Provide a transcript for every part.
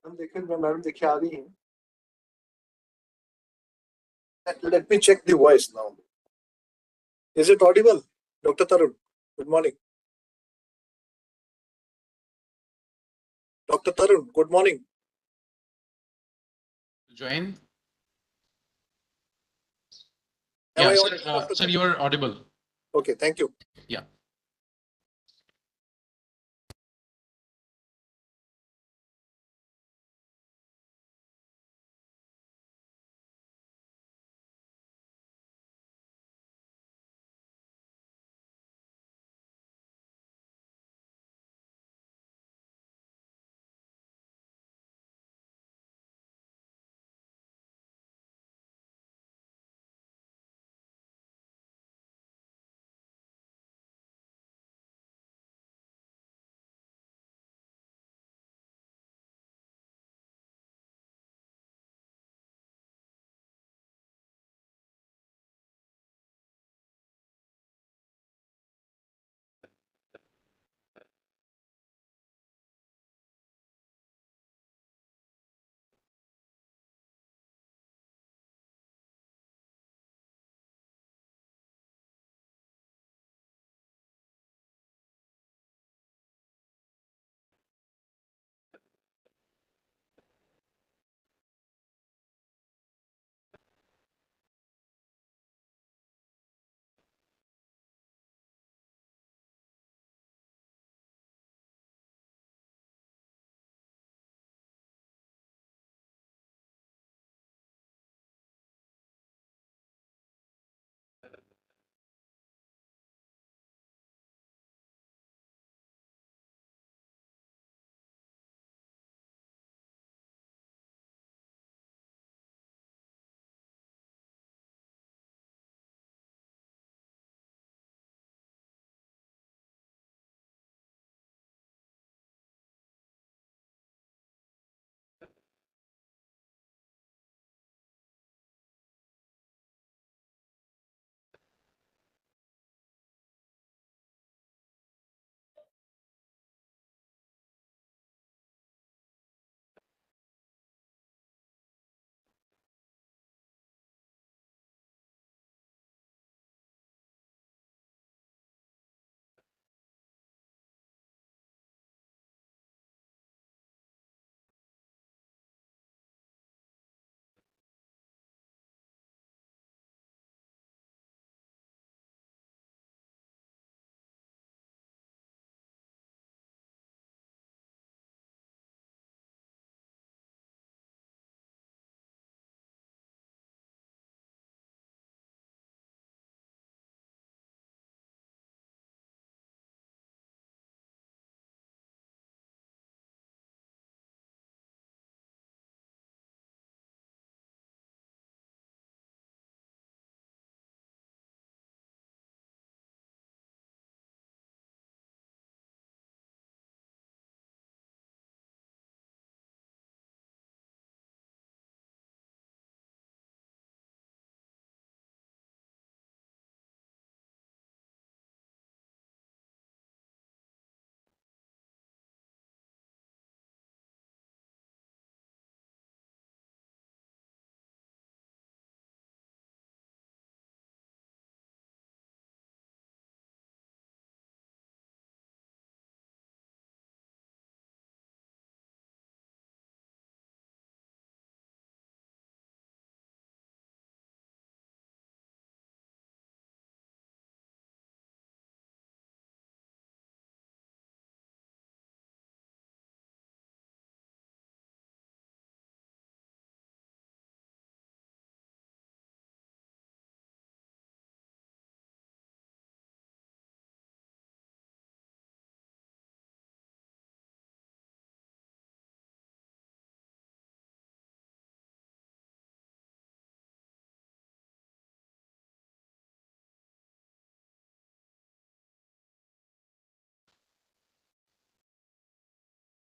Madam देखिए आ रही हैं. Let me check the voice now. Is it audible, Dr. Tarun? Good morning. Dr. Tarun, good morning. Join. Am I Yeah, audible, Dr. sir, you are audible. Okay, thank you. Yeah.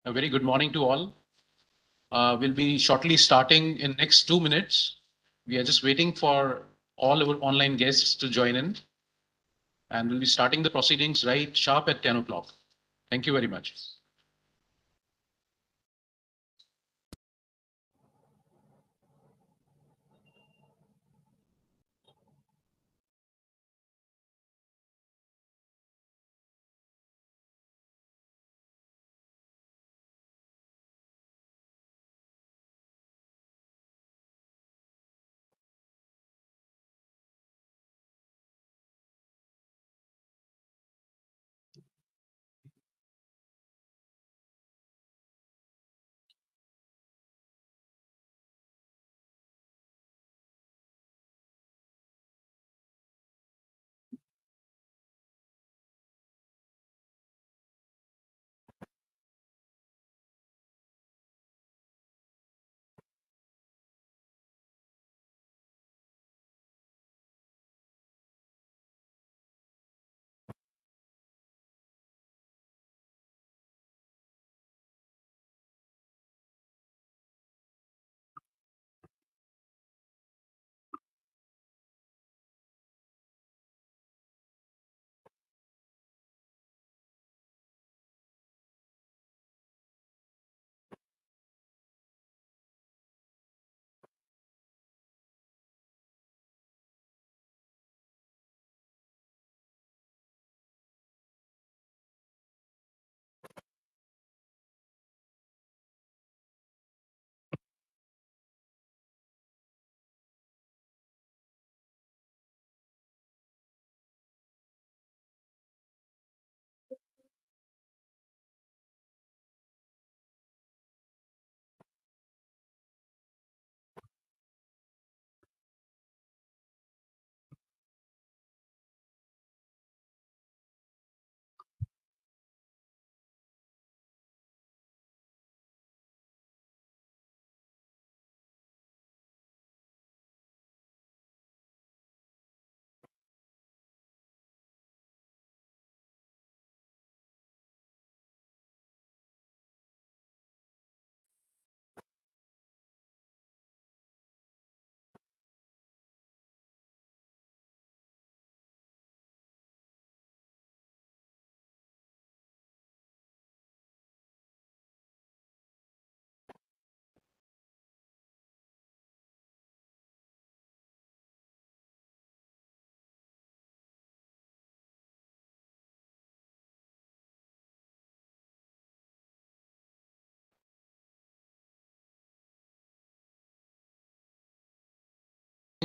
A very good morning to all. We'll be shortly starting in next 2 minutes. We are just waiting for all our online guests to join in. And we'll be starting the proceedings right sharp at 10 o'clock. Thank you very much.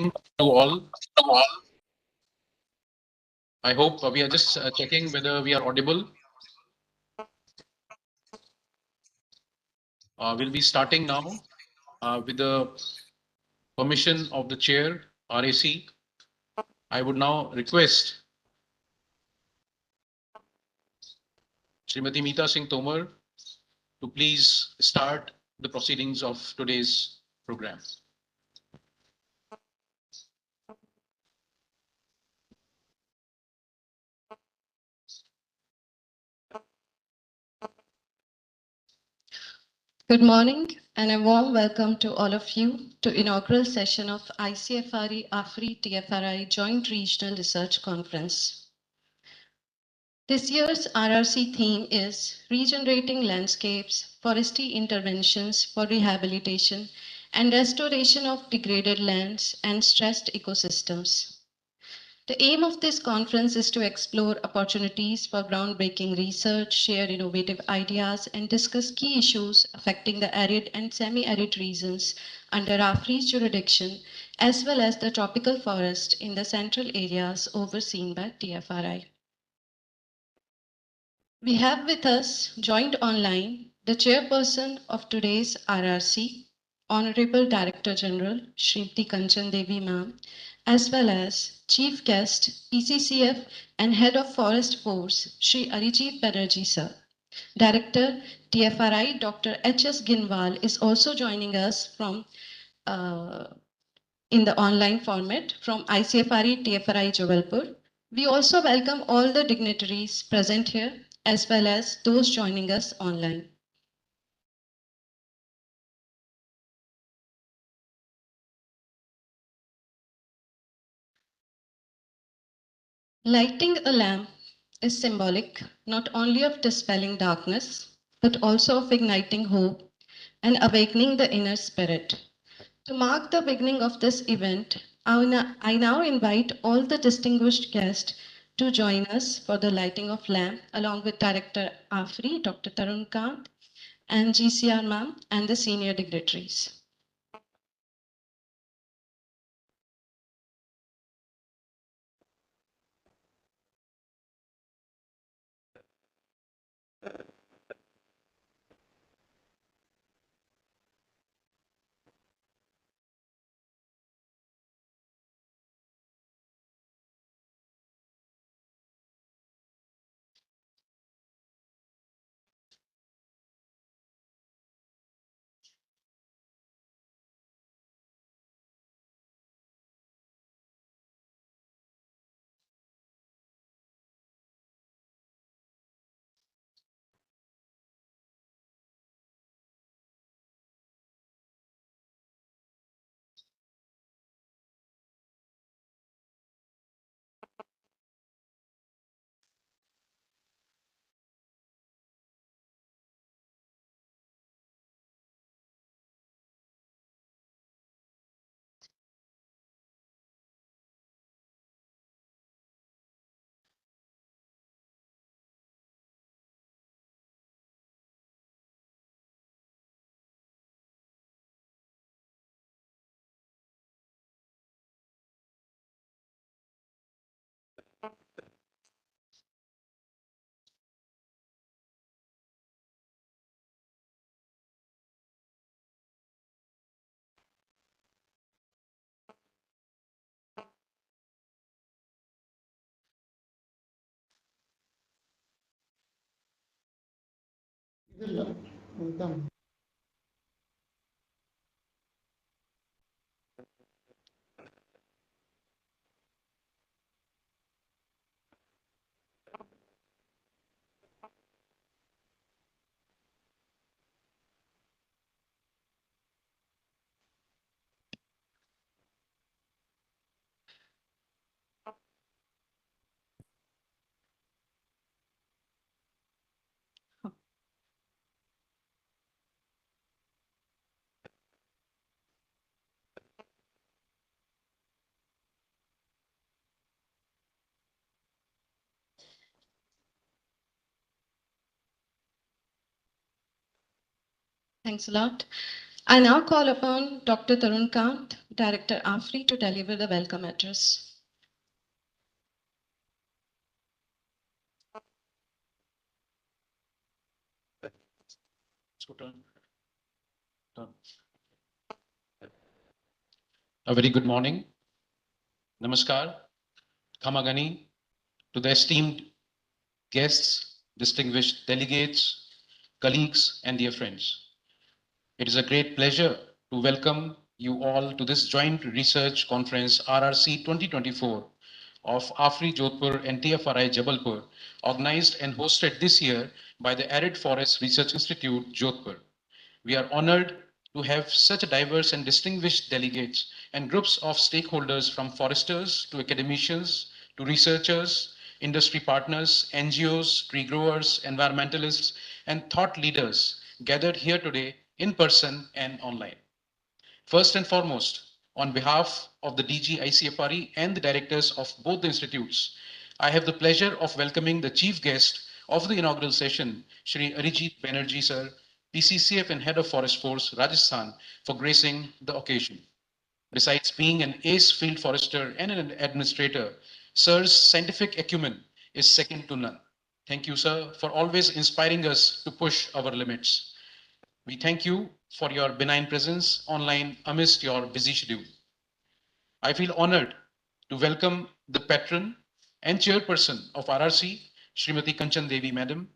to all. I hope we are just checking whether we are audible. We'll be starting now with the permission of the chair, RAC. I would now request Srimati Meeta Singh Tomar to please start the proceedings of today's program. Good morning and a warm welcome to all of you to inaugural session of ICFRE AFRI TFRI Joint Regional Research Conference. This year's RRC theme is Regenerating Landscapes, Forestry Interventions for Rehabilitation and Restoration of Degraded Lands and Stressed Ecosystems. The aim of this conference is to explore opportunities for groundbreaking research, share innovative ideas, and discuss key issues affecting the arid and semi-arid regions under AFRI's jurisdiction, as well as the tropical forest in the central areas overseen by TFRI. We have with us, joined online, the chairperson of today's RRC, Honorable Director General Srimati Kanchan Devi Ma'am, as well as Chief Guest, PCCF and Head of Forest Force, Shri Arijit Banerjee Sir. Director, TFRI, Dr. H.S. Ginwal is also joining us from in the online format from ICFRE TFRI Jodhpur. We also welcome all the dignitaries present here as well as those joining us online. Lighting a lamp is symbolic not only of dispelling darkness, but also of igniting hope and awakening the inner spirit. To mark the beginning of this event, I now invite all the distinguished guests to join us for the lighting of lamp along with Director AFRI, Dr. Tarun Kant, and GCR ma'am and the senior dignitaries. Thanks a lot. I now call upon Dr. Tarun Kant, Director AFRI, to deliver the welcome address. A very good morning. Namaskar, Khamagani, to the esteemed guests, distinguished delegates, colleagues, and dear friends. It is a great pleasure to welcome you all to this joint research conference RRC 2024 of AFRI Jodhpur and TFRI Jabalpur, organized and hosted this year by the Arid Forest Research Institute, Jodhpur. We are honored to have such diverse and distinguished delegates and groups of stakeholders from foresters to academicians to researchers, industry partners, NGOs, tree growers, environmentalists, and thought leaders gathered here today in person and online. First and foremost, on behalf of the DG ICFRE and the directors of both the institutes, I have the pleasure of welcoming the chief guest of the inaugural session, Shri Arijit Banerjee sir, PCCF and Head of Forest Force, Rajasthan, for gracing the occasion. Besides being an ace field forester and an administrator, sir's scientific acumen is second to none. Thank you, sir, for always inspiring us to push our limits. We thank you for your benign presence online amidst your busy schedule. I feel honored to welcome the patron and chairperson of RRC, Srimati Kanchan Devi Madam,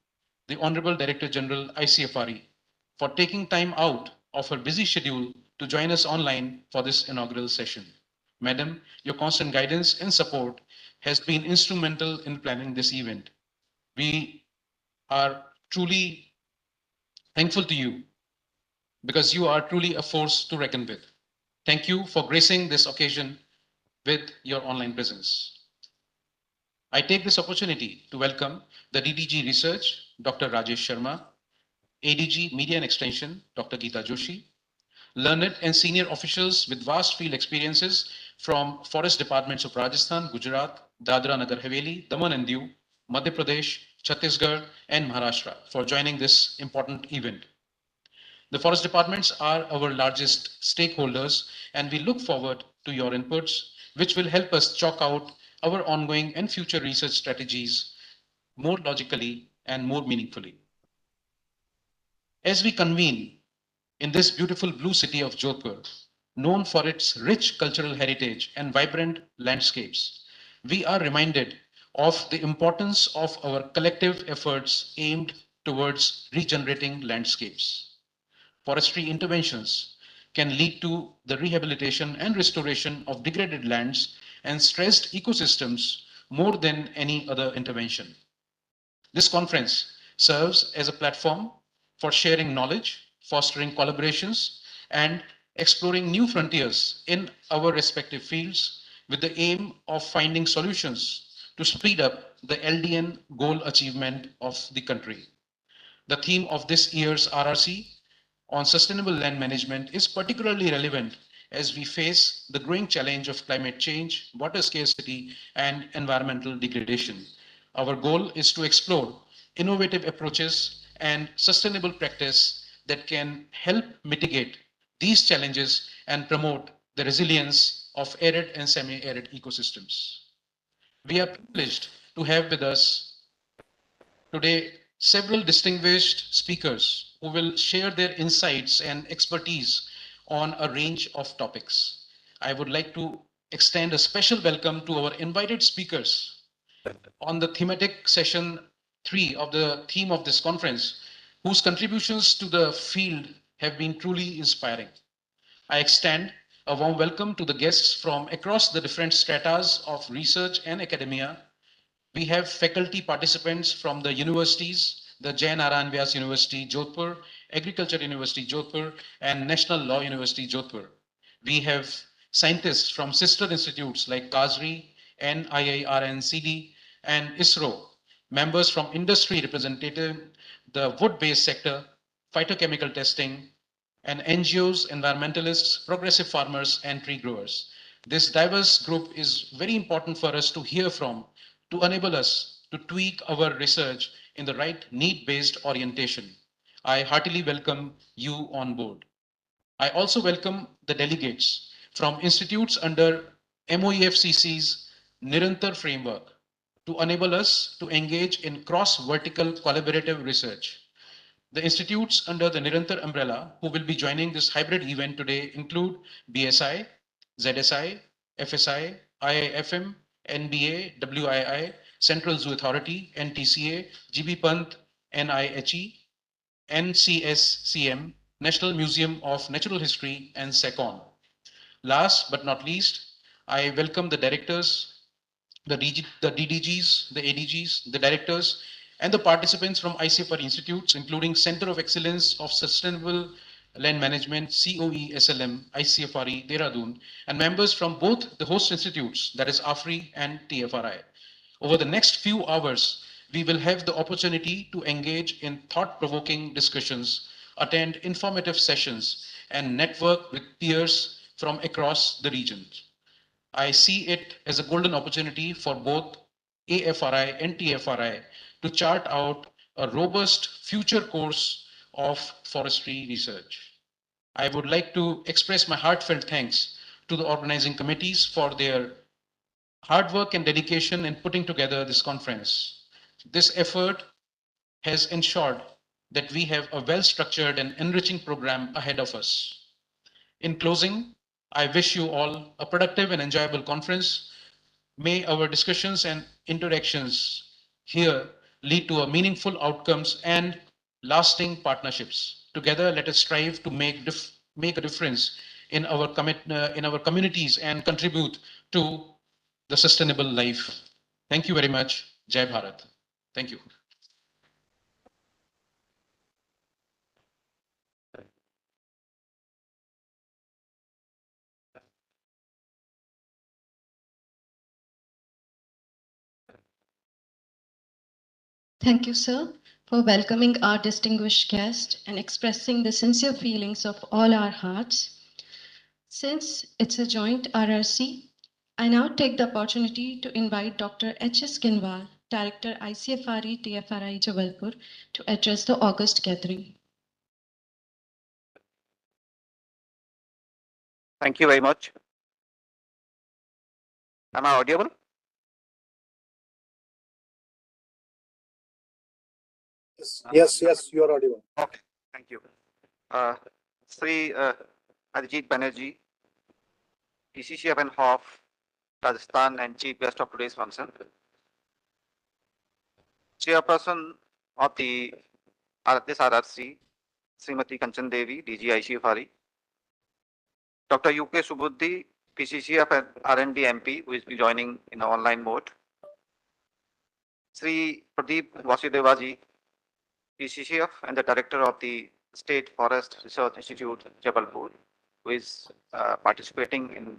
the Honorable Director General ICFRE, for taking time out of her busy schedule to join us online for this inaugural session. Madam, your constant guidance and support has been instrumental in planning this event. We are truly thankful to you because you are truly a force to reckon with. Thank you for gracing this occasion with your online presence. I take this opportunity to welcome the DDG Research, Dr. Rajesh Sharma, ADG Media and Extension, Dr. Geeta Joshi, learned and senior officials with vast field experiences from forest departments of Rajasthan, Gujarat, Dadra Nagar Haveli, Daman and Diu, Madhya Pradesh, Chhattisgarh, and Maharashtra for joining this important event. The forest departments are our largest stakeholders, and we look forward to your inputs, which will help us chalk out our ongoing and future research strategies more logically and more meaningfully. As we convene in this beautiful blue city of Jodhpur, known for its rich cultural heritage and vibrant landscapes, we are reminded of the importance of our collective efforts aimed towards regenerating landscapes. Forestry interventions can lead to the rehabilitation and restoration of degraded lands and stressed ecosystems more than any other intervention. This conference serves as a platform for sharing knowledge, fostering collaborations, and exploring new frontiers in our respective fields with the aim of finding solutions to speed up the LDN goal achievement of the country. The theme of this year's RRC on sustainable land management is particularly relevant as we face the growing challenge of climate change, water scarcity, and environmental degradation. Our goal is to explore innovative approaches and sustainable practice that can help mitigate these challenges and promote the resilience of arid and semi-arid ecosystems. We are privileged to have with us today several distinguished speakers who will share their insights and expertise on a range of topics. I would like to extend a special welcome to our invited speakers on the thematic session 3 of the theme of this conference, whose contributions to the field have been truly inspiring. I extend a warm welcome to the guests from across the different stratas of research and academia. We have faculty participants from the universities, the Jain Narayan Vyas University, Jodhpur, Agriculture University, Jodhpur, and National Law University, Jodhpur. We have scientists from sister institutes like KASRI, NIIRNCD, and ISRO, members from industry representative, the wood-based sector, phytochemical testing, and NGOs, environmentalists, progressive farmers, and tree growers. This diverse group is very important for us to hear from to enable us to tweak our research in the right need-based orientation. I heartily welcome you on board. I also welcome the delegates from institutes under MOEFCC's Nirantar framework to enable us to engage in cross-vertical collaborative research. The institutes under the Nirantar umbrella who will be joining this hybrid event today include BSI, ZSI, FSI, IIFM, NBA, WII, Central Zoo Authority, NTCA, GB Pant, NIHE, NCSCM, National Museum of Natural History, and SECON. Last but not least, I welcome the directors, the DDGs, the ADGs, the directors, and the participants from ICFR institutes, including Center of Excellence of Sustainable Land Management, COE SLM, ICFRE, Dehradun, and members from both the host institutes, that is AFRI and TFRI. Over the next few hours, we will have the opportunity to engage in thought-provoking discussions, attend informative sessions, and network with peers from across the region. I see it as a golden opportunity for both AFRI and TFRI to chart out a robust future course of forestry research. I would like to express my heartfelt thanks to the organizing committees for their hard work and dedication in putting together this conference. This effort has ensured that we have a well-structured and enriching program ahead of us. In closing, I wish you all a productive and enjoyable conference. May our discussions and interactions here lead to a meaningful outcomes and lasting partnerships. Together, let us strive to make a difference in in our communities and contribute to the sustainable life. Thank you very much. Jai Bharat. Thank you. Thank you, sir, for welcoming our distinguished guest and expressing the sincere feelings of all our hearts. Since it's a joint RRC, I now take the opportunity to invite Dr. H.S. Kinwal, Director ICFRE TFRI Jodhpur, to address the August gathering. Thank you very much. Am I audible? Yes, you are audible. Okay, thank you. Sri Arijit Banerjee, PCCF and HOF, Rajasthan, and Chief Guest of today's function. Chairperson of this RRC, Srimati Kanchan Devi, DG ICFRE. Dr. UK Subuddhi, PCCF and R&D MP, who is joining in the online mode. Sri Pradeep Vasudevaji, PCCF and the Director of the State Forest Research Institute, Jabalpur, who is participating in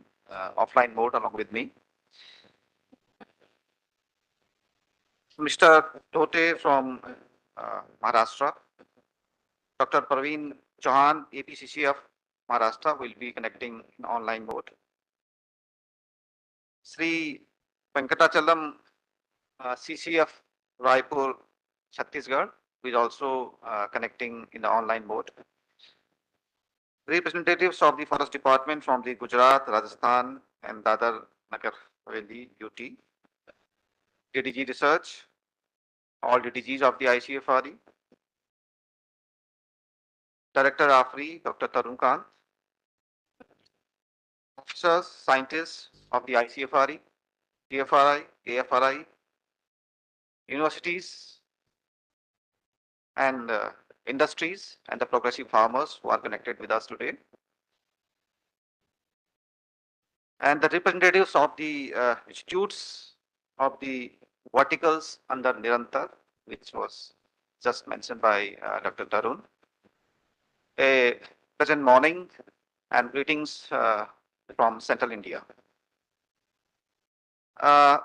offline mode along with me. Mr. Tote from Maharashtra. Dr. Praveen Chauhan, APCCF Maharashtra, will be connecting in online mode. Sri Venkatachalam, CCF Raipur, Chhattisgarh, who is also connecting in the online mode. Representatives of the Forest Department from the Gujarat, Rajasthan, and Dadar Nagar Haveli, UT. DDG Research, all DDGs of the ICFRE. Director AFRI, Dr. Tarun Kant. Officers, scientists of the ICFRE, TFRI, AFRI, universities, and industries, and the progressive farmers who are connected with us today. And the representatives of the institutes of the verticals under Nirantar, which was just mentioned by Dr. Tarun. A pleasant morning and greetings from Central India. I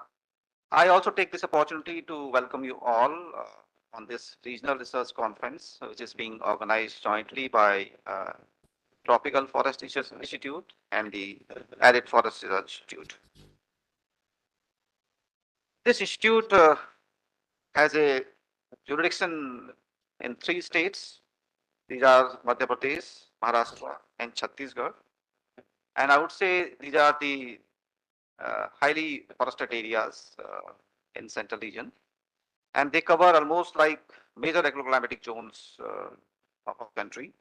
also take this opportunity to welcome you all on this regional research conference, which is being organized jointly by Tropical Forest Research Institute and the Arid Forest Research Institute. This institute has a jurisdiction in 3 states. These are Madhya Pradesh, Maharashtra, and Chhattisgarh. And I would say these are the highly forested areas in central region, and they cover almost like major agroclimatic zones of our country.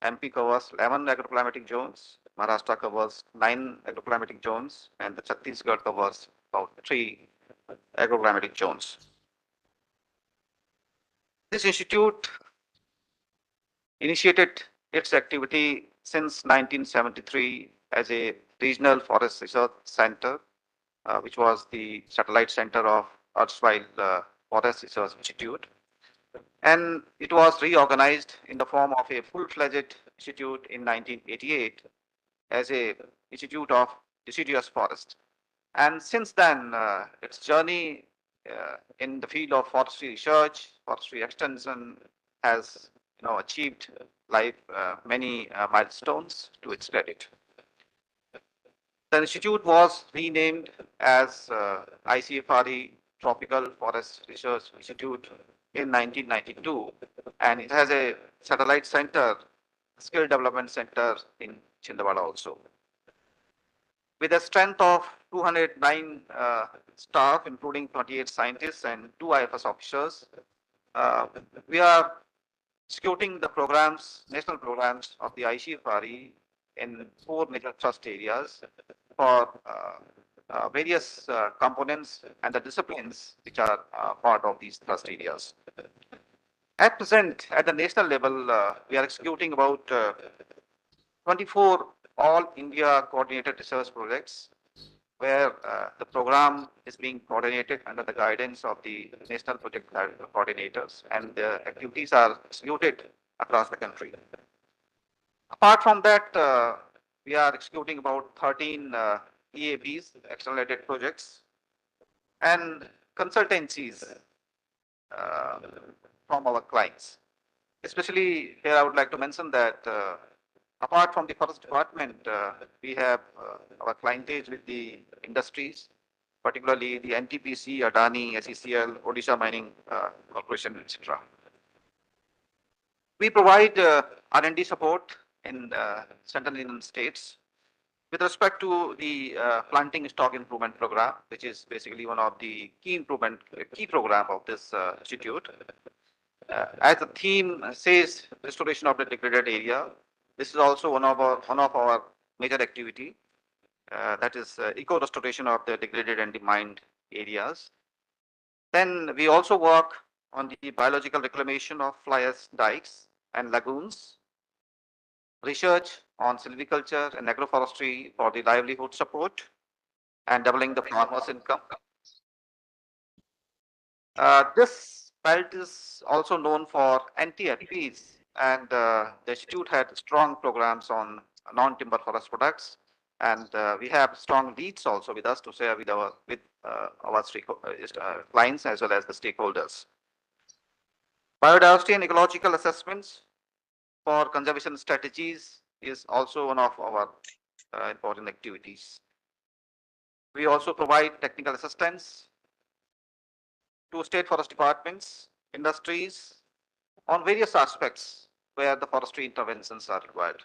MP covers 11 agroclimatic zones, Maharashtra covers 9 agroclimatic zones, and the Chhattisgarh covers about 3 agroclimatic zones. This institute initiated its activity since 1973 as a regional forest research center, which was the satellite center of erstwhile Forest Research Institute. And it was reorganized in the form of a full-fledged institute in 1988 as a institute of deciduous forest. And since then, its journey in the field of forestry research, forestry extension has achieved many milestones to its credit. The institute was renamed as ICFRE Tropical Forest Research Institute in 1992, and it has a satellite center, skill development center in Chindawada also. With a strength of 209 staff, including 28 scientists and 2 IFS officers, we are executing the programs, national programs of the ICFRE in 4 major thrust areas for various components and the disciplines which are part of these thrust areas. At present, at the national level, we are executing about 24 all India coordinated research projects, where the program is being coordinated under the guidance of the national project coordinators, and the activities are executed across the country. Apart from that, we are executing about 13 EAPs, accelerated projects, and consultancies from our clients. Especially here, I would like to mention that apart from the forest department, we have our clientage with the industries, particularly the NTPC, Adani, SECL, Odisha Mining Corporation, etc. We provide R&D support in central Indian states with respect to the planting stock improvement program, which is basically one of the key program of this institute. As the theme says, restoration of the degraded area. This is also one of our major activity, that is eco restoration of the degraded and demined areas. Then we also work on the biological reclamation of fly ash dikes and lagoons, research on silviculture and agroforestry for the livelihood support and doubling the farmers' income. This belt is also known for anti-AFRIs, and the institute had strong programs on non-timber forest products, and we have strong leads also with us to share with our clients as well as the stakeholders. Biodiversity and ecological assessments for conservation strategies is also one of our important activities. We also provide technical assistance to state forest departments, industries on various aspects where the forestry interventions are required.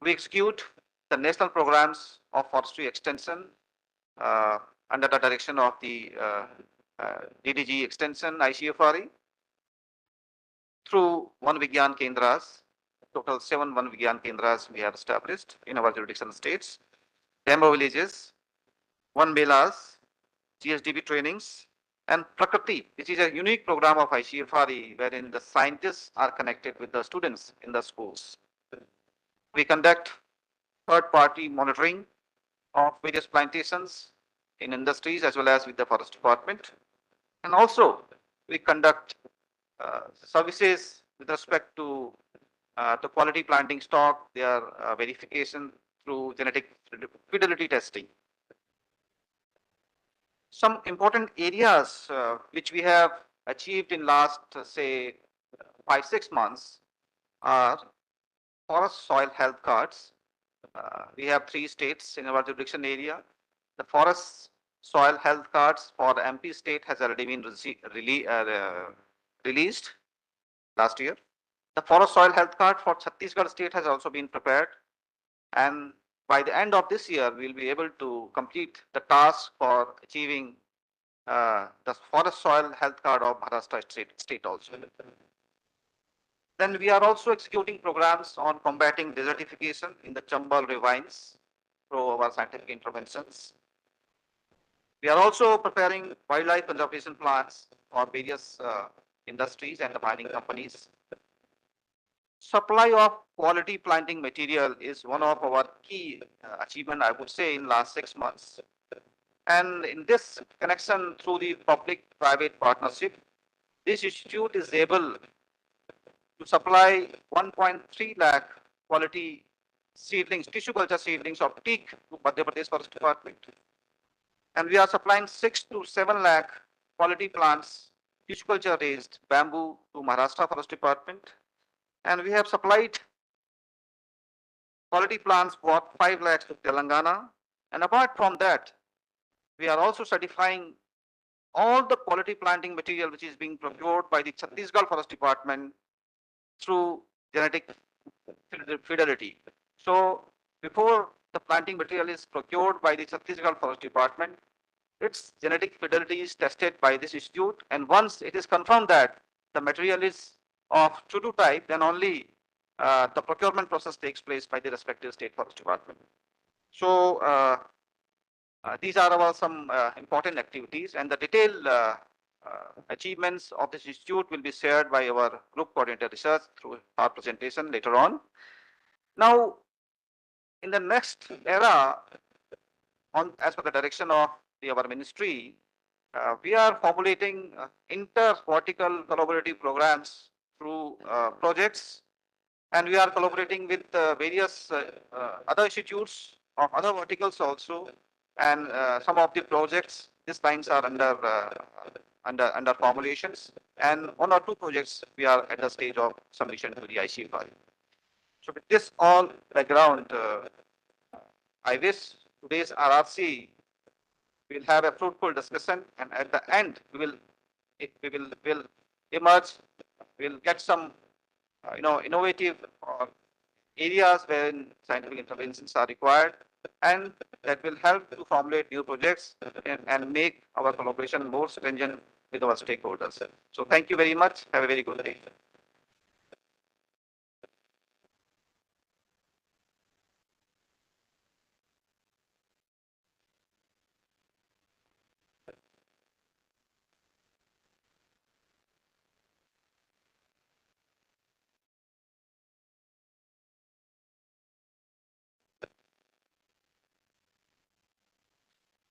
We execute the national programs of forestry extension under the direction of the DDG Extension ICFRE through One Vigyan Kendras. Total 7 One Vigyan Kendras we have established in our jurisdiction states, demo villages, One Melas, GSDB trainings, and Prakriti, which is a unique program of ICFRE wherein the scientists are connected with the students in the schools. We conduct third-party monitoring of various plantations in industries as well as with the forest department. And also we conduct services with respect to the quality planting stock, their verification through genetic fidelity testing. Some important areas which we have achieved in last, say, 5-6 months are forest soil health cards. We have 3 states in our jurisdiction area. The forest soil health cards for the MP state has already been released last year. The forest soil health card for Chhattisgarh state has also been prepared. And by the end of this year, we'll be able to complete the task for achieving the forest soil health card of Maharashtra state also. Then we are also executing programs on combating desertification in the Chambal ravines through our scientific interventions. We are also preparing wildlife conservation plans for various industries and the mining companies. Supply of quality planting material is one of our key achievement, I would say, in last 6 months. And in this connection through the public-private partnership, this institute is able to supply 1.3 lakh quality seedlings, tissue culture seedlings of teak to Madhya Pradesh Forest Department. And we are supplying 6 to 7 lakh quality plants, tissue culture raised bamboo to Maharashtra Forest Department. And we have supplied quality plants worth 5 lakhs to Telangana. And apart from that, we are also certifying all the quality planting material which is being procured by the Chhattisgarh Forest Department through genetic fidelity. So before the planting material is procured by the Chhattisgarh Forest Department, its genetic fidelity is tested by this institute. And once it is confirmed that the material is of true type, then only the procurement process takes place by the respective state forest department. So these are our some important activities, and the detailed achievements of this institute will be shared by our group coordinator research through our presentation later on. Now, in the next era, as per the direction of our ministry, we are formulating inter-vertical collaborative programs through projects, and we are collaborating with various other institutes of other verticals also, and some of the projects, these lines are under formulations, and 1 or 2 projects we are at the stage of submission to the ICFI. So with this all background, I wish today's RRC will have a fruitful discussion, and at the end we will emerge, we'll get some innovative areas where scientific interventions are required, and that will help to formulate new projects and make our collaboration more stringent with our stakeholders. So thank you very much. Have a very good day.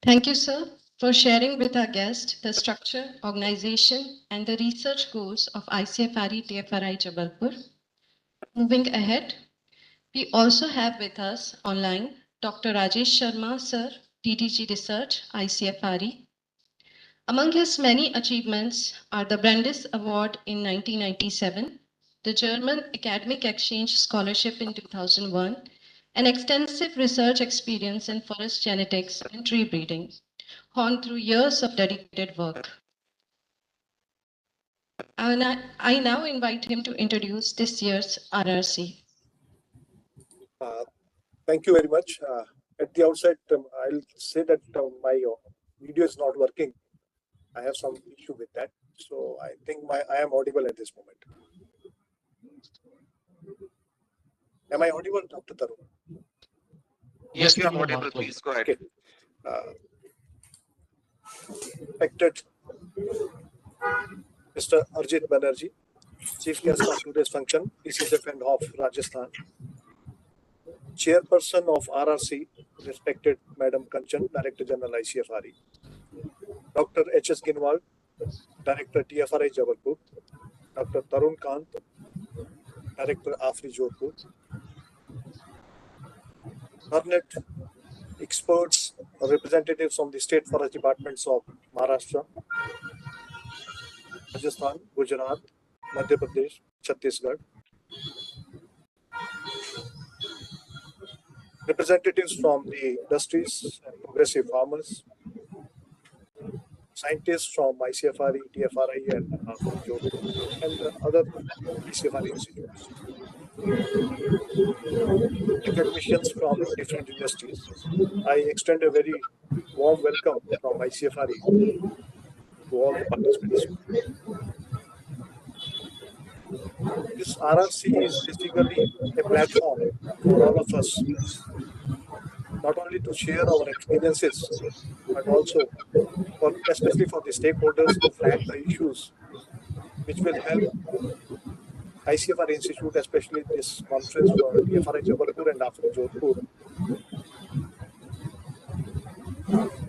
Thank you, sir, for sharing with our guest the structure, organization, and the research goals of ICFRI TFRI Jabalpur. Moving ahead, we also have with us online Dr. Rajesh Sharma, sir, DDG Research, ICFRI. Among his many achievements are the Brandeis Award in 1997, the German Academic Exchange Scholarship in 2001, and extensive research experience in forest genetics and tree breeding, honed through years of dedicated work. And I now invite him to introduce this year's RRC. Thank you very much. At the outset, I'll say that my video is not working. I have some issue with that. So I think I am audible at this moment. Am I audible, Dr. Tarun? Yes, you are audible. Please go ahead. Okay. Respected Mr. Arjit Banerjee, Chief Guest of today's function, PCFN of Rajasthan. Chairperson of RRC, respected Madam Kanchan, Director General ICFRI. Dr. H.S. Ginwal, Director TFRI Jabalpur. Dr. Tarun Kant, Director AFRI Jodhpur. Learned experts, representatives from the state forest departments of Maharashtra, Rajasthan, Gujarat, Madhya Pradesh, Chhattisgarh. Representatives from the industries and progressive farmers. scientists from ICFRE, TFRI, and Jodhpur, and other ICFRE institutes, academicians from different universities. I extend a very warm welcome from ICFRE to all the participants. This RRC is basically a platform for all of us, not only to share our experiences, but also especially for the stakeholders to flag the issues which will help ICFR Institute, especially this conference for TFRI Jabalpur and AFRI Jodhpur.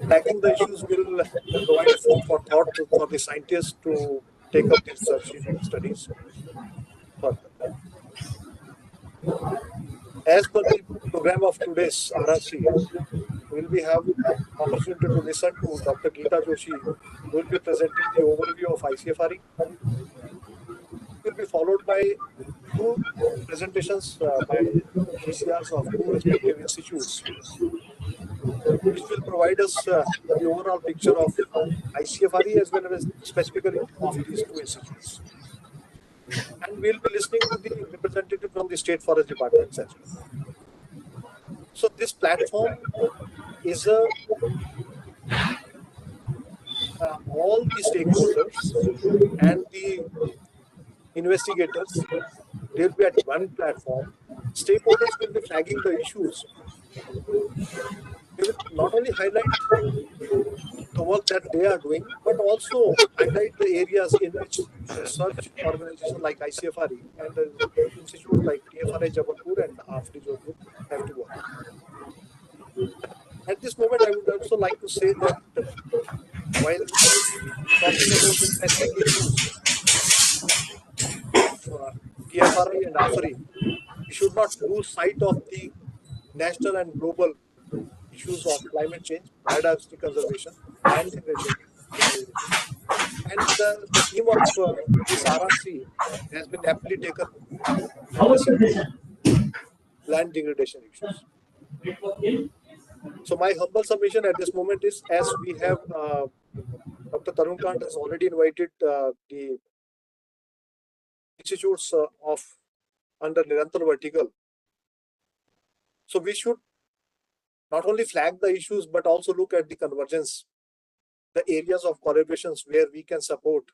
Flagging the issues will provide a food for thought for the scientists to take up these research studies further. As per the program of today's RRC, we will have opportunity to listen to Dr. Geeta Joshi, who will be presenting the overview of ICFRE. Will be followed by two presentations by VCRs of two respective institutes, which will provide us the overall picture of ICFRE as well as specifically of these two institutes. And we'll be listening to the representative from the state forest departments as well. So this platform is all the stakeholders and the investigators, they'll be at one platform. Stakeholders will be flagging the issues. They will not only highlight the work that they are doing, but also highlight the areas in which research organizations like ICFRE and the institutes like TFRI Jabalpur and AFRI Jodhpur have to work. At this moment, I would also like to say that while talking about the specific issues of TFRI and AFRI, we should not lose sight of the national and global issues of climate change, biodiversity conservation, land degradation. And the theme of this RRC has been aptly taken, addressing land degradation issues. So my humble submission at this moment is, as we have Dr. Tarun Kant has already invited the institutes of under Nirantar Vertical. So we should not only flag the issues, but also look at the convergence, the areas of collaborations where we can support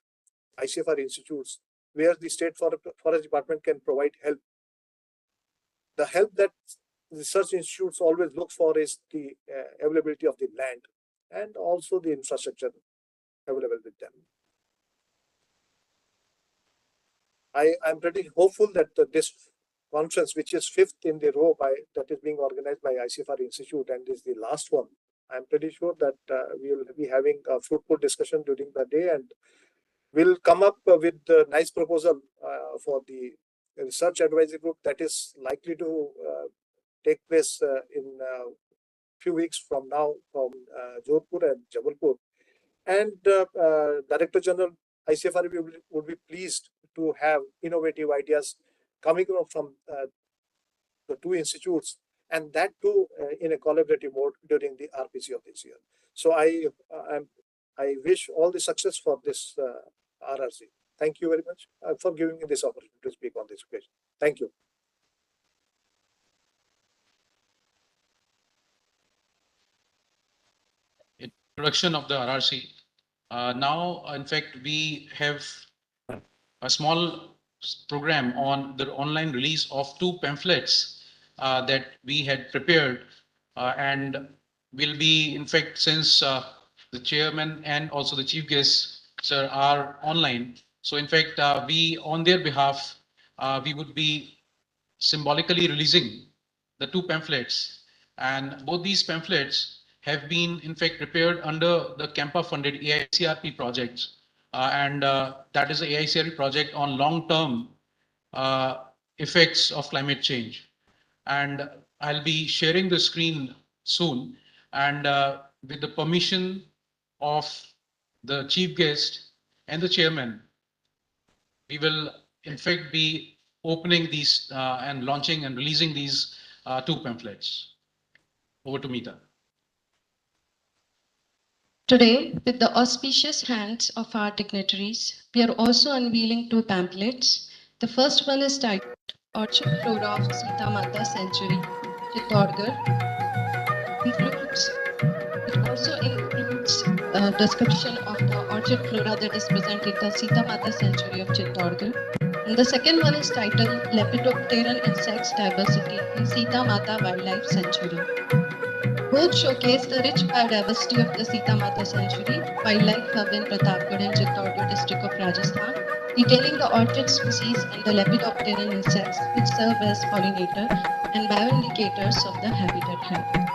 ICFR institutes, where the state forest department can provide help. The help that research institutes always look for is the availability of the land and also the infrastructure available with them. I'm pretty hopeful that this conference, which is fifth in the row that is being organized by ICFR Institute and is the last one, I'm pretty sure that we will be having a fruitful discussion during the day, and we'll come up with a nice proposal for the research advisory group that is likely to take place in a few weeks from now from Jodhpur and Jabalpur. And Director General ICFRE would be pleased to have innovative ideas coming from the two institutes, and that too in a collaborative mode during the RPC of this year. So I wish all the success for this RRC. Thank you very much for giving me this opportunity to speak on this occasion. Thank you. Introduction of the RRC. Now, in fact, we have a small program on the online release of two pamphlets that we had prepared, and will be, in fact, since the chairman and also the chief guests, sir, are online. So, in fact, we, on their behalf, we would be symbolically releasing the two pamphlets, and both these pamphlets have been, in fact, prepared under the CAMPA-funded AICRP project, and that is the AICRP project on long-term effects of climate change. And I'll be sharing the screen soon, and with the permission of the chief guest and the chairman, we will, in fact, be opening these and launching and releasing these two pamphlets. Over to Meeta. Today, with the auspicious hands of our dignitaries, we are also unveiling two pamphlets. The first one is titled Orchid Flora of Sita Mata Sanctuary, Chittorgarh. It also includes a description of the orchid flora that is present in the Sita Mata Sanctuary of Chittorgarh. And the second one is titled Lepidopteran Insects Diversity in Sita Mata Wildlife Sanctuary. Both showcase the rich biodiversity of the Sita Mata Sanctuary, wildlife hub in Pratapgarh and Chittorgarh district of Rajasthan, detailing the orchid species and the lepidopteran insects which serve as pollinator and bioindicators of the habitat health.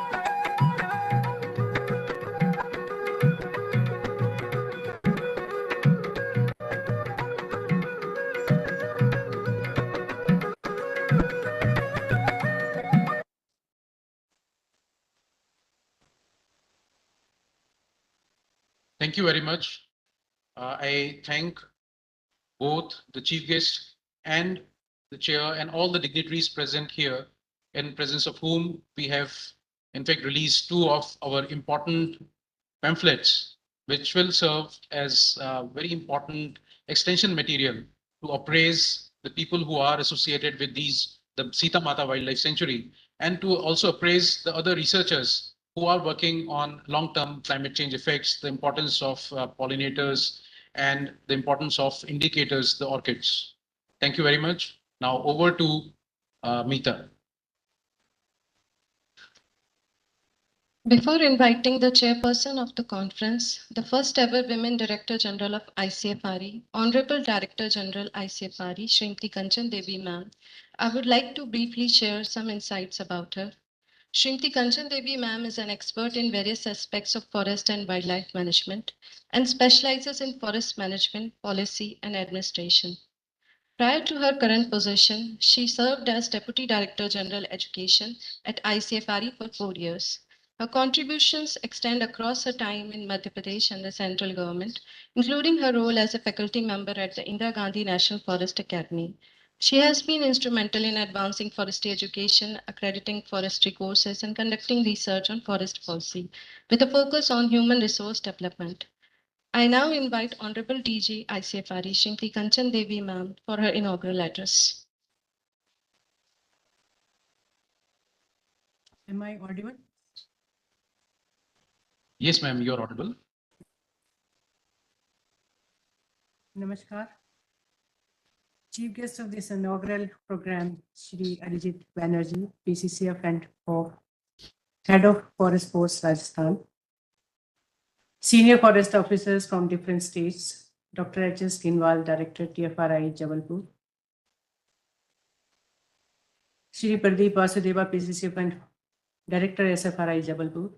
Thank you very much. I thank both the chief guest and the chair and all the dignitaries present here, in presence of whom we have in fact released two of our important pamphlets, which will serve as very important extension material to appraise the people who are associated with the Sita Mata Wildlife Sanctuary, and to also appraise the other researchers who are working on long-term climate change effects, the importance of pollinators, and the importance of indicators, the orchids. Thank you very much. Now over to Meeta. Before inviting the chairperson of the conference, the first ever Women Director General of ICFRI, Honorable Director General ICFRI, Srimati Kanchan Devi Ma'am, I would like to briefly share some insights about her. Srimati Kanchan Devi Ma'am is an expert in various aspects of forest and wildlife management and specializes in forest management, policy, and administration. Prior to her current position, she served as Deputy Director General Education at ICFRI for 4 years. Her contributions extend across her time in Madhya Pradesh and the central government, including her role as a faculty member at the Indira Gandhi National Forest Academy. She has been instrumental in advancing forestry education, accrediting forestry courses, and conducting research on forest policy, with a focus on human resource development. I now invite Honorable DG ICFRI Srimati Kanchan Devi Ma'am for her inaugural address. Am I audible? Yes, ma'am, you're audible. Namaskar. Chief guest of this inaugural program, Shri Arid Banerjee, PCCF and Head of Forest Force, Rajasthan. Senior forest officers from different states, Dr. H.S. Ginwal, Director, TFRI, Jabalpur. Shri Pradeep Vasudeva, PCCF and Director, SFRI, Jabalpur.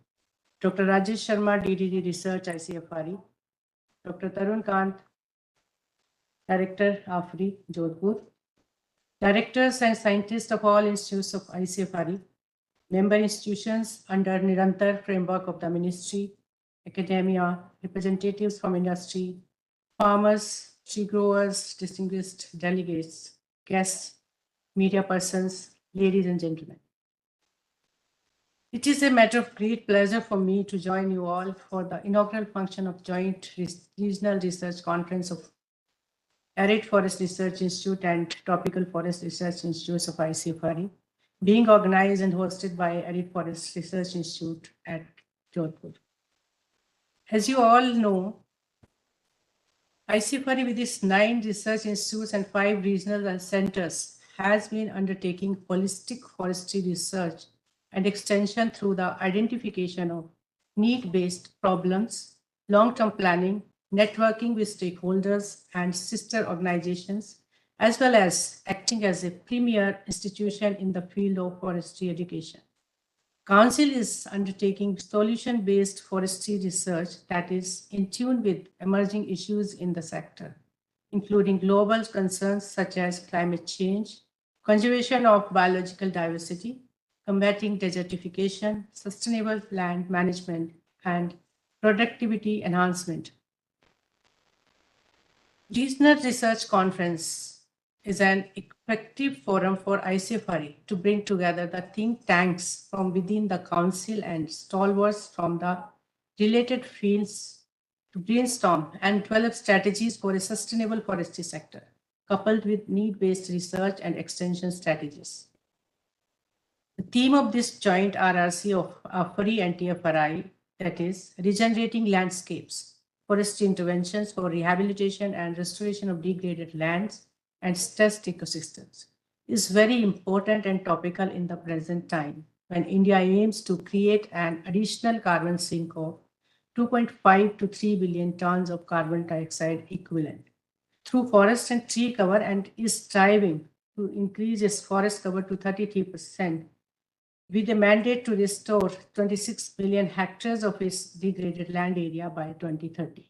Dr. Rajesh Sharma, DDG Research, ICFRI. Dr. Tarun Kant, Director, AFRI, Jodhpur. Directors and scientists of all institutes of ICFRI, member institutions under Nirantar framework of the ministry, academia, representatives from industry, farmers, tree growers, distinguished delegates, guests, media persons, ladies and gentlemen. It is a matter of great pleasure for me to join you all for the inaugural function of Joint Regional Research Conference of Arid Forest Research Institute and Tropical Forest Research Institutes of ICFRI, being organized and hosted by Arid Forest Research Institute at Jodhpur. As you all know, ICFRI with its 9 research institutes and 5 regional centers has been undertaking holistic forestry research and extension through the identification of need-based problems, long-term planning, networking with stakeholders and sister organizations, as well as acting as a premier institution in the field of forestry education. Council is undertaking solution-based forestry research that is in tune with emerging issues in the sector, including global concerns such as climate change, conservation of biological diversity, combating desertification, sustainable land management, and productivity enhancement. Regional Research Conference is an effective forum for ICFRI to bring together the think tanks from within the council and stalwarts from the related fields to brainstorm and develop strategies for a sustainable forestry sector, coupled with need-based research and extension strategies. The theme of this joint RRC of AFRI and TFRI, that is, regenerating landscapes, forestry interventions for rehabilitation and restoration of degraded lands and stressed ecosystems, is very important and topical in the present time when India aims to create an additional carbon sink of 2.5 to 3 billion tons of carbon dioxide equivalent through forest and tree cover, and is striving to increase its forest cover to 33% with a mandate to restore 26 million hectares of its degraded land area by 2030.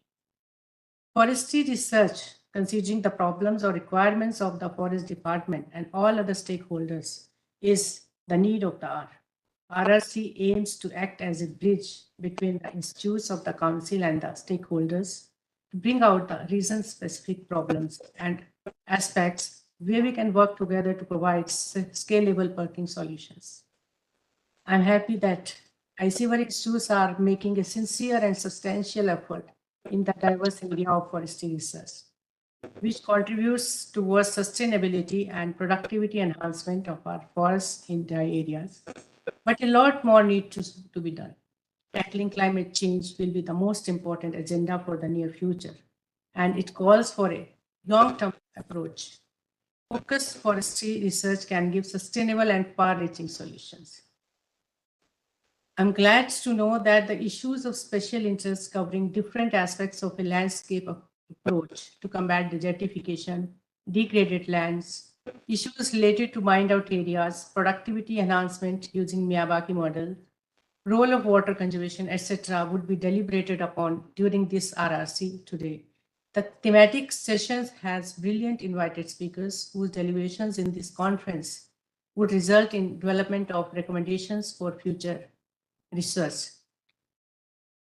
Forestry research, considering the problems or requirements of the Forest Department and all other stakeholders, is the need of the hour. RRC aims to act as a bridge between the institutes of the Council and the stakeholders to bring out the region-specific problems and aspects where we can work together to provide scalable working solutions. I'm happy that ICFR institutes are making a sincere and substantial effort in the diverse area of forestry research, which contributes towards sustainability and productivity enhancement of our forests in dry areas. But a lot more needs to be done. Tackling climate change will be the most important agenda for the near future, and it calls for a long-term approach. Focused forestry research can give sustainable and far-reaching solutions. I'm glad to know that the issues of special interest covering different aspects of a landscape approach to combat desertification, degraded lands, issues related to mined out areas, productivity enhancement using Miyawaki model, role of water conservation, etc., would be deliberated upon during this RRC today. The thematic sessions has brilliant invited speakers whose deliberations in this conference would result in development of recommendations for future research.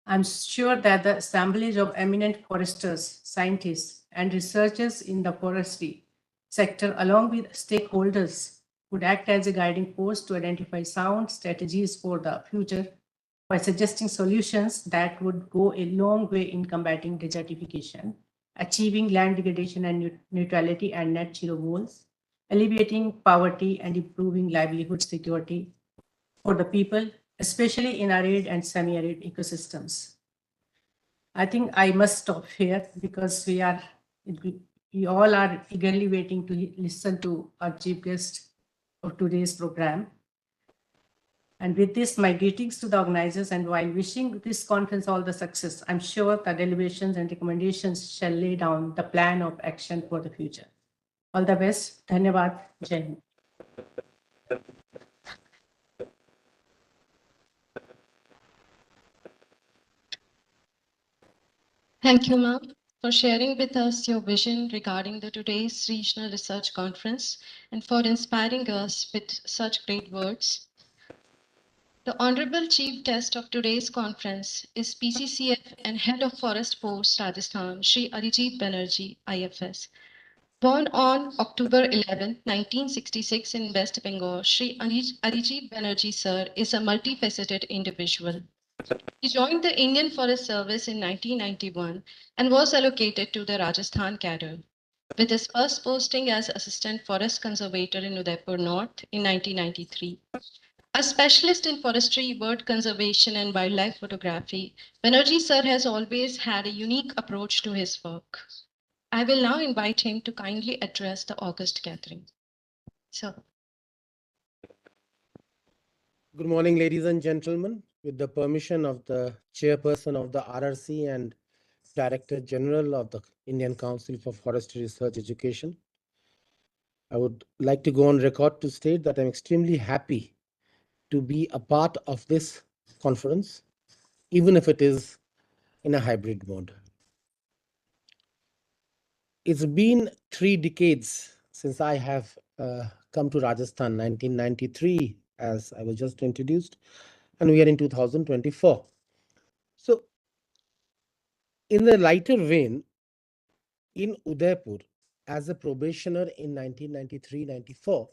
I'm sure that the assemblage of eminent foresters, scientists, and researchers in the forestry sector, along with stakeholders, would act as a guiding force to identify sound strategies for the future by suggesting solutions that would go a long way in combating desertification, achieving land degradation and neutrality and net zero goals, alleviating poverty and improving livelihood security for the people, especially in arid and semi-arid ecosystems. I think I must stop here because we all are eagerly waiting to listen to our chief guest of today's program. And with this, my greetings to the organizers, and while wishing this conference all the success, I'm sure the deliberations and recommendations shall lay down the plan of action for the future. All the best. Dhanyavad. Jai Hind. Thank you, ma'am, for sharing with us your vision regarding the today's Regional Research Conference and for inspiring us with such great words. The Honorable Chief Guest of today's conference is PCCF and Head of Forest Force Rajasthan, Shri Arijit Banerjee, IFS. Born on October 11, 1966 in West Bengal, Shri Arijit Banerjee sir is a multifaceted individual. He joined the Indian Forest Service in 1991 and was allocated to the Rajasthan cadre, with his first posting as Assistant Forest Conservator in Udaipur North in 1993. A specialist in forestry, bird conservation, and wildlife photography, Banerjee sir has always had a unique approach to his work. I will now invite him to kindly address the August gathering. Sir. Good morning, ladies and gentlemen. With the permission of the chairperson of the RRC and Director General of the Indian Council for Forestry Research Education, I would like to go on record to state that I'm extremely happy to be a part of this conference, even if it is in a hybrid mode. It's been 3 decades since I have come to Rajasthan, 1993, as I was just introduced, and we are in 2024. So, in the lighter vein, in Udaipur, as a probationer in 1993-94,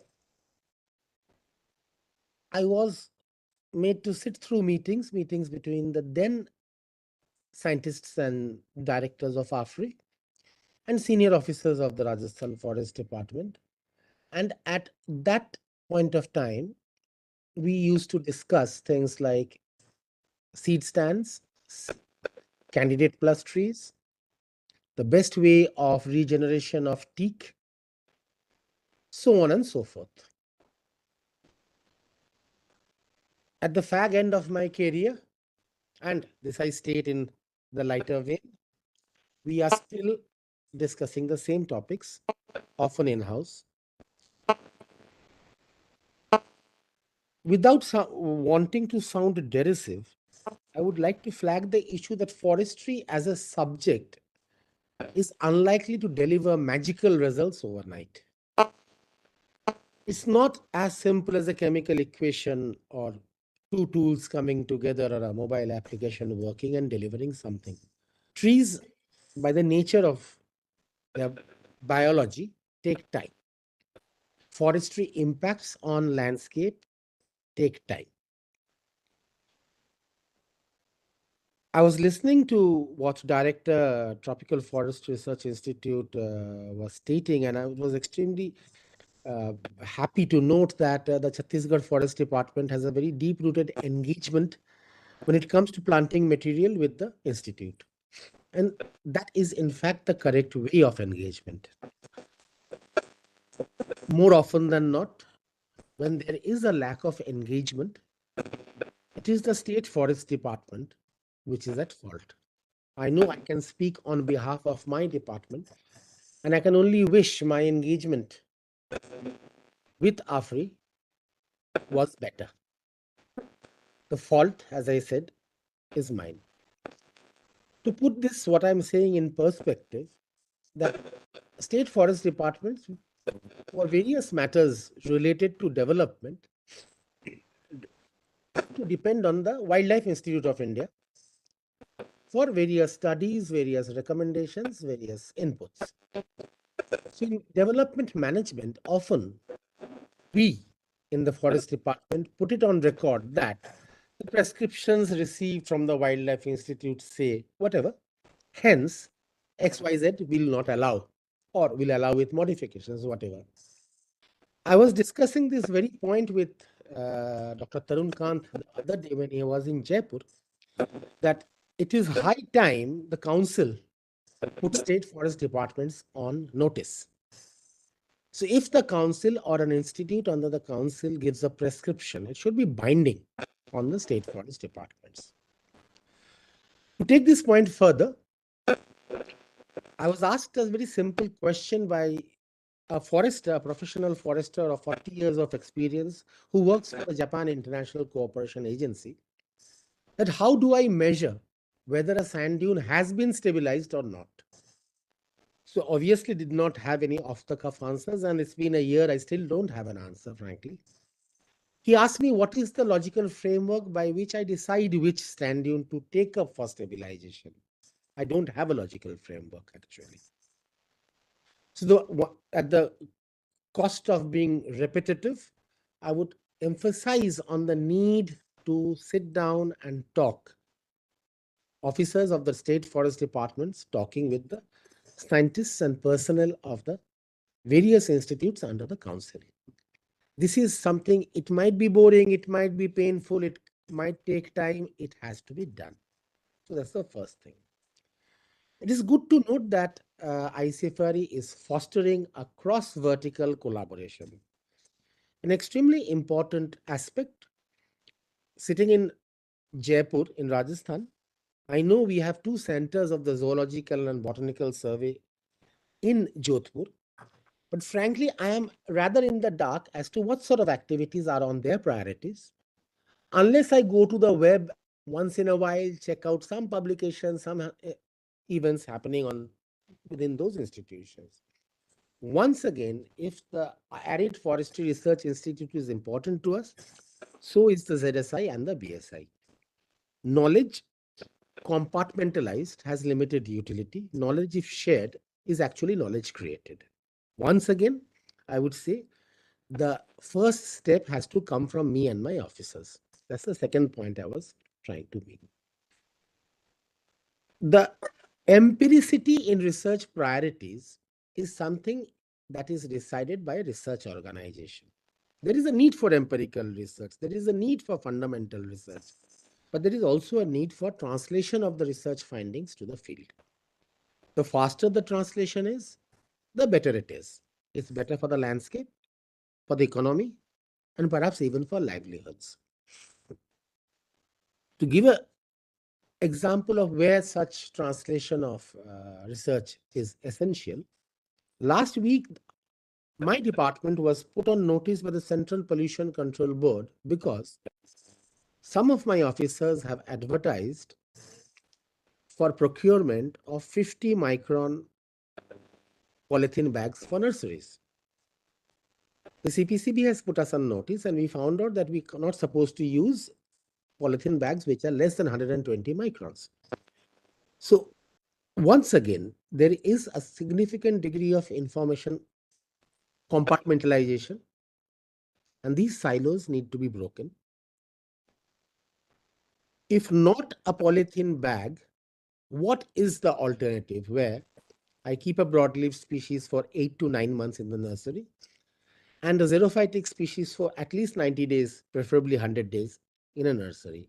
I was made to sit through meetings between the then scientists and directors of AFRI, and senior officers of the Rajasthan Forest Department. And at that point of time, we used to discuss things like seed stands, candidate plus trees, the best way of regeneration of teak, so on and so forth. At the fag end of my career, and this I state in the lighter vein, we are still discussing the same topics, often in-house. Without wanting to sound derisive, I would like to flag the issue that forestry as a subject is unlikely to deliver magical results overnight. It's not as simple as a chemical equation or two tools coming together or a mobile application working and delivering something. Trees, by the nature of their biology, take time. Forestry impacts on landscape take time. I was listening to what Director Tropical Forest Research Institute was stating, and I was extremely happy to note that the Chhattisgarh Forest Department has a very deep-rooted engagement when it comes to planting material with the institute. And that is, in fact, the correct way of engagement. More often than not, when there is a lack of engagement, it is the State Forest Department which is at fault. I know I can speak on behalf of my department, and I can only wish my engagement with AFRI was better. The fault, as I said, is mine. To put this, what I'm saying in perspective, that state forest departments, for various matters related to development, to depend on the Wildlife Institute of India for various studies, various recommendations, various inputs. So in development management, often we in the forest department put it on record that the prescriptions received from the Wildlife Institute say whatever, hence XYZ will not allow or will allow with modifications, whatever. I was discussing this very point with Dr. Tarun Kant the other day when he was in Jaipur, that it is high time the council put state forest departments on notice. So if the council or an institute under the council gives a prescription, it should be binding on the state forest departments. To take this point further, I was asked a very simple question by a forester, a professional forester of 40 years of experience who works for the Japan International Cooperation Agency, that how do I measure whether a sand dune has been stabilized or not? So obviously did not have any off-the-cuff answers, and it's been a year, I still don't have an answer, frankly. He asked me what is the logical framework by which I decide which sand dune to take up for stabilization. I don't have a logical framework, actually. So at the cost of being repetitive, I would emphasize on the need to sit down and talk. Officers of the state forest departments talking with the scientists and personnel of the various institutes under the council. This is something, it might be boring, it might be painful, it might take time, it has to be done. So that's the first thing. It is good to note that ICFRE is fostering a cross-vertical collaboration. An extremely important aspect, sitting in Jaipur in Rajasthan, I know we have two centers of the Zoological and Botanical Survey in Jodhpur, but frankly, I am rather in the dark as to what sort of activities are on their priorities. Unless I go to the web once in a while, check out some publications, some events happening within those institutions. Once again, if the Arid Forestry Research Institute is important to us, so is the ZSI and the BSI. Knowledge compartmentalized has limited utility. Knowledge, if shared, is actually knowledge created. Once again, I would say the first step has to come from me and my officers. That's the second point I was trying to make. The empiricity in research priorities is something that is decided by a research organization. There is a need for empirical research. There is a need for fundamental research. But there is also a need for translation of the research findings to the field. The faster the translation is, the better it is. It's better for the landscape, for the economy, and perhaps even for livelihoods. To give an example of where such translation of research is essential, last week, my department was put on notice by the Central Pollution Control Board because some of my officers have advertised for procurement of 50 micron polythene bags for nurseries. The CPCB has put us on notice, and we found out that we are not supposed to use polythene bags which are less than 120 microns. So once again, there is a significant degree of information compartmentalization, and these silos need to be broken. If not a polythene bag, what is the alternative where I keep a broadleaf species for 8 to 9 months in the nursery and a xerophytic species for at least 90 days, preferably 100 days in a nursery?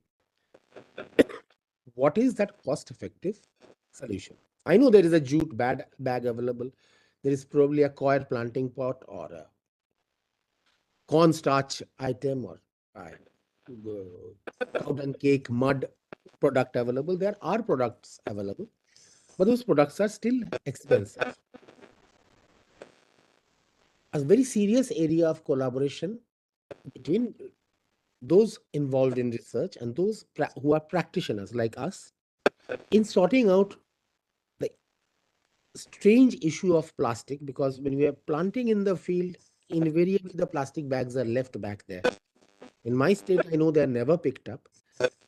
What is that cost-effective solution? I know there is a jute bag available. There is probably a coir planting pot or a cornstarch item or cow dung cake mud product available. There are products available, but those products are still expensive. A very serious area of collaboration between those involved in research and those who are practitioners like us in sorting out the strange issue of plastic, because when we are planting in the field, invariably the plastic bags are left back there. In my state, I know they're never picked up.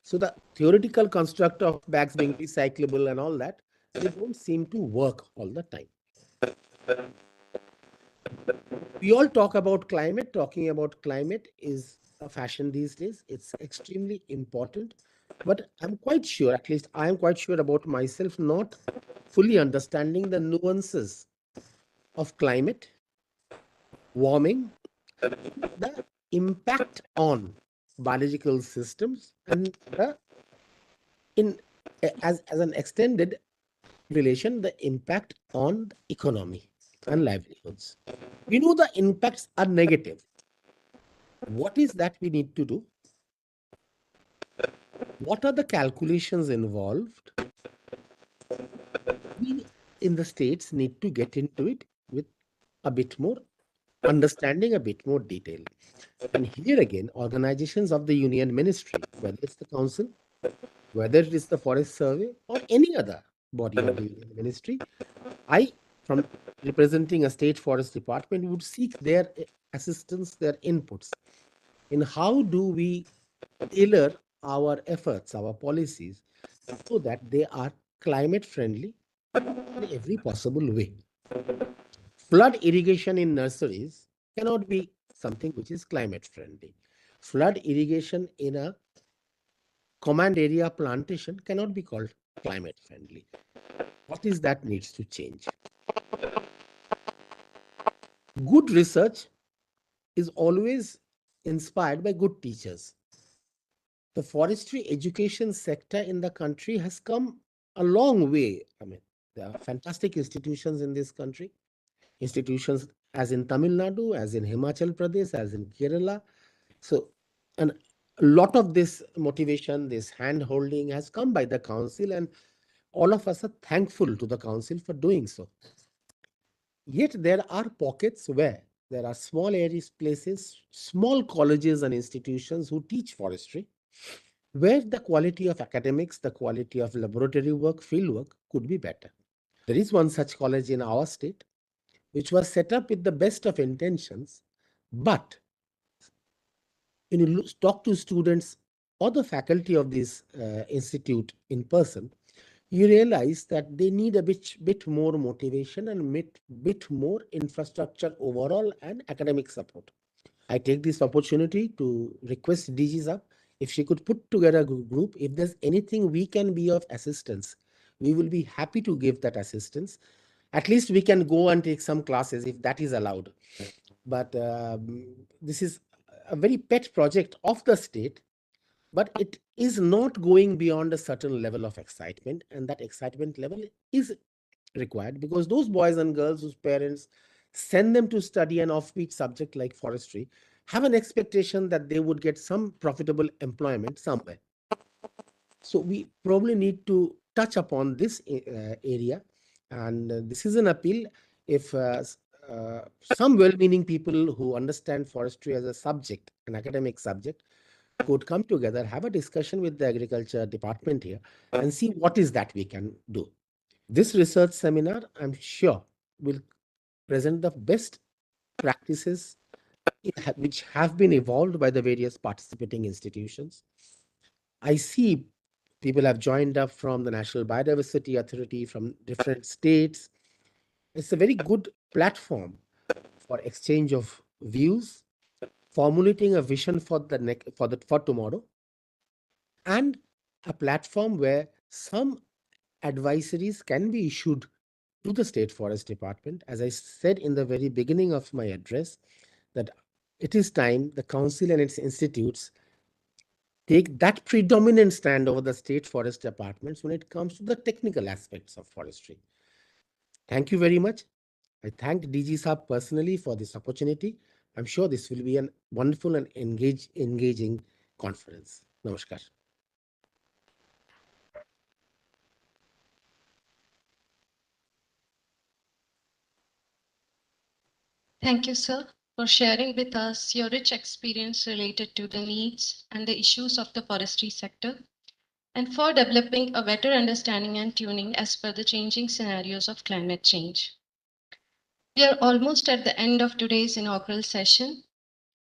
So the theoretical construct of bags being recyclable and all that, they don't seem to work all the time. We all talk about climate. Talking about climate is a fashion these days. It's extremely important. But I'm quite sure, at least I am quite sure about myself, not fully understanding the nuances of climate, warming, the impact on biological systems, and as an extended relation, the impact on the economy and livelihoods. We know the impacts are negative. What is that we need to do? What are the calculations involved? We in the states need to get into it with a bit more understanding, a bit more detail. And here again, organizations of the Union Ministry, whether it's the Council, whether it is the Forest Survey or any other body of the Union Ministry, I, from representing a state forest department, would seek their assistance, their inputs in how do we tailor our efforts, our policies, so that they are climate friendly in every possible way. Flood irrigation in nurseries cannot be something which is climate friendly. Flood irrigation in a command area plantation cannot be called climate friendly. What is that needs to change? Good research is always inspired by good teachers. The forestry education sector in the country has come a long way. I mean, there are fantastic institutions in this country, institutions as in Tamil Nadu, as in Himachal Pradesh, as in Kerala. So, and a lot of this motivation, this hand holding has come by the council, and all of us are thankful to the council for doing so. Yet there are pockets where there are small areas, places, small colleges and institutions who teach forestry, where the quality of academics, the quality of laboratory work, field work could be better. There is one such college in our state, which was set up with the best of intentions, but when you talk to students or the faculty of this institute in person, you realize that they need a bit more motivation and bit more infrastructure overall and academic support. I take this opportunity to request DG Sab if she could put together a group. If there's anything we can be of assistance, we will be happy to give that assistance. At least we can go and take some classes if that is allowed. But this is a very pet project of the state, but it is not going beyond a certain level of excitement, and that excitement level is required because those boys and girls whose parents send them to study an offbeat subject like forestry have an expectation that they would get some profitable employment somewhere. So we probably need to touch upon this area, and this is an appeal. If some well-meaning people who understand forestry as a subject, an academic subject, could come together, have a discussion with the agriculture department here, and see what is that we can do. This research seminar, I'm sure, will present the best practices which have been evolved by the various participating institutions. I see people have joined up from the National Biodiversity Authority, from different states. It's a very good platform for exchange of views, formulating a vision for for tomorrow, and a platform where some advisories can be issued to the State Forest Department. As I said in the very beginning of my address, that it is time the council and its institutes take that predominant stand over the state forest departments when it comes to the technical aspects of forestry. Thank you very much. I thank DG Saab personally for this opportunity. I'm sure this will be a wonderful and engaging conference. Namaskar. Thank you, sir, for sharing with us your rich experience related to the needs and the issues of the forestry sector, and for developing a better understanding and tuning as per the changing scenarios of climate change. We are almost at the end of today's inaugural session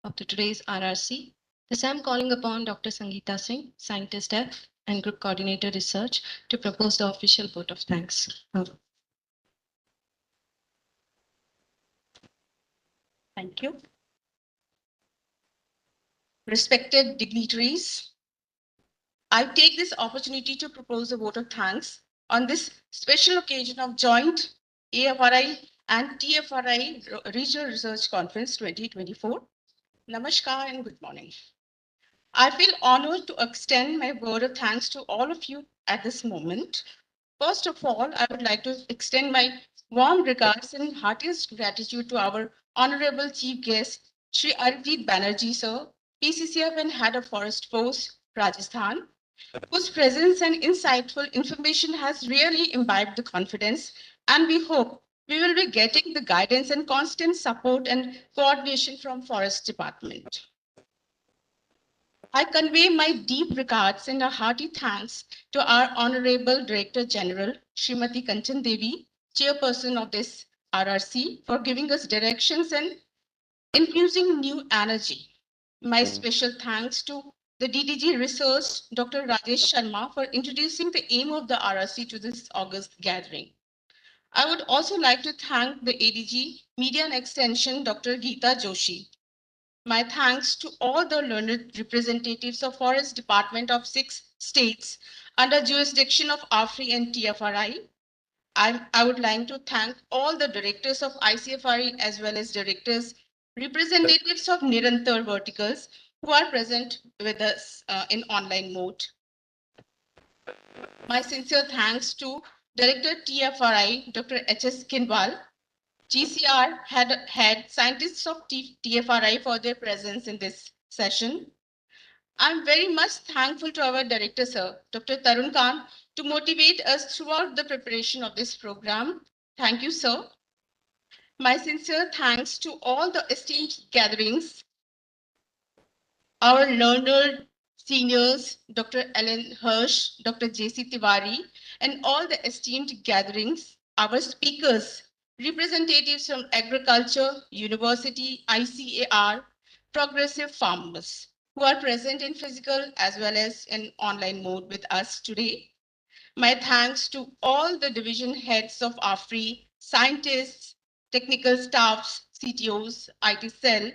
of today's RRC. Thus, I'm calling upon Dr. Sangeeta Singh, Scientist F and Group Coordinator Research, to propose the official vote of thanks. Thank you. Respected dignitaries, I take this opportunity to propose a vote of thanks on this special occasion of joint AFRI and TFRI Regional Research Conference 2024. Namaskar and good morning. I feel honored to extend my word of thanks to all of you at this moment. First of all, I would like to extend my warm regards and heartiest gratitude to our Honorable Chief Guest, Shri Arid Banerjee, sir, PCCF and Head of Forest Force, Rajasthan, whose presence and insightful information has really imbibed the confidence, and we hope we will be getting the guidance and constant support and coordination from Forest Department. I convey my deep regards and a hearty thanks to our Honorable Director General, Srimati Kanchan Devi, Chairperson of this RRC, for giving us directions and infusing new energy. My special thanks to the DDG Research, Dr. Rajesh Sharma, for introducing the aim of the RRC to this August gathering. I would also like to thank the ADG Media and Extension, Dr. Geeta Joshi. My thanks to all the learned representatives of Forest Department of 6 states under jurisdiction of AFRI and TFRI. I would like to thank all the directors of ICFRI as well as directors, representatives of Nirantar verticals who are present with us in online mode. My sincere thanks to Director TFRI, Dr. H.S. Kinwal, GCR had scientists of TFRI for their presence in this session. I'm very much thankful to our director, sir, Dr. Tarun Kant, to motivate us throughout the preparation of this program. Thank you, sir. My sincere thanks to all the esteemed gatherings, our learned seniors, Dr. Ellen Hirsch, Dr. J.C. Tiwari, and all the esteemed gatherings, our speakers, representatives from agriculture, university, ICAR, progressive farmers, who are present in physical as well as in online mode with us today. My thanks to all the division heads of AFRI, scientists, technical staffs, CTOs, IT cell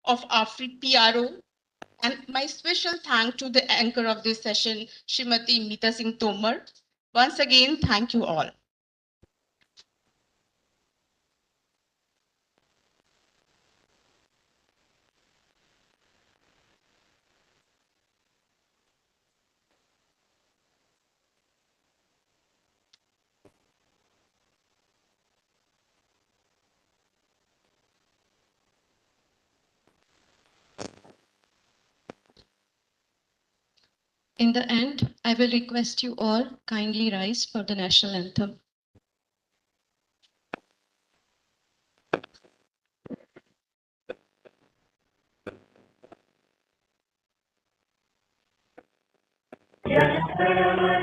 of AFRI PRO, and my special thanks to the anchor of this session, Srimati Meeta Singh Tomar, Once again, thank you all. In the end, I will request you all kindly rise for the national anthem.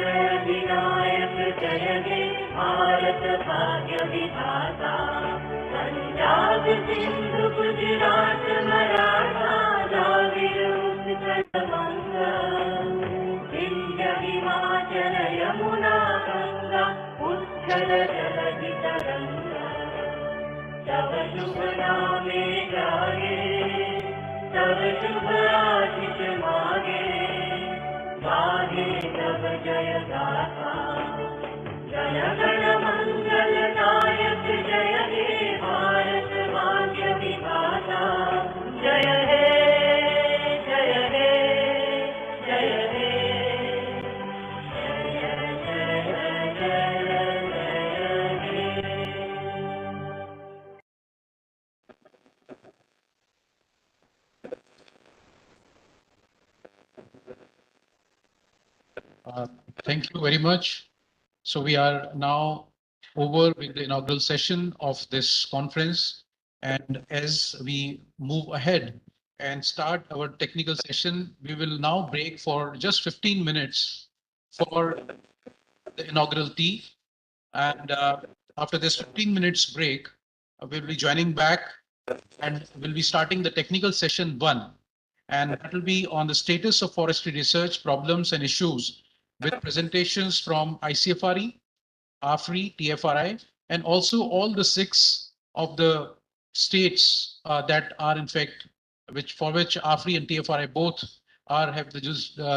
जनगणमनधिनायक जय हे भारत भाग्य विधाता पंजाब सिंधु गुजरात मराठा द्राविड़ उत्कल बंगा विंध्य हिमाचल यमुना गंगा उत्कल जलधि तरंगा तव शुभ नामे गाये तव शुभ आशीष मागे गाहे तव जय गाथा जन गण मंगल नायक जय हे भारत भाग्य विधाता जय हे जय हे जय हे जय जय जय जय हे Thank you very much. So we are now over with the inaugural session of this conference. And as we move ahead and start our technical session, we will now break for just 15 minutes for the inaugural tea. And after this 15 minutes break, we'll be joining back and we'll be starting the technical session 1. And that will be on the status of forestry research, problems and issues with presentations from ICFRE, AFRI, TFRI, and also all the 6 of the states that are in fact, for which AFRI and TFRI both have the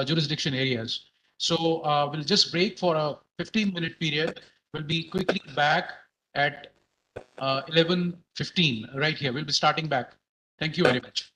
jurisdiction areas. So we'll just break for a 15-minute period. We'll be quickly back at 11:15 right here. We'll be starting back. Thank you very much.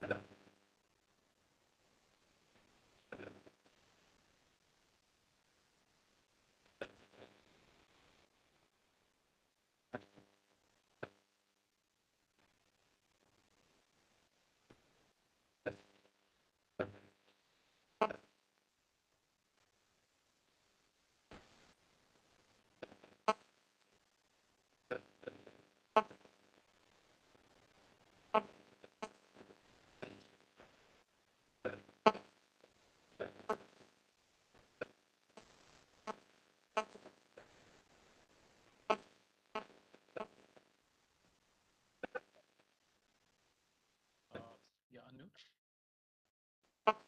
Yeah, Anu.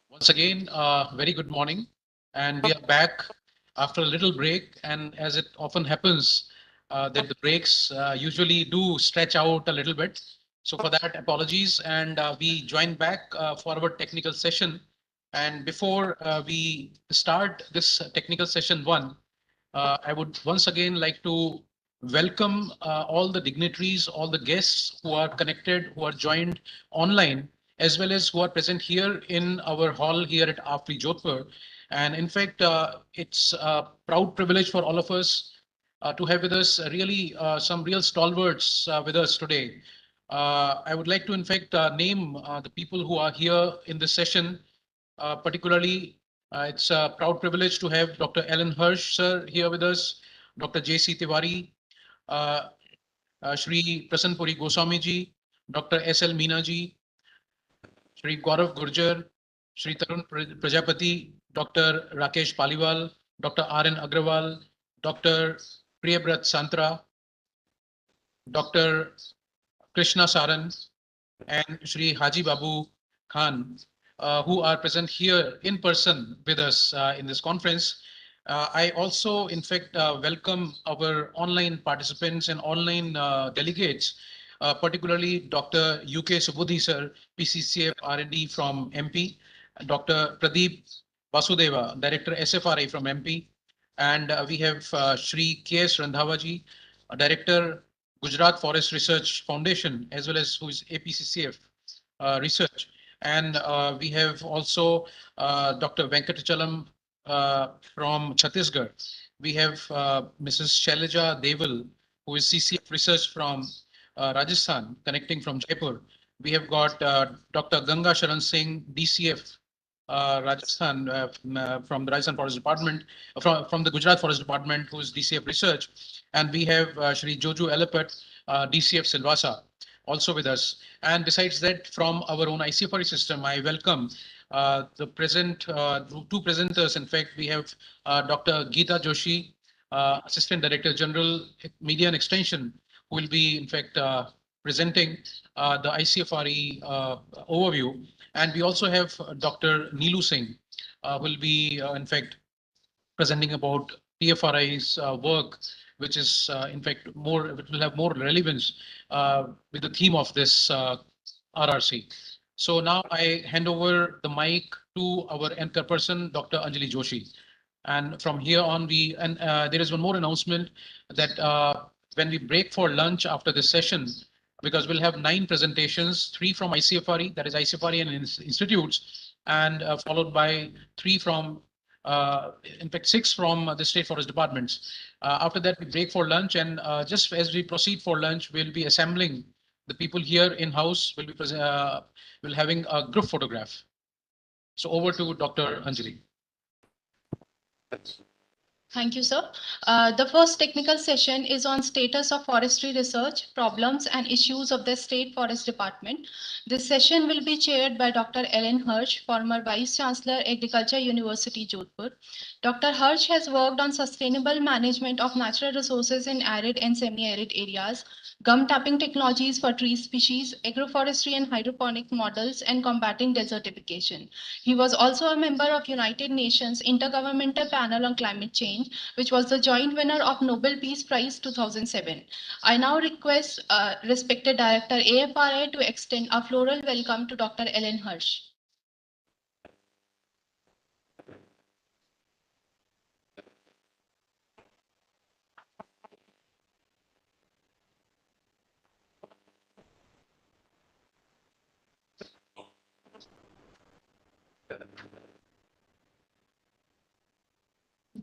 Once again, very good morning. And we are back after a little break. And as it often happens, that the breaks usually do stretch out a little bit. So for that, apologies. And we join back for our technical session. And before we start this technical session one, I would once again like to welcome all the dignitaries, all the guests who are connected, who are joined online, as well as who are present here in our hall here at AFRI Jodhpur. And in fact, it's a proud privilege for all of us to have with us really some real stalwarts with us today. I would like to, in fact, name the people who are here in this session. Particularly, it's a proud privilege to have Dr. Alan Hirsch, sir, here with us, Dr. J.C. Tiwari, uh, Shri Prasanpuri Goswami ji, Dr. S.L. Meena ji, Shri Gaurav Gurjar, Shri Tarun Prajapati, Dr. Rakesh Paliwal, Dr. R.N. Agrawal, Dr. Priyabrat Santra, Dr. Krishna Saran, and Shri Haji Babu Khan, who are present here in person with us in this conference. I also, in fact, welcome our online participants and online delegates, particularly Dr. UK Subudhi sir, PCCF R&D from MP, Dr. Pradeep Vasudeva, Director SFRI from MP, and we have Shri KS Randhavaji, Director Gujarat Forest Research Foundation, as well as who is APCCF Research. And we have also Dr. Venkatachalam from Chhattisgarh. We have Mrs. Shailaja Deval, who is CCF Research from Rajasthan, connecting from Jaipur. We have got Dr. Ganga Sharan Singh, DCF Rajasthan, from the Rajasthan Forest Department, from the Gujarat Forest Department, who is DCF Research. And we have Shri Joju Elapat, DCF Silvassa, also with us. And besides that, from our own ICFRI system, I welcome the present two presenters. In fact, we have Dr. Geeta Joshi, Assistant Director General, Media and Extension, who will be, in fact, presenting the ICFRE overview. And we also have Dr. Neelu Singh, who will be, in fact, presenting about TFRI's work, which is, in fact, more, it will have more relevance with the theme of this RRC. So now I hand over the mic to our anchor person, Dr. Anjali Joshi. And from here on, there is one more announcement that when we break for lunch after this session, because we'll have 9 presentations, 3 from ICFRE, that is ICFRE and institutes, and followed by 3 from, in fact, 6 from the state forest departments. After that, we break for lunch, and just as we proceed for lunch, we'll be assembling the people here in house. Will having a group photograph. So over to Dr. Anjali. Thank you, sir. The first technical session is on status of forestry research, problems and issues of the State Forest Department. This session will be chaired by Dr. Ellen Hirsch, former Vice Chancellor, Agriculture University, Jodhpur. Dr. Hirsch has worked on sustainable management of natural resources in arid and semi-arid areas, gum tapping technologies for tree species, agroforestry and hydroponic models, and combating desertification. He was also a member of United Nations Intergovernmental Panel on Climate Change, which was the joint winner of Nobel Peace Prize 2007. I now request respected Director AFRI to extend a floral welcome to Dr. Ellen Hirsch.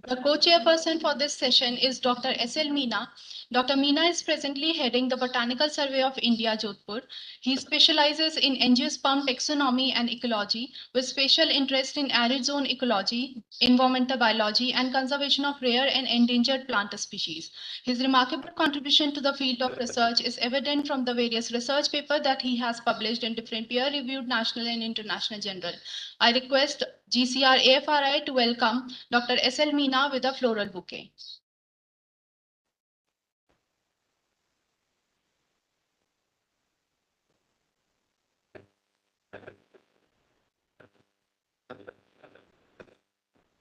The co-chairperson for this session is Dr. S.L. Meena. Dr. Meena is presently heading the Botanical Survey of India, Jodhpur. He specializes in angiosperm taxonomy and ecology, with special interest in arid zone ecology, environmental biology, and conservation of rare and endangered plant species. His remarkable contribution to the field of research is evident from the various research papers that he has published in different peer-reviewed national and international journals. I request GCR AFRI to welcome Dr. S.L. Meena with a floral bouquet.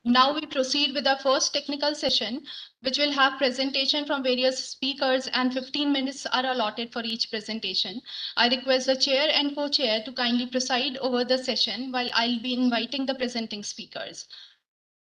Now we proceed with our first technical session, which will have presentation from various speakers, and 15 minutes are allotted for each presentation. I request the chair and co-chair to kindly preside over the session while I'll be inviting the presenting speakers.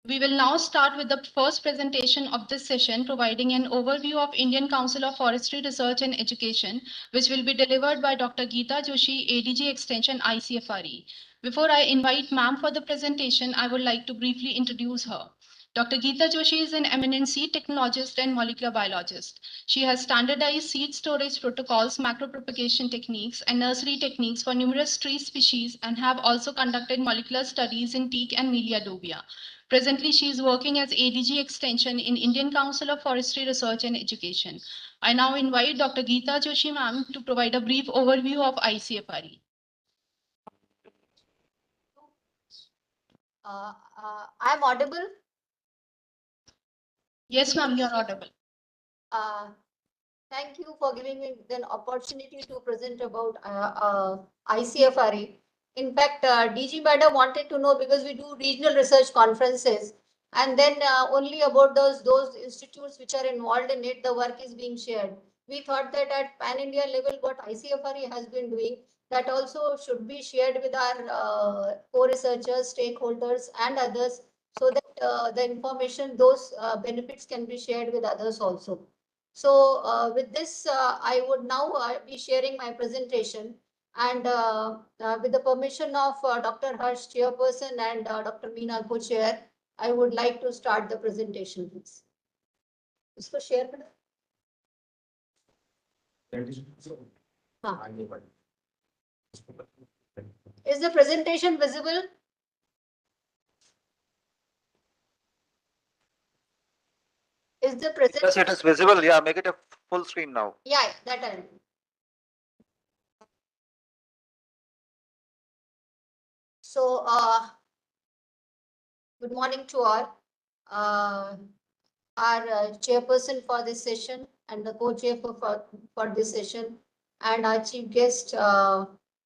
We will now start with the first presentation of this session, providing an overview of Indian Council of Forestry Research and Education, which will be delivered by Dr. Geeta Joshi, ADG Extension, ICFRE. Before I invite ma'am for the presentation, I would like to briefly introduce her. Dr. Geeta Joshi is an eminent seed technologist and molecular biologist. She has standardized seed storage protocols, macropropagation techniques, and nursery techniques for numerous tree species, and have also conducted molecular studies in teak and Melia dubia. Presently, she is working as ADG Extension in Indian Council of Forestry Research and Education. I now invite Dr. Geeta Joshi ma'am to provide a brief overview of ICFRE. I'm audible. Yes, ma'am, you're audible. Thank you for giving me an opportunity to present about ICFRE. In fact, DG Madam wanted to know, because we do regional research conferences, and then only about those institutes which are involved in it, the work is being shared. We thought that at pan-India level, what ICFRE has been doing, that also should be shared with our co-researchers, stakeholders, and others, so that the information, those benefits can be shared with others also. So with this, I would now be sharing my presentation, and with the permission of Dr. Harsh, chairperson, and Dr. Meena, co-chair, I would like to start the presentation, please. इसको share करो. Is the presentation visible? Is the presentation? Yes, it is visible. Yeah, make it a full screen now. Yeah, that I will. So, good morning to all. Our chairperson for this session and the co-chair for this session, and our chief guest,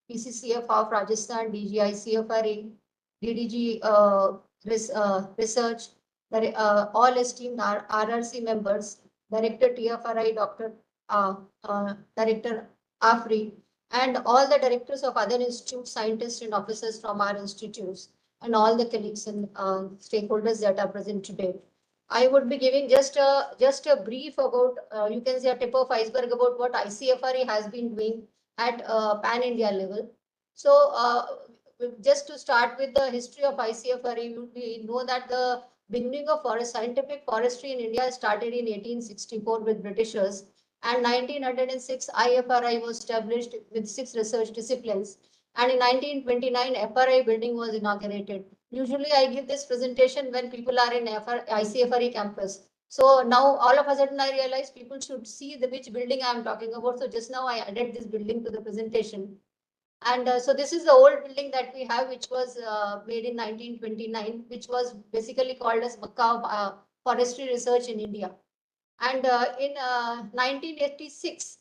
PCCF of Rajasthan, DGI CFRE, DDG Research, all esteemed RRC members, Director TFRI, Director AFRI, and all the directors of other institutes, scientists, and officers from our institutes, and all the colleagues and stakeholders that are present today. I would be giving just a brief about, you can say a tip of iceberg about what ICFRE has been doing at pan-India level. So just to start with the history of ICFRE, we know that the beginning of scientific forestry in India started in 1864 with Britishers, and 1906 IFRI was established with 6 research disciplines, and in 1929 FRI building was inaugurated. Usually I give this presentation when people are in ICFRE campus. So now all of a sudden I realize people should see which building I am talking about. So just now I added this building to the presentation. And so this is the old building that we have, which was made in 1929, which was basically called as Makkah of Forestry Research in India. And in 1986,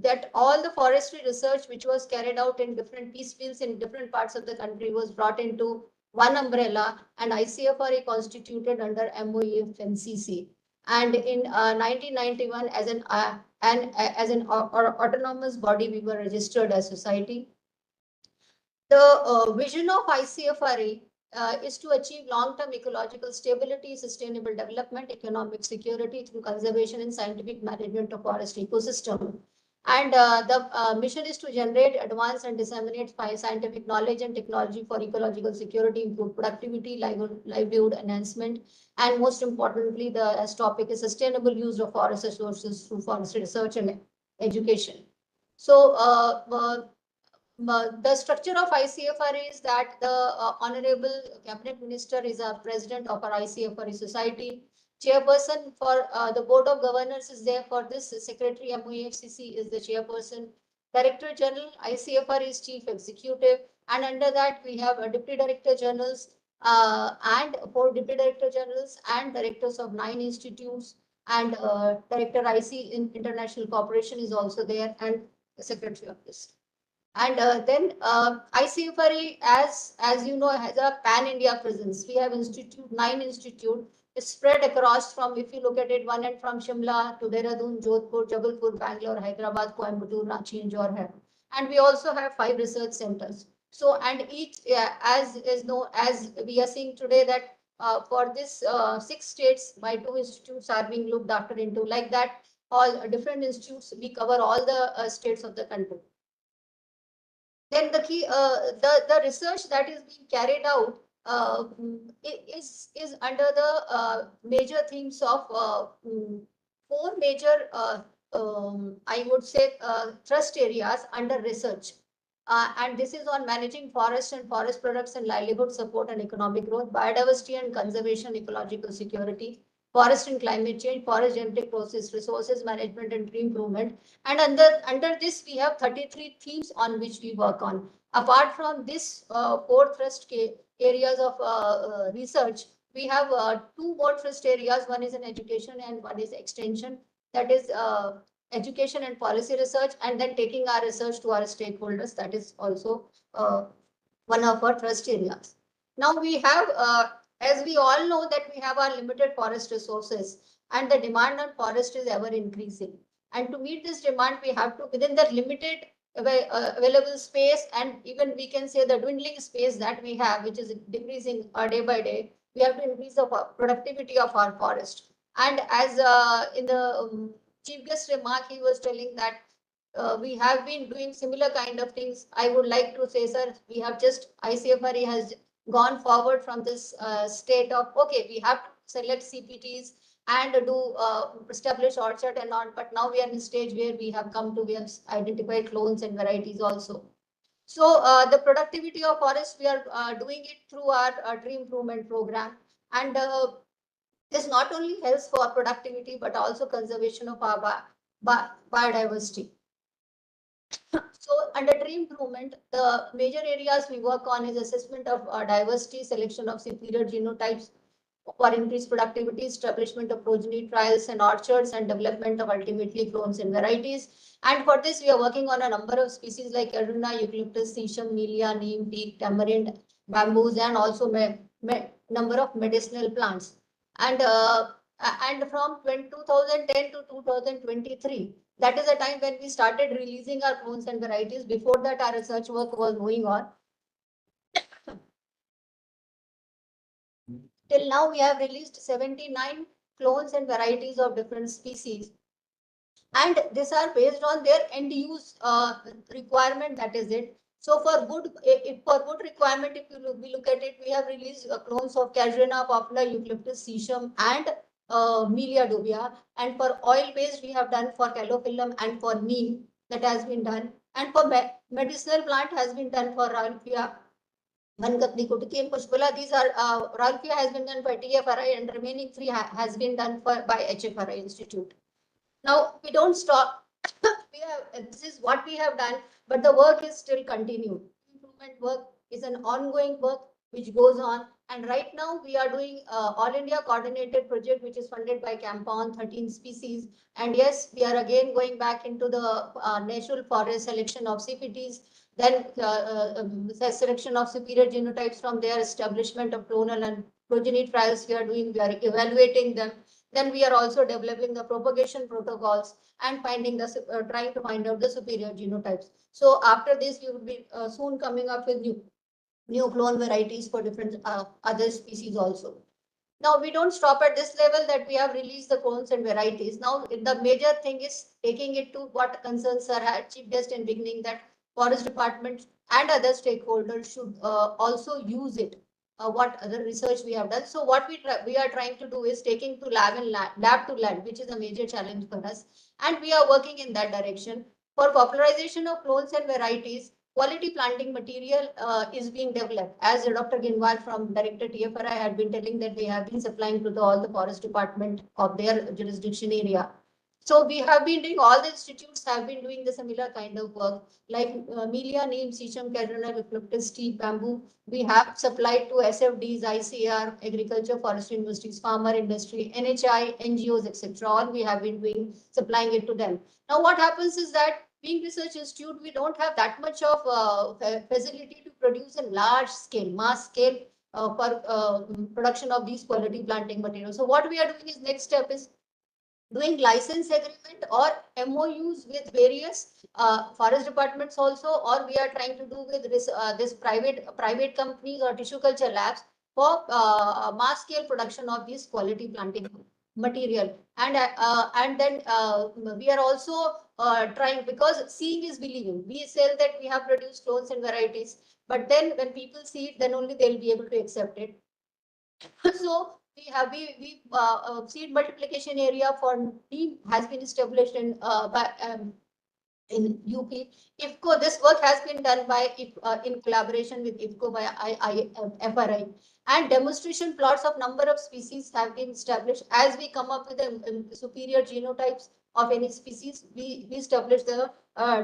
that all the forestry research which was carried out in different peace fields in different parts of the country was brought into one umbrella, and ICFRE constituted under MOEF NCC. And in 1991, as an autonomous body, we were registered as society. The vision of ICFRE is to achieve long-term ecological stability, sustainable development, economic security through conservation and scientific management of forest ecosystem. And the mission is to generate, advance, and disseminate scientific knowledge and technology for ecological security, improve productivity, livelihood enhancement, and most importantly, the as topic is sustainable use of forest resources through forest research and education. So, the structure of ICFRA is that the Honorable Cabinet Minister is a president of our ICFRA Society. Chairperson for the Board of Governors is there for this. Secretary MOEFCC is the chairperson. Director General ICFRA is chief executive. And under that, we have a deputy director generals and 4 deputy director generals and directors of 9 institutes. And Director IC in International Cooperation is also there, and the secretary of this. And then ICFRE, as you know, has a pan-India presence. We have 9 institute spread across from, if you look at it, one end from Shimla to Dehradun, Jodhpur, Jabalpur, Bangalore, Hyderabad, Coimbatore, Ranchi, and Jorhat. And we also have 5 research centers. So, and each, as is known, as we are seeing today, that for this 6 states, my 2 institutes are being looked after into. Like that, all different institutes, we cover all the states of the country. Then the key, the research that is being carried out is under the major themes of 4 major, I would say, thrust areas under research. And this is on managing forest and forest products and livelihood support and economic growth, biodiversity and conservation, ecological security, forest and climate change, forest genetic process, resources management and tree improvement. And under this, we have 33 themes on which we work on. Apart from this 4 thrust areas of research, we have 2 more thrust areas. One is in education and one is extension. That is education and policy research, and then taking our research to our stakeholders. That is also one of our thrust areas. Now we have, as we all know, that we have our limited forest resources, and the demand on forest is ever increasing. And to meet this demand, we have to, within the limited available space, and even we can say the dwindling space that we have, which is decreasing day by day, we have to increase the productivity of our forest. And as in the chief guest remark, he was telling that we have been doing similar kind of things. I would like to say, sir, we have just, ICFRE has gone forward from this state of, okay, we have to select CPTs and do establish orchard and on, but now we are in a stage where we have come to, we have identified clones and varieties also. So the productivity of forest, we are doing it through our tree improvement program. And this not only helps for productivity, but also conservation of our biodiversity. So under tree improvement, the major areas we work on is assessment of diversity, selection of superior genotypes for increased productivity, establishment of progeny trials and orchards, and development of ultimately clones and varieties. And for this, we are working on a number of species like Aruna, Eucalyptus, Sesam, Melia, Neem, Teak, Tamarind, bamboos, and also number of medicinal plants. And from 2010 to 2023, that is the time when we started releasing our clones and varieties. Before that, our research work was going on. Till now, we have released 79 clones and varieties of different species. And these are based on their end use requirement, that is it. So for wood, for wood requirement, if we look at it, we have released clones of Casuarina popular, Eucalyptus, Sesam, and Melia dubia. And for oil based, we have done for Calophyllum and for neem, that has been done. And for medicinal plant has been done for Ralphia, Mankatni, Kutiki, and Pushpala. These are Ralphia has been done by TFRI, and remaining 3 has been done by HFRI Institute. Now we don't stop. We have, this is what we have done, but the work is still continued. Improvement work is an ongoing work which goes on. And right now we are doing All India coordinated project, which is funded by CAMPON, 13 species. And yes, we are again going back into the natural forest selection of CPTs, then selection of superior genotypes from their establishment of clonal and progeny trials we are doing, we are evaluating them. Then we are also developing the propagation protocols and finding the trying to find out the superior genotypes. So after this, we will be soon coming up with new clone varieties for different other species also. Now we don't stop at this level that we have released the clones and varieties. Now the major thing is taking it to what concerns Sir had chief guest in beginning, that forest department and other stakeholders should also use it. What other research we have done. So what we are trying to do is taking to lab to land, which is a major challenge for us, and we are working in that direction. For popularization of clones and varieties, quality planting material is being developed. As Dr. Ginwal from Director TFRI had been telling, that they have been supplying to all the forest department of their jurisdiction area. So we have been doing, all the institutes have been doing the similar kind of work, like Melia, Neem, Sisam, Cadena, Eucalyptus, tea, bamboo. We have supplied to SFDs, ICR, agriculture, forestry universities, farmer industry, NHI, NGOs, etc. All we have been doing, supplying it to them. Now what happens is that being research institute, we don't have that much of facility to produce a large scale, mass scale for production of these quality planting materials. So what we are doing is, next step is doing license agreement or MOUs with various forest departments also, or we are trying to do with this private companies or tissue culture labs for mass scale production of this quality planting material. And then we are also trying, because seeing is believing. We sell that we have produced clones and varieties, but then when people see it, then only they'll be able to accept it. So seed multiplication area for neem has been established in UP. IFCO, this work has been done by in collaboration with IFCO by AFRI, and demonstration plots of number of species have been established. As we come up with the superior genotypes of any species, we establish the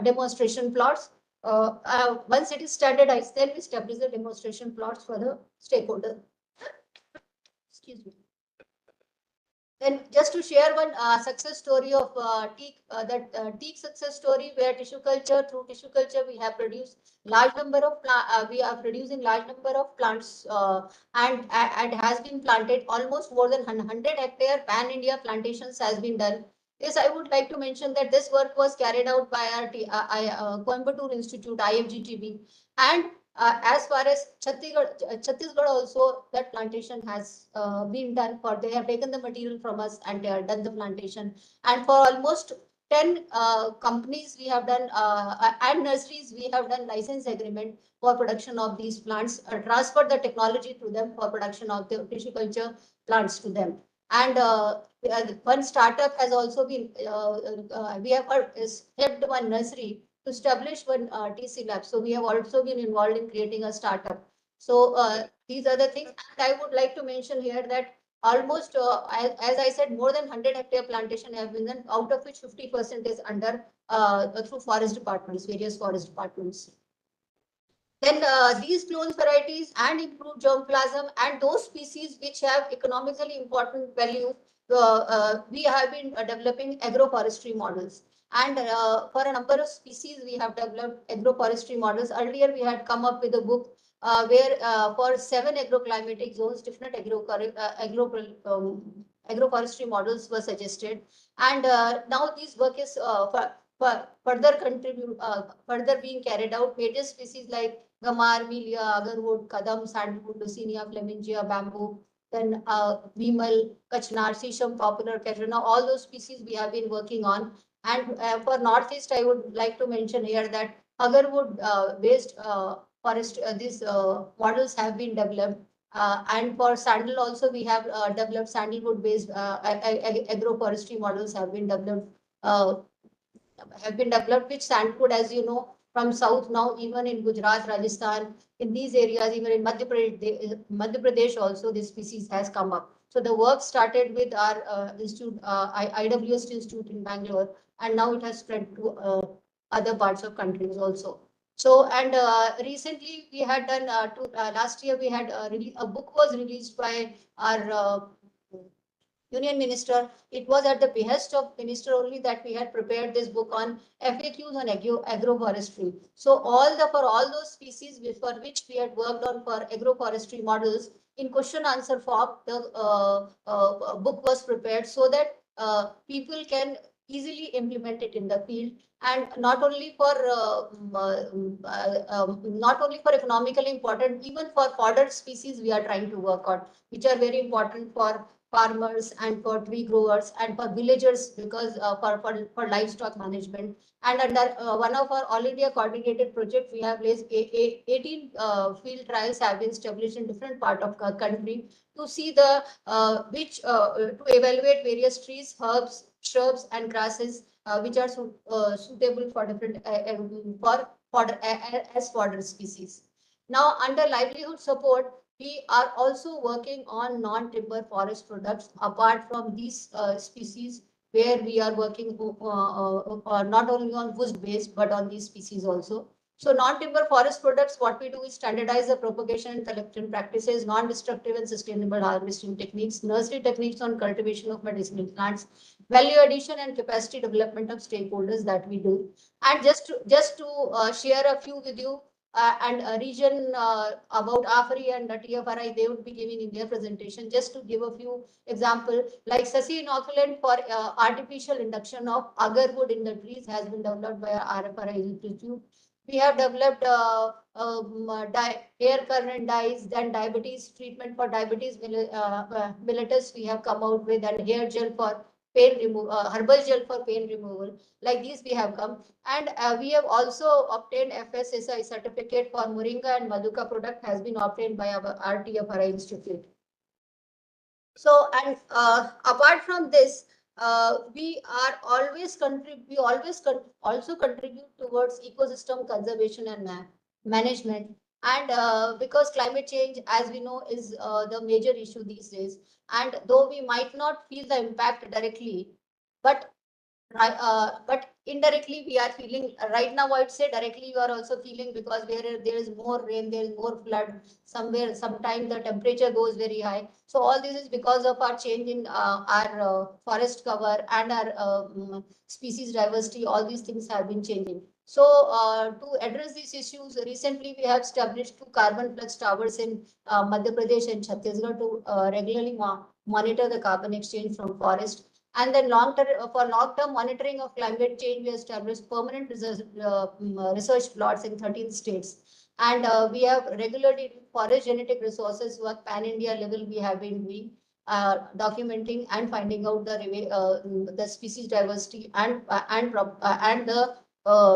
demonstration plots. Once it is standardized, then we establish the demonstration plots for the stakeholder. Excuse me. Then just to share one success story of teak, teak success story, where through tissue culture, we have produced large number of we are producing large number of plants, and has been planted almost more than 100 hectare pan India plantations has been done. This I would like to mention, that this work was carried out by our Coimbatore Institute, IFGTB, and as far as Chhattisgarh also, that plantation has been done for. They have taken the material from us and they have done the plantation. And for almost 10 companies, we have done and nurseries, we have done license agreement for production of these plants, transferred the technology to them for production of the tissue culture plants to them. And one startup has also been, we have helped one nursery to establish one TC lab. So we have also been involved in creating a startup. So these are the things. And I would like to mention here that almost, as I said, more than 100 hectare plantation have been done, out of which 50% is under through forest departments, various forest departments. Then these clones varieties and improved germplasm and those species which have economically important value, we have been developing agroforestry models. And for a number of species, we have developed agroforestry models. Earlier, we had come up with a book where for 7 agroclimatic zones, different agroforestry models were suggested. And now this work is further being carried out. Various species like Gamar, Melia, Agarwood, Kadam, Sandalwood, Lucinia, Flamingia, Bamboo, then Vimal, Kachnar, Sisham, Popular, Katrina, all those species we have been working on. And for Northeast, I would like to mention here that Agarwood based forest, these models have been developed. And for sandal also, we have developed sandalwood based agroforestry models have been developed. Which sandalwood, as you know, from south now, even in Gujarat, Rajasthan, in these areas, even in Madhya Pradesh also, this species has come up. So the work started with our institute, IWS Institute in Bangalore, and now it has spread to other parts of countries also. So, and recently we had done, last year we had a book was released by our Union Minister. It was at the behest of Minister only that we had prepared this book on FAQs on agroforestry. So for all those species for which we had worked on for agroforestry models, in question answer form, the book was prepared so that people can easily implement it in the field, and not only for economically important, even for fodder species we are trying to work on, which are very important for farmers and for tree growers and for villagers, because for livestock management. And under one of our all India coordinated project, we have placed 18 field trials have been established in different part of country to see the to evaluate various trees, herbs, shrubs, and grasses which are suitable for different for fodder as fodder species. Now, under livelihood support, we are also working on non-timber forest products apart from these species, where we are working not only on wood based but on these species also. So non-timber forest products, what we do is standardize the propagation and collection practices, non-destructive and sustainable harvesting techniques, nursery techniques on cultivation of medicinal plants, value addition and capacity development of stakeholders that we do. And just to share a few with you, and a region about AFRI and TFRI, they would be giving in their presentation. Just to give a few examples, like Sasi inoculant for artificial induction of agarwood in the trees has been developed by RFRI Institute. We have developed hair current dyes, then diabetes treatment for diabetes mellitus we have come out with, and hair gel for pain removal, herbal gel for pain removal. Like these we have come. And we have also obtained FSSI certificate for Moringa and Maduka product has been obtained by our RTFRI Institute. So, and apart from this, we are always also contribute towards ecosystem conservation and management. And because climate change, as we know, is the major issue these days. And though we might not feel the impact directly, but but indirectly we are feeling right now. I'd say directly you are also feeling, because where there is more rain, there is more flood. Somewhere, sometimes the temperature goes very high. So all this is because of our change in our forest cover and our species diversity. All these things have been changing. So to address these issues, recently we have established 2 carbon flux towers in Madhya Pradesh and Chhattisgarh to regularly monitor the carbon exchange from forest. And then long-term monitoring of climate change, we established permanent research plots in 13 states. And we have regularly forest genetic resources work pan-India level we have been doing, documenting and finding out the species diversity and the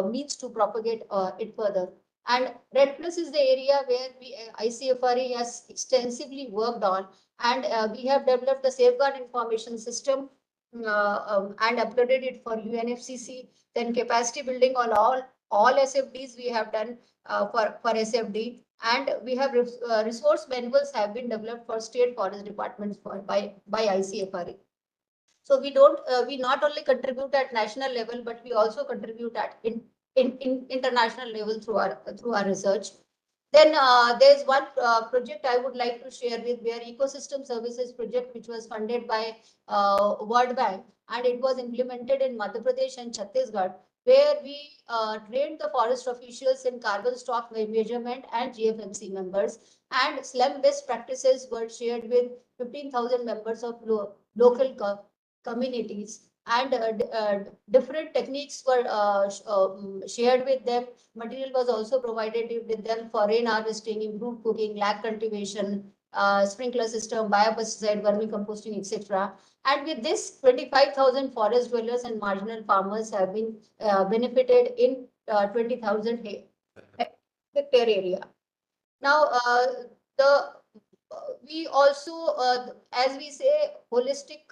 means to propagate it further. And Red Plus is the area where ICFRE has extensively worked on, and we have developed the safeguard information system and uploaded it for UNFCCC. Then capacity building on all SFDs we have done for SFD, and we have resource manuals have been developed for state forest departments by ICFRA. So we not only contribute at national level, but we also contribute at in international level through our research. Then there's one project I would like to share with, where ecosystem services project, which was funded by World Bank, and it was implemented in Madhya Pradesh and Chhattisgarh, where we trained the forest officials in carbon stock measurement and GFMC members, and SLAM best practices were shared with 15,000 members of local communities, and different techniques were shared with them. Material was also provided with them for rain harvesting, improved cooking, lag cultivation, sprinkler system, biopesticide, vermicomposting, etc. And with this, 25,000 forest dwellers and marginal farmers have been benefited in 20,000 hectare area. Now, the we also, as we say, holistic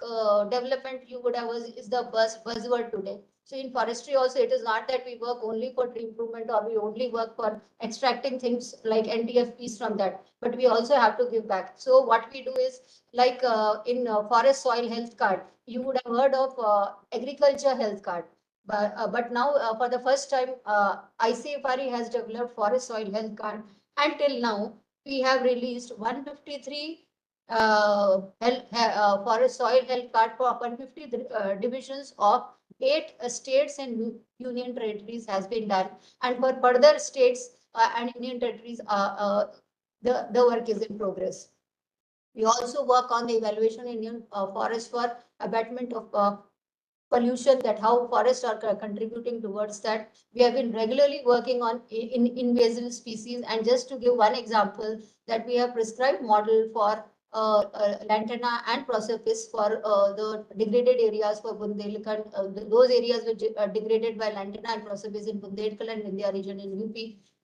development, you would have is the buzzword today. So in forestry also, it is not that we work only for tree improvement, or we only work for extracting things like NTFPs from that, but we also have to give back. So what we do is, like in forest soil health card, you would have heard of agriculture health card. But now, for the first time, ICFRE has developed forest soil health card. Until now, we have released 153 forest soil health card for 150 divisions of 8 states and union territories has been done. And for further states and union territories, the work is in progress. We also work on the evaluation in forest for abatement of pollution, that how forests are contributing towards that. We have been regularly working on invasive species, and just to give one example, that we have prescribed model for lantana and prosopis for the degraded areas for Bundelkhand, those areas which are degraded by lantana and prosopis in Bundelkhand and Vindhya region in UP.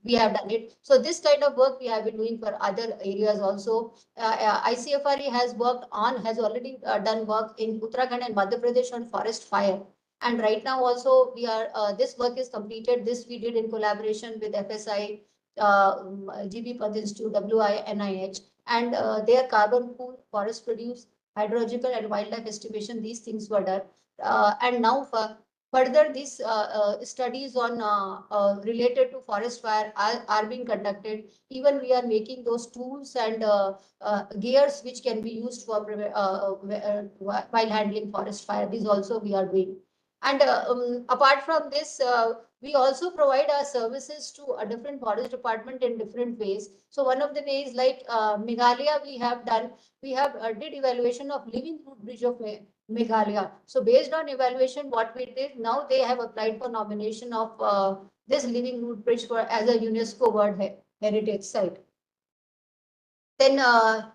We have done it. So this kind of work we have been doing for other areas also. ICFRE has already done work in Uttarakhand and Madhya Pradesh on forest fire. And right now also we are, this work is completed. This we did in collaboration with FSI, GB Pant Institute, WINIH, and their carbon pool, forest produce, hydrological and wildlife estimation, these things were done. And now further, these studies on related to forest fire are being conducted. Even we are making those tools and gears which can be used for while handling forest fire. These also we are doing. And apart from this, we also provide our services to a different forest department in different ways. So one of the ways, like Meghalaya, we have did evaluation of living root bridge of Meghalaya. So based on evaluation, what we did, now they have applied for nomination of this living root bridge for as a UNESCO World Heritage Site. Then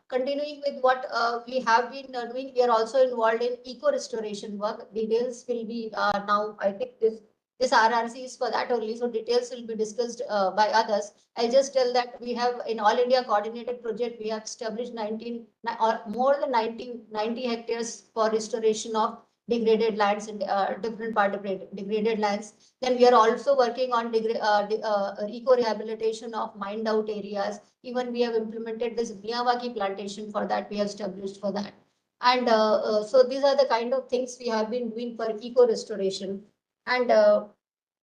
continuing with what we have been doing, we are also involved in eco restoration work. Details will be now, I think this RRC is for that only, so details will be discussed by others. I'll just tell that we have in All India Coordinated Project, we have established 19 or more than 90 hectares for restoration of degraded lands in different part of degraded lands. Then we are also working on eco rehabilitation of mined out areas. Even we have implemented this Miyawaki plantation for that, we have established for that. And so these are the kind of things we have been doing for eco restoration. And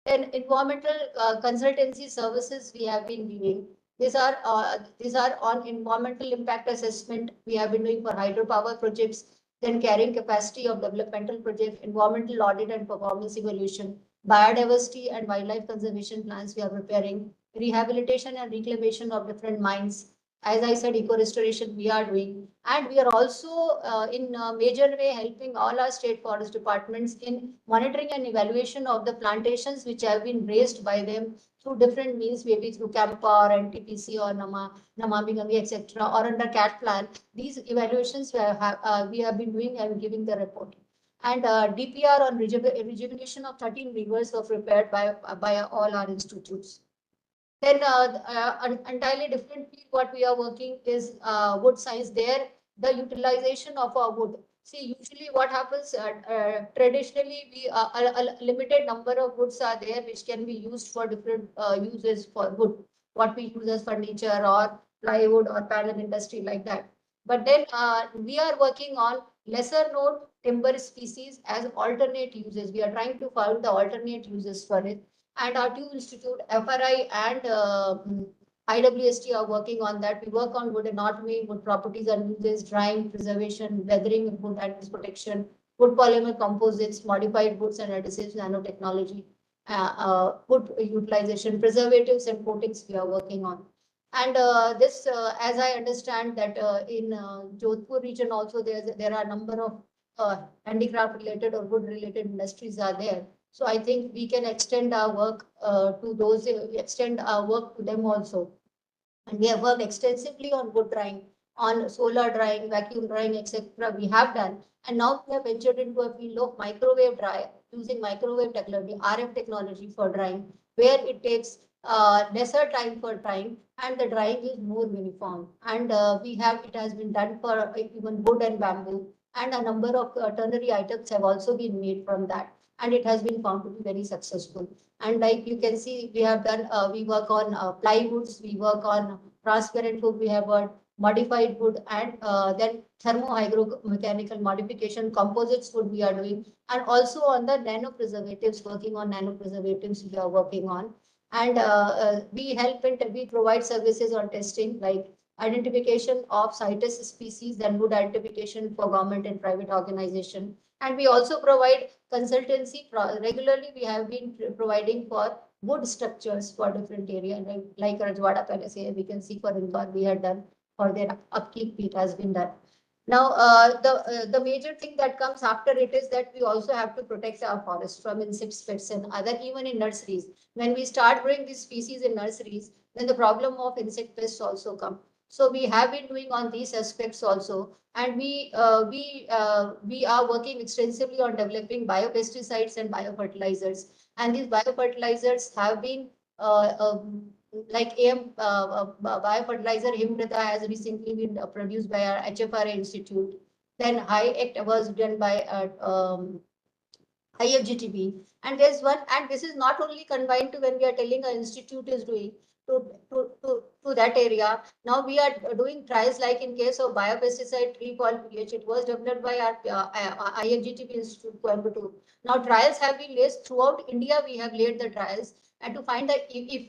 then environmental consultancy services we have been doing. These are on environmental impact assessment we have been doing for hydropower projects, then carrying capacity of developmental projects, environmental audit and performance evaluation, biodiversity and wildlife conservation plans we are preparing, rehabilitation and reclamation of different mines. As I said, eco restoration we are doing, and we are also in a major way helping all our state forest departments in monitoring and evaluation of the plantations which have been raised by them through different means, maybe through CAMPA or NTPC or Namami Gange, etc., or under CAT plan. These evaluations we have been doing and giving the report. And DPR on rejuvenation of 13 rivers were prepared by all our institutes. Then entirely different field what we are working is wood science. There, the utilization of our wood. See, usually what happens, traditionally, a limited number of woods are there which can be used for different uses for wood, what we use as furniture or plywood or panel industry like that. But then we are working on lesser known timber species as alternate uses. We are trying to find the alternate uses for it. And our two institute, AFRI and IWST, are working on that. We work on wood anatomy, wood properties and uses, drying, preservation, weathering of wood and its protection, wood polymer composites, modified woods and adhesives, nanotechnology, wood utilization, preservatives and coatings we are working on. And this, as I understand that in Jodhpur region also there are a number of handicraft related or wood related industries are there. So I think we can extend our work to those, extend our work to them also. And we have worked extensively on wood drying, on solar drying, vacuum drying, etc. We have done. And now we have ventured into a field of microwave dry, using microwave technology, RF technology for drying, where it takes lesser time for drying and the drying is more uniform. And it has been done for even wood and bamboo. And a number of ternary items have also been made from that. And it has been found to be very successful. And like you can see, we have done, we work on plywoods, we work on transparent wood, we have got modified wood, and then thermo-hydromechanical modification, composites wood we are doing, and also on the nano preservatives, working on nano preservatives we are working on. And we provide services on testing, like identification of CITES species, then wood identification for government and private organization. And we also provide consultancy regularly. We have been providing for wood structures for different areas, like Rajwada Palace here. We can see for Indore we had done, for their upkeep it has been done. Now, the major thing that comes after it is that we also have to protect our forests from insects, pests, and other, even in nurseries. When we start growing these species in nurseries, then the problem of insect pests also come. So we have been doing on these aspects also, and we are working extensively on developing biopesticides and biofertilizers. And these biofertilizers have been like biofertilizer Himrita has recently been produced by our HFRA Institute. Then High Act was done by IFGTB. And there's one, and this is not only confined to when we are telling our institute is doing to that area. Now we are doing trials like in case of biopesticide tree called PH. It was developed by our IFGTB Institute Coimbatore. Now trials have been laid throughout India. We have laid the trials and to find the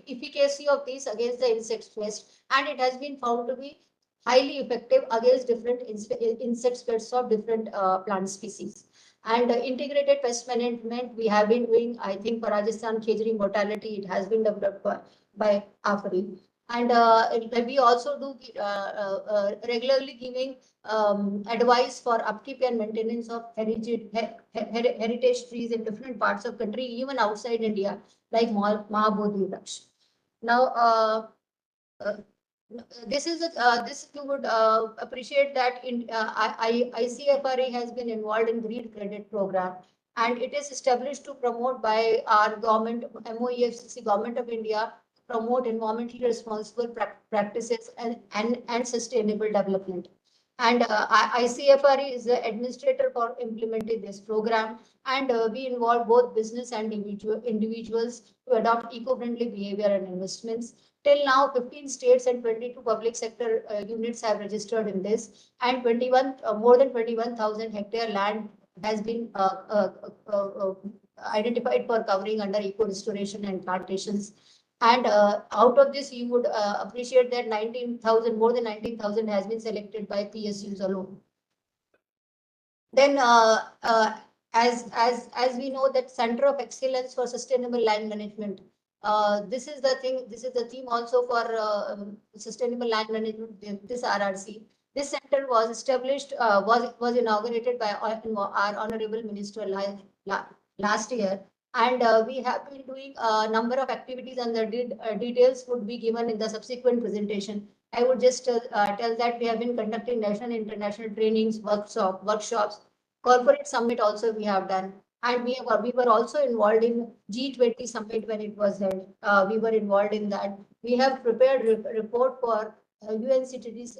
efficacy of these against the insect pest, and it has been found to be highly effective against different insect pests of different plant species. And integrated pest management, we have been doing, I think, for Rajasthan Khejri mortality, it has been developed by AFRI. And we also do regularly giving advice for upkeep and maintenance of heritage trees in different parts of country, even outside India, like Mahabodhi Daksh. Now, this is this you would appreciate that in ICFRA has been involved in green credit program, and it is established to promote by our government, MOEFCC, Government of India, promote environmentally responsible practices and sustainable development. And ICFRA is the administrator for implementing this program, and we involve both business and individuals to adopt eco-friendly behavior and investments. Till now, 15 states and 22 public sector units have registered in this, and 21 more than 21,000 hectare land has been identified for covering under eco restoration and plantations. And out of this, you would appreciate that 19,000, more than 19,000 has been selected by PSUs alone. Then, as we know, that Center of Excellence for Sustainable Land Management. This is the thing. This is the theme also for sustainable land management. This RRC. This center was established, was inaugurated by our honorable minister last year, and we have been doing a number of activities, and the details would be given in the subsequent presentation. I would just tell that we have been conducting national and international trainings, workshops, corporate summit also we have done. And we were also involved in G20 summit when it was held. We were involved in that. We have prepared report for UNCTD's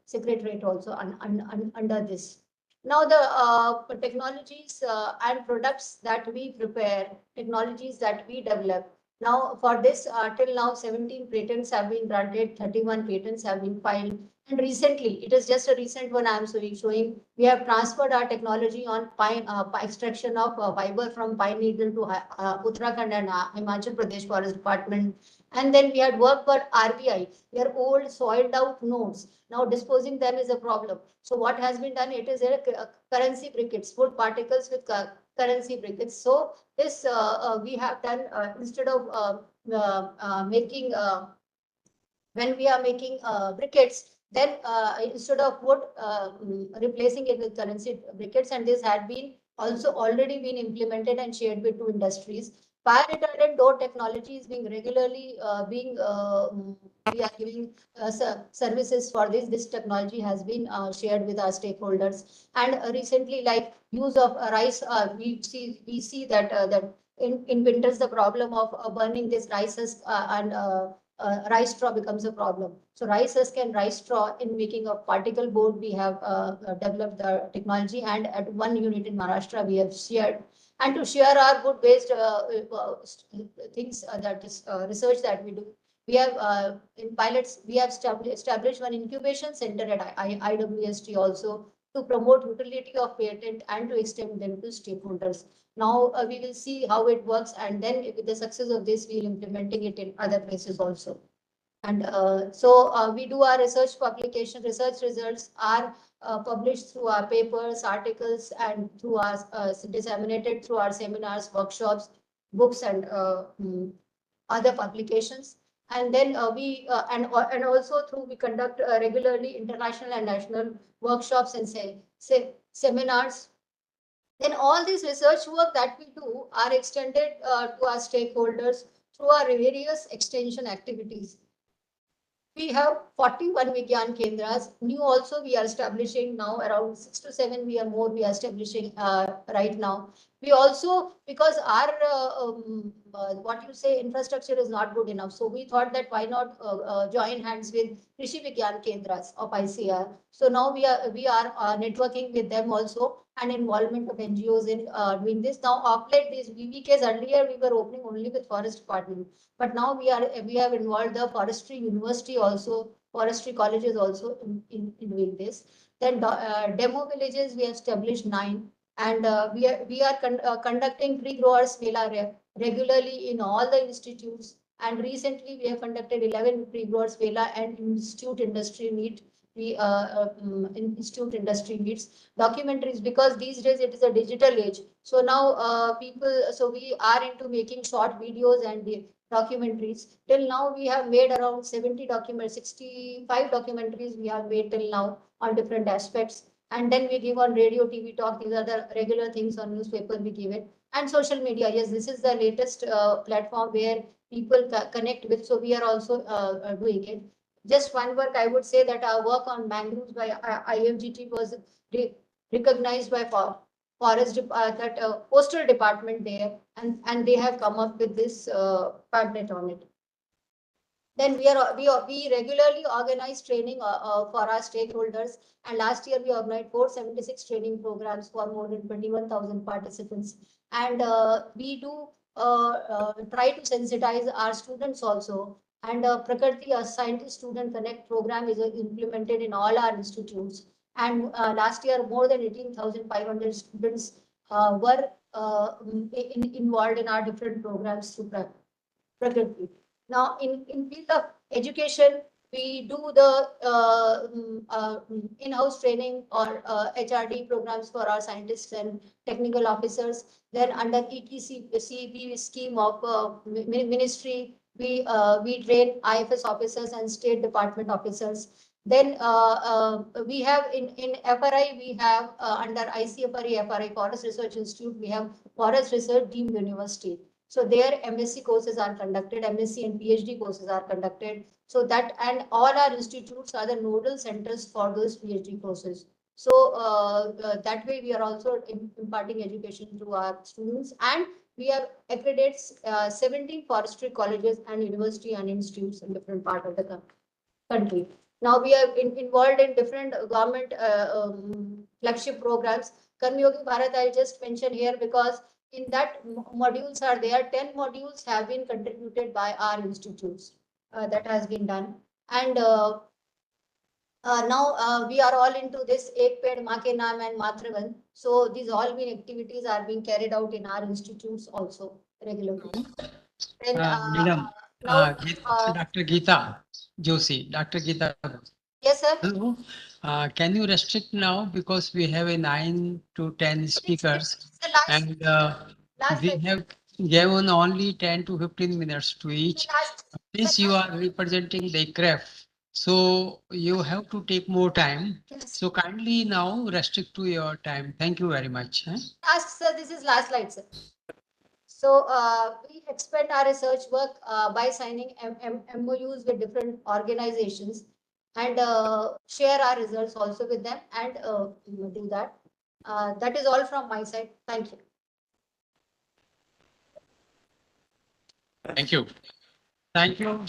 secretariat also under this. Now the technologies and products that we prepare, technologies that we develop. Now for this, till now 17 patents have been granted, 31 patents have been filed. And recently, it is just a recent one I am showing, we have transferred our technology on pine extraction of fiber from pine needle to Uttarakhand and Himachal Pradesh Forest Department. And then we had worked for RBI, their old soiled out nodes. Now disposing them is a problem. So what has been done, it is a currency briquettes, food particles with currency briquettes. So this we have done instead of making, when we are making briquettes, then instead of wood, replacing it with currency briquettes, and this had been also already been implemented and shared with two industries. Fire retardant door technology is being regularly we are giving services for this. This technology has been shared with our stakeholders. And recently, like use of rice, we see that that in winters the problem of burning this rice and rice straw becomes a problem. So rice husk and rice straw in making a particle board, we have developed the technology, and at one unit in Maharashtra we have shared. And to share our good based things, that is research that we do. We have in pilots, we have established one incubation center at IWST also to promote utility of patent and to extend them to stakeholders. Now we will see how it works, and then with the success of this, we will implementing it in other places also. And so we do our research publication. Research results are published through our papers, articles, and through our disseminated through our seminars, workshops, books, and other publications. And then and also we conduct regularly international and national workshops and seminars. Then all this research work that we do are extended to our stakeholders through our various extension activities. We have 41 Vigyan Kendras. New also we are establishing now, around 6 to 7 we are establishing right now. We also, because our what you say, infrastructure is not good enough. So we thought that why not join hands with Krishi Vigyan Kendras of ICR. So now we are networking with them also, and involvement of NGOs in doing this. Now of late these VVKs, earlier we were opening only with forest department. But now we have involved the forestry university also, forestry colleges also in doing this. Then demo villages we have established 9, and we are conducting tree growers mela regularly in all the institutes. And recently we have conducted 11 tree growers mela and institute industry meet. We institute industry meets, documentaries, because these days it is a digital age. So now so we are into making short videos and documentaries. Till now, we have made around 65 documentaries we have made till now on different aspects. And then we give on radio, TV talk. These are the regular things on newspaper we give it. And social media. Yes, this is the latest platform where people connect with. So we are also doing it. Just one work, I would say that our work on mangroves by IFGT was recognized by postal department there, and they have come up with this pamphlet on it. Then we regularly organize training for our stakeholders, and last year we organized 476 training programs for more than 21,000 participants. And we do try to sensitize our students also. And Prakriti, a scientist student connect program, is implemented in all our institutes. And last year, more than 18,500 students were involved in our different programs through Prakriti. Now, in field of education, we do the in-house training or HRD programs for our scientists and technical officers. Then under ETCP scheme of ministry, we train IFS officers and State Department officers. Then we have in FRI, we have under ICFRI, FRI Forest Research Institute, we have Forest Research Deemed University. So their MSc courses are conducted, MSc and PhD courses are conducted. So that, and all our institutes are the nodal centers for those PhD courses. So that way we are also imparting education to our students, and we have accredited 17 forestry colleges and university and institutes in different part of the country. Now we are involved in different government flagship programs. Karmyogi Bharat, I just mentioned here because in that modules are there. 10 modules have been contributed by our institutes. That has been done. And now we are all into this Ek Ped Maa Ke Naam and Matravan. So these all been activities are being carried out in our institutes also regularly. Then, Madam, now, Dr. Geeta Joshi, Dr. Geeta. yes, sir. Hello. Can you restrict now, because we have a 9 to 10 speakers, It's the last, and last we slide. have given only 10 to 15 minutes to each. Last, Since you are representing the craft, so you have to take more time. yes. So kindly now restrict to your time. Thank you very much. Last, sir, this is last slide, sir. So we expand our research work by signing MOUs with different organizations, and share our results also with them, and do that. That is all from my side. Thank you. Thank you. Thank you.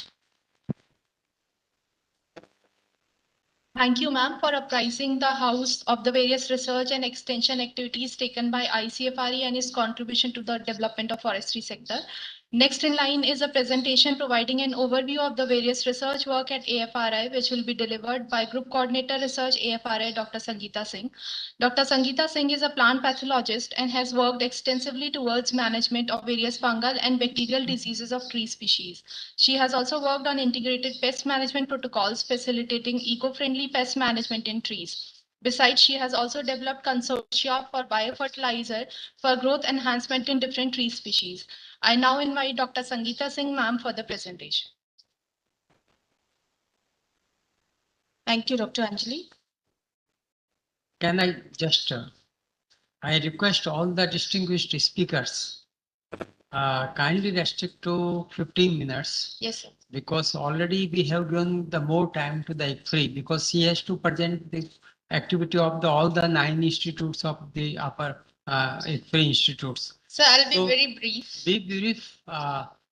Thank you, ma'am, for apprising the House of the various research and extension activities taken by ICFRE and its contribution to the development of forestry sector. Next in line is a presentation providing an overview of the various research work at AFRI, which will be delivered by Group Coordinator Research AFRI, Dr. Sangeeta Singh. Dr. Sangeeta Singh is a plant pathologist and has worked extensively towards management of various fungal and bacterial diseases of tree species. She has also worked on integrated pest management protocols facilitating eco-friendly pest management in trees. Besides, she has also developed consortia for biofertilizer for growth enhancement in different tree species. I now invite Dr. Sangeeta Singh, ma'am, for the presentation. Thank you, Dr. Anjali. Can I just, I request all the distinguished speakers, kindly restrict to 15 minutes. Yes, sir. Because already we have given the more time to the AFRI because she has to present the activity of all the 9 institutes of the upper AFRI institutes. So I'll be So, very brief. Be brief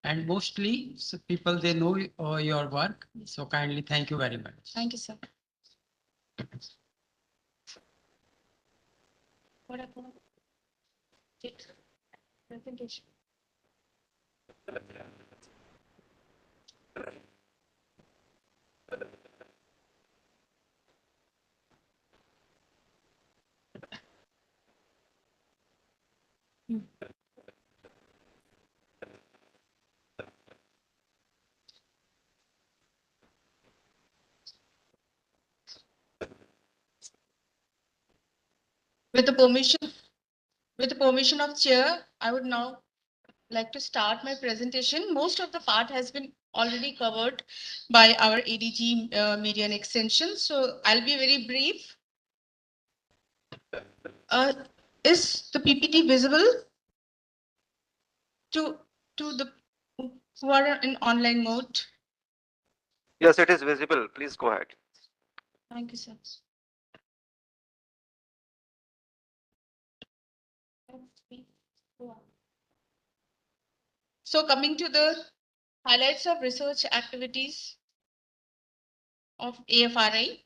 and mostly people they know your work. So kindly thank you very much. Thank you, sir. What happened? Presentation. With the permission of chair, I would now like to start my presentation. Most of the part has been already covered by our ADG Media and Extension. So I'll be very brief. Is the PPT visible to the who are in online mode? Yes, it is visible. Please go ahead. Thank you, sir. So coming to the highlights of research activities of AFRI.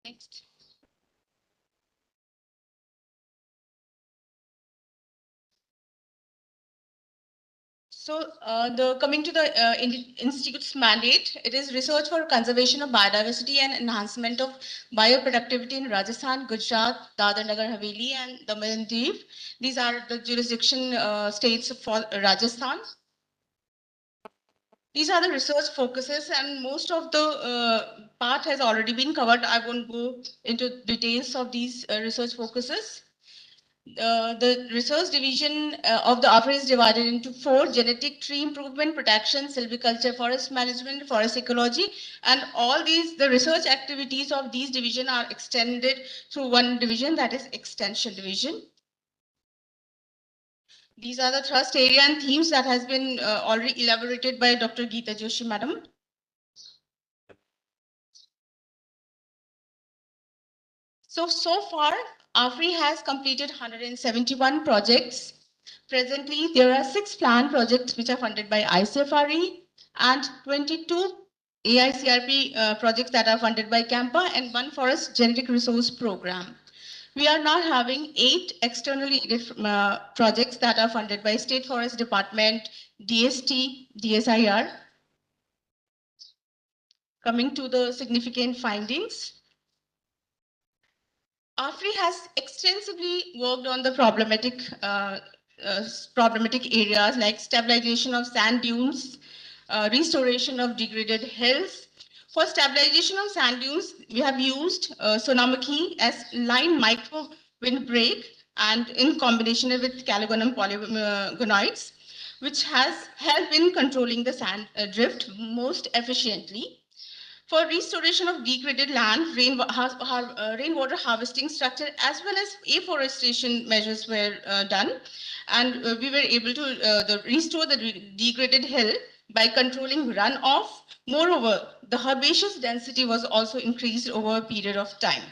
Next. So coming to the institute's mandate, it is research for conservation of biodiversity and enhancement of bioproductivity in Rajasthan, Gujarat, Dadar Nagar Haveli, and Daman and Diu. These are the jurisdiction states for Rajasthan. These are the research focuses, and most of the part has already been covered. I won't go into details of these research focuses. The research division of the AFRI is divided into 4: genetic, tree improvement, protection, silviculture, forest management, forest ecology, and all these, the research activities of these division are extended through one division, that is extension division. These are the thrust area and themes that has been already elaborated by Dr. Geeta Joshi, madam. So far, AFRI has completed 171 projects. Presently, there are 6 planned projects which are funded by ICFRE and 22 AICRP projects that are funded by CAMPA and 1 forest genetic resource program. We are now having 8 externally aided projects that are funded by State Forest Department, DST, DSIR. Coming to the significant findings. AFRI has extensively worked on the problematic areas like stabilization of sand dunes, restoration of degraded hills. For stabilization of sand dunes, we have used Sonamaki as line micro windbreak and in combination with Caligonum polygonoids, which has helped in controlling the sand drift most efficiently. For restoration of degraded land, rainwater harvesting structure as well as afforestation measures were done, and we were able to restore the degraded hill by controlling runoff. Moreover, the herbaceous density was also increased over a period of time.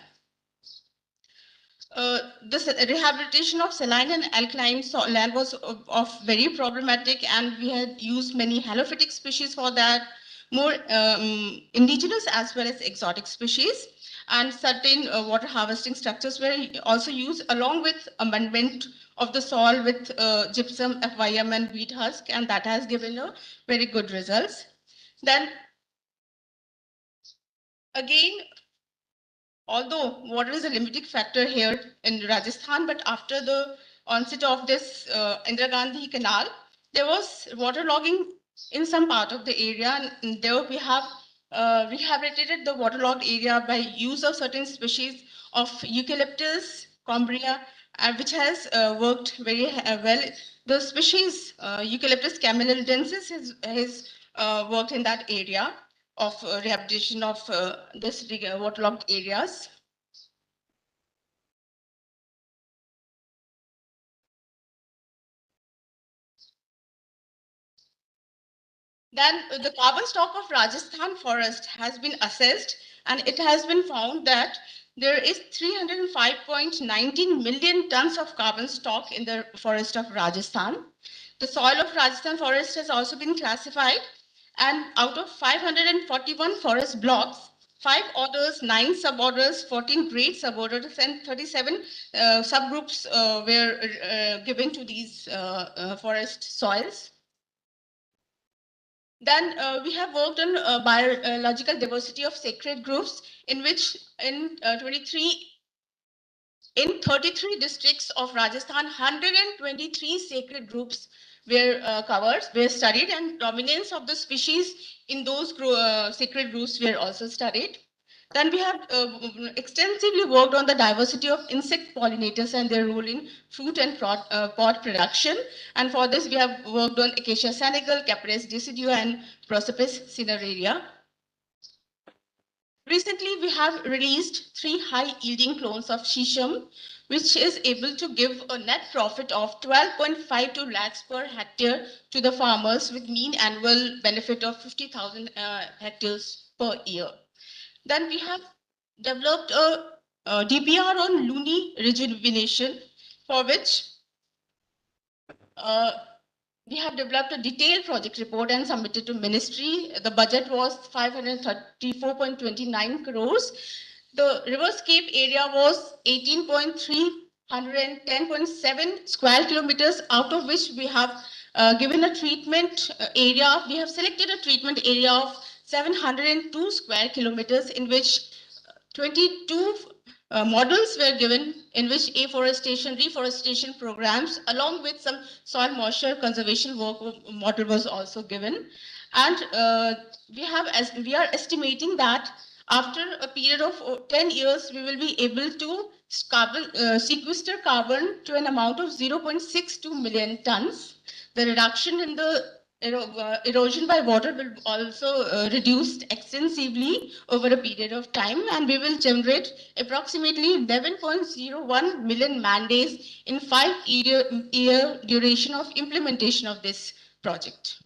This rehabilitation of saline and alkaline land was of very problematic, and we had used many halophytic species for that, more indigenous as well as exotic species, and certain water harvesting structures were also used along with amendment of the soil with gypsum, FYM and wheat husk, and that has given a very good results. Then again, although water is a limiting factor here in Rajasthan, but after the onset of this Indira Gandhi Canal, there was waterlogging in some part of the area, and there we have rehabilitated the waterlogged area by use of certain species of eucalyptus, combria, which has worked very well. The species Eucalyptus camellensis has worked in that area. of rehabilitation of this waterlogged areas. Then the carbon stock of Rajasthan forest has been assessed, and it has been found that there is 305.19 million tons of carbon stock in the forest of Rajasthan. The soil of Rajasthan forest has also been classified, and out of 541 forest blocks, 5 orders, 9 suborders, 14 grade suborders, and 37 subgroups were given to these forest soils. Then we have worked on biological diversity of sacred groves, in which in 33 districts of Rajasthan, 123 sacred groups were studied, and dominance of the species in those sacred groups were also studied. Then we have extensively worked on the diversity of insect pollinators and their role in fruit and pod production. And for this, we have worked on Acacia senegal, Capreus decidua, and Prosopis cineraria. Recently, we have released 3 high-yielding clones of shisham, which is able to give a net profit of 12.52 lakhs per hectare to the farmers, with mean annual benefit of 50,000 hectares per year. Then we have developed a DPR on Luni rejuvenation, for which we have developed a detailed project report and submitted to ministry. The budget was 534.29 crores. The riverscape area was 18.310.7 square kilometers, out of which we have given a treatment area. We have selected a treatment area of 702 square kilometers, in which 22 models were given, in which afforestation, reforestation programs, along with some soil moisture conservation work model was also given. And we are estimating that after a period of 10 years, we will be able to sequester carbon to an amount of 0.62 million tons. The reduction in the erosion by water will also reduce extensively over a period of time, and we will generate approximately 11.01 million man days in 5-year duration of implementation of this project.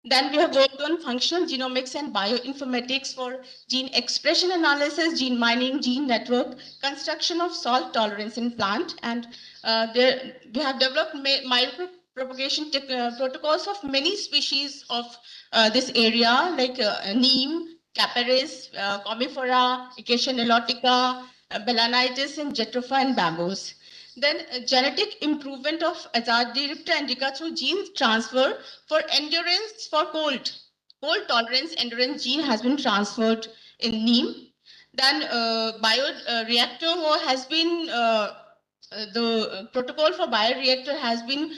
Then we have worked on functional genomics and bioinformatics for gene expression analysis, gene mining, gene network, construction of salt tolerance in plant, and we have developed micropropagation protocols of many species of this area, like neem, caparis, comifera, acacia nilotica, balanitis, and jatropha and bamboos. Then genetic improvement of Azadiripta indica through gene transfer for endurance for cold. Cold tolerance endurance gene has been transferred in neem. Then bioreactor has been, the protocol for bioreactor has been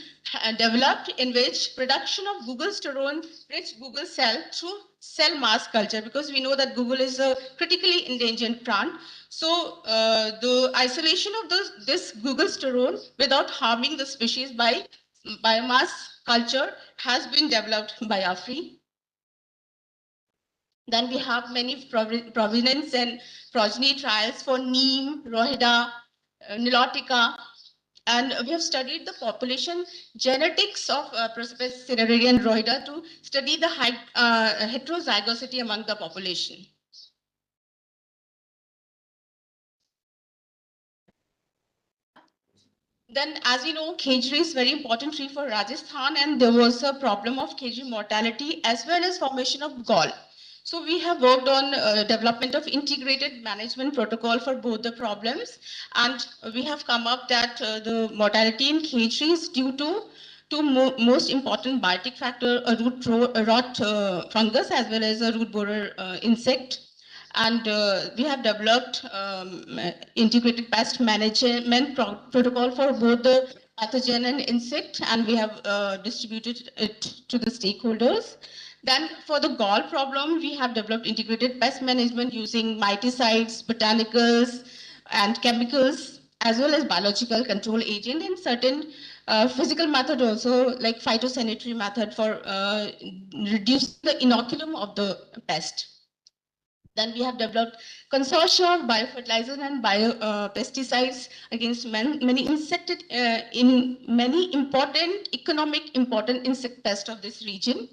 developed, in which production of guggensterone rich Google cell through cell mass culture, because we know that Google is a critically endangered plant. So the isolation of this guggensterone without harming the species by biomass culture has been developed by AFRI. Then we have many provenance and progeny trials for neem, rohida, nilotica, and we have studied the population genetics of Prosopis cineraria and rohida to study the heterozygosity among the population. Then, as you know, khejri is very important tree for Rajasthan, and there was a problem of khejri mortality as well as formation of gall. So we have worked on development of integrated management protocol for both the problems, and we have come up that the mortality in khejri is due to two most important biotic factor, a rot fungus as well as a root borer insect. And we have developed integrated pest management protocol for both the pathogen and insect, and we have distributed it to the stakeholders. Then for the gall problem, we have developed integrated pest management using miticides, botanicals, and chemicals, as well as biological control agent in certain physical method also, like phytosanitary method for reducing the inoculum of the pest. Then we have developed consortia of biofertilizers and biopesticides against many important insect pests of this region.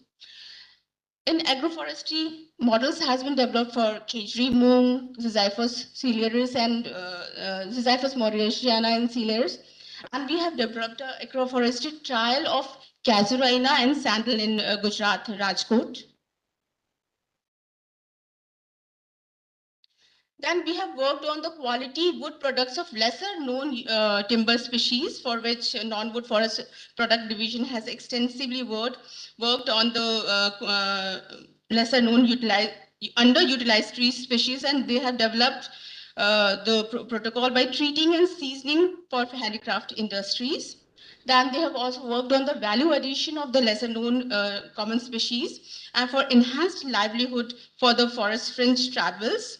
In agroforestry, models has been developed for Kejri, Moong, Zizyphus ciliaris and Zizyphus morasiana and ciliaris. And we have developed an agroforestry trial of Casuarina and sandal in Gujarat, Rajkot. Then we have worked on the quality wood products of lesser known timber species, for which non-wood forest product division has extensively worked on the lesser known underutilized tree species, and they have developed the protocol by treating and seasoning for handicraft industries. Then they have also worked on the value addition of the lesser known common species and for enhanced livelihood for the forest fringe travels,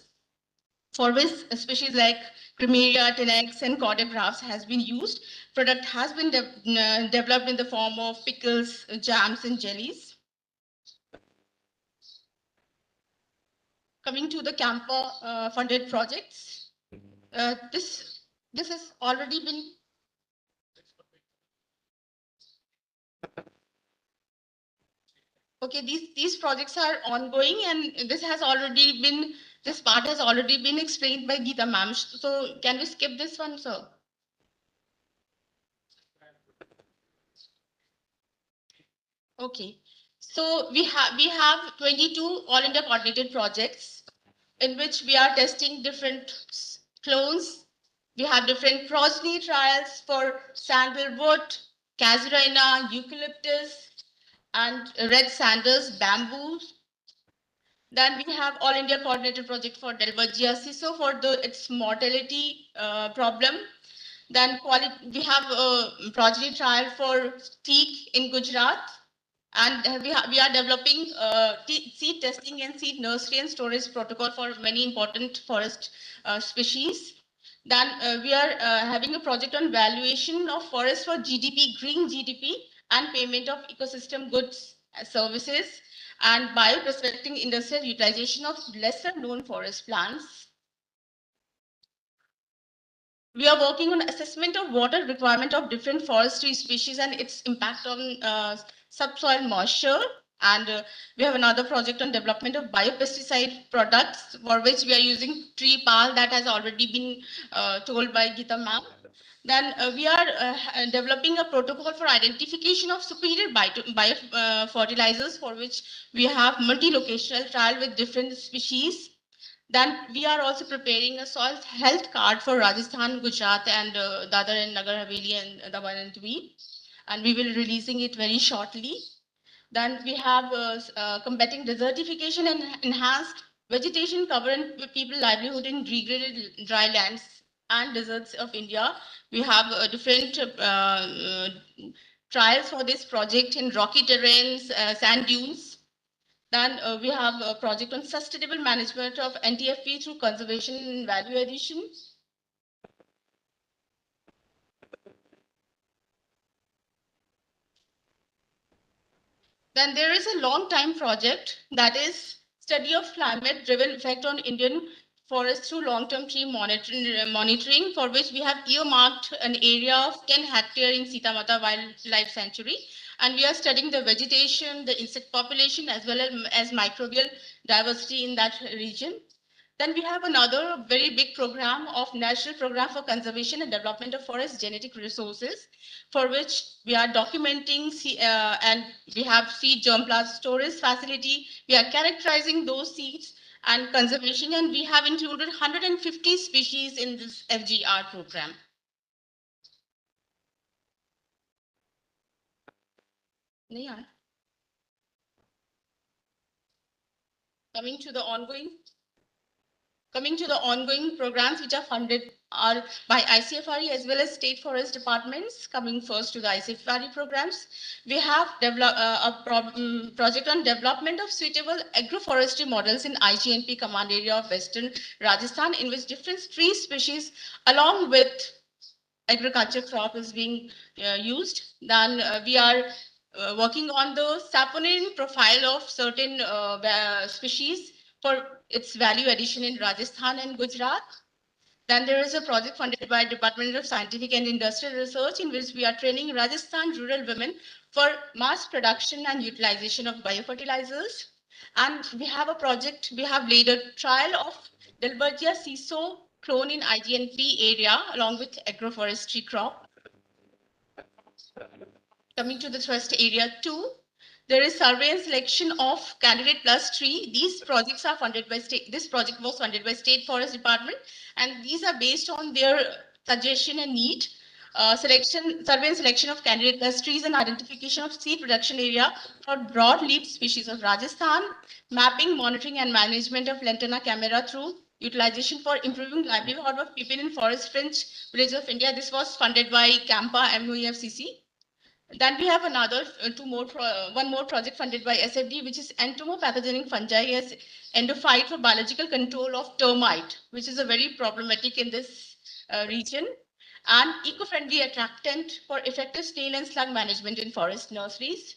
for which species like Cremeria, Tenax, and cordygraphs has been used. Product has been developed in the form of pickles, jams, and jellies. Coming to the Campa funded projects, this has already been. Okay, these projects are ongoing, and this part has already been explained by Geeta ma'am. So can we skip this one, sir? Okay, so we have 22 all India coordinated projects in which we are testing different clones. We have different progeny trials for sandalwood, casuarina, eucalyptus, and red sandals, bamboo. Then we have all India coordinated project for Delvergia Ciso for its mortality problem. Then we have a progeny trial for teak in Gujarat. And we are developing seed testing and seed nursery and storage protocol for many important forest species. Then we are having a project on valuation of forest for GDP, green GDP, and payment of ecosystem goods services, and bioprospecting industrial utilization of lesser known forest plants. We are working on assessment of water requirement of different forestry species and its impact on subsoil moisture. And we have another project on development of biopesticide products, for which we are using tree pal that has already been told by Geeta ma'am. Then we are developing a protocol for identification of superior biofertilizers, for which we have multi-locational trial with different species. Then we are also preparing a soil health card for Rajasthan, Gujarat, and Dadar and Nagar Haveli and Daman and Diu, and we will releasing it very shortly. Then we have combating desertification and enhanced vegetation cover and people livelihood in degraded dry lands and deserts of India. We have different trials for this project in rocky terrains, sand dunes. Then we have a project on sustainable management of NTFP through conservation and value addition. Then there is a long time project, that is study of climate driven effect on Indian forest through long-term tree monitoring, for which we have earmarked an area of 10 hectares in Sitamata Wildlife Sanctuary. And we are studying the vegetation, the insect population, as well as microbial diversity in that region. Then we have another very big program of National Program for Conservation and Development of Forest Genetic Resources, for which we are documenting and we have seed germplasm storage facility. We are characterizing those seeds and conservation, and we have included 150 species in this FGR program. Coming to the ongoing programs which are funded are by ICFRE as well as state forest departments. Coming first to the ICFRE programs, we have developed a project on development of suitable agroforestry models in IGNP command area of Western Rajasthan, in which different tree species along with agriculture crop is being used. Then we are working on the saponin profile of certain species for its value addition in Rajasthan and Gujarat. Then there is a project funded by Department of Scientific and Industrial Research in which we are training Rajasthan rural women for mass production and utilization of biofertilizers. And we have a project, we have laid a trial of Delbergia Ciso clone in IGNP area along with agroforestry crop. Coming to the thrust area 2, there is survey and selection of candidate plus tree. These projects are funded by state. This project was funded by State Forest Department, and these are based on their suggestion and need. Selection, survey and selection of candidate plus trees and identification of seed production area for broad-leaved species of Rajasthan, mapping, monitoring, and management of lantana camera through utilization for improving livelihood of people in forest fringe villages of India. This was funded by CAMPA MOEFCC. Then we have another one more project funded by SFD, which is entomopathogenic fungi as endophyte for biological control of termite, which is a very problematic in this region, and eco-friendly attractant for effective snail and slug management in forest nurseries.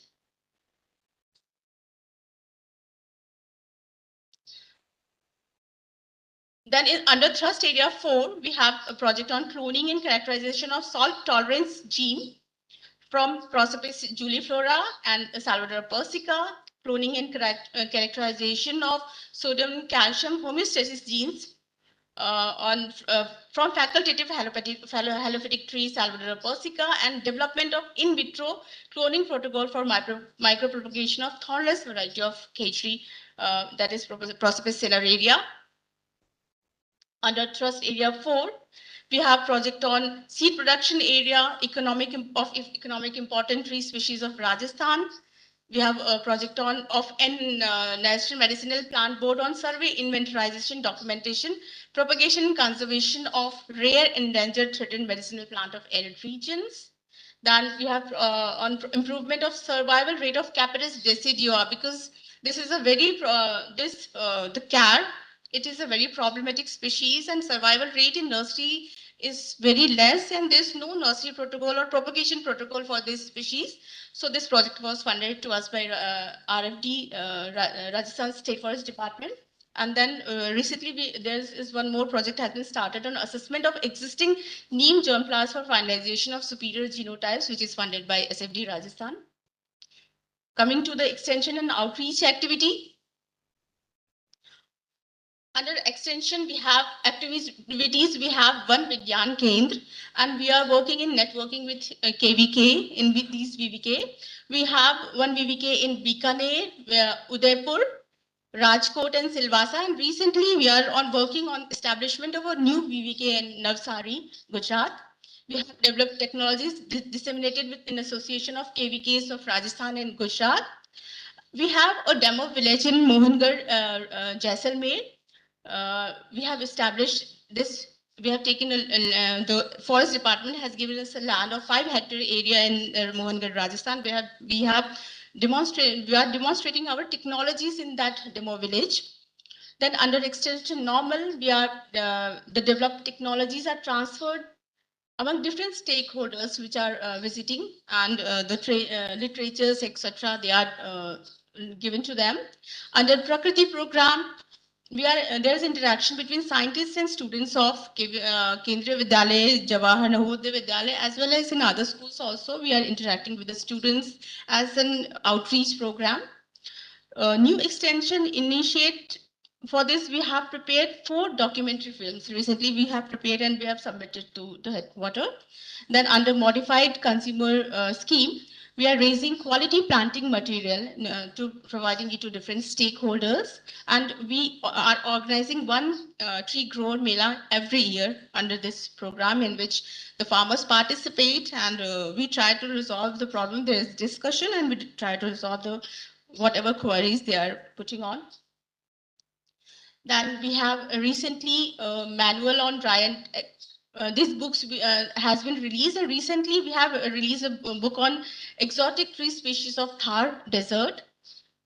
Then under thrust area 4, we have a project on cloning and characterization of salt tolerance gene from Prosopis juliflora and Salvador persica, cloning and characterization of sodium calcium homeostasis genes from facultative halophytic tree Salvador persica, and development of in vitro cloning protocol for micropropagation of thornless variety of K3, that is Prosopis celeraria. Under thrust area 4, we have project on seed production area, economic important tree species of Rajasthan. We have a project on National Medicinal Plant Board on survey, inventorization, documentation, propagation, and conservation of rare, endangered, threatened medicinal plant of arid regions. Then we have on improvement of survival rate of Capitis decidua, because this is a very the care. It is a very problematic species, and survival rate in nursery is very less, and there's no nursery protocol or propagation protocol for this species. So this project was funded to us by RFD, Rajasthan State Forest Department. And then recently there is one more project has been started on assessment of existing neem germplasms for finalization of superior genotypes, which is funded by SFD Rajasthan. Coming to the extension and outreach activity. Under extension, we have activities. We have one Vigyan Kendra, and we are working in networking with KVK with these VVK. We have one VVK in Bikaner, Udaipur, Rajkot, and Silvassa. And recently, we are working on establishment of a new VVK in Navsari, Gujarat. We have developed technologies disseminated in association of KVKs of Rajasthan and Gujarat. We have a demo village in Mohangarh, Jaisalmer. We have established this. We have taken the forest department has given us a land of 5 hectare area in Mohangarh, Rajasthan. We are demonstrating our technologies in that demo village. Then under extension normal, we are the developed technologies are transferred among different stakeholders which are visiting, and the literatures, etc. They are given to them. Under Prakriti program, there is interaction between scientists and students of Kendriya Vidyalaya, Jawahar Navodaya Vidyalaya, as well as in other schools also. We are interacting with the students as an outreach program. New extension initiate. For this, we have prepared 4 documentary films. Recently, we have prepared and we have submitted to the headquarters. Then under modified consumer scheme, we are raising quality planting material to providing it to different stakeholders. And we are organizing one tree grower mela every year under this program, in which the farmers participate, and we try to resolve the problem. There is discussion, and we try to resolve the whatever queries they are putting on. Then we have recently a manual on dry and this books has been released, and recently we have released a book on exotic tree species of Thar Desert.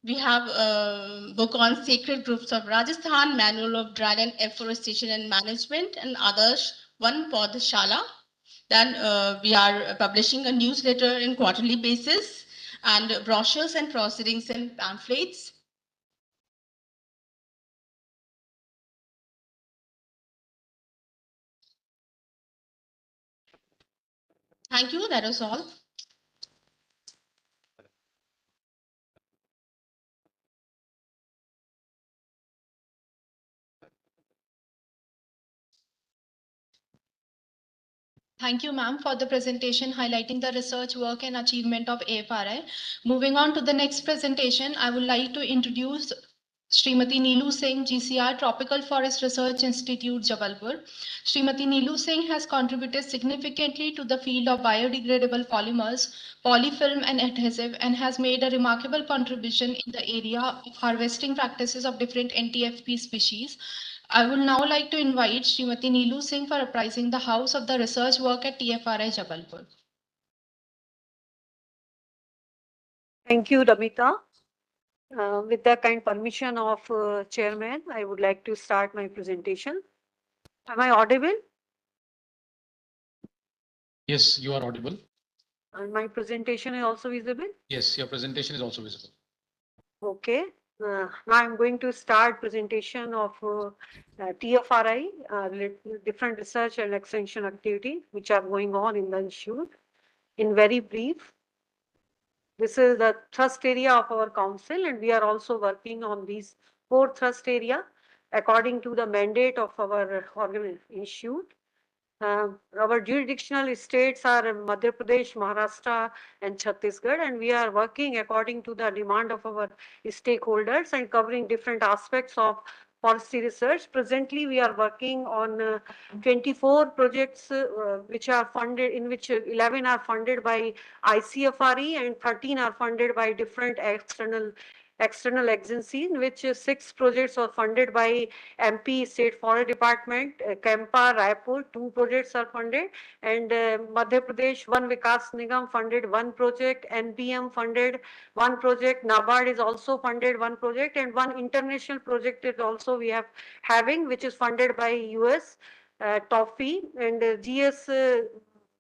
We have a book on sacred groups of Rajasthan, manual of dry and afforestation and management, and others, one Podashala. Then we are publishing a newsletter in quarterly basis and brochures and proceedings and pamphlets. Thank you. That is all. Thank you, ma'am, for the presentation highlighting the research work and achievement of AFRI. Moving on to the next presentation, I would like to introduce Srimati Neelu Singh, GCR, Tropical Forest Research Institute, Jabalpur. Srimati Neelu Singh has contributed significantly to the field of biodegradable polymers, polyfilm and adhesive, and has made a remarkable contribution in the area of harvesting practices of different NTFP species. I would now like to invite Srimati Neelu Singh for apprising the House of the research work at TFRI Jabalpur. Thank you, Ramita. With the kind permission of Chairman, I would like to start my presentation. Am I audible? Yes, you are audible. And my presentation is also visible? Yes, your presentation is also visible. Okay. Now I'm going to start presentation of TFRI, different research and extension activity which are going on in the institute. In very brief, this is the thrust area of our council, and we are also working on these 4 thrust area according to the mandate of our institute. Our jurisdictional states are Madhya Pradesh, Maharashtra, and Chhattisgarh, and we are working according to the demand of our stakeholders and covering different aspects of forestry research. Presently, we are working on 24 projects which are funded, in which 11 are funded by ICFRE and 13 are funded by different external agencies, in which 6 projects are funded by MP State Forest Department, Kempa, Raipur, 2 projects are funded, and Madhya Pradesh Van Vikas Nigam funded 1 project, NBM funded 1 project, NABARD is also funded 1 project, and 1 international project is also we have having, which is funded by US, TOFI, and GS.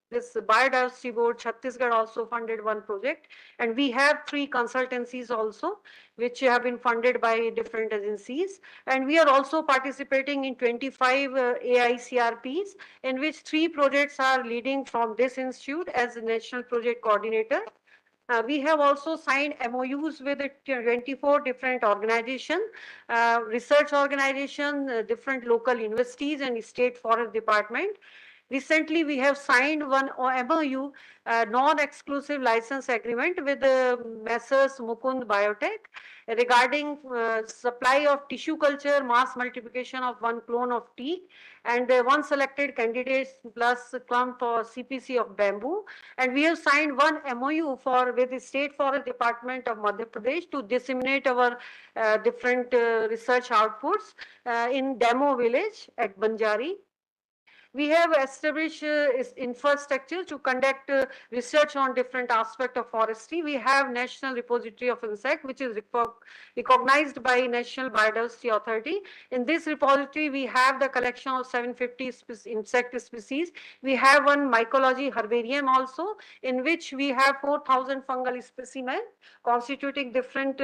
This Biodiversity Board, Chhattisgarh also funded 1 project, and we have 3 consultancies also, which have been funded by different agencies. And we are also participating in 25 AICRPs, in which 3 projects are leading from this institute as a national project coordinator. We have also signed MOUs with 24 different organizations, research organizations, different local universities and state forest department. Recently, we have signed 1 MOU, non-exclusive license agreement with Messrs. Mukund Biotech regarding supply of tissue culture, mass multiplication of 1 clone of teak, and 1 selected candidate plus clump for CPC of bamboo. And we have signed 1 MOU with the State Forest Department of Madhya Pradesh to disseminate our different research outputs in demo village at Banjari. We have established infrastructure to conduct research on different aspects of forestry. We have National Repository of Insect, which is recognized by National Biodiversity Authority. In this repository, we have the collection of 750 insect species. We have 1 mycology herbarium also, in which we have 4,000 fungal specimens constituting different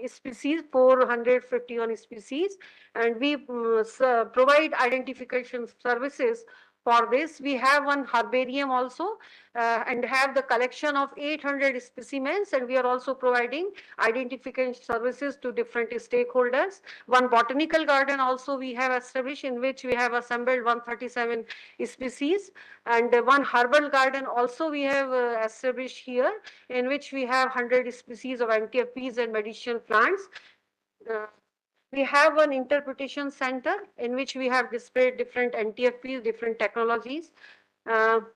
species, 451 species, and we provide identification services for this. We have 1 herbarium also and have the collection of 800 specimens, and we are also providing identification services to different stakeholders. 1 botanical garden also we have established, in which we have assembled 137 species, and 1 herbal garden also we have established here, in which we have 100 species of NTFPs and medicinal plants. We have 1 interpretation center in which we have displayed different NTFPs, different technologies.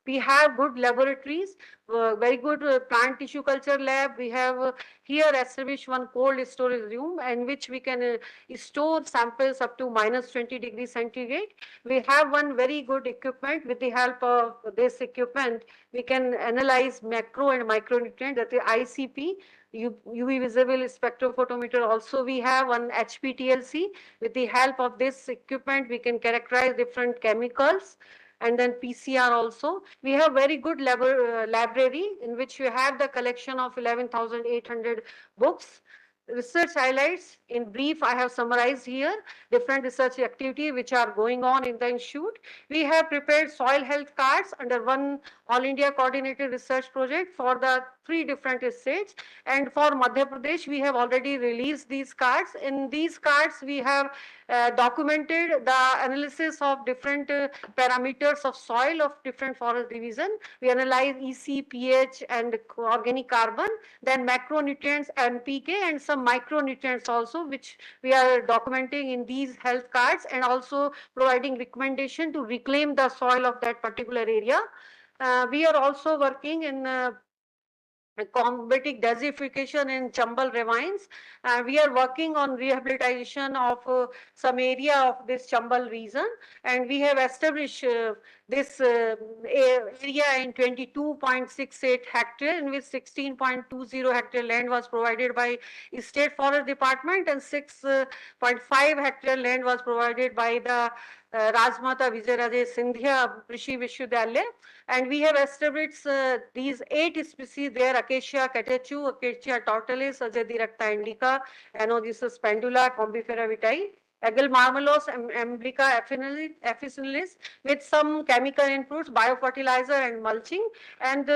We have good laboratories, very good plant tissue culture lab. We have here established 1 cold storage room in which we can store samples up to -20 degrees centigrade. We have 1 very good equipment. With the help of this equipment, we can analyze macro and micronutrient, that is ICP, UV visible spectrophotometer. Also, we have 1 HPTLC. With the help of this equipment, we can characterize different chemicals and then PCR also. We have very good library in which we have the collection of 11,800 books. Research highlights, in brief, I have summarized here different research activity which are going on in the institute. We have prepared soil health cards under one All India Coordinated Research Project for the 3 different states. And for Madhya Pradesh, we have already released these cards. In these cards, we have documented the analysis of different parameters of soil of different forest division. We analyze EC, pH and organic carbon, then macronutrients and NPK, and some micronutrients also, which we are documenting in these health cards, and also providing recommendation to reclaim the soil of that particular area. We are also working in combating desertification in Chambal ravines. We are working on rehabilitation of some area of this Chambal region, and we have established this area in 22.68 hectare, in which 16.20 hectare land was provided by State Forest Department, and 6.5 hectare land was provided by the Rajmata Vijayaraje Sindhya Krishi Vishwavidyalaya. And we have established these 8 species there: Acacia catechu, Acacia tortilis, Ajadirecta indica, Anogenesis pendula, Combifera vitae, Agel marmelos, Emblica officinalis, with some chemical inputs, biofertilizer and mulching. And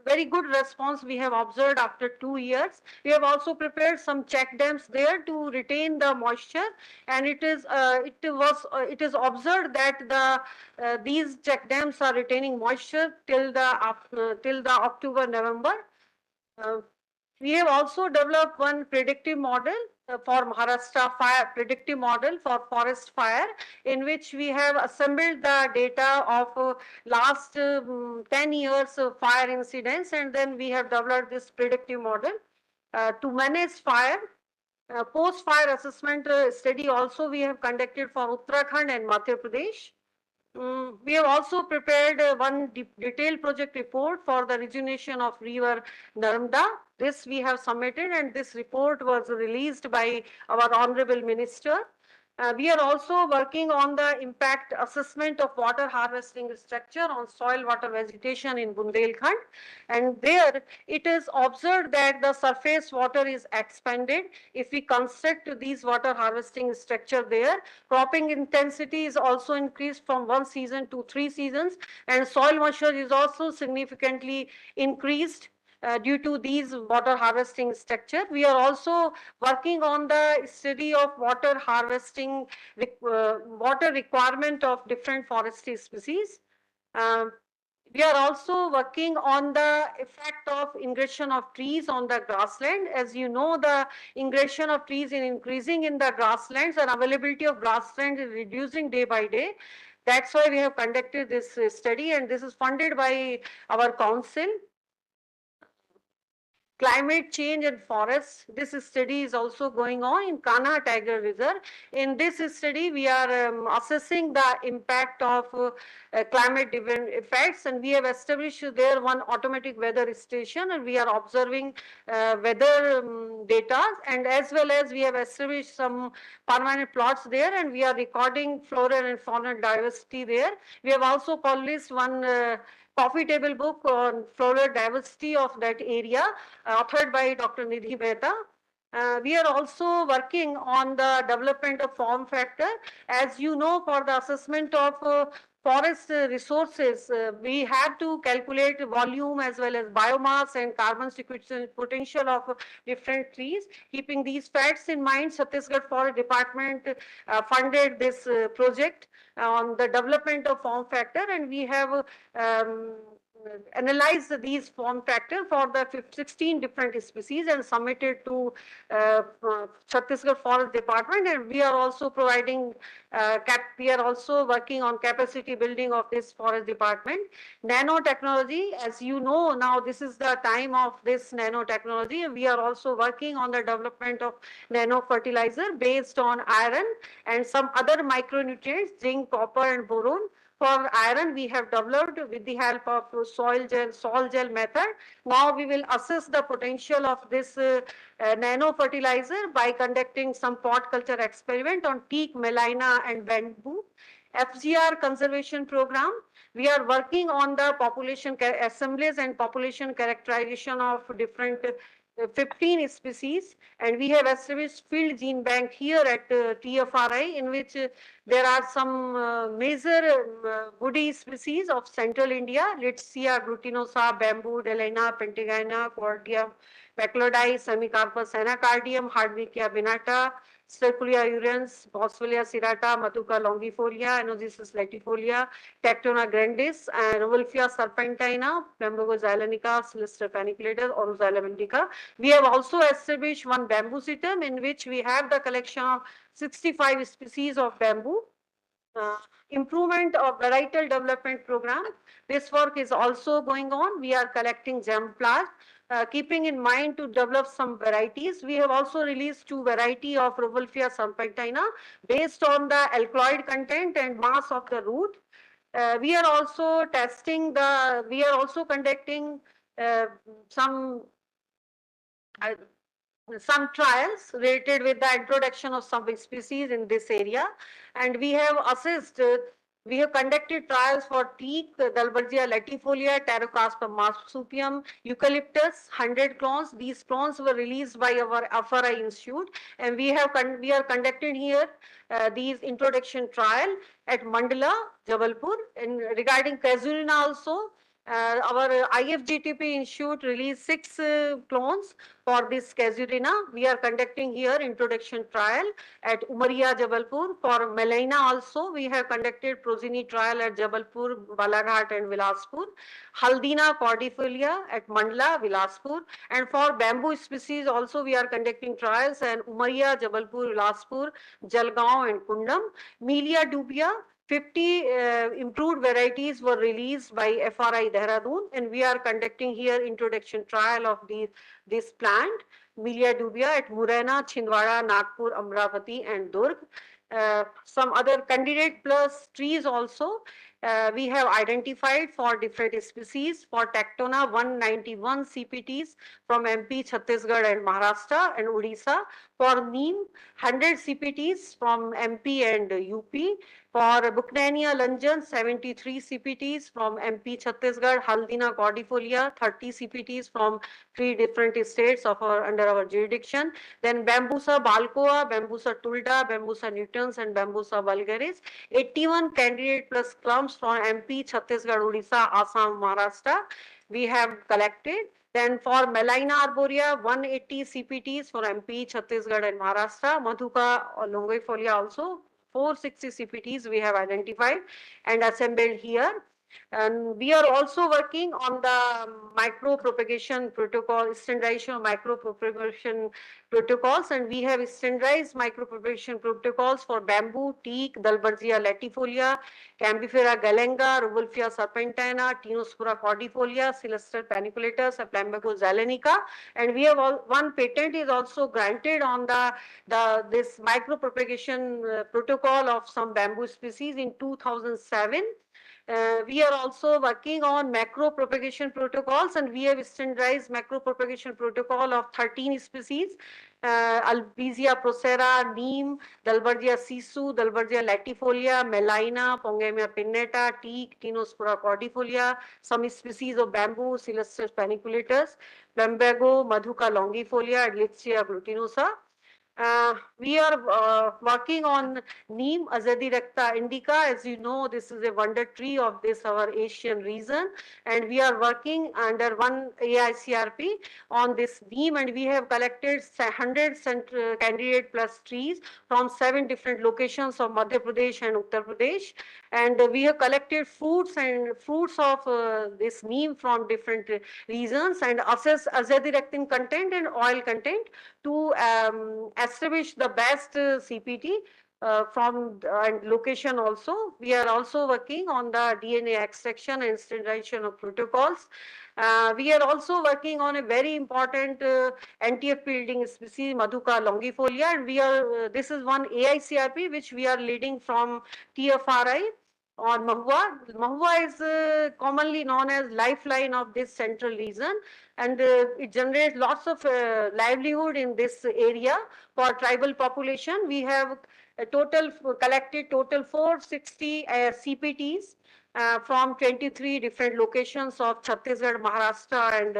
very good response we have observed after 2 years. We have also prepared some check dams there to retain the moisture, and it is observed that these check dams are retaining moisture till the October November. We have also developed one predictive model for Maharashtra fire, predictive model for forest fire, in which we have assembled the data of last 10 years of fire incidents, and then we have developed this predictive model to manage fire. Post-fire assessment study also we have conducted for Uttarakhand and Madhya Pradesh. We have also prepared one detailed project report for the rejuvenation of river Narmada. This we have submitted, and this report was released by our Honorable Minister. We are also working on the impact assessment of water harvesting structure on soil water vegetation in Bundelkhand. And there it is observed that the surface water is expanded. If we construct these water harvesting structure there, cropping intensity is also increased from 1 season to 3 seasons, and soil moisture is also significantly increased due to these water harvesting structure. We are also working on the study of water harvesting, water requirement of different forestry species. We are also working on the effect of ingression of trees on the grassland. As you know, the ingression of trees is increasing in the grasslands, and availability of grassland is reducing day by day. That's why we have conducted this study, and this is funded by our council. Climate change and forests. This study is also going on in Kanha Tiger Reserve. In this study, we are assessing the impact of climate-driven effects, and we have established there one automatic weather station, and we are observing weather data, and as well as we have established some permanent plots there, and we are recording flora and fauna diversity there. We have also published one coffee table book on floral diversity of that area, authored by Dr. Nidhi Mehta. We are also working on the development of form factor. As you know, for the assessment of forest resources, we have to calculate volume as well as biomass and carbon sequestration potential of different trees. Keeping these facts in mind, Chhattisgarh Forest Department funded this project on the development of form factor, and we have analyzed these form factor for the 16 different species and submitted to Chhattisgarh Forest Department, and we are also providing we are also working on capacity building of this forest department. Nanotechnology, as you know, now this is the time of this nanotechnology. We are also working on the development of nano fertilizer based on iron and some other micronutrients, zinc, copper and boron. For iron, we have developed with the help of soil gel method. Now we will assess the potential of this nano fertilizer by conducting some pot culture experiment on teak, melina and bamboo. FGR conservation program. We are working on the population assemblies and population characterization of different 15 species, and we have established field gene bank here at TFRI, in which there are some major woody species of central India: Litsia glutinosa, bamboo, delena, pentagina, cordia, Paclodi, Semicarpus anacardium, Hardwickia binata, Circulia urens, Boswellia serrata, Matuca longifolia, Anogenesis latifolia, Tectona grandis, and Wolfia serpentina, Bamboo xylonica, Silister paniculatus, or Xylem indica. We have also established one bamboo system in which we have the collection of 65 species of bamboo. Improvement of varietal development program. This work is also going on. We are collecting exemplars. Keeping in mind to develop some varieties, we have also released 2 variety of Ruvolfia serpentina based on the alkaloid content and mass of the root. We are also conducting some trials related with the introduction of some species in this area, and we have we have conducted trials for teak, Dalbergia latifolia, Pterocarpus marsupium, eucalyptus, 100 clones. These clones were released by our AFRI institute, and we are conducting here these introduction trial at Mandala, Jabalpur. And regarding Casuarina also, our IFGTP institute released 6 clones for this Casuarina. We are conducting here introduction trial at Umaria, Jabalpur. For Melina also, we have conducted progeny trial at Jabalpur, Balaghat and Vilaspur. Haldina cordifolia at Mandla, Vilaspur. And for bamboo species also, we are conducting trials at Umaria, Jabalpur, Vilaspur, Jalgaon and Kundam. Melia dubia, 50 improved varieties were released by FRI Dehradun, and we are conducting here introduction trial of this plant, Melia dubia, at Murena, Chhindwara, Nagpur, Amravati and Durg. Some other candidate plus trees also we have identified for different species. For Tectona, 191 CPTs from MP, Chhattisgarh and Maharashtra and Odisha. For Neem, 100 CPTs from MP and UP. For Buchnania lungeon, 73 CPTs from MP, Chhattisgarh. Haldina cordifolia, 30 CPTs from 3 different states under our jurisdiction. Then Bambusa balcoa, Bambusa tulta, Bambusa nutans and Bambusa vulgaris. 81 candidate plus clumps from MP, Chhattisgarh, Odisha, Assam, Maharashtra we have collected. Then for Melina arborea, 180 CPTs for MP, Chhattisgarh and Maharashtra. Madhuka longifolia also 460 CPTs we have identified and assembled here. And we are also working on the micro propagation protocol, standardization of micro propagation protocols, and we have standardized micro propagation protocols for bamboo, teak, Dalbergia latifolia, Cambifera galenga, Ruvolfia serpentina, Tinospora cordifolia, Silester paniculatus, Plambago xylonica, and we have one patent is also granted on this micro propagation protocol of some bamboo species in 2007. We are also working on macro propagation protocols, and we have standardized macro propagation protocol of 13 species. Albizia procera, neem, Dalbergia sisu, Dalbergia latifolia, Melina, Pongamia pinnata, teak, Tinospora cordifolia, some species of bamboo, Silester paniculatus, Plumbago, Madhuca longifolia, Adlitsia glutinosa. We are working on neem, Azadirachta indica. As you know, this is a wonder tree of this our Asian region, and we are working under one AICRP on this neem, and we have collected 100 candidate plus trees from 7 different locations of Madhya Pradesh and Uttar Pradesh, and we have collected fruits of this neem from different regions and assess azadirachtin content and oil content to establish the best CPT from and location also. We are also working on the DNA extraction and standardization of protocols. We are also working on a very important NTF yielding species, Madhuca longifolia, and we are this is one AICRP which we are leading from TFRI or Mahua. Mahua is commonly known as lifeline of this central region, and it generates lots of livelihood in this area for tribal population. We have a total collected total 460 CPTs from 23 different locations of Chhattisgarh, Maharashtra, and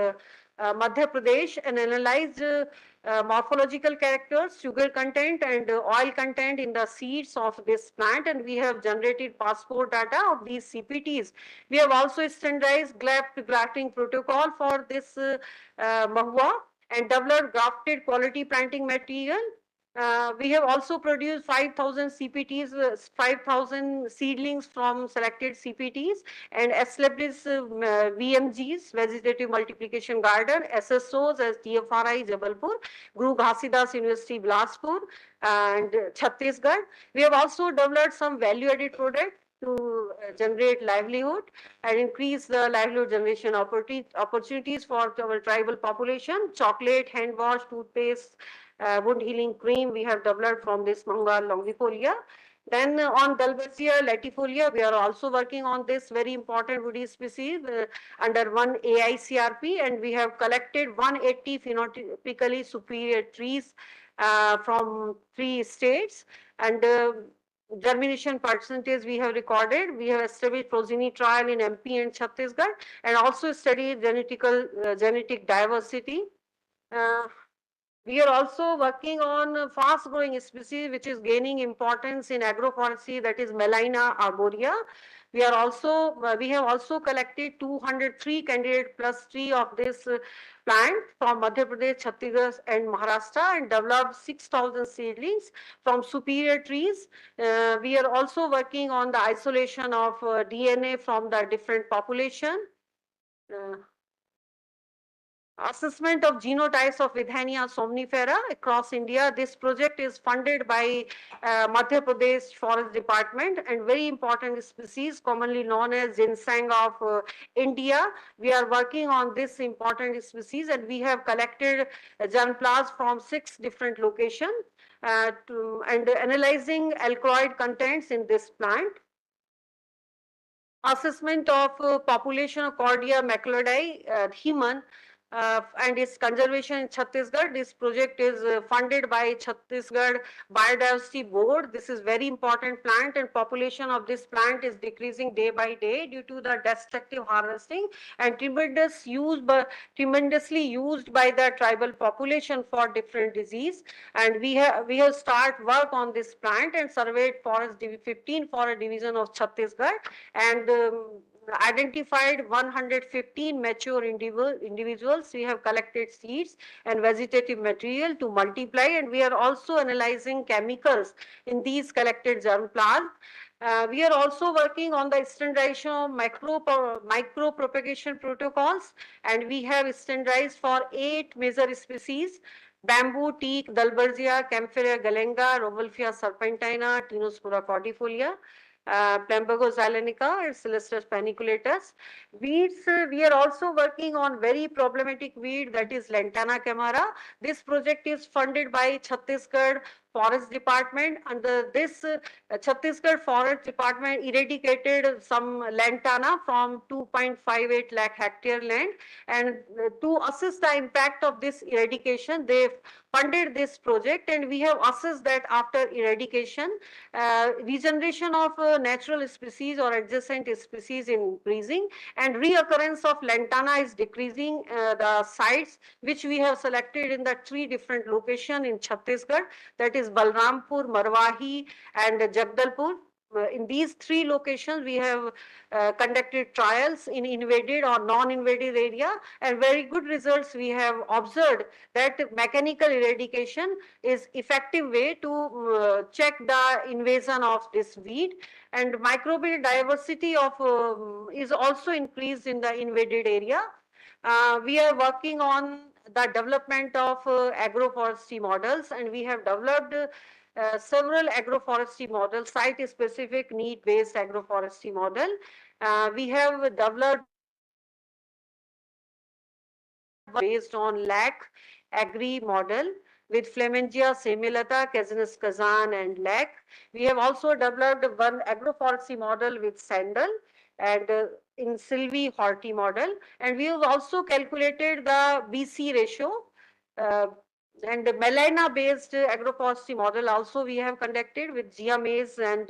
Madhya Pradesh, and analyzed morphological characters, sugar content, and oil content in the seeds of this plant, and we have generated passport data of these CPTs. We have also standardized grafting protocol for this mahua and developed grafted quality planting material. We have also produced 5,000 CPTs, 5,000 seedlings from selected CPTs, and established VMGs, Vegetative Multiplication Garden, SSOs as TFRI Jabalpur, Guru Ghasidas University Bilaspur, and Chhattisgarh. We have also developed some value-added product to generate livelihood and increase the livelihood generation opportunities for our tribal population. Chocolate, hand wash, toothpaste, wound healing cream we have developed from this Mangal longifolia. Then on Dalbergia latifolia, we are also working on this very important woody species under one AICRP, and we have collected 180 phenotypically superior trees from 3 states, and germination percentage we have recorded. We have established progeny trial in MP and Chhattisgarh, and also studied genetic diversity. We are also working on fast growing species which is gaining importance in agroforestry, that is Melina arborea. We have also collected 203 candidate plus tree of this plant from Madhya Pradesh, Chhattisgarh, and Maharashtra, and developed 6,000 seedlings from superior trees. We are also working on the isolation of DNA from the different population. Assessment of genotypes of Vidhania somnifera across India. This project is funded by Madhya Pradesh Forest Department, and very important species commonly known as ginseng of India. We are working on this important species, and we have collected germplasm from 6 different locations and analyzing alkaloid contents in this plant. Assessment of population of Cordia maculoides, human, and its conservation in Chhattisgarh. This project is funded by Chhattisgarh Biodiversity Board. This is very important plant, and population of this plant is decreasing day by day due to the destructive harvesting and tremendously used by the tribal population for different disease. And we have start work on this plant and surveyed forest 15 forest division of Chhattisgarh, and identified 115 mature individuals. We have collected seeds and vegetative material to multiply, and we are also analyzing chemicals in these collected germplasm. We are also working on the standardization of micro propagation protocols, and we have standardized for 8 major species: bamboo, teak, dalbergia, Campharia galenga, Robelfia serpentina, Tinospora cordifolia, Plumbago xylonica, and Celestus paniculatus. Weeds, we are also working on very problematic weed, that is Lantana camara. This project is funded by Chhattisgarh Forest Department. Under this Chhattisgarh Forest Department eradicated some lantana from 2.58 lakh hectare land, and to assess the impact of this eradication, they funded this project, and we have assessed that after eradication, regeneration of natural species or adjacent species increasing, and reoccurrence of lantana is decreasing. The sites which we have selected in the 3 different locations in Chhattisgarh, that is Balrampur, Marwahi, and Jagdalpur. In these 3 locations, we have conducted trials in invaded or non-invaded area, and very good results we have observed that mechanical eradication is effective way to check the invasion of this weed, and microbial diversity of is also increased in the invaded area. We are working on the development of agroforestry models, and we have developed several agroforestry models, site-specific need-based agroforestry model. We have developed based on LAC agri model. with Flamingia, Semilata, Casinus Kazan, and Lac. We have also developed one agroforestry model with sandal and in Sylvie Horty model. And we have also calculated the BC ratio and the Melina based agroforestry model also we have conducted with Gia maize and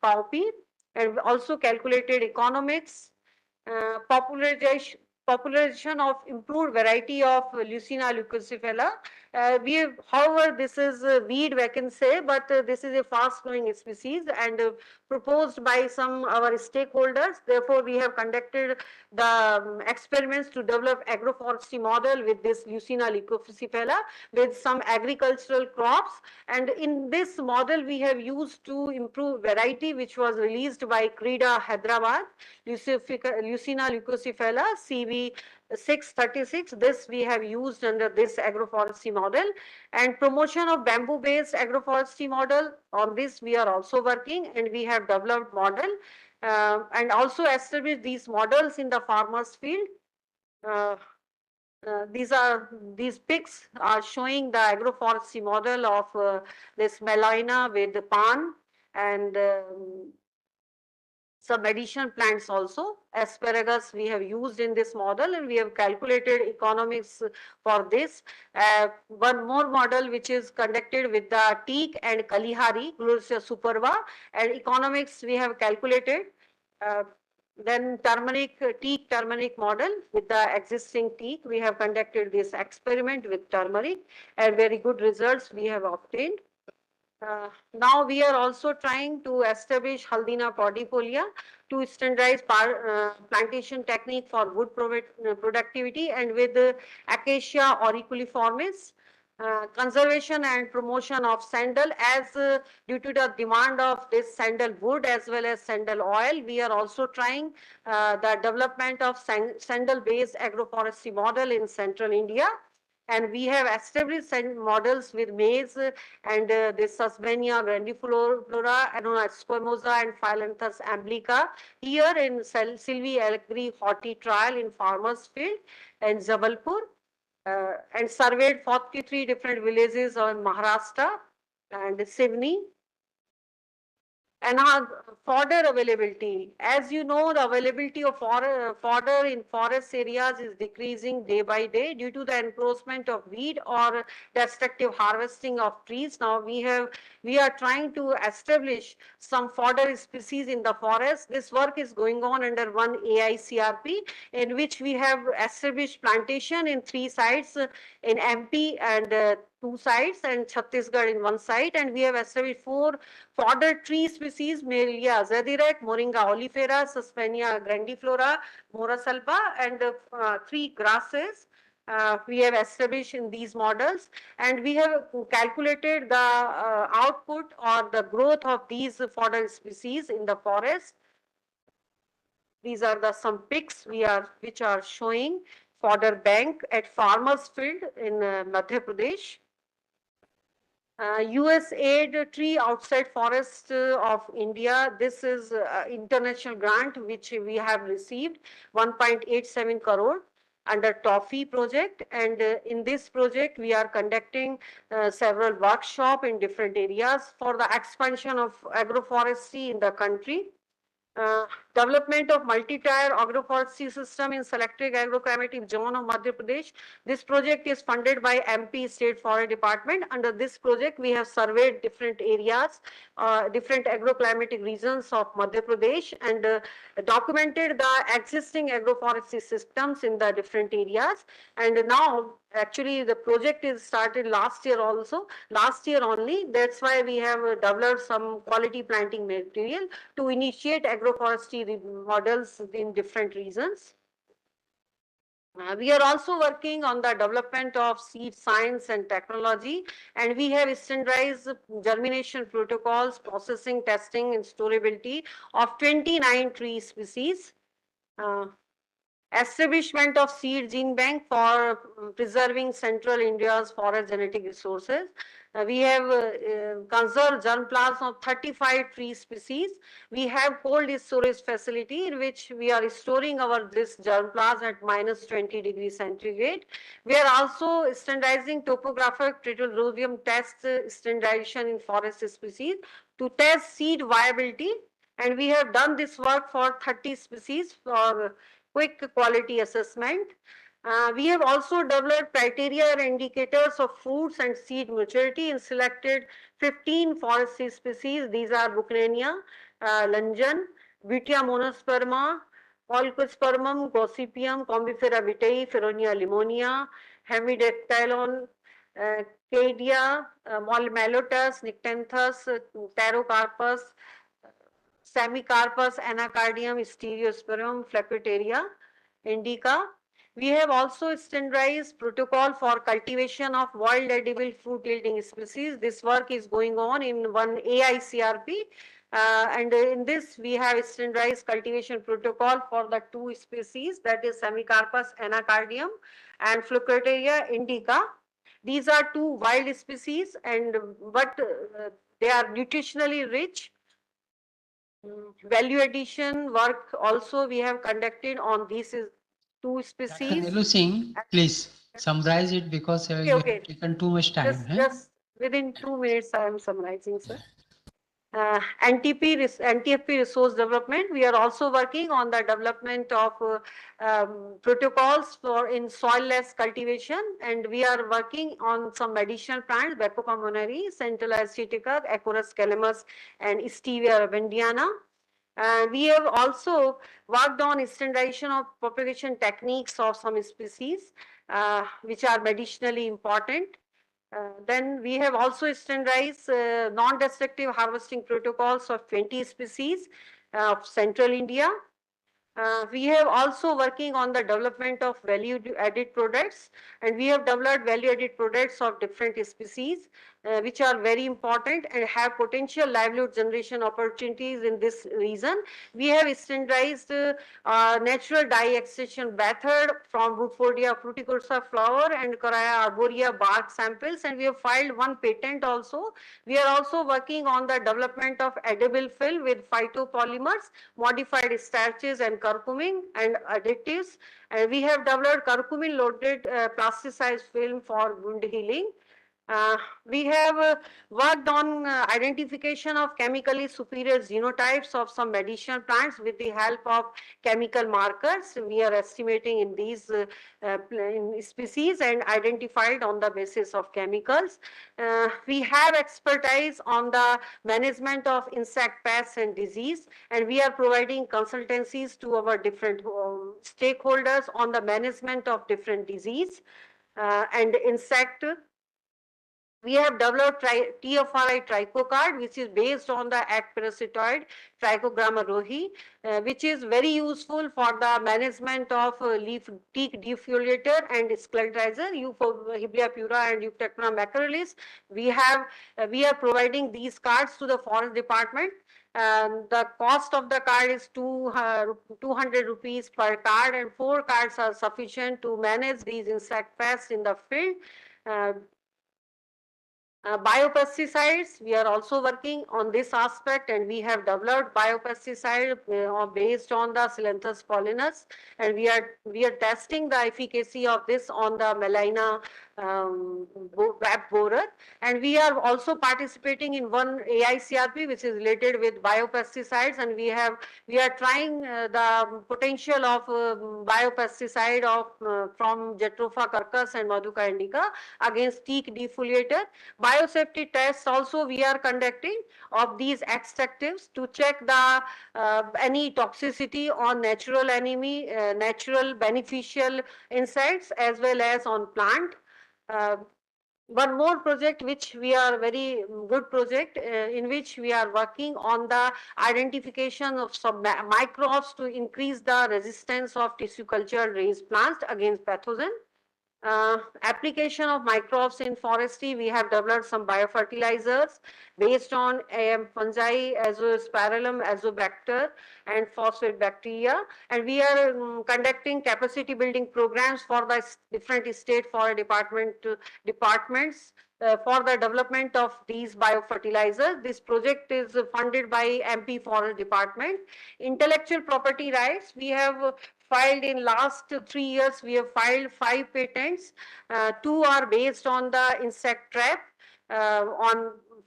cowpea, and also calculated economics, popularization of improved variety of Lucina leucocephala. However, this is a weed we can say, but this is a fast growing species and proposed by some our stakeholders. Therefore, we have conducted the experiments to develop agroforestry model with this Lucina leucocephala with some agricultural crops. And in this model, we have used to improve variety which was released by Crida Hyderabad, Lucina leucocephala CV 636. This we have used under this agroforestry model, and promotion of bamboo based agroforestry model. On this we are also working, and we have developed model and also established these models in the farmers field. These pics are showing the agroforestry model of this Melina with the pan and some additional plants also. Asparagus we have used in this model, and we have calculated economics for this. One more model which is conducted with the teak and Kalihari, Gloriosa superba, and economics we have calculated. Then teak turmeric model with the existing teak, we have conducted this experiment with turmeric, and very good results we have obtained. Now we are also trying to establish Haldina cordifolia to standardize plantation technique for wood productivity, and with Acacia auriculiformis. Conservation and promotion of sandal, as due to the demand of this sandal wood as well as sandal oil, we are also trying the development of sandal based agroforestry model in central India. And we have established models with maize and this Susbania grandiflora, Anona squamosa, and Phyllanthus amblica here in Sylvie Agri Horti trial in farmers field in Jabalpur, and surveyed 43 different villages on Maharashtra and Sivni. And fodder availability. As you know, the availability of fodder in forest areas is decreasing day by day due to the encroachment of weed or destructive harvesting of trees. Now we are trying to establish some fodder species in the forest. This work is going on under one AICRP, in which we have established plantation in 3 sites in MP and 2 sites, and Chhattisgarh in 1 site, and we have established 4 fodder tree species: Melia zadirate, Moringa oleifera, Suspenia grandiflora, Morasalpa, and 3 grasses. We have established in these models, and we have calculated the output or the growth of these fodder species in the forest. These are the some pics which are showing fodder bank at farmers field in Madhya Pradesh. USAID tree outside forest of India. This is international grant which we have received 1.87 crore under Toffee project, and in this project we are conducting several workshops in different areas for the expansion of agroforestry in the country. Development of multi-tier agroforestry system in selected agroclimatic zone of Madhya Pradesh. This project is funded by MP State Forest Department. Under this project, we have surveyed different areas, different agroclimatic regions of Madhya Pradesh, and documented the existing agroforestry systems in the different areas. And now, actually, the project is started last year only. That's why we have developed some quality planting material to initiate agroforestry models in different regions. We are also working on the development of seed science and technology, and we have standardized germination protocols, processing, testing, and storability of 29 tree species. establishment of seed gene bank for preserving central India's forest genetic resources. We have conserved germplasm of 35 tree species. We have cold storage facility in which we are storing our this germplasm at minus 20 degrees centigrade. We are also standardizing topographic petroleum test standardization in forest species to test seed viability, and we have done this work for 30 species for quick quality assessment. We have also developed criteria and indicators of fruits and seed maturity and selected 15 forestry species. These are Buchrania, Lanjan, Vitia monosperma, Olcospermum, Gossypium, Combifera vitae, Feronia limonia, Hemidactylon, Cadia, Malotus, Nyctanthus, Pterocarpus, Semicarpus, Anacardium, Stereospermum, Flacuteria, indica. We have also standardized protocol for cultivation of wild edible fruit yielding species. This work is going on in one AICRP. And in this, we have standardized cultivation protocol for the two species, that is Semicarpus anacardium and Flacuteria indica. These are two wild species, and but they are nutritionally rich. Value addition work also we have conducted on these two Dr. species. Nelu Singh, please summarize it because you Okay. have taken too much time. Just within 2 minutes, I am summarizing, sir. NTP resource development. We are also working on the development of protocols for in soil-less cultivation, and we are working on some medicinal plants, Bacopa moneri, Centella acetica, Acorus calamus, and Stevia ravendiana. And we have also worked on standardization of propagation techniques of some species, which are medicinally important. Then we have also standardized non-destructive harvesting protocols of 20 species of central India. We have also working on the development of value-added products, and we have developed value-added products of different species, which are very important and have potential livelihood generation opportunities in this region. We have standardized natural dye extraction method from Woodfordia fruticosa flower and Coraya arborea bark samples, and we have filed one patent also. We are also working on the development of edible fill with phytopolymers, modified starches and curcumin and additives. And we have developed curcumin loaded plasticized film for wound healing. We have worked on identification of chemically superior genotypes of some medicinal plants with the help of chemical markers. We are estimating in these in species and identified on the basis of chemicals. We have expertise on the management of insect pests and disease, and we are providing consultancies to our different stakeholders on the management of different disease and insect. We have developed TFRI trichocard, which is based on the act parasitoid Trichogramma rohi, which is very useful for the management of leaf teak defoliator and sclerizer, Euphorbia pura and Euptectona macrolis. We are providing these cards to the forest department. The cost of the card is 200 rupees per card, and 4 cards are sufficient to manage these insect pests in the field. Biopesticides, we are also working on this aspect, and we have developed biopesticide based on the Silanthus pollinus, and we are testing the efficacy of this on the Melina web borer, and we are also participating in one AICRP which is related with biopesticides, and we are trying the potential of biopesticide of from Jatropha curcus and Maduka indica against teak defoliator. Biosafety tests also we are conducting of these extractives to check the any toxicity on natural enemy, natural beneficial insects as well as on plant. One more project which we are very good project in which we are working on the identification of some microbes to increase the resistance of tissue culture raised plants against pathogen. Application of microbes in forestry, we have developed some biofertilizers based on fungi, azospirillum, azobacter, and phosphate bacteria. And we are conducting capacity building programs for the different state forest departments for the development of these biofertilizers. This project is funded by MP Forest Department. Intellectual property rights, we have filed in last 3 years, we have filed 5 patents. 2 are based on the insect trap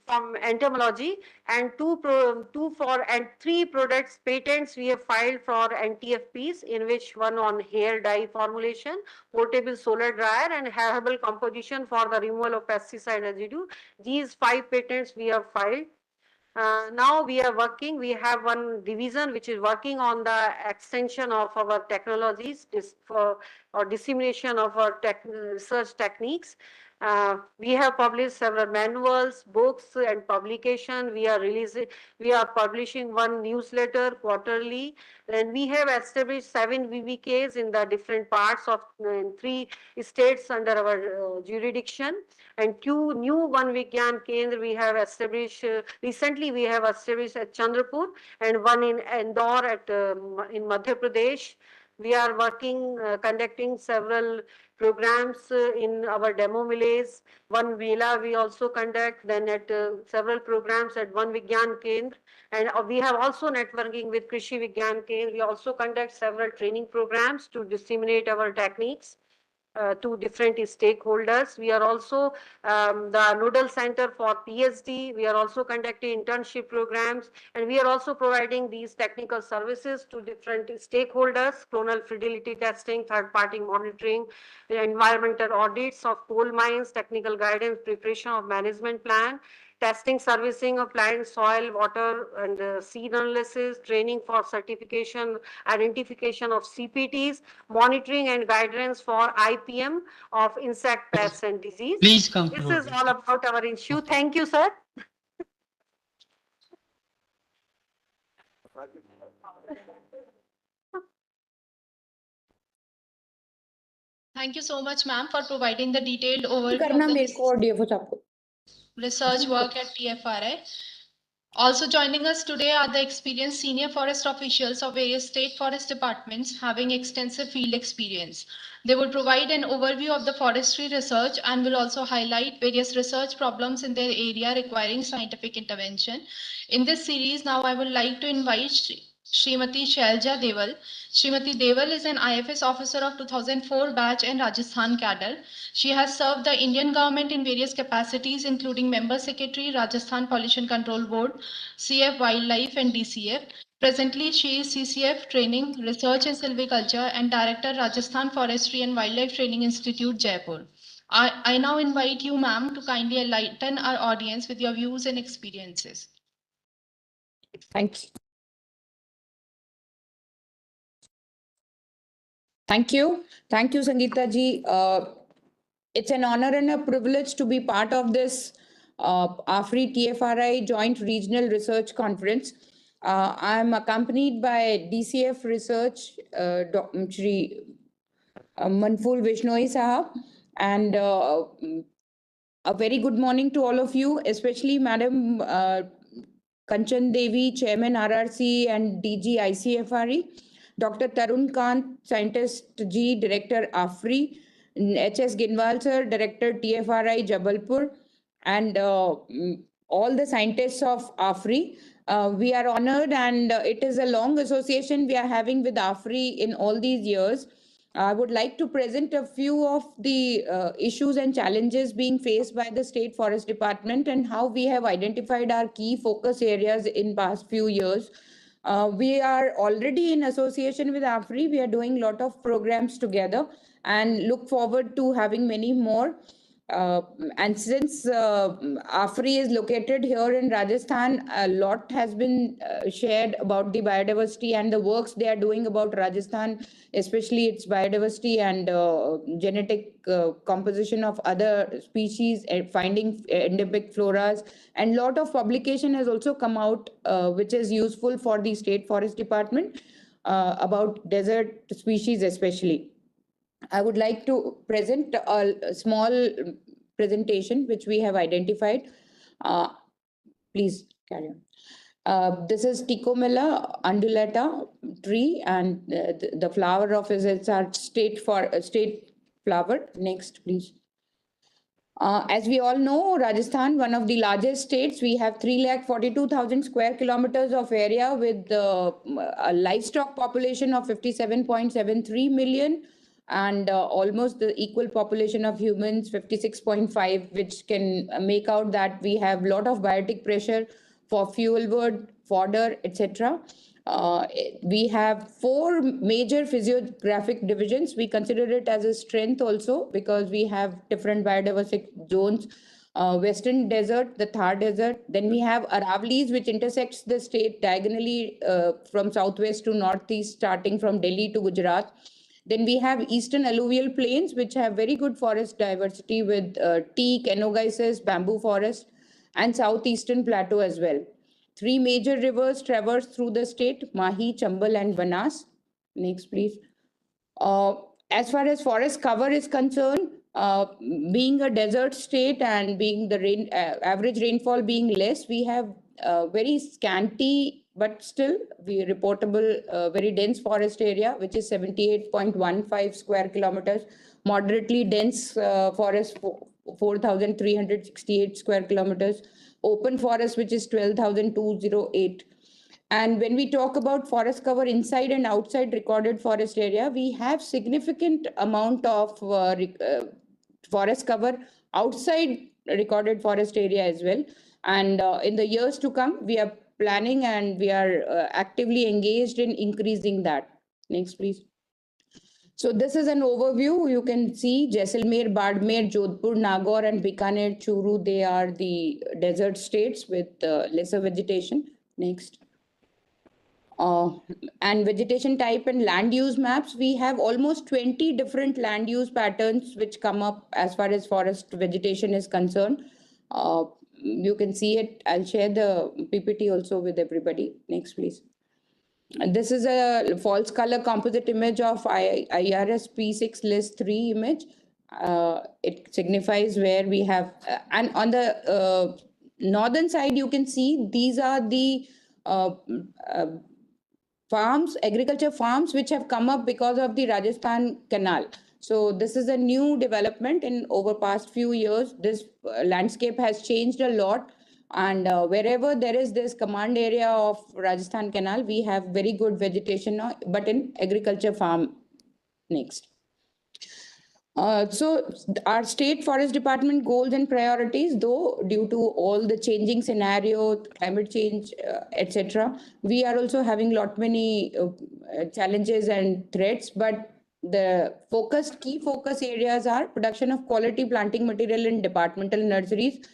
from entomology, and 3 products patents we have filed for NTFPs, in which one on hair dye formulation, portable solar dryer, and herbal composition for the removal of pesticide residue. These 5 patents we have filed. Now we have one division which is working on the extension of our technologies or dissemination of our research techniques. We have published several manuals, books, and publication. We are publishing one newsletter quarterly. Then we have established 7 VVKs in the different parts of 3 states under our jurisdiction. And 2 new One Vigyan Kendra we have established recently. We have established at Chandrapur and one in Indore in Madhya Pradesh. We are conducting several programs in our demo villages. One Vela we also conduct, then at several programs at One Vigyan Kendra. And we have also networking with Krishi Vigyan Kendra. We also conduct several training programs to disseminate our techniques to different stakeholders. We are also the nodal center for PhD. We are also conducting internship programs, and we are also providing these technical services to different stakeholders: clonal fidelity testing, third-party monitoring, environmental audits of coal mines, technical guidance, preparation of management plan, testing, servicing of plant, soil, water, and seed analysis, training for certification, identification of CPTs, monitoring and guidance for IPM of insect pests and disease. Please conclude. This is all about our issue. Thank you, sir. Thank you so much, ma'am, for providing the detailed overview of the research work at TFRI. Also joining us today are the experienced senior forest officials of various state forest departments having extensive field experience. They will provide an overview of the forestry research and will also highlight various research problems in their area requiring scientific intervention. In this series, now I would like to invite Srimati Shailja Deval. Srimati Deval is an IFS officer of 2004 batch and Rajasthan cadre. She has served the Indian government in various capacities, including Member Secretary, Rajasthan Pollution Control Board, CF Wildlife, and DCF. Presently, she is CCF Training, Research in Silviculture, and Director, Rajasthan Forestry and Wildlife Training Institute, Jaipur. I now invite you, ma'am, to kindly enlighten our audience with your views and experiences. Thanks. Thank you. Thank you, Sangeeta ji. It's an honor and a privilege to be part of this AFRI TFRI Joint Regional Research Conference. I'm accompanied by DCF Research, Shri Manful Vishnoi Sahab, and a very good morning to all of you, especially Madam Kanchan Devi, Chairman RRC and DG ICFRE, Dr. Tarun Kant, Scientist G, Director AFRI, HS Ginwal Sir, Director TFRI Jabalpur, and all the scientists of AFRI. We are honored, and it is a long association we are having with AFRI in all these years. I would like to present a few of the issues and challenges being faced by the State Forest Department and how we have identified our key focus areas in past few years. We are already in association with AFRI. We are doing a lot of programs together and look forward to having many more. And since AFRI is located here in Rajasthan, a lot has been shared about the biodiversity and the works they are doing about Rajasthan, especially its biodiversity and genetic composition of other species, finding endemic floras, and lot of publication has also come out which is useful for the State Forest Department about desert species especially. I would like to present a small presentation which we have identified. Please carry on. This is Ticomilla undulata tree, and the flower of it is our state flower. Next, please. As we all know, Rajasthan, one of the largest states, we have 3,42,000 square kilometers of area with a livestock population of 57.73 million and almost the equal population of humans, 56.5, which can make out that we have a lot of biotic pressure for fuel wood, fodder, etc. We have 4 major physiographic divisions. We consider it as a strength also because we have different biodiversity zones. Western desert, the Thar desert. Then we have Aravallis, which intersects the state diagonally from southwest to northeast, starting from Delhi to Gujarat. Then we have eastern alluvial plains, which have very good forest diversity with teak, enogesis, bamboo forest, and southeastern plateau as well. 3 major rivers traverse through the state, Mahi, Chambal, and Banas. Next, please. As far as forest cover is concerned, being a desert state and being the average rainfall being less, we have very scanty but still reportable very dense forest area, which is 78.15 square kilometers, moderately dense forest 4,368 square kilometers, open forest which is 12,208. And when we talk about forest cover inside and outside recorded forest area, we have significant amount of forest cover outside recorded forest area as well. And in the years to come, we are planning and we are actively engaged in increasing that. Next, please. So this is an overview. You can see Jaisalmer, Badmer, Jodhpur, Nagaur, and Bikaner, Churu. They are the desert states with lesser vegetation. Next. And vegetation type and land use maps, we have almost 20 different land use patterns which come up as far as forest vegetation is concerned. You can see it. I'll share the PPT also with everybody. Next, please. This is a false color composite image of IRS P6 list 3 image. It signifies where we have, and on the northern side, you can see these are the farms, agriculture farms, which have come up because of the Rajasthan canal. So this is a new development in over past few years. This landscape has changed a lot. And wherever there is this command area of Rajasthan canal, we have very good vegetation, but in agriculture farm. Next. So our state forest department goals and priorities, though due to all the changing scenario, climate change, etc., we are also having many challenges and threats, but the key focus areas are production of quality planting material in departmental nurseries,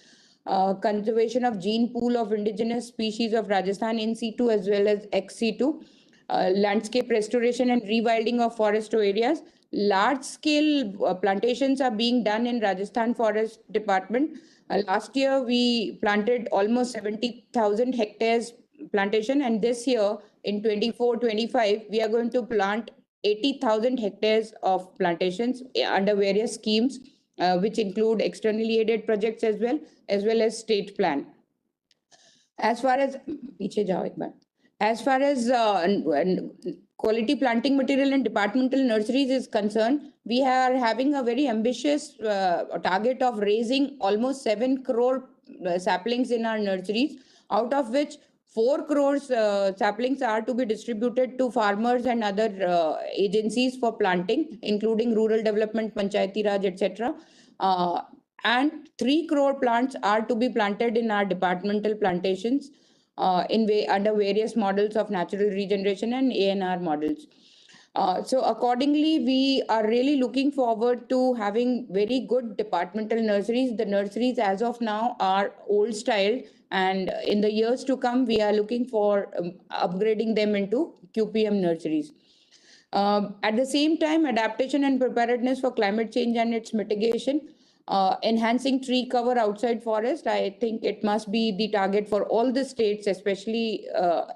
conservation of gene pool of indigenous species of Rajasthan in situ as well as ex situ, landscape restoration and rewilding of forest areas. Large scale plantations are being done in Rajasthan Forest Department. Last year we planted almost 70,000 hectares plantation, and this year in 24-25 we are going to plant 80,000 hectares of plantations under various schemes, which include externally aided projects as well as state plan. As far as quality planting material in departmental nurseries is concerned, we are having a very ambitious target of raising almost 7 crore saplings in our nurseries, out of which 4 crores saplings are to be distributed to farmers and other agencies for planting, including rural development, panchayati raj, etc. And 3 crore plants are to be planted in our departmental plantations under various models of natural regeneration and ANR models. So accordingly, we are really looking forward to having very good departmental nurseries. The nurseries as of now are old style, and in the years to come, we are looking for upgrading them into QPM nurseries. At the same time, adaptation and preparedness for climate change and its mitigation, enhancing tree cover outside forest, I think it must be the target for all the states, especially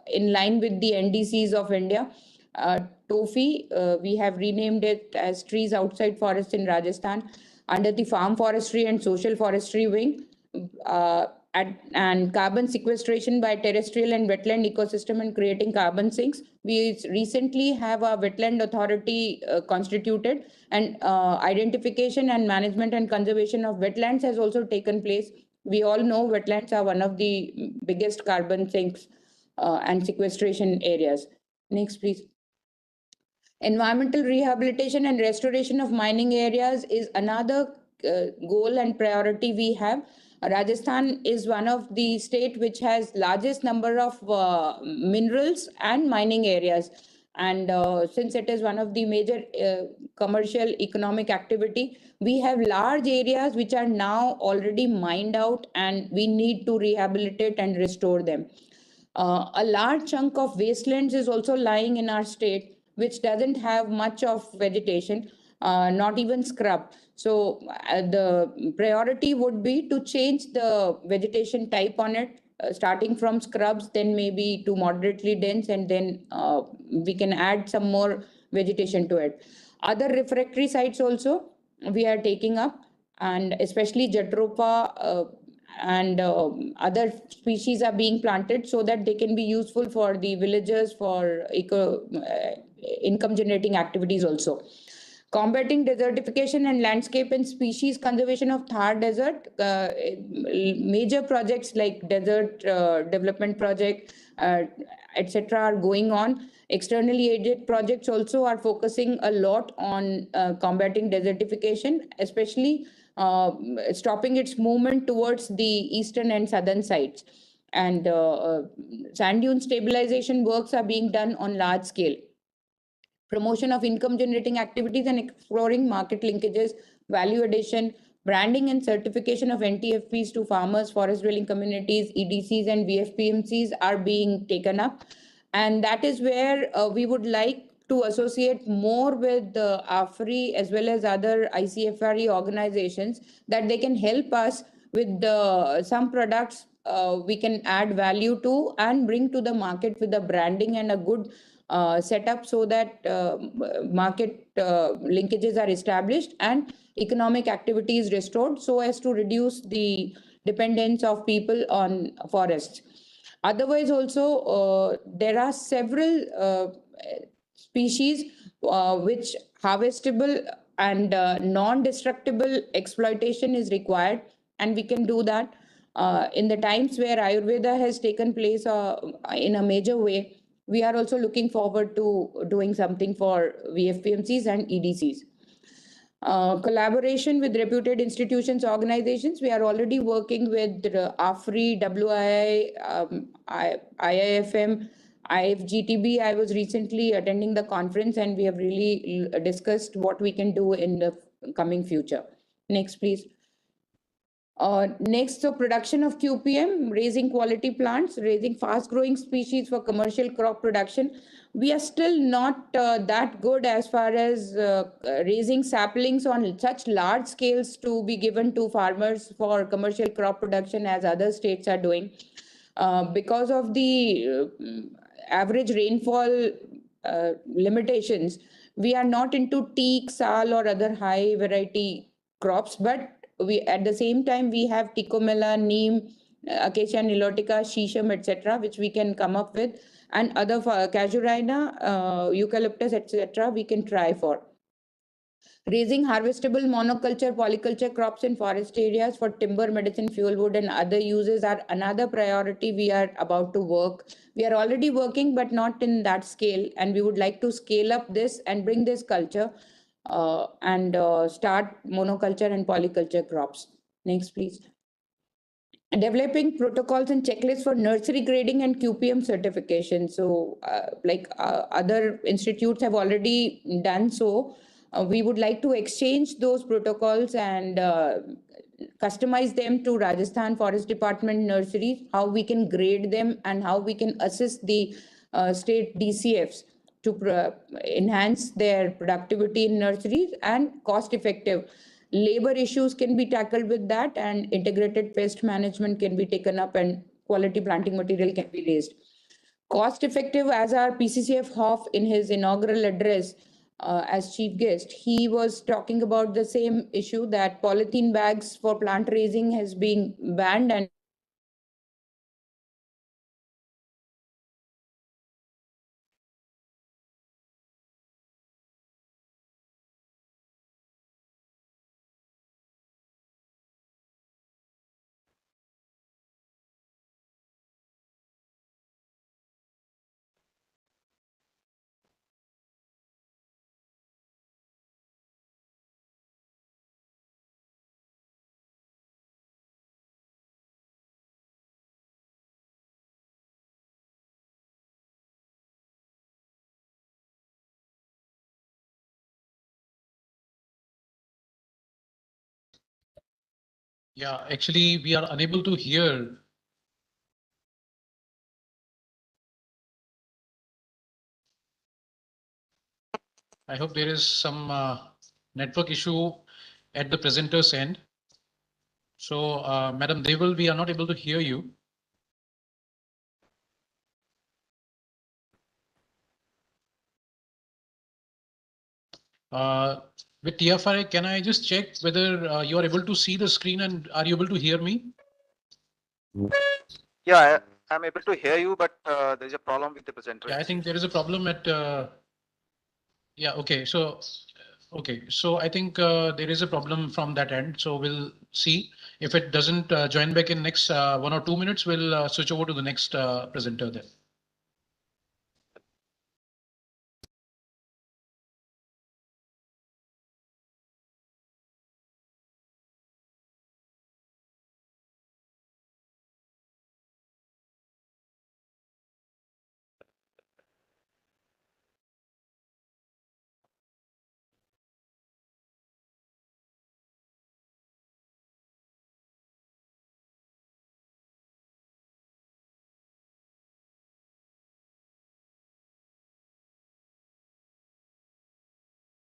in line with the NDCs of India. TOFI, we have renamed it as Trees Outside Forests in Rajasthan, under the Farm Forestry and Social Forestry wing, and carbon sequestration by terrestrial and wetland ecosystem and creating carbon sinks. We recently have a wetland authority constituted, and identification and management and conservation of wetlands has also taken place. We all know wetlands are one of the biggest carbon sinks and sequestration areas. Next, please. Environmental rehabilitation and restoration of mining areas is another goal and priority we have. Rajasthan is one of the state which has largest number of minerals and mining areas. And since it is one of the major commercial economic activity, we have large areas which are now already mined out, and we need to rehabilitate and restore them. A large chunk of wastelands is also lying in our state, which doesn't have much of vegetation, not even scrub. So the priority would be to change the vegetation type on it, starting from scrubs, then maybe to moderately dense, and then we can add some more vegetation to it. Other refractory sites also we are taking up, and especially Jodhpur and other species are being planted so that they can be useful for the villagers for income generating activities also. Combating desertification and landscape and species conservation of Thar Desert, major projects like desert development project, etc. are going on. Externally aided projects also are focusing a lot on combating desertification, especially stopping its movement towards the eastern and southern sides. And sand dune stabilization works are being done on large scale. Promotion of income generating activities and exploring market linkages, value addition, branding and certification of NTFPs to farmers, forest dwelling communities, EDCs and VFPMCs are being taken up. And that is where we would like to associate more with the AFRI as well as other ICFRE organizations, that they can help us with some products we can add value to and bring to the market with the branding and a good setup, so that market linkages are established and economic activity is restored, so as to reduce the dependence of people on forests. Otherwise also there are several species which harvestable and non-destructible exploitation is required, and we can do that in the times where Ayurveda has taken place in a major way. We are also looking forward to doing something for VFPMCs and EDCs. Collaboration with reputed institutions, organizations. We are already working with AFRI, WII, IIFM, IFGTB. I was recently attending the conference, and we have really discussed what we can do in the coming future. Next, please. Next, so production of QPM, raising quality plants, raising fast growing species for commercial crop production. We are still not that good as far as raising saplings on such large scales to be given to farmers for commercial crop production as other states are doing. Because of the average rainfall limitations, we are not into teak, sal or other high variety crops, but we at the same time we have ticomela, neem, acacia nilotica, shisham, etc., which we can come up with, and other casuarina, eucalyptus, etc., we can try for. Raising harvestable monoculture, polyculture crops in forest areas for timber, medicine, fuel wood and other uses are another priority we are about to work. We are already working, but not in that scale, and we would like to scale up this and bring this culture and start monoculture and polyculture crops. Next, please. Developing protocols and checklists for nursery grading and QPM certification. So other institutes have already done so. We would like to exchange those protocols and customize them to Rajasthan Forest Department nurseries, how we can grade them and how we can assist the state DCFs to enhance their productivity in nurseries, and cost effective. Labor issues can be tackled with that, and integrated pest management can be taken up, and quality planting material can be raised. cost effective as our PCCF Hoff in his inaugural address as chief guest. He was talking about the same issue that polythene bags for plant raising has been banned and Yeah, actually, we are unable to hear. I hope there is some network issue at the presenter's end. So, Madam Deval, we are not able to hear you. With TFRI, can I just check whether you are able to see the screen and are you able to hear me? Yeah, I'm able to hear you, but there's a problem with the presenter. Yeah, I think there is a problem at. Yeah, okay. So, I think there is a problem from that end. So we'll see if it doesn't join back in next 1 or 2 minutes. We'll switch over to the next presenter then.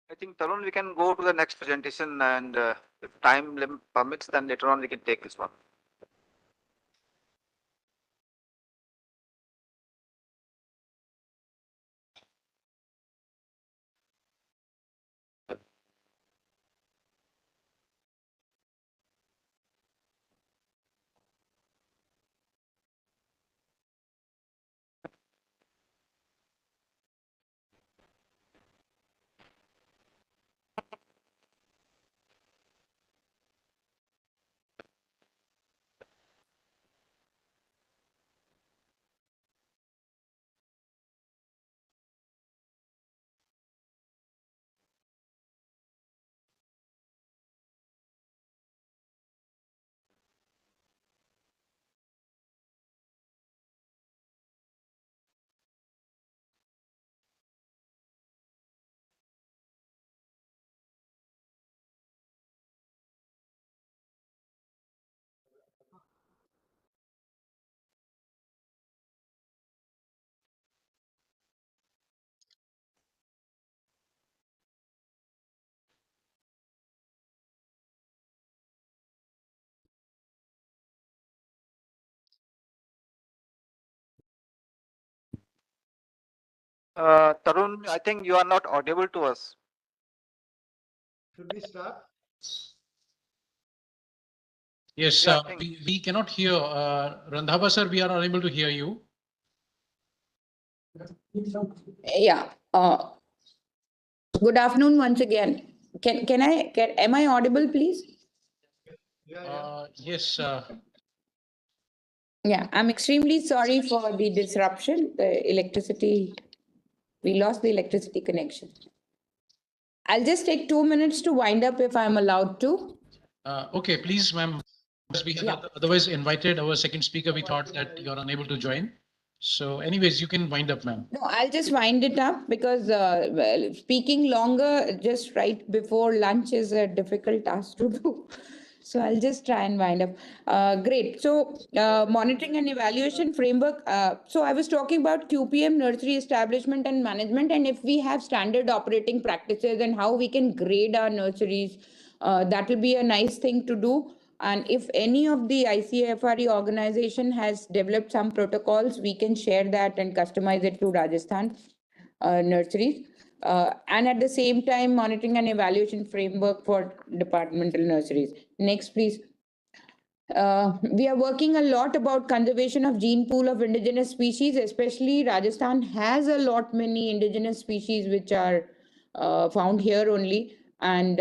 I think Tarun, we can go to the next presentation, and if time limit permits, then later on we can take this one. Tarun, I think you are not audible to us. Should we start? Yes, Yeah, we cannot hear. Randhava sir, we are unable to hear you. yeah. Good afternoon once again. Am I audible, please? Yes. Yeah, I'm extremely sorry for the disruption. We lost the electricity connection. I'll just take 2 minutes to wind up if I'm allowed to. Okay, please, ma'am. We had otherwise invited our second speaker. We thought that you're unable to join. So anyways, you can wind up, ma'am. No, I'll just wind it up because speaking longer just right before lunch is a difficult task to do. So I'll just try and wind up. Great. So monitoring and evaluation framework. So I was talking about QPM, nursery establishment and management, and if we have standard operating practices and how we can grade our nurseries, that will be a nice thing to do. And if any of the ICFRE organization has developed some protocols, we can share that and customize it to Rajasthan nurseries. And at the same time, monitoring and evaluation framework for departmental nurseries. Next, please. We are working a lot about conservation of gene pool of indigenous species, especially Rajasthan has a lot many indigenous species which are found here only. And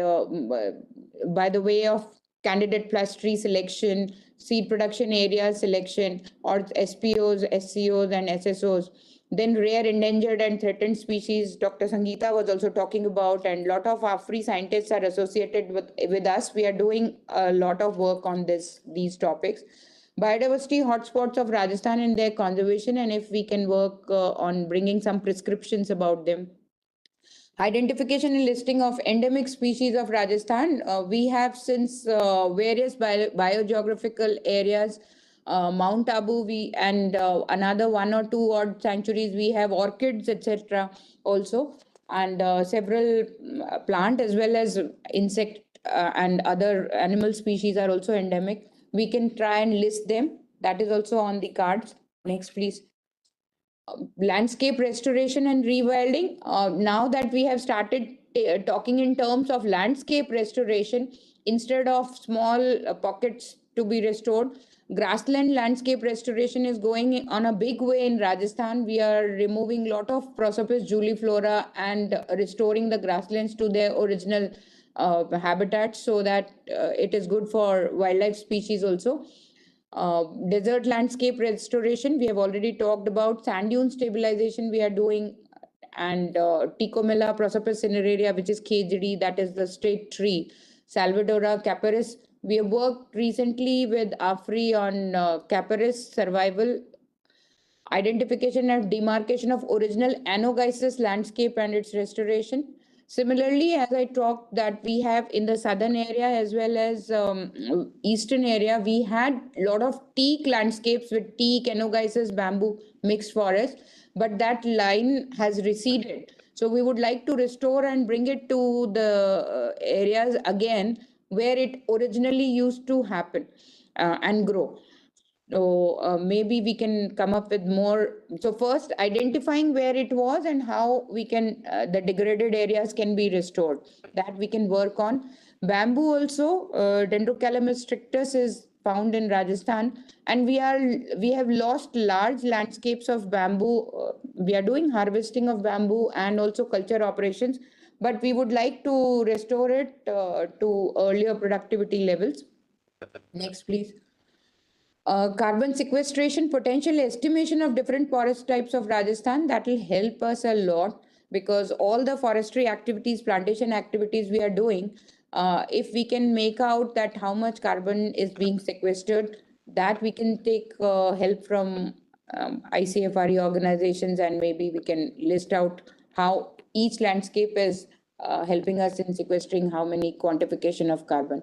by the way of candidate plus tree selection, seed production area selection, or SPOs, SCOs, and SSOs. Then rare, endangered, and threatened species, Dr. Sangeeta was also talking about, and a lot of AFRI scientists are associated with us. We are doing a lot of work on these topics. Biodiversity hotspots of Rajasthan and their conservation, and if we can work on bringing some prescriptions about them. Identification and listing of endemic species of Rajasthan. We have since various biogeographical areas, Mount Abu, and another 1 or 2 odd sanctuaries. We have orchids, etc. also, and several plant as well as insect and other animal species are also endemic. We can try and list them. That is also on the cards. Next, please. Landscape restoration and rewilding. Now that we have started talking in terms of landscape restoration instead of small pockets to be restored, grassland landscape restoration is going on a big way in Rajasthan. We are removing lot of Prosopis juliflora and restoring the grasslands to their original habitats, so that it is good for wildlife species also. Desert landscape restoration, we have already talked about. Sand dune stabilization we are doing, and Ticomella prosopis cineraria, which is KGD, that is the straight tree. Salvadora caparis, we have worked recently with AFRI on caparis survival, identification and demarcation of original anogenesis landscape and its restoration. Similarly, as I talked, that we have in the southern area as well as eastern area, we had a lot of teak landscapes with teak, anogenesis, bamboo, mixed forest, but that line has receded. So we would like to restore and bring it to the areas again where it originally used to happen and grow. So maybe we can come up with more. So first, identifying where it was and how we can, the degraded areas can be restored. That we can work on. Bamboo also, Dendrocalamus strictus is found in Rajasthan, and we have lost large landscapes of bamboo. We are doing harvesting of bamboo and also culture operations, but we would like to restore it to earlier productivity levels. Next, please. Carbon sequestration potential estimation of different forest types of Rajasthan, that will help us a lot, because all the forestry activities, plantation activities we are doing, if we can make out that how much carbon is being sequestered, that we can take help from ICFRE organizations, and maybe we can list out how each landscape is helping us in sequestering how many quantification of carbon.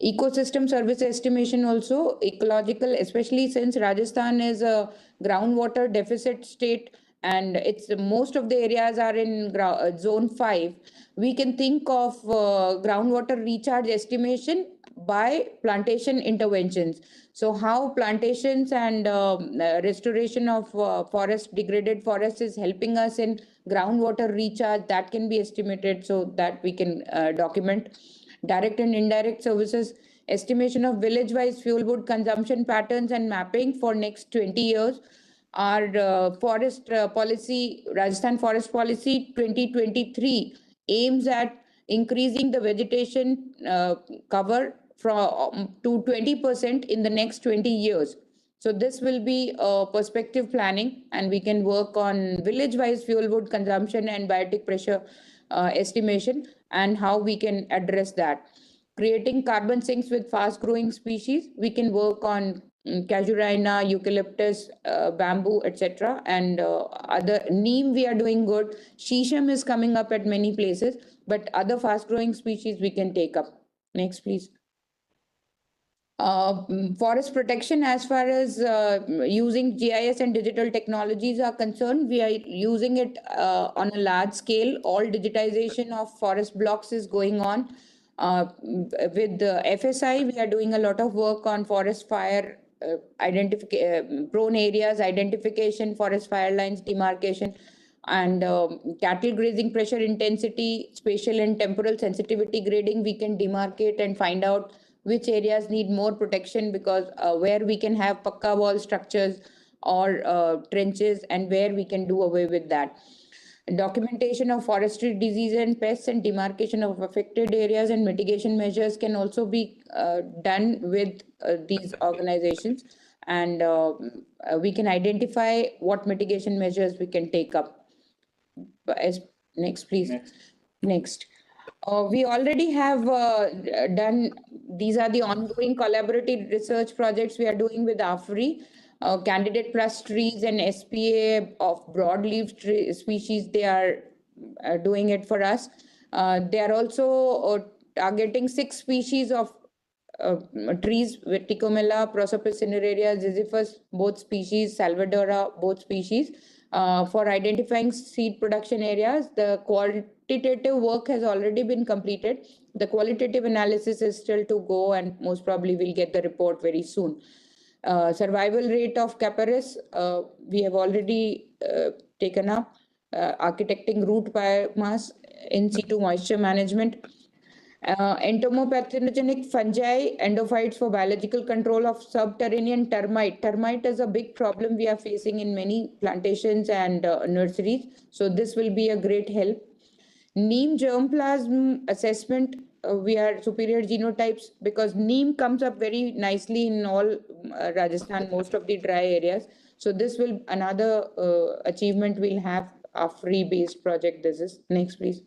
Ecosystem service estimation also, ecological, especially since Rajasthan is a groundwater deficit state, and it's most of the areas are in zone 5. We can think of groundwater recharge estimation by plantation interventions. So how plantations and restoration of degraded forest is helping us in groundwater recharge, that can be estimated, so that we can document. Direct and indirect services, estimation of village-wise fuel wood consumption patterns and mapping for next 20 years. Our forest policy, Rajasthan Forest Policy 2023, aims at increasing the vegetation cover from to 20% in the next 20 years. So this will be perspective planning, and we can work on village-wise fuel wood consumption and biotic pressure estimation, and how we can address that. Creating carbon sinks with fast growing species, we can work on casuarina, eucalyptus, bamboo, etc. And other neem we are doing good. Shisham is coming up at many places, but other fast growing species we can take up. Next, please. Forest protection, as far as using GIS and digital technologies are concerned, we are using it on a large scale. All digitization of forest blocks is going on. With the FSI, we are doing a lot of work on forest fire prone areas, identification, forest fire lines, demarcation, and cattle grazing pressure intensity, spatial and temporal sensitivity grading. We can demarcate and find out which areas need more protection, because where we can have pakka wall structures or trenches, and where we can do away with that. Documentation of forestry disease and pests and demarcation of affected areas and mitigation measures can also be done with these organizations, and we can identify what mitigation measures we can take up. As next, please. Next. We already have done, these are the ongoing collaborative research projects we are doing with AFRI, candidate plus trees and SPA of broadleaf species. They are doing it for us. They are also targeting 6 species of trees: Verticomella, Prosopis cineraria, Ziziphus, both species, Salvadora, both species. For identifying seed production areas, the quantitative work has already been completed. The qualitative analysis is still to go, and most probably we'll get the report very soon. Survival rate of Caparis, we have already taken up. Architecting root biomass, in situ moisture management. Entomopathogenic fungi, endophytes for biological control of subterranean termite. Termite is a big problem we are facing in many plantations and nurseries. So this will be a great help. Neem germplasm assessment. We are superior genotypes, because neem comes up very nicely in all Rajasthan, most of the dry areas. So this will another achievement we'll have, a free based project. This is next, please.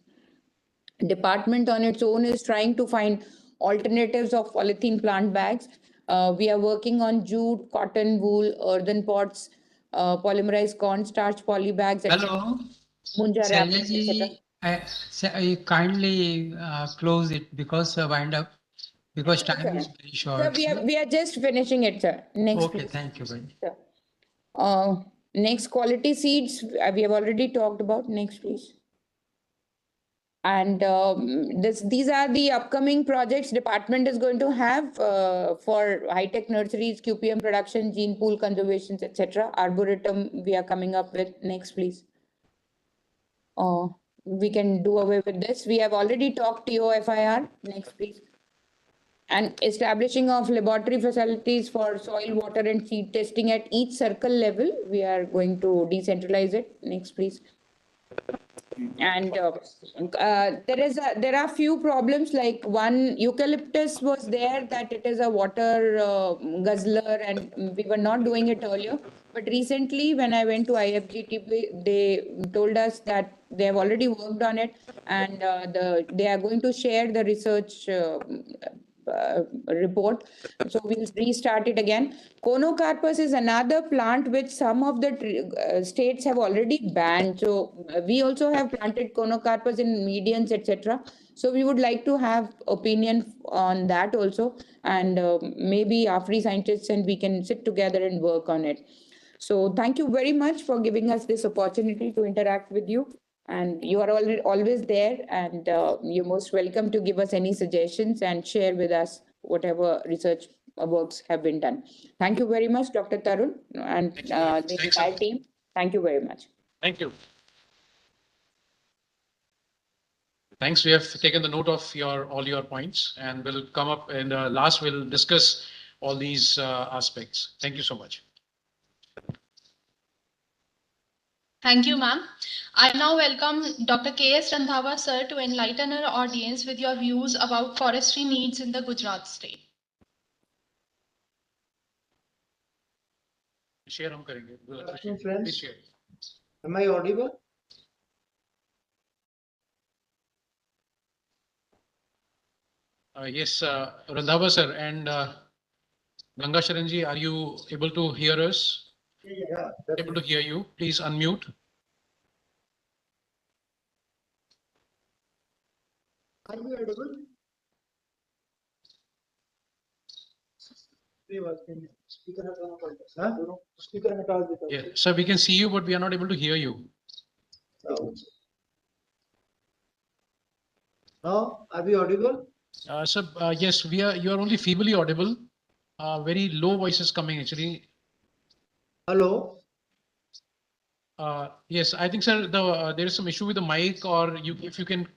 Department on its own is trying to find alternatives of polythene plant bags. We are working on jute, cotton, wool, earthen pots, polymerized cornstarch poly bags, Hello. Munja wrapping, etc. You kindly close it, because wind up, because time is very short. Sir, we are just finishing it, sir. Next, Okay, please. thank you very much. Sir. Next, quality seeds, we have already talked about. Next, please. And these are the upcoming projects department is going to have for high-tech nurseries, QPM production, gene pool conservations, etc. Arboretum we are coming up with. Next, please. We can do away with this. We have already talked TOFIR. Next, please. And establishing of laboratory facilities for soil, water, and seed testing at each circle level. We are going to decentralize it. Next, please. And there are few problems, like one, eucalyptus was there, that it is a water guzzler, and we were not doing it earlier. But recently, when I went to IFGTP, they told us that they have already worked on it, and they are going to share the research report. So we'll restart it again. Conocarpus is another plant which some of the states have already banned. So we also have planted Conocarpus in medians, etc. So we would like to have opinion on that also, and maybe AFRI scientists and we can sit together and work on it. So thank you very much for giving us this opportunity to interact with you. And you are always there, and you're most welcome to give us any suggestions and share with us whatever research works have been done. Thank you very much, Dr. Tarun, and the entire team. Thank you very much. Thank you. Thanks. We have taken the note of all your points, and we'll come up and last we'll discuss all these aspects. Thank you so much. Thank you, ma'am. I now welcome Dr. K.S. Randhawa, sir, to enlighten our audience with your views about forestry needs in the Gujarat state. Share hum karenge. Friends, Please share. am I audible? Yes, Randhawa sir and Ganga Sharanji, are you able to hear us? Yeah, able to hear you. Please unmute. Are you audible? Yeah, sir, we can see you, but we are not able to hear you. Now, are we audible? Sir, yes, you are only feebly audible. Very low voice is coming actually. Hello. Yes, I think, sir, there is some issue with the mic, or if you can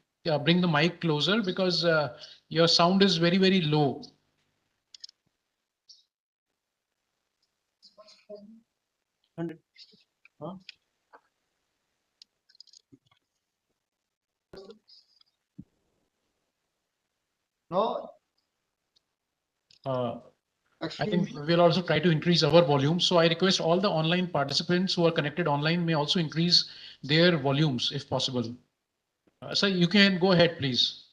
bring the mic closer, because your sound is very, very low. Huh? No. I think we'll also try to increase our volume. So I request all the online participants who are connected online may also increase their volumes if possible. Sir, you can go ahead, please.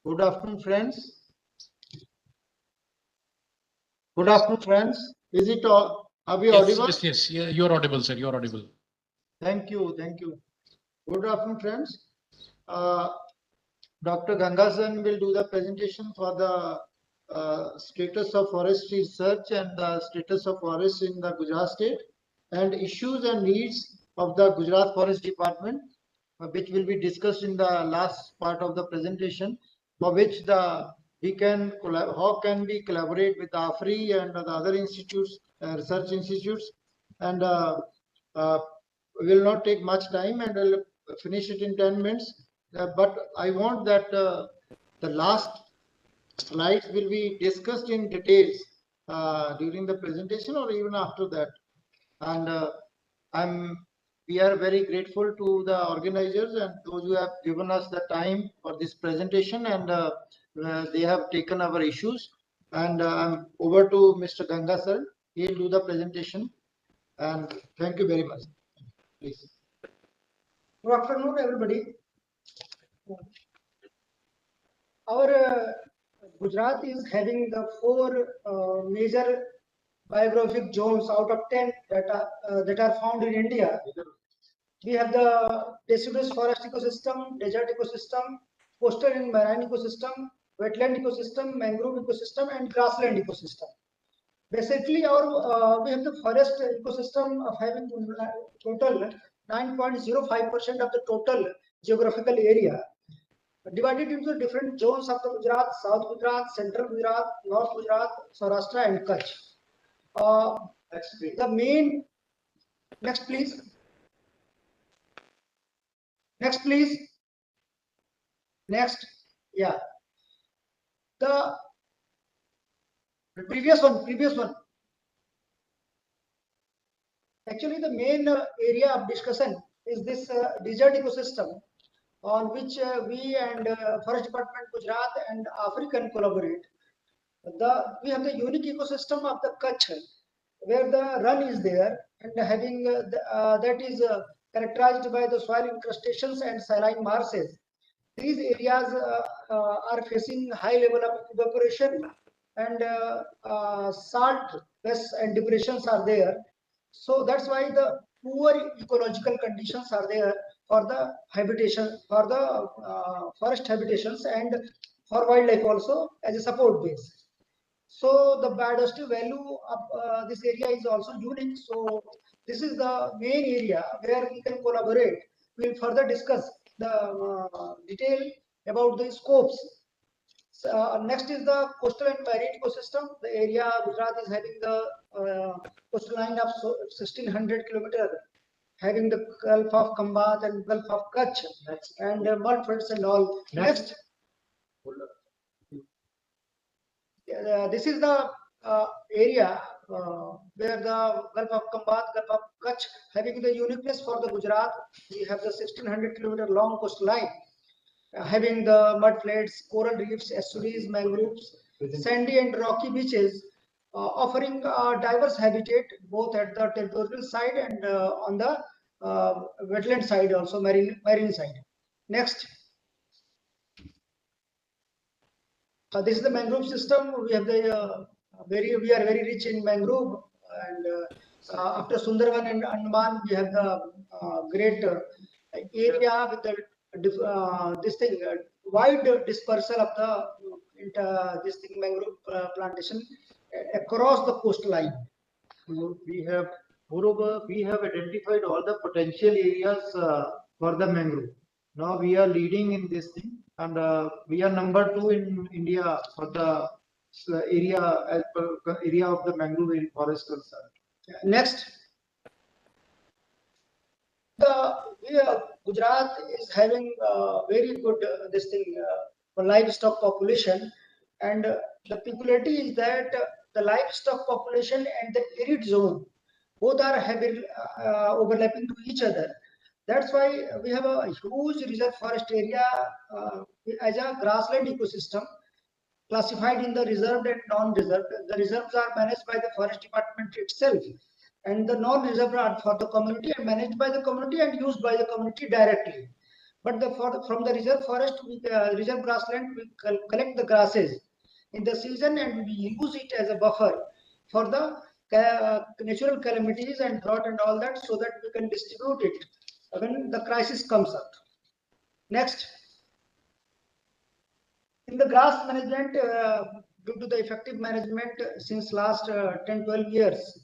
Good afternoon, friends. Good afternoon, friends. Is it all? Are we audible? Yes. You're audible, sir. You're audible. Thank you. Good afternoon, friends. Dr. Gangasan will do the presentation for the status of forestry research and the status of forests in the Gujarat state and issues and needs of the Gujarat Forest Department, which will be discussed in the last part of the presentation, for which how can we collaborate with AFRI and the other institutes, research institutes, and will not take much time, and I'll finish it in 10 minutes. But I want that the last slides will be discussed in details during the presentation or even after that. And we are very grateful to the organizers and those who have given us the time for this presentation, and they have taken our issues. And I'm over to Mr. Ganga sir. He'll do the presentation. And thank you very much. Please. Good afternoon, everybody. Our Gujarat is having the 4 major biographic zones out of 10 that are found in India. We have the deciduous forest ecosystem, desert ecosystem, coastal and marine ecosystem, wetland ecosystem, mangrove ecosystem, and grassland ecosystem. Basically, we have the forest ecosystem of having total 9.05% of the total geographical area, divided into different zones of the Gujarat: South Gujarat, Central Gujarat, North Gujarat, Saurashtra, and Kutch. The main, next please. Next please. Next, yeah. The previous one. Actually, the main area of discussion is this desert ecosystem, on which we and Forest Department Gujarat and AFRI can collaborate. We have the unique ecosystem of the Kutch, where the run is there, and having that is characterized by the soil incrustations and saline marshes. These areas are facing high level of evaporation, and salt vests and depressions are there. So that's why the poor ecological conditions are there for the habitation, for the forest habitations, and for wildlife also as a support base. So the biodiversity value of this area is also unique. So this is the main area where we can collaborate. We'll further discuss the detail about the scopes. Next is the coastal and marine ecosystem. The area Gujarat is having the coastal line of 1600 kilometers, having the Gulf of Khambat and Gulf of Kutch and mud floods and all. Next. This is the area where the Gulf of Khambat, Gulf of Kutch, having the uniqueness for the Gujarat. We have the 1600 kilometer long coastline, having the mud flats, coral reefs, estuaries, mangroves, sandy and rocky beaches, offering diverse habitat both at the territorial side and on the wetland side, also marine side. Next. This is the mangrove system. We have the we are very rich in mangrove, and after Sundarban and Andaman, we have the great area with the this thing wide dispersal of the this thing mangrove plantation across the coastline. Moreover, we have identified all the potential areas for the mangrove. Now we are leading in this thing. and we are number 2 in India for the area as per area of the mangrove forest concerned. Next. Gujarat is having very good livestock population, and the peculiarity is that the livestock population and the arid zone both are heavily overlapping to each other. That's why we have a huge reserve forest area as a grassland ecosystem classified in the reserved and non-reserved. The reserves are managed by the forest department itself, and the non-reserved are for the community and managed by the community and used by the community directly. But from the reserve forest, reserve grassland, we collect the grasses in the season and we use it as a buffer for the natural calamities and drought and all that, so that we can distribute it when the crisis comes up. Next. In the grass management, due to the effective management since last 10-12 years,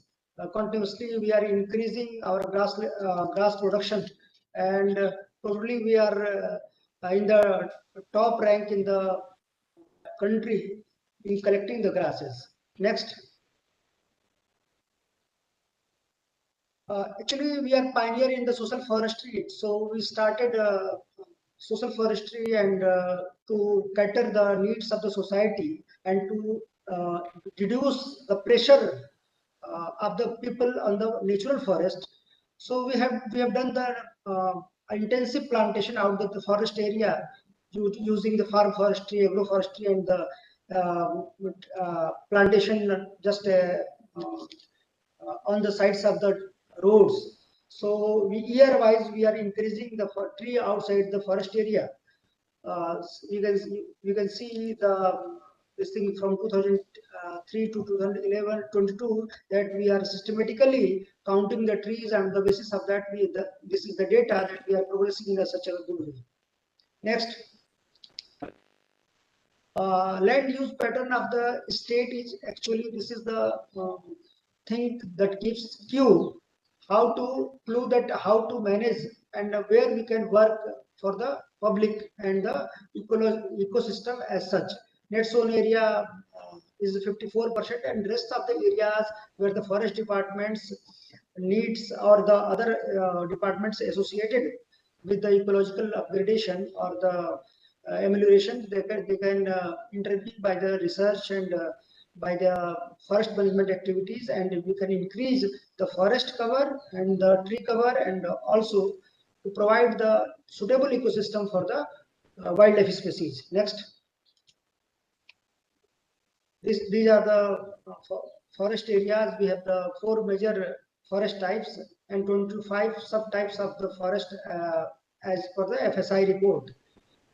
continuously we are increasing our grass production, and probably we are in the top rank in the country in collecting the grasses. Next. Actually, we are pioneer in the social forestry, so we started social forestry and to cater the needs of the society and to reduce the pressure of the people on the natural forest. So we have done the intensive plantation out of the forest area using the farm forestry, agroforestry, and the plantation just on the sides of the roads. So year-wise, we are increasing the tree outside the forest area. You can see this thing from 2003 to 2011-22 that we are systematically counting the trees, and the basis of that this is the data that we are progressing in such a good way. Next. Land use pattern of the state is actually, this is the thing that gives clue how to manage and where we can work for the public and the ecosystem as such. Net zone area is 54%, and rest of the areas where the forest departments needs or the other departments associated with the ecological upgradation or the amelioration, they can intervene by the research and by the forest management activities, and we can increase the forest cover and the tree cover, and also to provide the suitable ecosystem for the wildlife species. Next. These are the forest areas. We have the 4 major forest types and 25 subtypes of the forest as per the FSI report,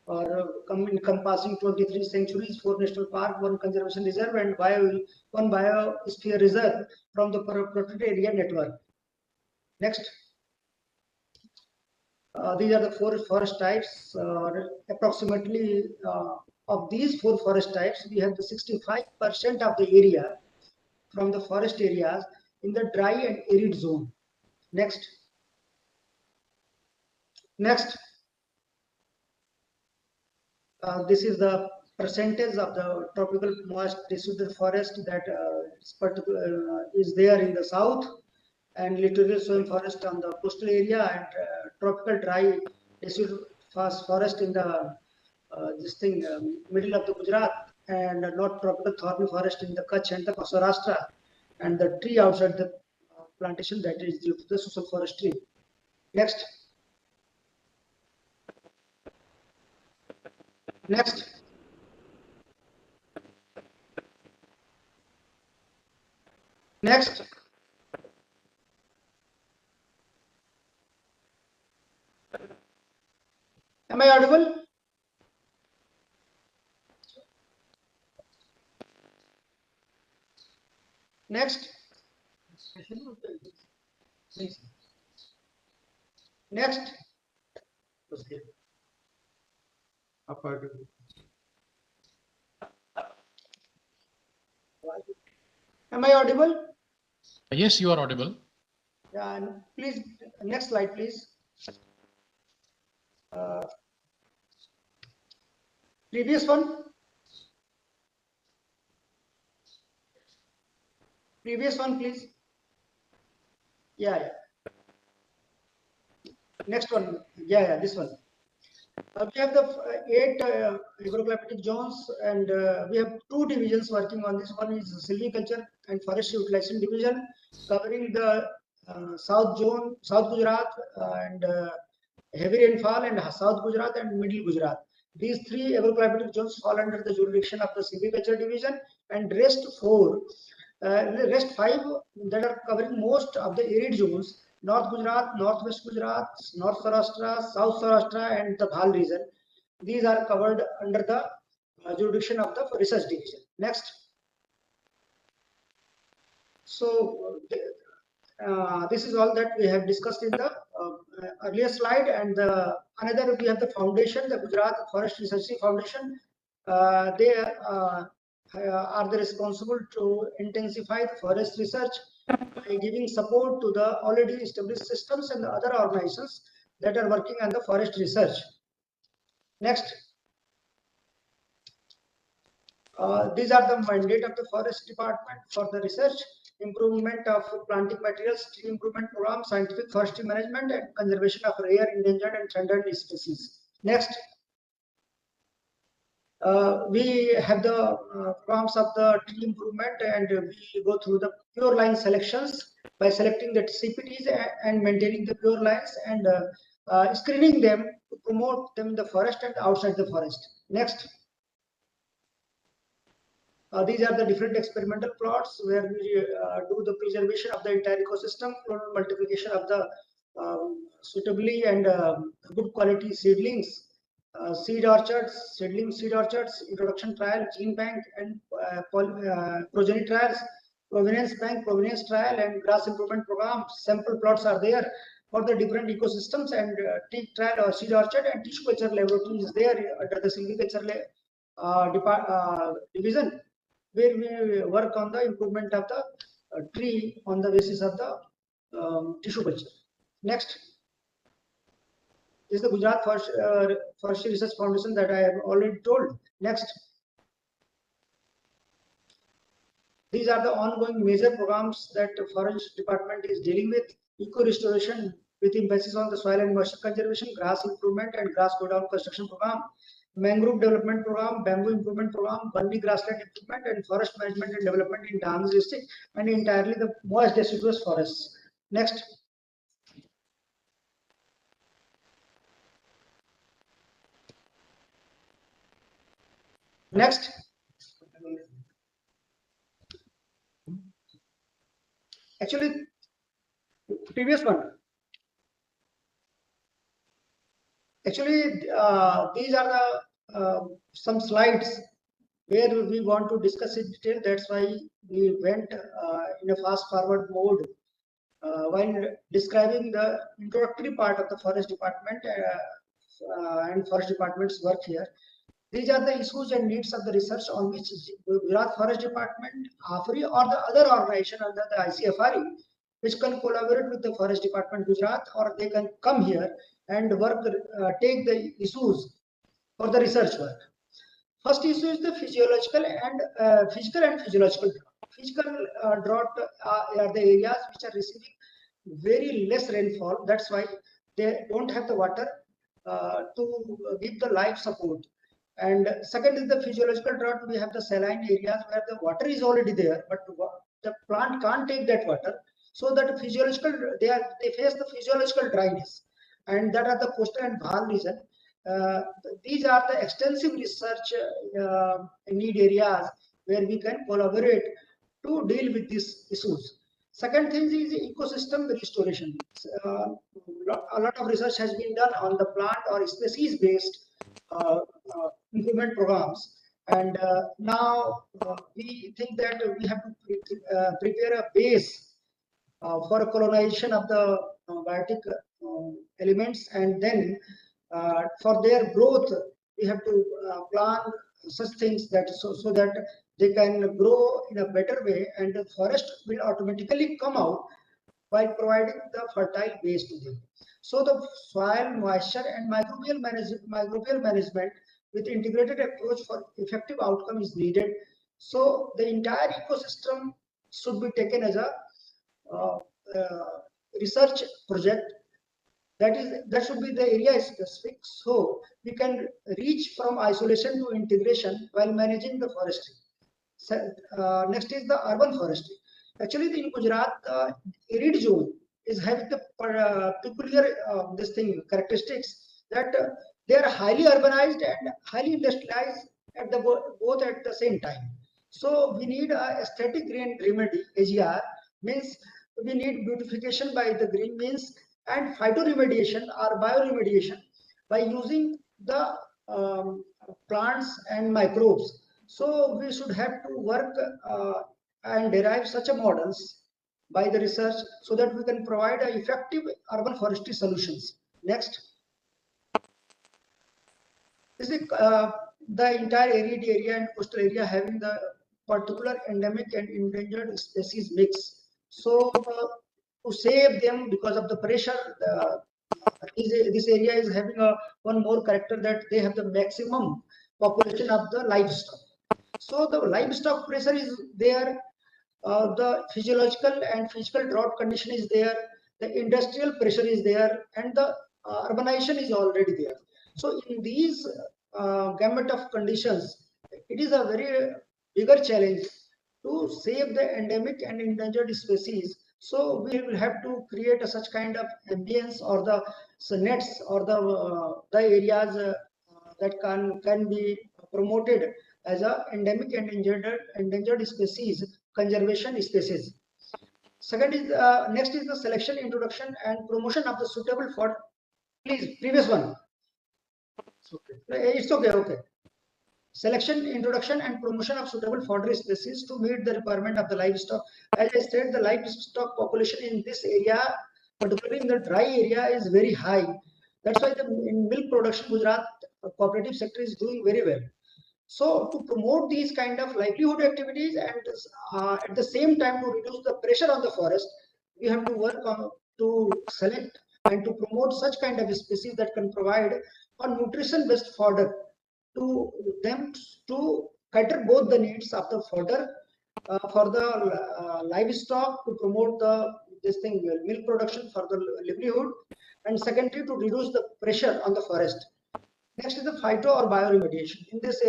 or encompassing 23 sanctuaries, 4 national park, 1 conservation reserve, and 1 biosphere reserve from the protected area network. Next. These are the 4 forest types. Approximately of these 4 forest types, we have the 65% of the area from the forest areas in the dry and arid zone. Next. Next. This is the percentage of the tropical moist deciduous forest that is there in the south, and littoral swing forest on the coastal area, and tropical dry deciduous forest in the middle of the Gujarat, and not tropical thorny forest in the Kutch and the Maharashtra, and the tree outside the plantation that is due to the social forestry. Next. Next. Next. Am I audible? Next. Next. Am I audible? Yes, you are audible. Yeah, and please, next slide, please. Previous one. Previous one, please. Yeah. Next one. Yeah, this one. We have the 8 agroclimatic zones, and we have 2 divisions working on this. One is silviculture and forest utilization division, covering the South zone, South Gujarat, and heavy rainfall, and South Gujarat and Middle Gujarat. These 3 agroclimatic zones fall under the jurisdiction of the silviculture division, and rest 5 that are covering most of the arid zones: North Gujarat, Northwest Gujarat, North Saurashtra, South Saurashtra, and the Bhal region. These are covered under the jurisdiction of the research division. Next. So this is all that we have discussed in the earlier slide, and another we have the foundation, the Gujarat Forest Research Foundation. They are the responsible to intensify the forest research by giving support to the already established systems and the other organizations that are working on the forest research. Next. These are the mandate of the forest department for the research: improvement of planting materials, tree improvement program, scientific forestry management, and conservation of rare, endangered, and threatened species. Next. We have the programs of the tree improvement, and we go through the pure line selections by selecting the CPTs and maintaining the pure lines, and screening them to promote them in the forest and outside the forest. Next. These are the different experimental plots where we do the preservation of the entire ecosystem, clonal multiplication of the suitably and good quality seedlings, seed orchards, seed orchards, introduction trial, gene bank, and progeny trials, provenance bank, provenance trial, and grass improvement program. Sample plots are there for the different ecosystems, and tree trial or seed orchard and tissue culture laboratory is there under the silviculture division, where we work on the improvement of the tree on the basis of the tissue culture. Next is the Gujarat Forestry Research Foundation that I have already told. Next. These are the ongoing major programs that the Forest Department is dealing with: eco restoration with emphasis on the soil and moisture conservation, grass improvement and grass go down construction program, mangrove development program, bamboo improvement program, Bandi grassland improvement, and forest management and development in Dhanj district and entirely the moist deciduous forests. Next. Next. Actually, previous one. Actually, these are the some slides where we want to discuss in detail. That's why we went in a fast forward mode while describing the introductory part of the forest department and forest department's work here. These are the issues and needs of the research on which Gujarat Forest Department, AFRI, or the other organization under the ICFRE, which can collaborate with the Forest Department Gujarat, or they can come here and work, take the issues for the research work. First issue is the physical and physiological drought. Physical drought are the areas which are receiving very less rainfall. That's why they don't have the water to give the life support. And second is the physiological drought. We have the saline areas where the water is already there, but the plant can't take that water. So that physiological, they face the physiological dryness, and that are the coastal and Bhal region. These are the extensive research need areas where we can collaborate to deal with these issues. Second thing is ecosystem restoration. A lot of research has been done on the plant or species based improvement programs, and now we think that we have to prepare a base for a colonization of the biotic elements, and then for their growth we have to plan such things that so that they can grow in a better way, and the forest will automatically come out while providing the fertile base to them. So the soil moisture and microbial management with integrated approach for effective outcome is needed. So the entire ecosystem should be taken as a research project. That should be the area specific, so we can reach from isolation to integration while managing the forestry. Next is the urban forestry. Actually, in Gujarat, the Arid zone is having the peculiar characteristics that they are highly urbanized and highly industrialized at the both at the same time. So we need a aesthetic green remedy, AGR, means we need beautification by the green means, and phytoremediation or bioremediation by using the plants and microbes. So we should have to work and derive such a models by the research so that we can provide effective urban forestry solutions. Next. This is the entire arid area and coastal area having the particular endemic and endangered species mix. So to save them because of the pressure, this area is having one more character that they have the maximum population of the livestock. So the livestock pressure is there, the physiological and physical drought condition is there, the industrial pressure is there, and the urbanization is already there. So in these gamut of conditions, it is a very bigger challenge to save the endemic and endangered species. So we will have to create such kind of ambience or the nets or the areas that can be promoted as a endemic and endangered species conservation species. Second is next is the selection, introduction, and promotion of the suitable for. Please, previous one. It's okay. Okay. Selection, introduction, and promotion of suitable fodder species to meet the requirement of the livestock. As I said, the livestock population in this area, particularly in the dry area, is very high. That's why in milk production, Gujarat cooperative sector is doing very well. So to promote these kind of livelihood activities and at the same time to reduce the pressure on the forest, we have to work on to select and to promote such kind of species that can provide a nutrition-based fodder to them to cater both the needs of the fodder for the livestock, to promote the milk production for the livelihood, and secondly to reduce the pressure on the forest. Next is the phyto or bioremediation. In this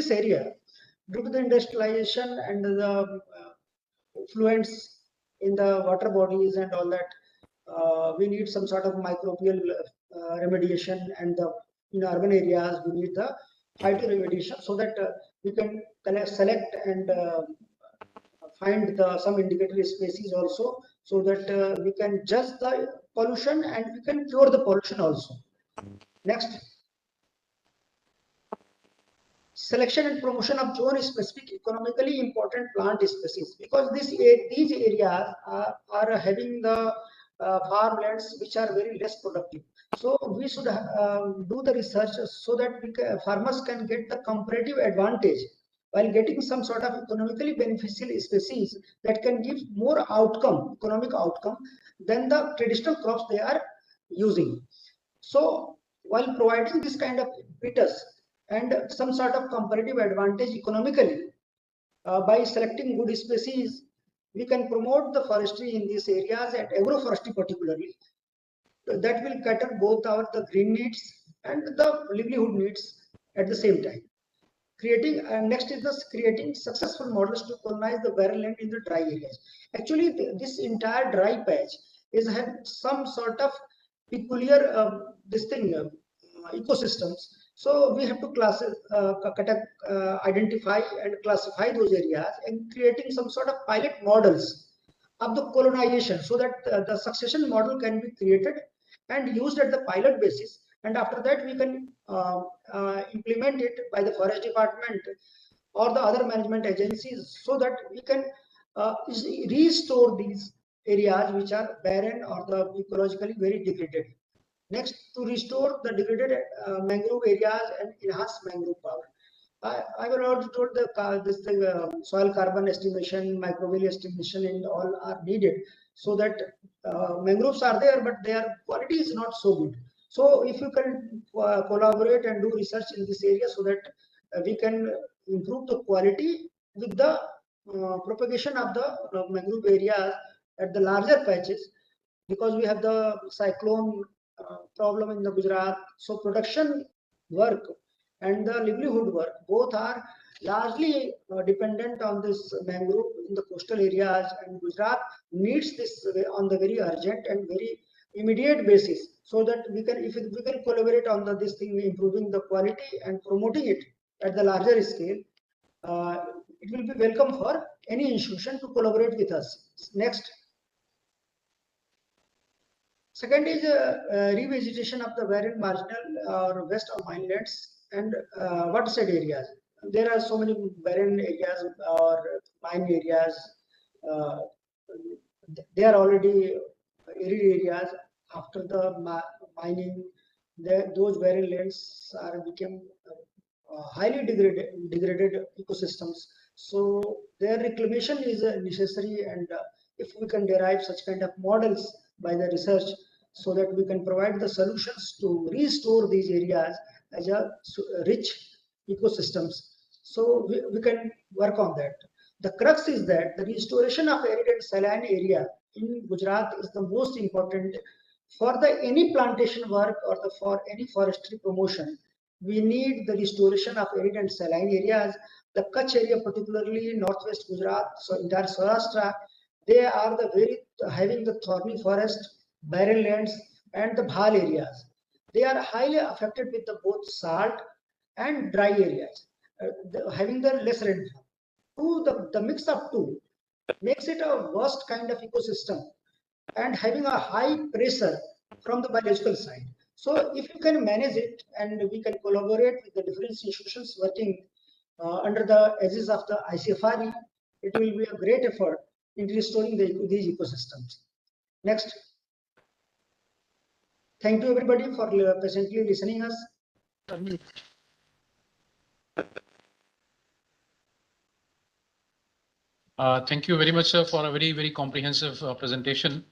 area, due to the industrialization and the effluents in the water bodies and all that, we need some sort of microbial remediation, and in urban areas we need the phytoremediation so that we can select and find some indicator species also, so that we can judge the pollution and we can cure the pollution also. Next. Selection and promotion of zone specific economically important plant species, because these areas are having the farmlands which are very less productive. So we should do the research so that farmers can get the comparative advantage while getting some sort of economically beneficial species that can give more economic outcome than the traditional crops they are using. So while providing this kind of impetus and some sort of comparative advantage economically, by selecting good species, we can promote the forestry in these areas and agroforestry particularly. That will cater both the green needs and the livelihood needs at the same time. Next is creating successful models to colonize the barren land in the dry areas. Actually, this entire dry patch is have some sort of peculiar ecosystems. So we have to identify and classify those areas and creating some sort of pilot models of the colonization, so that the succession model can be created and used at the pilot basis, and after that we can implement it by the forest department or the other management agencies, so that we can restore these areas which are barren or the ecologically very degraded. Next, to restore the degraded mangrove areas and enhance mangrove power. I will already told soil carbon estimation, microbial estimation, and all are needed, so that mangroves are there, but their quality is not so good. So if you can collaborate and do research in this area so that we can improve the quality with the propagation of the mangrove area at the larger patches, because we have the cyclone problem in the Gujarat. So production work and the livelihood work both are largely dependent on this mangrove in the coastal areas, and Gujarat needs this on the very urgent and very immediate basis, so that we can, if we can collaborate on this thing, improving the quality and promoting it at the larger scale, it will be welcome for any institution to collaborate with us. Next. Second is revegetation of the barren marginal or west of minelands and waterside areas. There are so many barren areas or mine areas. They are already arid areas. After the mining, those barren lands are become highly degraded ecosystems. So their reclamation is necessary, and if we can derive such kind of models by the research, so that we can provide the solutions to restore these areas as a rich ecosystems. So we can work on that. The crux is that the restoration of arid and saline area in Gujarat is the most important for the any plantation work or for any forestry promotion. We need the restoration of arid and saline areas. The Kutch area, particularly northwest Gujarat, so entire Saurashtra, they are the very having the thorny forest, barren lands, and the bhal areas. They are highly affected with the both salt and dry areas, having the less rainfall. The mix of two makes it a worst kind of ecosystem and having a high pressure from the biological side. So if you can manage it and we can collaborate with the different institutions working under the aegis of the ICFRE, it will be a great effort in restoring these ecosystems. Next. Thank you everybody for patiently listening us. Thank you very much, sir, for a very comprehensive presentation.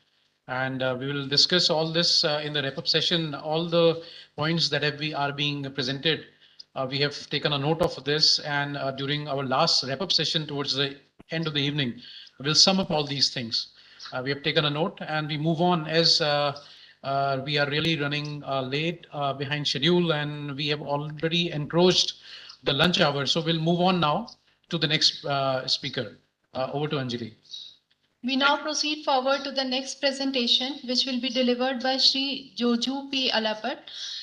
And we will discuss all this in the wrap-up session. All the points that are being presented, we have taken a note of this, and during our last wrap-up session towards the end of the evening, we'll sum up all these things. We have taken a note, and we move on as we are really running late behind schedule, and we have already encroached the lunch hour. So we'll move on now to the next speaker. Over to Anjali. We now proceed forward to the next presentation, which will be delivered by Shri Joju P. Alapat.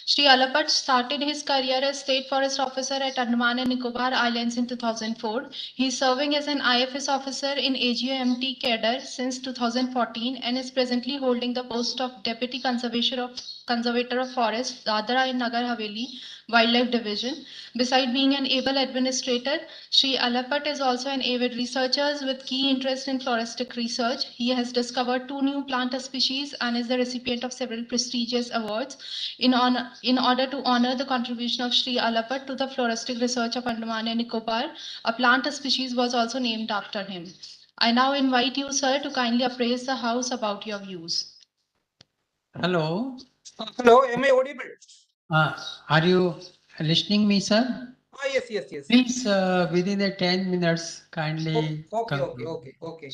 Shri Alapat started his career as State Forest Officer at Andaman and Nicobar Islands in 2004. He is serving as an IFS officer in AGOMT cadre since 2014 and is presently holding the post of Deputy Conservator of Forests, Dadra and Nagar Haveli Wildlife Division. Beside being an able administrator, Shri Alapat is also an avid researcher with key interest in floristic research. He has discovered 2 new plant species and is the recipient of several prestigious awards. In order to honor the contribution of Shri Alapat to the floristic research of Andaman and Nicobar, a plant species was also named after him. I now invite you, sir, to kindly appraise the House about your views. Hello. Hello, am I audible? Are you listening me, sir? Yes. Please, within the 10 minutes, kindly. Okay.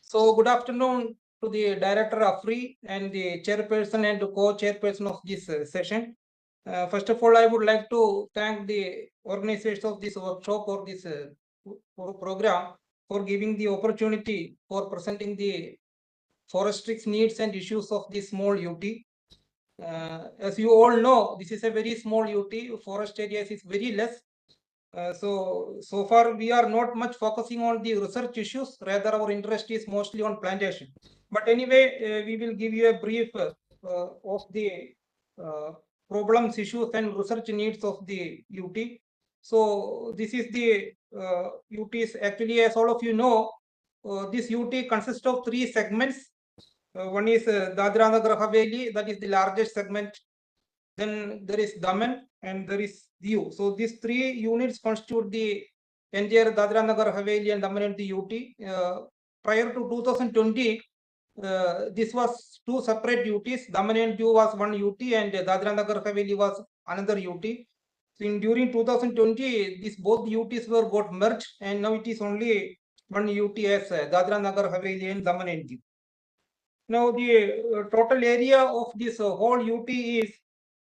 So, good afternoon to the Director AFRI and the Chairperson and Co-Chairperson of this session. First of all, I would like to thank the organizers of this workshop or this program for giving the opportunity for presenting the forestry needs and issues of this small UT. As you all know, this is a very small UT. Forest areas is very less. So far we are not much focusing on the research issues. Rather, our interest is mostly on plantation. But anyway, we will give you a brief of the problems, issues, and research needs of the UT. So this is the UTs. Actually, as all of you know, this UT consists of 3 segments. One is Dadra Nagar Haveli, that is the largest segment. Then there is Daman and there is Diu. So these 3 units constitute the entire Dadra Nagar Haveli and Daman and the UT. Prior to 2020, this was two separate UTs. Daman and Diu was one UT and Dadra Nagar Haveli was another UT. So during 2020, these both UTs were got merged, and now it is only one UT as Dadra Nagar Haveli and Daman and Diu. Now the total area of this whole UT is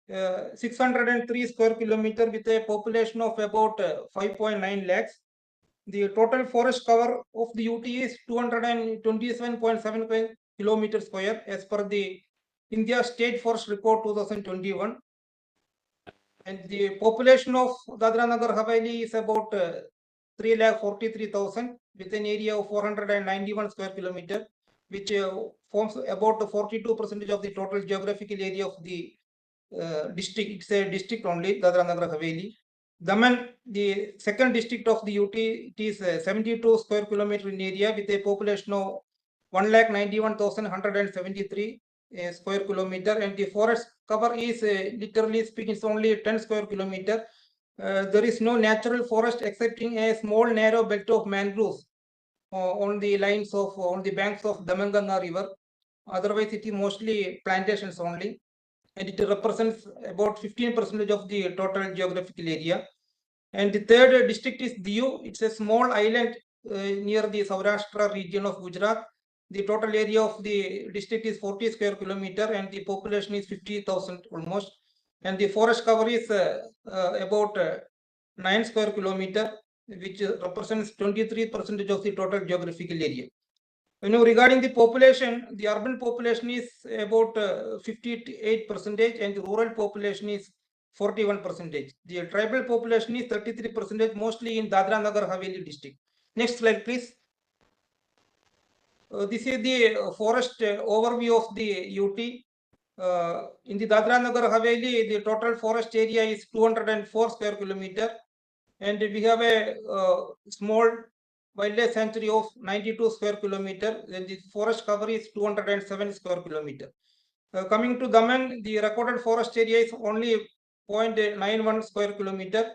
603 square kilometer with a population of about 5.9 lakhs. The total forest cover of the UT is 227.75 kilometers square as per the India State Forest Report 2021. And the population of Dadra Nagar Haveli is about 3,43,000 with an area of 491 square kilometer, which forms about 42% of the total geographical area of the district. It's a district only, Dadra Nagar Haveli. Daman, the second district of the UT, it is 72 square kilometer in area with a population of 1,91,173 square kilometer, and the forest cover is literally speaking it's only 10 square kilometer. There is no natural forest excepting a small narrow belt of mangroves on the lines of on the banks of Damanganga river. Otherwise, it is mostly plantations only, and it represents about 15% of the total geographical area. And the third district is Diu. It's a small island near the Saurashtra region of Gujarat. The total area of the district is 40 square kilometer and the population is 50,000 almost. And the forest cover is about 9 square kilometer, which represents 23% of the total geographical area. Regarding the population, the urban population is about 58% and the rural population is 41%. The tribal population is 33%, mostly in Dadra Nagar Haveli district. Next slide, please. This is the forest overview of the UT. In the Dadra Nagar Haveli, the total forest area is 204 square kilometer, and we have a small wildlife sanctuary of 92 square kilometer. Then the forest cover is 207 square kilometer. Coming to Daman, the recorded forest area is only 0.91 square kilometer,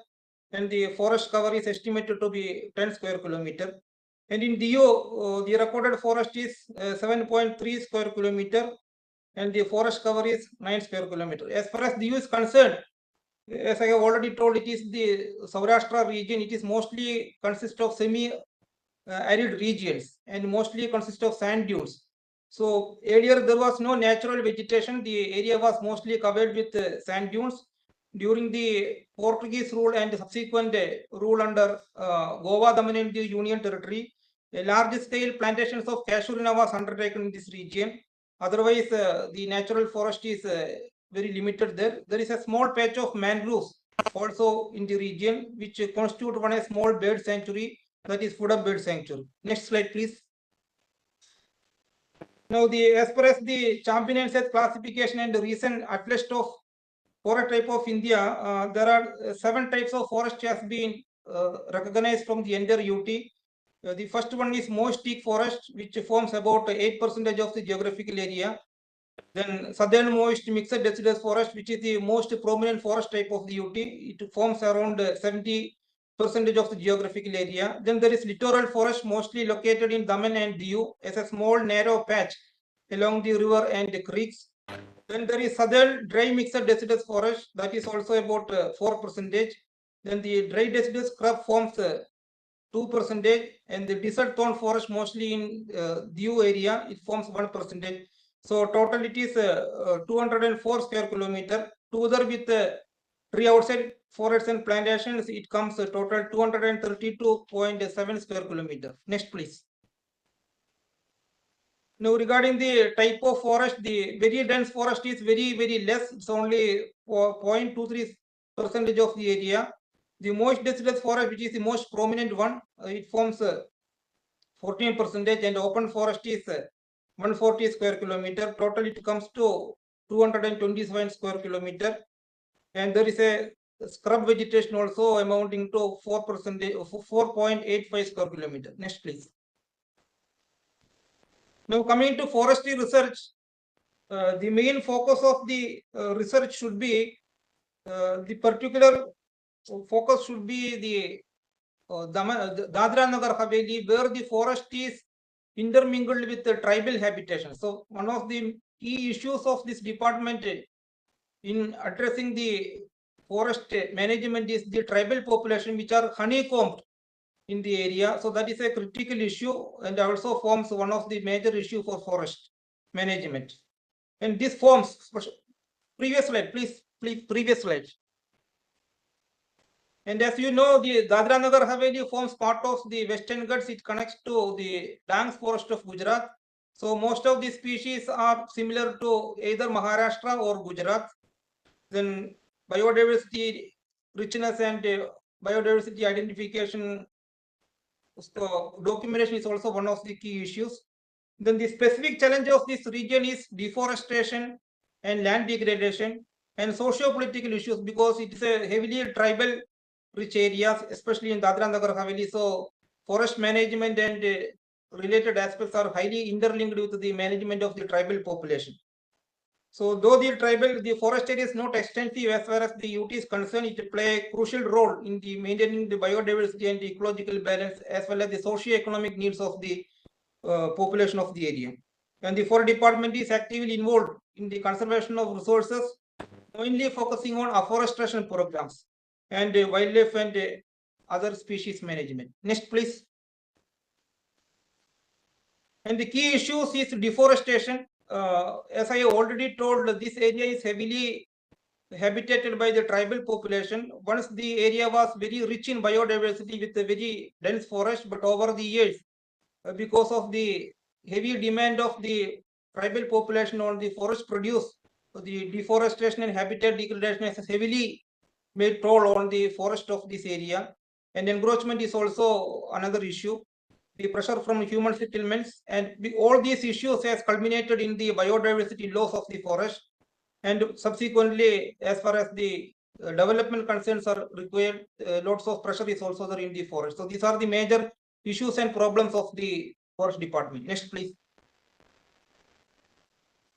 and the forest cover is estimated to be 10 square kilometer. And in Dio, the recorded forest is 7.3 square kilometer, and the forest cover is 9 square kilometer. As far as Dio is concerned, as I have already told, it is the Saurashtra region. It is mostly consists of semi-arid regions and mostly consists of sand dunes. So earlier there was no natural vegetation. The area was mostly covered with sand dunes. During the Portuguese rule and subsequent rule under Goa, Daman and Diu Union Territory, a large scale plantations of casuarina was undertaken in this region. Otherwise, the natural forest is very limited there. There is a small patch of mangroves also in the region, which constitute one a small bird sanctuary, that is Fuda Bird Sanctuary. Next slide, please. Now, as far as the Champion's classification and the recent atlas of forest type of India, there are 7 types of forest has been recognized from the entire UT. The first one is moist teak forest, which forms about 8% of the geographical area. Then southern moist mixed deciduous forest, which is the most prominent forest type of the UT. It forms around 70% of the geographical area. Then there is littoral forest, mostly located in Daman and Diu, as a small narrow patch along the river and the creeks. Then there is southern dry mixed deciduous forest, that is also about 4%. Then the dry deciduous scrub forms 2%, and the desert thorn forest, mostly in Diu area, it forms 1%. So total it is 204 square kilometer. Together with tree outside forests and plantations, it comes a total 232.7 square kilometer. Next, please. Now, regarding the type of forest, the very dense forest is very, very less. It's only 0.23% of the area. The moist deciduous forest, which is the most prominent one, it forms 14%, and open forest is 140 square kilometer. Total it comes to 227 square kilometer, and there is a scrub vegetation also amounting to 4%, 4.85 square kilometer. Next, please. Now, coming to forestry research, the main focus of the research should be the particular focus should be the Dadra Nagar Haveli, where the forest is intermingled with the tribal habitation. So one of the key issues of this department in addressing the forest management is the tribal population, which are honeycombed in the area. So that is a critical issue and also forms one of the major issue for forest management. And this forms, previous slide, please, previous slide. And as you know, the Dadra Nagar Haveli forms part of the Western Ghats. It connects to the Dangs forest of Gujarat. So most of these species are similar to either Maharashtra or Gujarat. Then biodiversity richness and biodiversity identification documentation is also one of the key issues. Then the specific challenge of this region is deforestation and land degradation and socio-political issues, because it is a heavily tribal rich areas, especially in Dadra and Nagar Haveli. So forest management and related aspects are highly interlinked with the management of the tribal population. So though the forest area is not extensive as far as the UT is concerned, it play a crucial role in the maintaining the biodiversity and the ecological balance, as well as the socio-economic needs of the population of the area. And the forest department is actively involved in the conservation of resources, mainly focusing on afforestation programs and wildlife and other species management. Next, please. And the key issues is deforestation. As I already told, this area is heavily habitated by the tribal population. Once the area was very rich in biodiversity with a very dense forest, but over the years, because of the heavy demand of the tribal population on the forest produce, the deforestation and habitat degradation has heavily made toll on the forest of this area. And encroachment is also another issue. The pressure from human settlements, and all these issues has culminated in the biodiversity loss of the forest. And subsequently, as far as the development concerns are required, lots of pressure is also there in the forest. So these are the major issues and problems of the forest department. Next, please.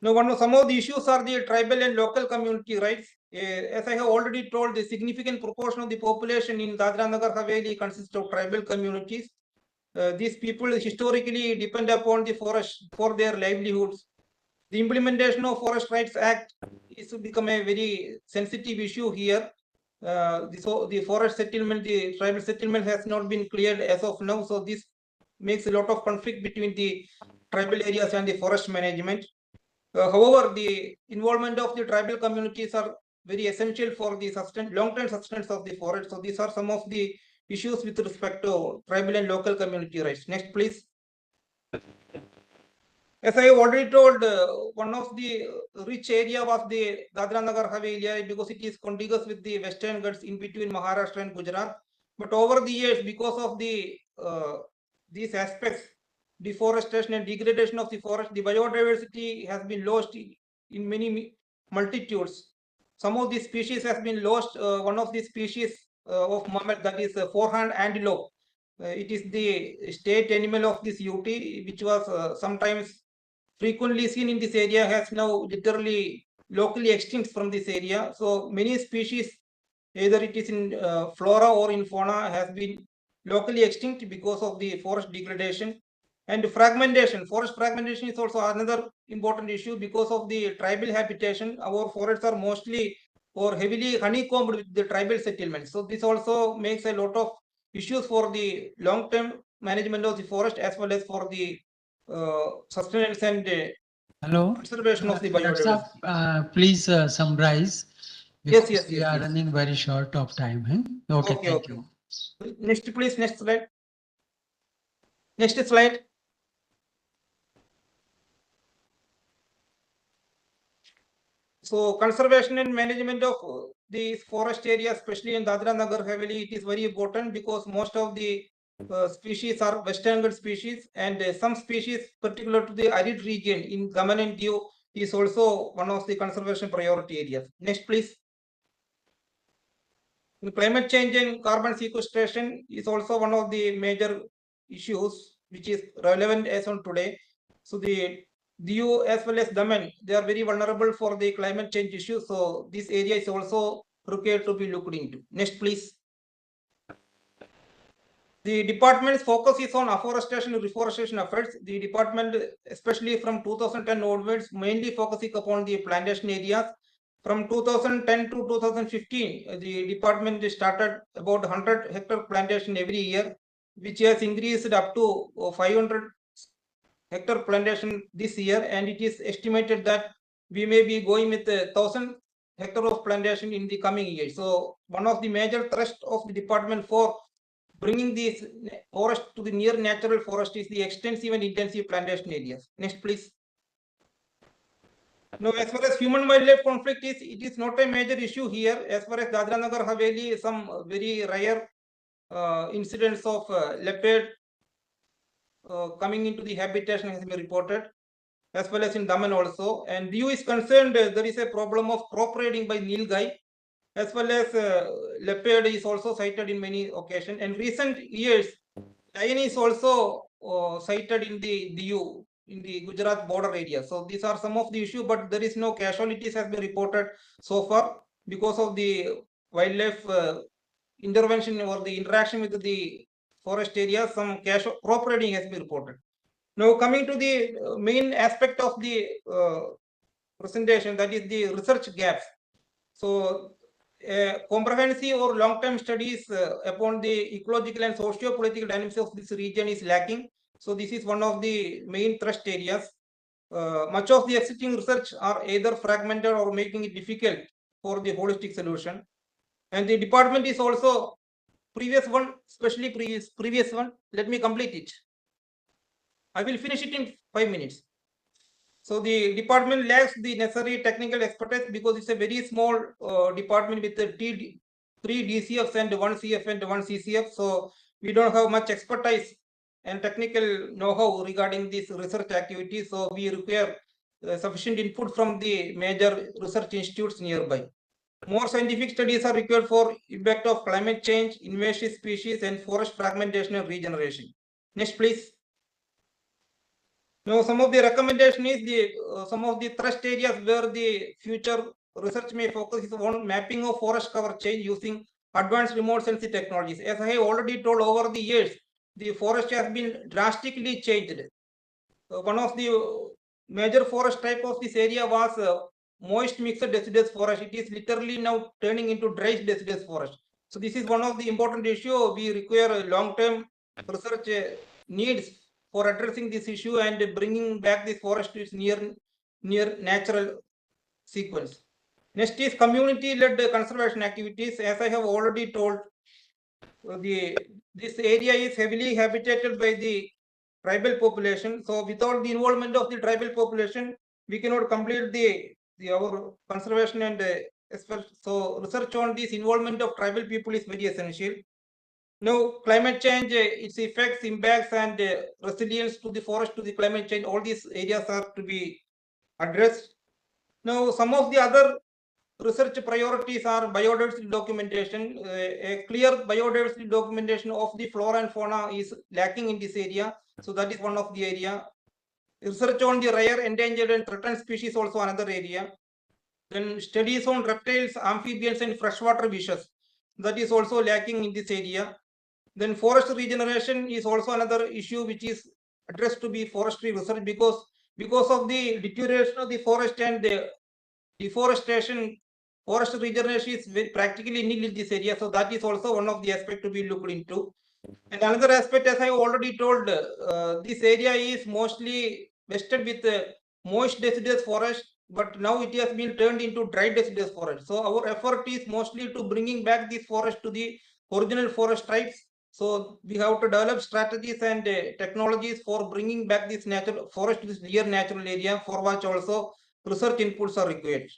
Now, some of the issues are the tribal and local community rights. As I have already told, the significant proportion of the population in Dadra Nagar Haveli consists of tribal communities. These people historically depend upon the forest for their livelihoods. The implementation of Forest Rights Act is to become a very sensitive issue here. The forest settlement, the tribal settlement has not been cleared as of now. So this makes a lot of conflict between the tribal areas and the forest management. However, the involvement of the tribal communities are very essential for the long-term sustenance of the forest. So these are some of the issues with respect to tribal and local community rights. Next, please. As I have already told, one of the rich area was the Dadra Nagar Haveli, because it is contiguous with the Western Ghats in between Maharashtra and Gujarat. But over the years, because of the these aspects, deforestation and degradation of the forest, the biodiversity has been lost in many multitudes. Some of these species has been lost. One of the species of mammal, that is four-horned antelope. It is the state animal of this UT, which was sometimes frequently seen in this area, has now literally locally extinct from this area. So many species, either it is in flora or in fauna, has been locally extinct because of the forest degradation. And fragmentation, forest fragmentation is also another important issue because of the tribal habitation. Our forests are mostly or heavily honeycombed with the tribal settlements. So this also makes a lot of issues for the long-term management of the forest, as well as for the sustenance and Hello. conservation of the Dr. biodiversity. Saab, please summarize. Yes, Because we are running very short of time. Huh? Okay, thank you. Next, please, next slide. Next slide. So conservation and management of these forest areas, especially in Dadra Nagar Haveli, it is very important because most of the species are Western Ghats species, and some species particular to the Arid region in Daman and Diu is also one of the conservation priority areas. Next, please. Climate change and carbon sequestration is also one of the major issues which is relevant as on today. So the Diu as well as Daman, they are very vulnerable for the climate change issue. So this area is also required to be looked into. Next, please. The department's focus is on afforestation and reforestation efforts. The department, especially from 2010 onwards, mainly focusing upon the plantation areas. From 2010 to 2015, the department started about 100 hectare plantation every year, which has increased up to 500 hectare plantation this year, and it is estimated that we may be going with 1,000 hectare of plantation in the coming years. So one of the major thrust of the department for bringing these forest to the near natural forest is the extensive and intensive plantation areas. Next, please. Now, as far as human wildlife conflict is, it is not a major issue here. As far as Dadra Nagar Haveli, some very rare incidents of leopard coming into the habitation has been reported, as well as in Daman also. And Diu is concerned, there is a problem of crop raiding by nilgai, as well as leopard is also sighted in many occasions. And recent years, lion is also sighted in the Diu, in the Gujarat border area. So these are some of the issues, but there is no casualties has been reported so far because of the wildlife intervention or the interaction with the forest area. Some crop raiding has been reported. Now coming to the main aspect of the presentation, that is the research gaps. So comprehensive or long-term studies upon the ecological and socio-political dynamics of this region is lacking. So this is one of the main thrust areas. Much of the existing research are either fragmented or making it difficult for the holistic solution. And the department is also previous one, especially previous one. Let me complete it. I will finish it in 5 minutes. So the department lacks the necessary technical expertise because it's a very small department with the 3 DCFs and 1 CF and 1 CCF. So we don't have much expertise and technical know-how regarding this research activity. So we require sufficient input from the major research institutes nearby. More scientific studies are required for impact of climate change, invasive species, and forest fragmentation and regeneration. Next, please. Now, some of the recommendation is the some of the thrust areas where the future research may focus is on mapping of forest cover change using advanced remote sensing technologies. As I have already told, over the years, the forest has been drastically changed. One of the major forest type of this area was moist mixed deciduous forest. It is literally now turning into dry deciduous forest. So this is one of the important issue. We require long-term research needs for addressing this issue and bringing back this forest to its near natural sequence. Next is community-led conservation activities. As I have already told, this area is heavily habitated by the tribal population. So without the involvement of the tribal population, we cannot complete our conservation and so research on this involvement of tribal people is very essential. Now, climate change, its effects, impacts, and resilience to the forest, to the climate change, all these areas are to be addressed. Now, some of the other research priorities are biodiversity documentation. A clear biodiversity documentation of the flora and fauna is lacking in this area. So that is one of the area. Research on the rare, endangered, and threatened species also another area. Then studies on reptiles, amphibians, and freshwater fishes. That is also lacking in this area. Then forest regeneration is also another issue which is addressed to be forestry research because of the deterioration of the forest and the deforestation, forest regeneration is practically nil in this area. So that is also one of the aspects to be looked into. And another aspect, as I already told, this area is mostly vested with moist deciduous forest, but now it has been turned into dry deciduous forest. So our effort is mostly to bringing back this forest to the original forest types. So we have to develop strategies and technologies for bringing back this natural forest to this near natural area, for which also research inputs are required.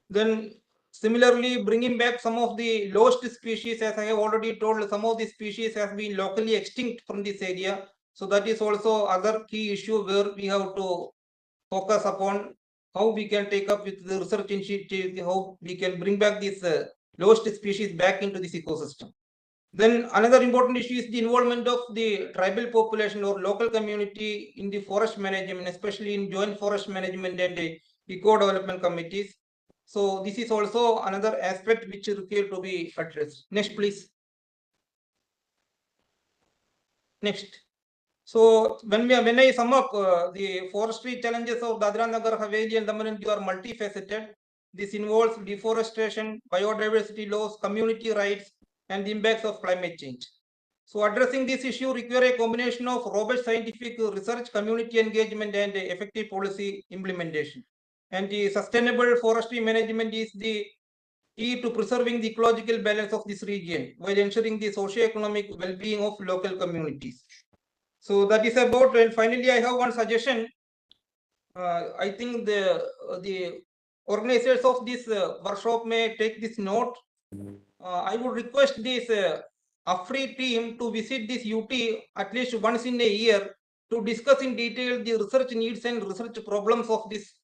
Then similarly, bringing back some of the lost species, as I have already told, some of the species have been locally extinct from this area. So that is also other key issue where we have to focus upon how we can take up with the research initiative, how we can bring back these lost species back into this ecosystem. Then another important issue is the involvement of the tribal population or local community in the forest management, especially in joint forest management and eco-development committees. So this is also another aspect which is required to be addressed. Next, please. Next. So when I sum up the forestry challenges of Dadra Nagar Haveli and Daman and Diu are multifaceted. This involves deforestation, biodiversity loss, community rights, and the impacts of climate change. So addressing this issue require a combination of robust scientific research, community engagement, and effective policy implementation. And the sustainable forestry management is the key to preserving the ecological balance of this region while ensuring the socio-economic well-being of local communities. So that is about, and finally I have one suggestion. I think the organizers of this workshop may take this note. I would request this AFRI team to visit this UT at least once in a year to discuss in detail the research needs and research problems of this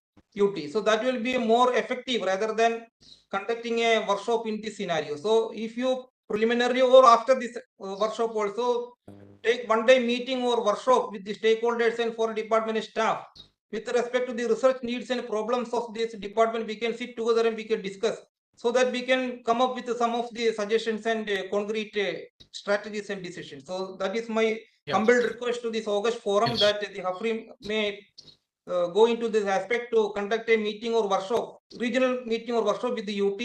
UT. So that will be more effective rather than conducting a workshop in this scenario. So if you preliminary or after this workshop also take one-day meeting or workshop with the stakeholders and foreign department staff with respect to the research needs and problems of this department, we can sit together and we can discuss so that we can come up with some of the suggestions and concrete strategies and decisions. So that is my humble request to this August forum that the AFRI may go into this aspect to conduct a meeting or workshop, regional meeting or workshop with the UT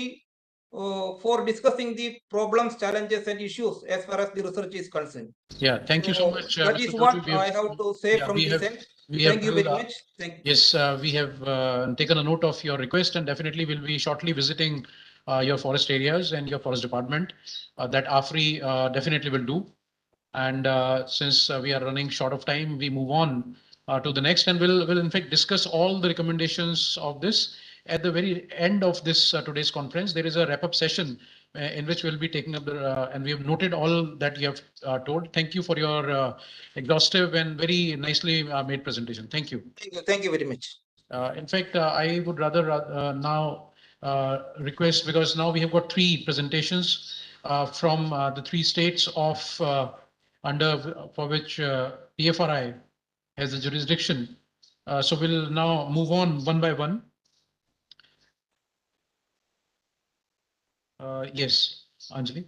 for discussing the problems, challenges, and issues as far as the research is concerned. Yeah, thank you so much. That Mr. is what Jyoti. I have to say from this end. Thank you very much. Thank you. Yes, we have taken a note of your request and definitely will be shortly visiting your forest areas and your forest department. That AFRI definitely will do. And since we are running short of time, we move on to the next and we'll in fact discuss all the recommendations of this. At the very end of this today's conference, there is a wrap-up session in which we'll be taking up the, and we have noted all that you have told. Thank you for your exhaustive and very nicely made presentation. Thank you. Thank you. Thank you very much. In fact, I would rather now request, because now we have got three presentations from the three states of under for which PFRI has a jurisdiction. So we'll now move on one by one. Yes, Anjali.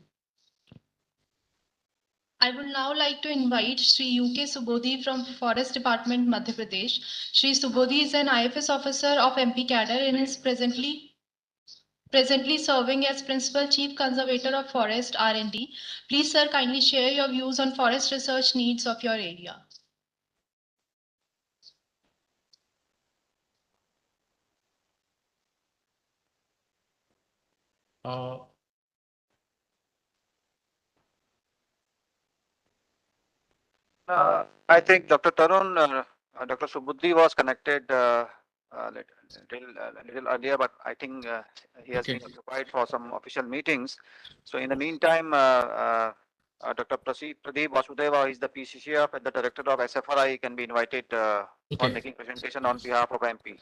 I would now like to invite Sri UK Subodhi from Forest Department, Madhya Pradesh. Sri Subodhi is an IFS officer of MP cadre and is presently serving as Principal Chief Conservator of Forest R&D. Please, sir, kindly share your views on forest research needs of your area. I think Dr. Tarun, Dr. Subudhi was connected little earlier, but I think he has been occupied for some official meetings. So in the meantime, Dr. Pradeep Vasudeva is the PCCF and the director of SFRI can be invited for making presentation on behalf of MP.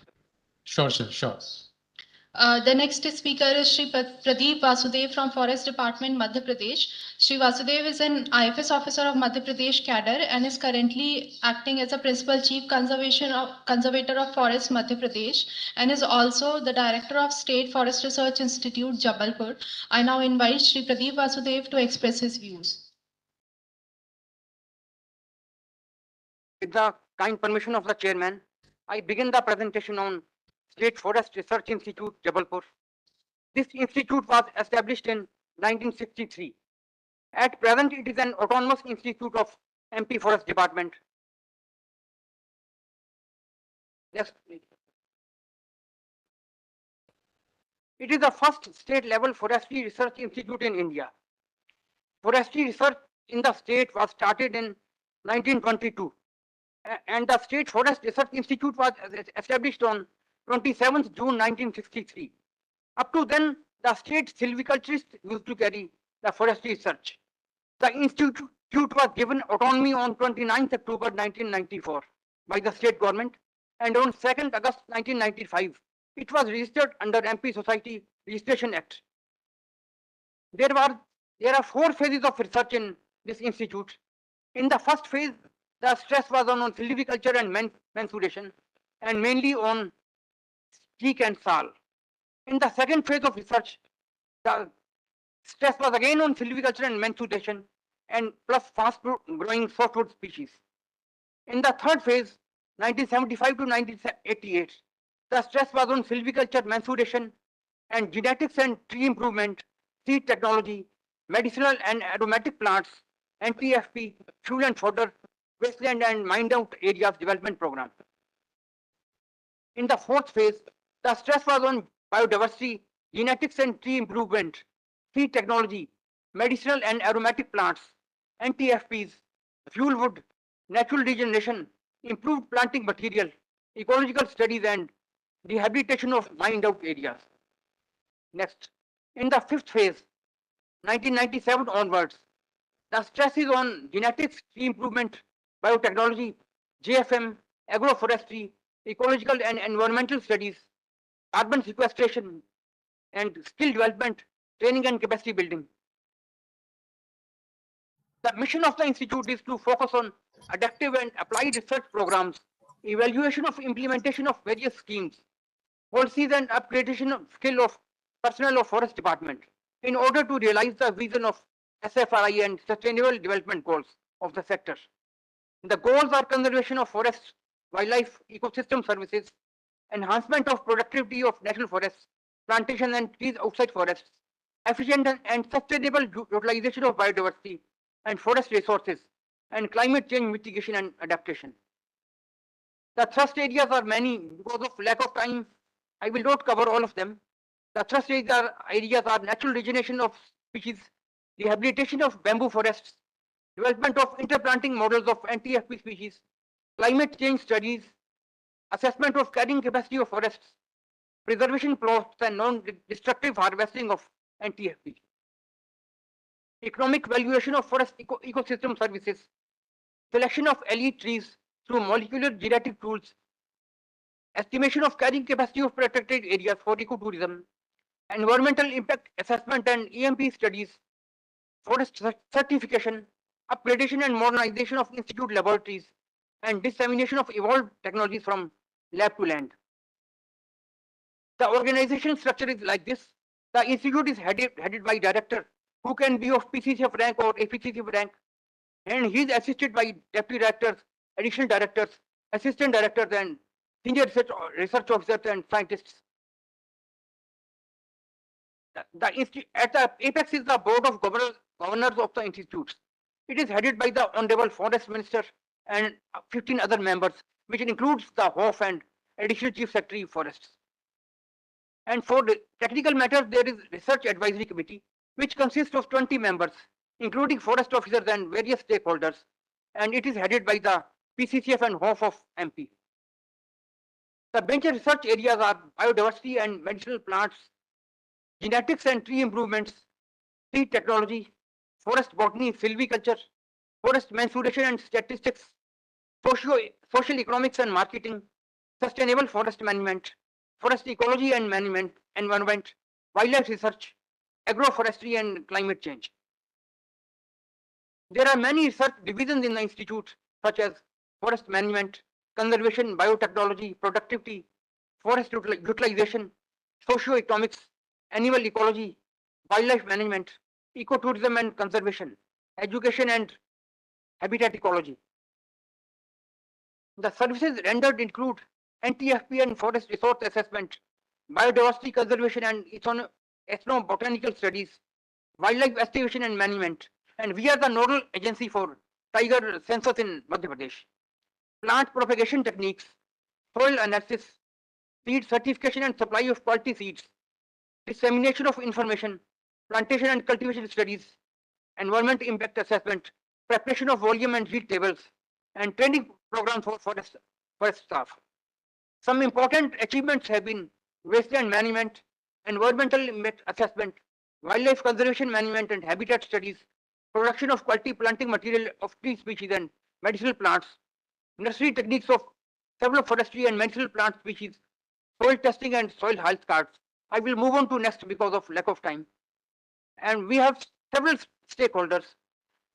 Sure, sir. Sure. The next speaker is Sri Pradeep Vasudev from Forest Department, Madhya Pradesh. Sri Vasudev is an IFS officer of Madhya Pradesh cadre and is currently acting as a Principal Chief Conservator of Forest, Madhya Pradesh, and is also the Director of State Forest Research Institute, Jabalpur. I now invite Sri Pradeep Vasudev to express his views. With the kind permission of the chairman, I begin the presentation on State Forest Research Institute, Jabalpur. This institute was established in 1963. At present, it is an autonomous institute of MP Forest Department. Next, please. It is the first state-level forestry research institute in India. Forestry research in the state was started in 1922. And the State Forest Research Institute was established on 27th June 1963. Up to then, the state silviculturists used to carry the forestry research. The institute was given autonomy on 29th October 1994 by the state government, and on 2nd August 1995, it was registered under MP Society Registration Act. There are 4 phases of research in this institute. In the first phase, the stress was on silviculture and mensuration, and mainly on teak and sal. In the second phase of research, the stress was again on silviculture and mensuration, and plus fast growing softwood species. In the third phase, 1975 to 1988, the stress was on silviculture mensuration and genetics and tree improvement, seed technology, medicinal and aromatic plants, NTFP, fuel and fodder, wasteland and mined out areas development program. In the fourth phase, the stress was on biodiversity, genetics and tree improvement, seed technology, medicinal and aromatic plants, NTFPs, fuel wood, natural regeneration, improved planting material, ecological studies and rehabilitation of mined out areas. Next, in the fifth phase, 1997 onwards, the stress is on genetics, tree improvement, biotechnology, JFM, agroforestry, ecological and environmental studies, carbon sequestration, and skill development, training and capacity building. The mission of the institute is to focus on adaptive and applied research programs, evaluation of implementation of various schemes, policies and upgradation of skill of personnel of forest department in order to realize the vision of SFRI and sustainable development goals of the sector. The goals are conservation of forests, wildlife, ecosystem services, enhancement of productivity of national forests, plantation and trees outside forests, efficient and sustainable utilization of biodiversity and forest resources, and climate change mitigation and adaptation. The thrust areas are many. Because of lack of time, I will not cover all of them. The thrust areas are natural regeneration of species, rehabilitation of bamboo forests, development of interplanting models of NTFP species, climate change studies, assessment of carrying capacity of forests, preservation plots and non-destructive harvesting of NTFP, economic valuation of forest ecosystem services, selection of elite trees through molecular genetic tools, estimation of carrying capacity of protected areas for ecotourism, environmental impact assessment and EMP studies, forest certification, upgradation and modernization of institute laboratories, and dissemination of evolved technologies from lab to land. The organization structure is like this. The institute is headed by director who can be of PCCF rank or APCCF rank, and he is assisted by deputy directors, additional directors, assistant directors, and senior research officers and scientists. At the apex is the board of governors of the institutes. It is headed by the Honorable Forest Minister and 15 other members, which includes the HOF and Additional Chief Secretary of Forests. And for the technical matters, there is Research Advisory Committee, which consists of 20 members, including forest officers and various stakeholders, and it is headed by the PCCF and HOF of MP. The major research areas are biodiversity and medicinal plants, genetics and tree improvements, seed technology, forest botany, silviculture, forest mensuration and statistics, social economics and marketing, sustainable forest management, forest ecology and management, environment, wildlife research, agroforestry and climate change. There are many research divisions in the institute, such as forest management, conservation, biotechnology, productivity, forest utilization, socio-economics, animal ecology, wildlife management, ecotourism and conservation, education and habitat ecology. The services rendered include NTFP and forest resource assessment, biodiversity conservation and ethnobotanical studies, wildlife estimation and management, and we are the nodal agency for tiger census in Madhya Pradesh. Plant propagation techniques, soil analysis, seed certification and supply of quality seeds, dissemination of information, plantation and cultivation studies, environment impact assessment, preparation of volume and yield tables, and training programs for forest staff. Some important achievements have been wasteland management, environmental impact assessment, wildlife conservation management and habitat studies, production of quality planting material of tree species and medicinal plants, nursery techniques of several forestry and medicinal plant species, soil testing and soil health cards. I will move on to next because of lack of time. And we have several stakeholders,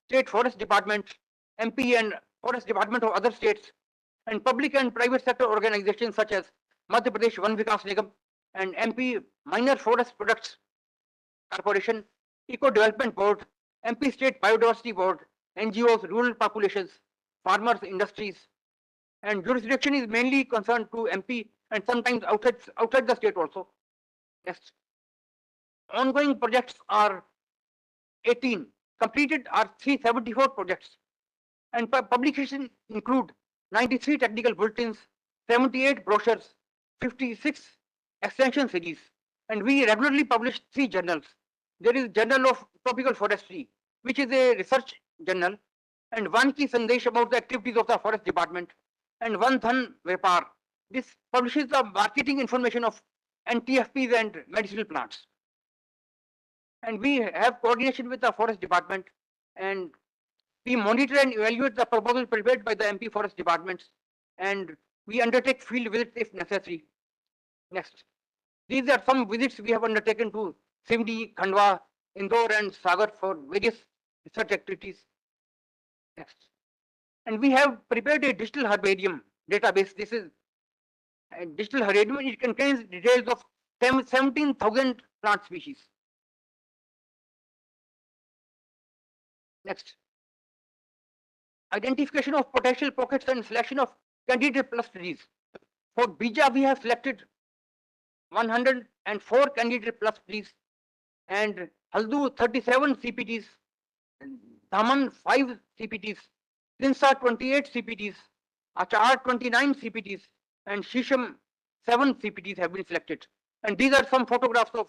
state forest department, MP and forest department of other states, and public and private sector organizations such as Madhya Pradesh Van Vikas Nigam and MP Minor Forest Products Corporation, Eco Development Board, MP State Biodiversity Board, NGOs, rural populations, farmers, industries, and jurisdiction is mainly concerned to MP and sometimes outside the state also. Next. Ongoing projects are 18, completed are 374 projects, and publications include 93 technical bulletins, 78 brochures, 56 extension series, and we regularly publish 3 journals. There is Journal of Tropical Forestry, which is a research journal, and one key sandesh about the activities of the Forest Department, and one Dhan Vepar. This publishes the marketing information of NTFPs and medicinal plants. And we have coordination with the Forest Department, and we monitor and evaluate the proposals prepared by the MP Forest Departments, and we undertake field visits if necessary. Next. These are some visits we have undertaken to Sindhi, Khandwa, Indore, and Sagar for various research activities. Next. And we have prepared a digital herbarium database. This is a digital herbarium. It contains details of 17,000 plant species. Next. Identification of potential pockets and selection of candidate plus trees. For Bija, we have selected 104 candidate plus trees, and Haldu 37 CPTs, Daman 5 CPTs, Tinsa 28 CPTs, Achar 29 CPTs, and Shisham 7 CPTs have been selected. And these are some photographs of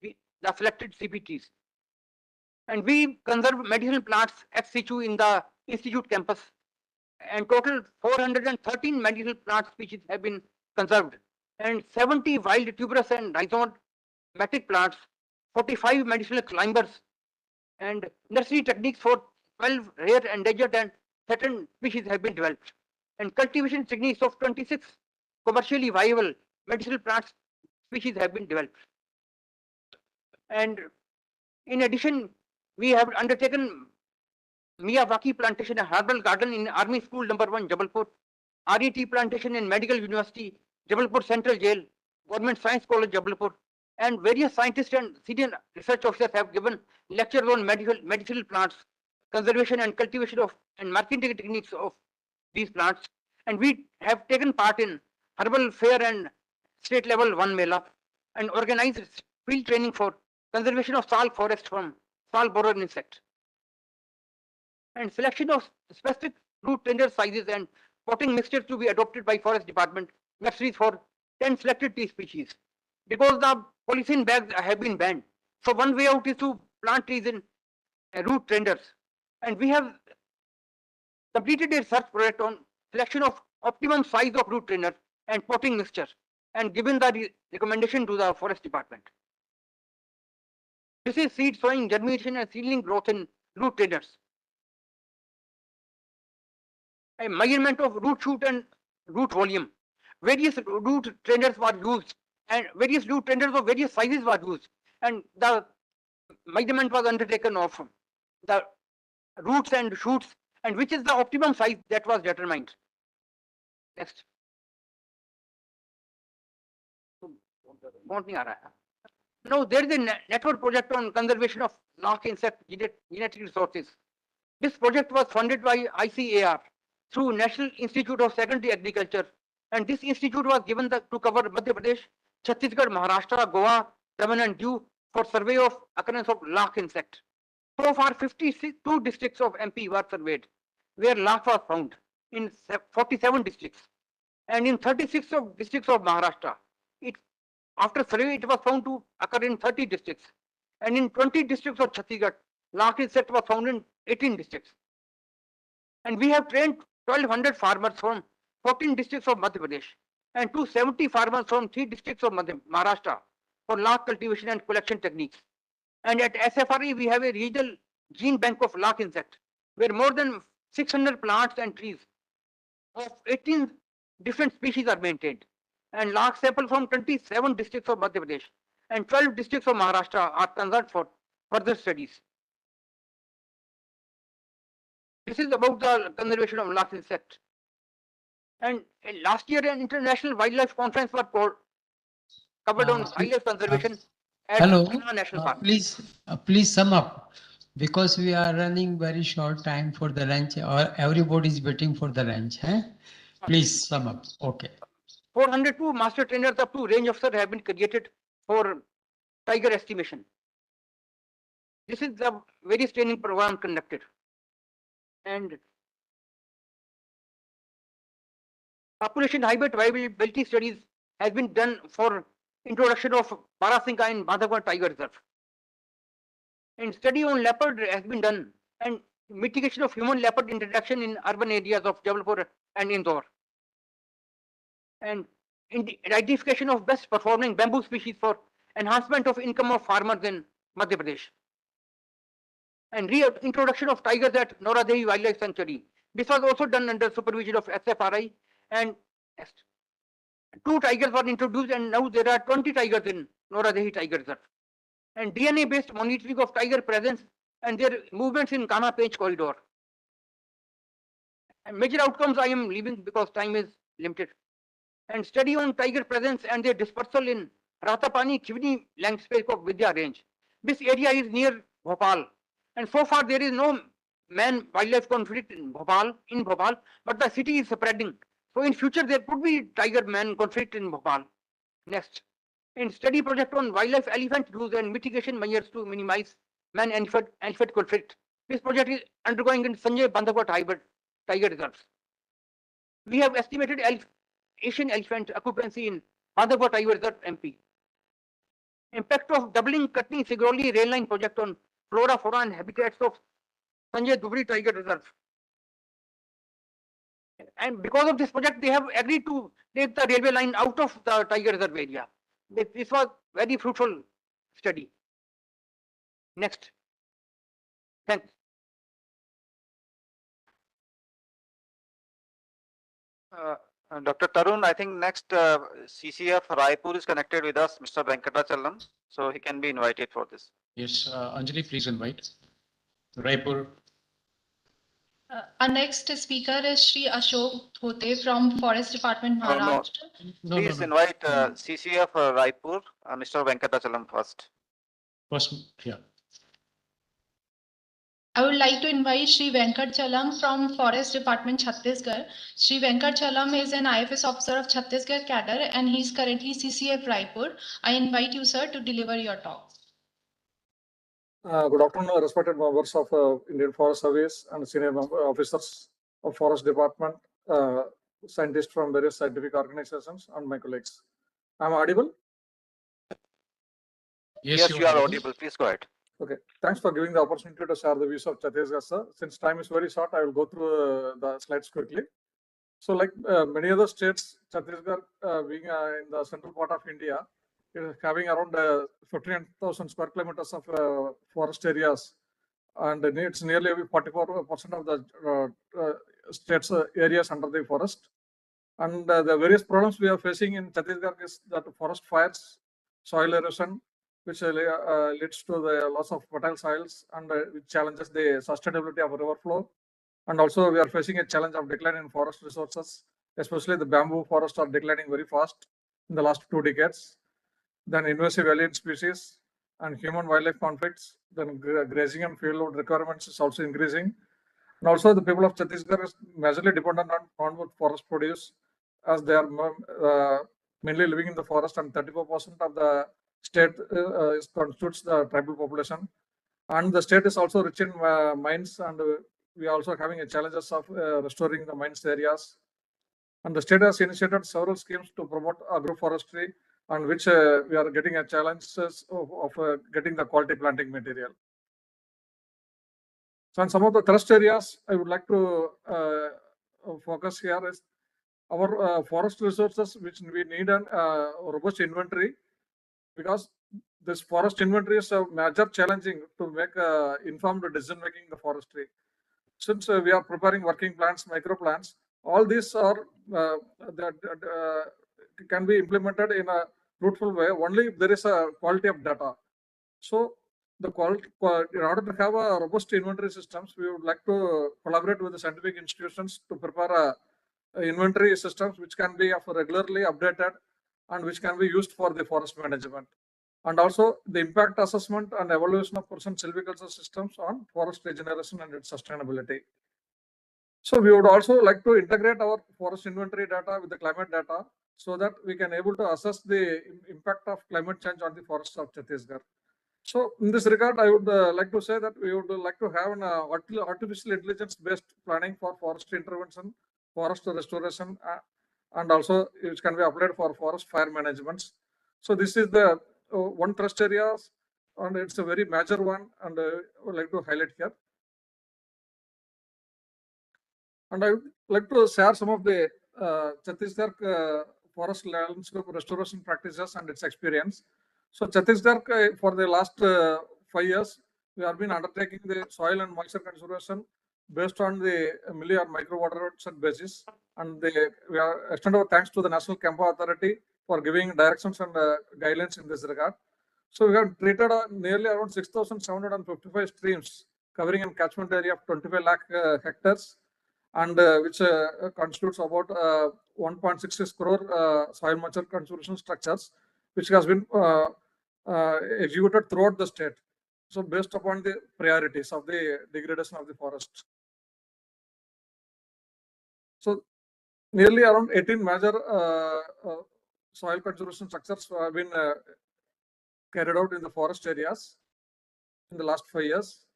the selected CPTs. And we conserve medicinal plants ex situ in the institute campus, and total 413 medicinal plant species have been conserved, and 70 wild tuberous and rhizomatic plants, 45 medicinal climbers, and nursery techniques for 12 rare, endangered, and threatened species have been developed, and cultivation techniques of 26 commercially viable medicinal plant species have been developed. And in addition, we have undertaken Miyawaki plantation, a herbal garden in Army School No. 1, Jabalpur, RET plantation in Medical University, Jabalpur Central Jail, Government Science College, Jabalpur, and various scientists and senior research officers have given lectures on medicinal plants, conservation and cultivation of and marketing techniques of these plants. And we have taken part in herbal fair and state level One Mela, and organized field training for conservation of sal forest from sal borer insect, and selection of specific root tender sizes and potting mixtures to be adopted by Forest Department nurseries for 10 selected tea species. Because the polythene bags have been banned, so one way out is to plant trees in root tenders, and we have completed a research project on selection of optimum size of root tender and potting mixture, and given the recommendation to the Forest Department. This is seed sowing, germination, and seedling growth in root tenders. A measurement of root shoot and root volume. Various root tenders were used, and various root tenders of various sizes were used, and the measurement was undertaken of the roots and shoots, and which is the optimum size that was determined. Next. Now there is a network project on conservation of lark insect genetic resources. This project was funded by ICAR through National Institute of Secondary Agriculture, and this institute was given to cover Madhya Pradesh, Chhattisgarh, Maharashtra, Goa, Daman and Diu for survey of occurrence of lark insect. So far, 52 districts of MP were surveyed, where lark was found in 47 districts, and in 36 districts of Maharashtra. After survey, it was found to occur in 30 districts, and in 20 districts of Chhattisgarh, lark insect was found in 18 districts. And we have trained 1,200 farmers from 14 districts of Madhya Pradesh and 270 farmers from 3 districts of Maharashtra for lark cultivation and collection techniques. And at SFRE, we have a regional gene bank of lark insect, where more than 600 plants and trees of 18 different species are maintained. And lark samples from 27 districts of Madhya Pradesh and 12 districts of Maharashtra are considered for further studies. This is about the conservation of lark insect. And last year, an international wildlife conference was covered on wildlife conservation at Hello, National Park. please sum up. Because we are running very short time for the lunch, or everybody is waiting for the lunch. Please sum up. Okay. 402 master trainers up to range officer have been created for tiger estimation. This is the various training program conducted. And population hybrid viability studies has been done for introduction of Barasinga in Bandhavgarh Tiger Reserve. And study on leopard has been done, and mitigation of human leopard introduction in urban areas of Jabalpur and Indore. And identification of best performing bamboo species for enhancement of income of farmers in Madhya Pradesh. And reintroduction of tigers at Noradehi Wildlife Sanctuary. This was also done under supervision of SFRI, and 2 tigers were introduced, and now there are 20 tigers in Noradehi Tiger Reserve. And DNA-based monitoring of tiger presence and their movements in Kana Page corridor. And major outcomes I am leaving because time is limited. And study on tiger presence and their dispersal in Ratapani Chivni landscape of Vidya range. This area is near Bhopal, and so far there is no man-wildlife conflict in Bhopal, but the city is spreading. So in future there could be tiger-man conflict in Bhopal. Next, in study project on wildlife elephant use and mitigation measures to minimize man-elephant conflict. This project is undergoing in Sanjay Bandhavgarh Tiger Reserves. We have estimated Asian elephant occupancy in Bandhavgarh Tiger Reserve, MP. Impact of doubling Katni Sigroli rail line project on flora, fauna and habitats of Sanjay Dubri Tiger Reserve. And because of this project, they have agreed to take the railway line out of the Tiger Reserve area. This was very fruitful study. Next. Thanks. Dr. Tarun, I think next CCF Raipur is connected with us, Mr. Venkatachalam, so he can be invited for this. Yes, Anjali, please invite. Raipur. Our next speaker is Shri Ashok Thote from Forest Department, Maharashtra. Please invite CCF Raipur, Mr. Venkatachalam first. Yeah. I would like to invite Shri Venkat Chalam from Forest Department, Chhattisgarh. Shri Venkat Chalam is an IFS officer of Chhattisgarh cadre, and he is currently CCF Raipur. I invite you, sir, to deliver your talk. Good afternoon, respected members of Indian Forest Service and senior officers of Forest Department, scientists from various scientific organizations, and my colleagues. Am I audible? Yes, you are audible. Please go ahead. Okay. Thanks for giving the opportunity to share the views of Chhattisgarh, sir. Since time is very short, I will go through the slides quickly. So, like many other states, Chhattisgarh, being in the central part of India, is having around 15,000 square kilometers of forest areas, and it's nearly 44% of the state's areas under the forest. And the various problems we are facing in Chhattisgarh is that forest fires, soil erosion, which leads to the loss of fertile soils, and which challenges the sustainability of river flow. And also we are facing a challenge of decline in forest resources, especially the bamboo forests are declining very fast in the last 2 decades. Then invasive alien species and human wildlife conflicts, then grazing and fuel load requirements is also increasing. And also the people of Chhattisgarh is majorly dependent on non-wood forest produce, as they are mainly living in the forest, and 34% of the state constitutes the tribal population. And the state is also rich in mines, and we are also having a challenges of restoring the mines areas. And the state has initiated several schemes to promote agroforestry, on which we are getting a challenges of getting the quality planting material. So, on some of the thrust areas I would like to focus here is our forest resources, which we need a robust inventory, because this forest inventory is a major challenging to make informed decision making in the forestry. Since we are preparing working plans, micro plans, all these are can be implemented in a fruitful way only if there is a quality of data. So the quality, in order to have a robust inventory systems, we would like to collaborate with the scientific institutions to prepare inventory systems which can be regularly updated and which can be used for the forest management. and also the impact assessment and evaluation of person silviculture systems on forest regeneration and its sustainability. So we would also like to integrate our forest inventory data with the climate data so that we can able to assess the impact of climate change on the forests of Chhattisgarh. So in this regard, I would like to say that we would like to have an artificial intelligence based planning for forest intervention, forest restoration, and also which can be applied for forest fire management. So this is the one trust area, and it's a very major one, and I would like to highlight here. And I would like to share some of the Chhattisgarh forest landscape restoration practices and its experience. So Chhattisgarh, for the last 5 years, we have been undertaking the soil and moisture conservation based on the milli or micro water set basis. And we are extend our thanks to the National Campa Authority for giving directions and guidelines in this regard. So we have treated nearly around 6,755 streams covering a catchment area of 25 lakh hectares, and which constitutes about 1.66 crore soil moisture conservation structures, which has been executed throughout the state. So based upon the priorities of the degradation of the forest. So nearly around 18 major soil conservation structures have been carried out in the forest areas in the last 5 years.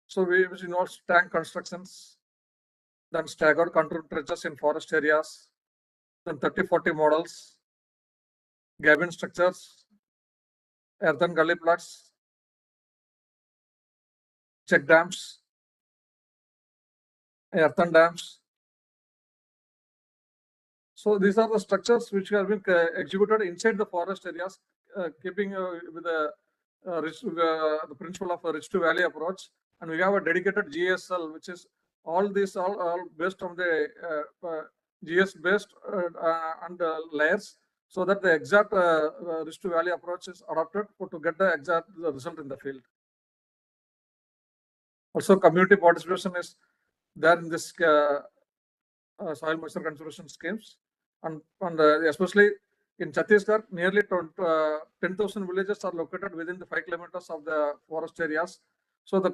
So which involves tank constructions, then staggered contour trenches in forest areas, then 30-40 models, cabin structures, earthen gully plots, check dams, earthen dams. So these are the structures which have been executed inside the forest areas, keeping with the principle of a rich to valley approach. And we have a dedicated GSL, which is all these all based on the GS based and layers, so that the exact rich to valley approach is adopted to get the exact result in the field. Also, community participation is there in this soil moisture conservation schemes, and especially in Chhattisgarh, nearly 10,000 villages are located within the 5 kilometers of the forest areas. So the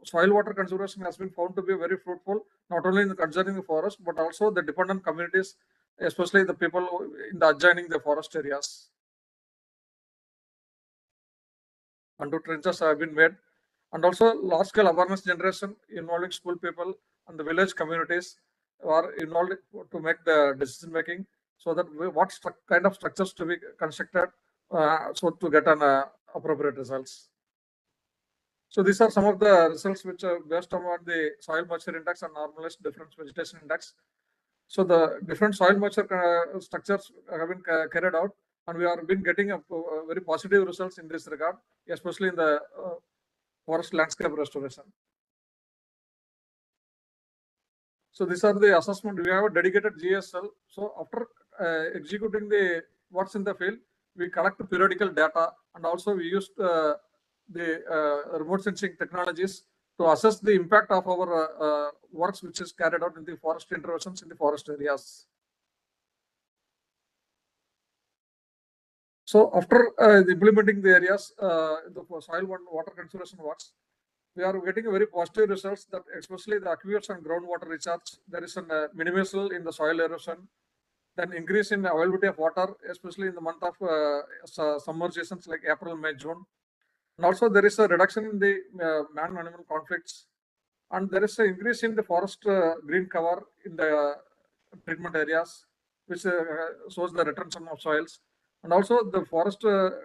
soil water conservation has been found to be very fruitful, not only in conserving the forest, but also the dependent communities, especially the people in the adjoining the forest areas. Contour trenches have been made, and also large scale awareness generation involving school people and the village communities are involved to make the decision making, so that what kind of structures to be constructed so to get an appropriate results. So these are some of the results which are based on the soil moisture index and normalized difference vegetation index. So the different soil moisture structures have been carried out, and we are been getting a very positive results in this regard, especially in the forest landscape restoration. So these are the assessment. We have a dedicated GSL. So after executing the what's in the field, we collect periodical data, and also we use the remote sensing technologies to assess the impact of our works which is carried out in the forest interventions in the forest areas. So after implementing the areas, the soil water conservation works, we are getting a very positive results, that especially the aquifers and groundwater recharge, there is a minimizal in the soil erosion, then increase in the availability of water, especially in the month of summer seasons like April, May, June. And also there is a reduction in the man-animal conflicts, and there is an increase in the forest green cover in the treatment areas, which shows the retention of soils. And also the forest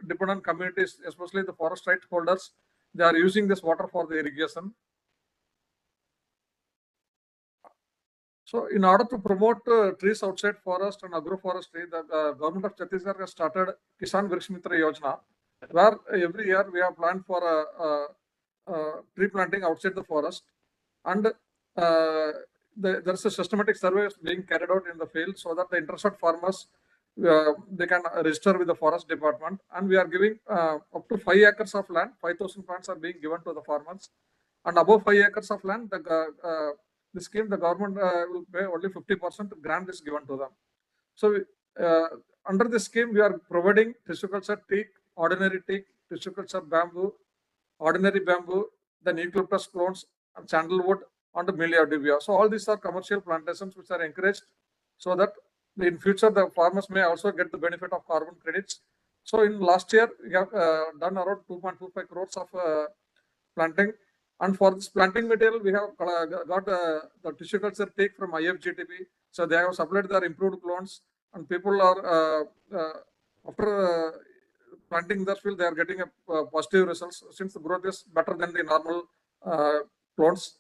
dependent communities, especially the forest right holders, they are using this water for the irrigation. So in order to promote trees outside forest and agroforestry, the government of Chhattisgarh has started Kisan Vriksha Mitra Yojana, where every year we have planned for tree planting outside the forest. And there's a systematic survey being carried out in the field, so that the interested farmers, they can register with the forest department, and we are giving up to 5 acres of land, 5,000 plants are being given to the farmers, and above 5 acres of land, the scheme, the government will pay only 50% grant is given to them. So under this scheme, we are providing tissue culture teak, ordinary teak, tissue culture bamboo, ordinary bamboo, then eucalyptus clones, and sandalwood, and Melia dubia. So all these are commercial plantations which are encouraged so that in future the farmers may also get the benefit of carbon credits. So in last year, we have done around 2.25 crores of planting. And for this planting material, we have got the tissue culture take from IFGTB. So they have supplied their improved clones, and people are after planting their field, they are getting a positive results since the growth is better than the normal clones.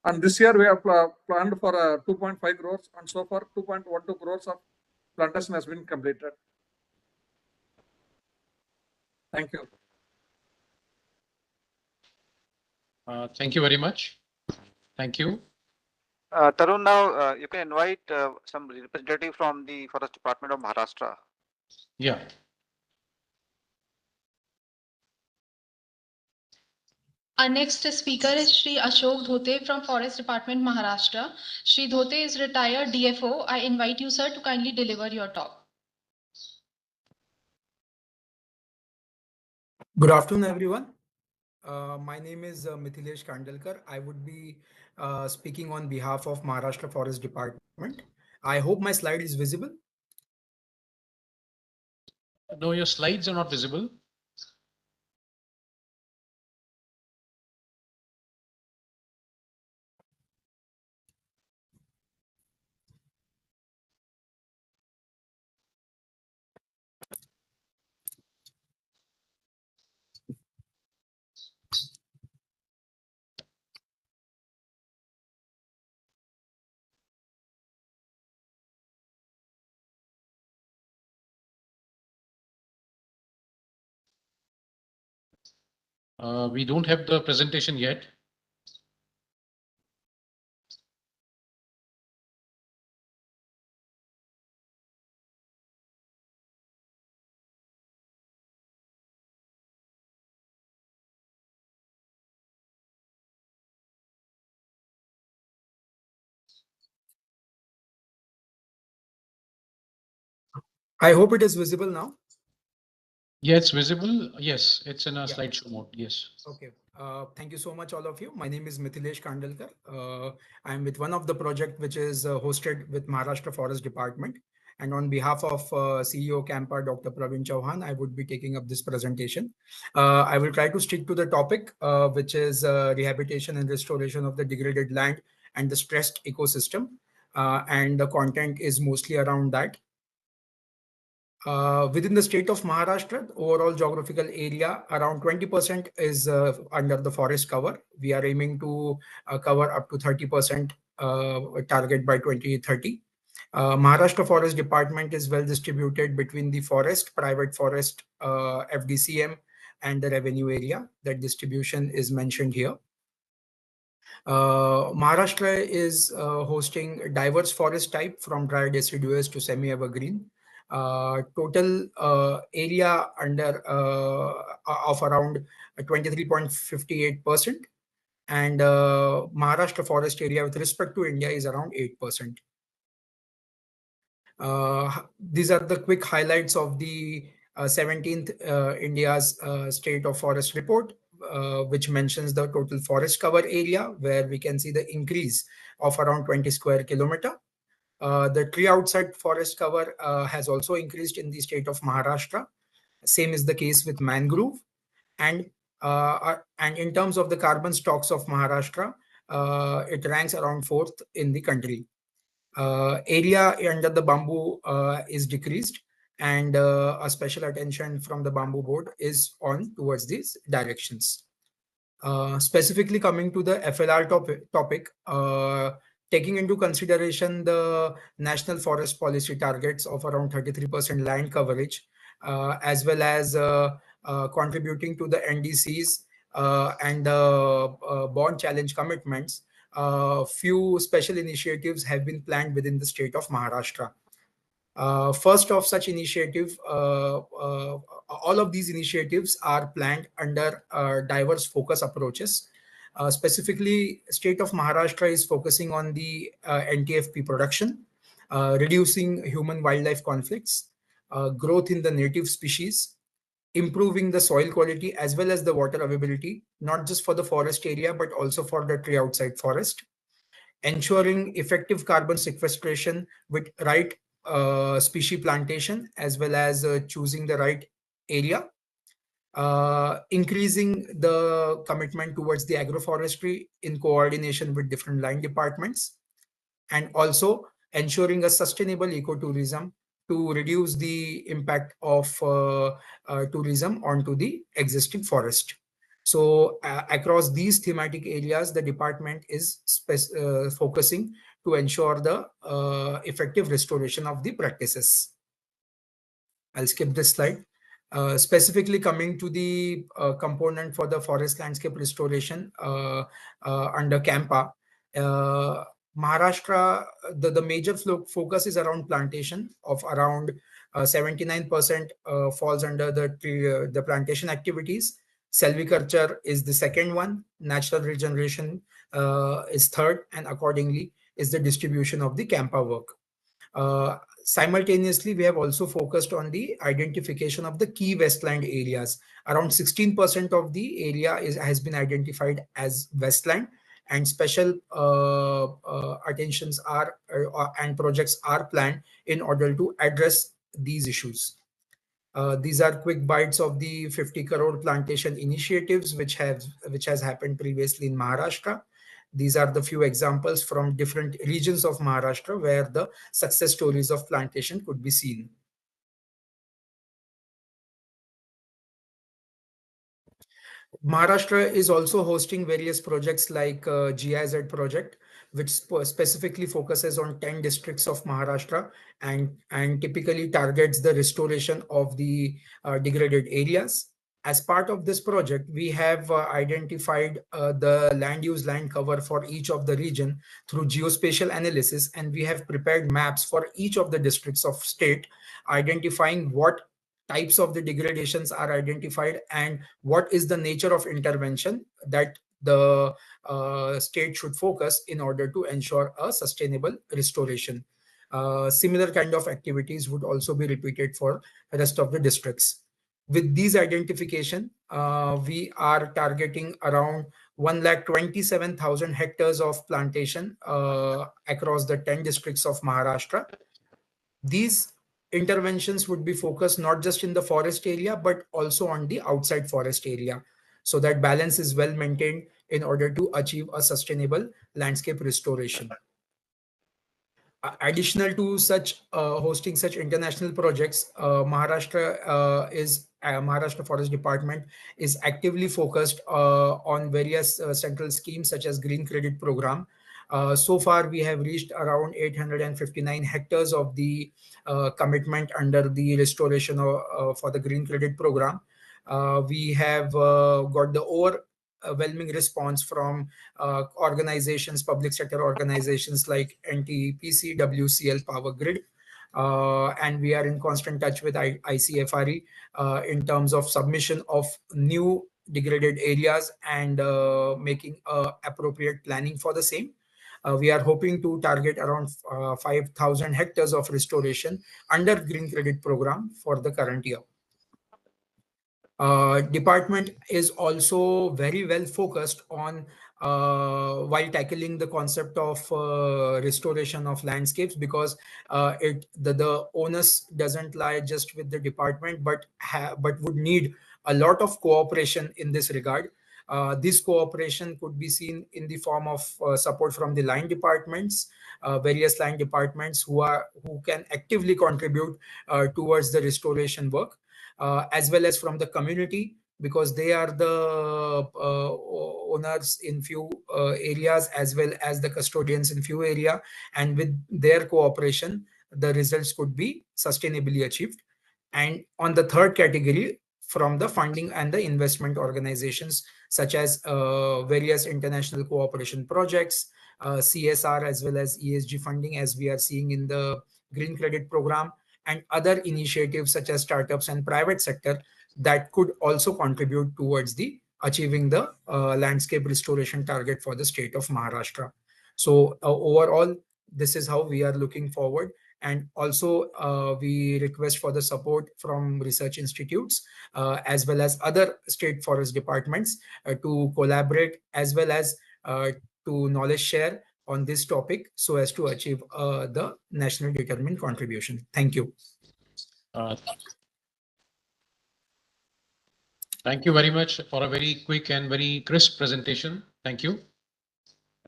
And this year we have planned for 2.5 crores, and so far 2.12 crores of plantation has been completed. Thank you. Thank you very much. Thank you. Tarun, now you can invite some representative from the Forest Department of Maharashtra. Yeah. Our next speaker is Shri Ashok Dhote from Forest Department, Maharashtra. Shri Dhote is retired DFO. I invite you, sir, to kindly deliver your talk. Good afternoon, everyone. My name is Mithilesh Kandalkar. I would be speaking on behalf of Maharashtra Forest Department. I hope my slide is visible. No, your slides are not visible. We don't have the presentation yet. I hope it is visible now. Yeah, it's visible. Yes, it's in a slideshow mode. Yes. Okay. Thank you so much, all of you. My name is Mithilesh Kandalkar. I'm with one of the project which is hosted with Maharashtra Forest Department. And on behalf of CEO Camper, Dr. Praveen Chauhan, I would be taking up this presentation. I will try to stick to the topic, which is rehabilitation and restoration of the degraded land and the stressed ecosystem. And the content is mostly around that. Within the state of Maharashtra, the overall geographical area, around 20% is under the forest cover. We are aiming to cover up to 30% target by 2030. Maharashtra Forest Department is well distributed between the forest, private forest, FDCM, and the revenue area. That distribution is mentioned here. Maharashtra is hosting diverse forest type from dry deciduous to semi-evergreen. Total area under of around 23.58%, and Maharashtra forest area with respect to India is around 8%. These are the quick highlights of the 17th India's State of Forest Report, which mentions the total forest cover area, where we can see the increase of around 20 square kilometer. The tree outside forest cover has also increased in the state of Maharashtra. Same is the case with mangrove. And in terms of the carbon stocks of Maharashtra, it ranks around 4th in the country. Area under the bamboo is decreased, and a special attention from the bamboo board is on towards these directions. Specifically coming to the FLR topic, taking into consideration the national forest policy targets of around 33% land coverage, as well as contributing to the NDCs and the bond challenge commitments, few special initiatives have been planned within the state of Maharashtra. First of such initiative, all of these initiatives are planned under diverse focus approaches. Specifically, state of Maharashtra is focusing on the NTFP production, reducing human-wildlife conflicts, growth in the native species, improving the soil quality as well as the water availability, not just for the forest area, but also for the tree outside forest, ensuring effective carbon sequestration with right species plantation, as well as choosing the right area, increasing the commitment towards the agroforestry in coordination with different line departments, and also ensuring a sustainable ecotourism to reduce the impact of tourism onto the existing forest. So across these thematic areas, the department is focusing to ensure the effective restoration of the practices. I'll skip this slide. Specifically coming to the component for the forest landscape restoration under CAMPA, Maharashtra, the major focus is around plantation of around 79% falls under the plantation activities. Silviculture is the second one, natural regeneration is third, and accordingly is the distribution of the CAMPA work. Simultaneously, we have also focused on the identification of the key westland areas. Around 16% of the area has been identified as westland, and special attentions are and projects are planned in order to address these issues. These are quick bites of the 50 crore plantation initiatives which has happened previously in Maharashtra. These are the few examples from different regions of Maharashtra where the success stories of plantation could be seen. Maharashtra is also hosting various projects like GIZ project, which specifically focuses on 10 districts of Maharashtra and typically targets the restoration of the degraded areas. As part of this project, we have identified the land use land cover for each of the region through geospatial analysis, and we have prepared maps for each of the districts of state, identifying what types of the degradations are identified and what is the nature of intervention that the state should focus in order to ensure a sustainable restoration. Similar kind of activities would also be repeated for the rest of the districts. With these identification, we are targeting around 1,27,000 hectares of plantation across the 10 districts of Maharashtra. These interventions would be focused not just in the forest area, but also on the outside forest area, so that balance is well maintained in order to achieve a sustainable landscape restoration. Additional to such hosting such international projects, Maharashtra Forest Department is actively focused on various central schemes such as Green Credit Program. So far, we have reached around 859 hectares of the commitment under the restoration for the Green Credit Program. We have got the overwhelming response from organizations, public sector organizations like NTPC, WCL, Power Grid. And we are in constant touch with ICFRE in terms of submission of new degraded areas and making appropriate planning for the same. We are hoping to target around 5,000 hectares of restoration under Green Credit Program for the current year. Department is also very well focused on while tackling the concept of restoration of landscapes, because the onus doesn't lie just with the department, but would need a lot of cooperation in this regard. This cooperation could be seen in the form of support from the line departments, various line departments who can actively contribute towards the restoration work, as well as from the community, because they are the owners in few areas as well as the custodians in few area, and with their cooperation, the results could be sustainably achieved. And on the third category, from the funding and the investment organizations, such as various international cooperation projects, CSR, as well as ESG funding, as we are seeing in the Green Credit Program, and other initiatives such as startups and private sector that could also contribute towards the achieving the landscape restoration target for the state of Maharashtra. So overall, this is how we are looking forward, And also we request for the support from research institutes as well as other state forest departments to collaborate as well as to knowledge share on this topic so as to achieve the national determined contribution. Thank you. Thank you very much for a very quick and very crisp presentation. Thank you.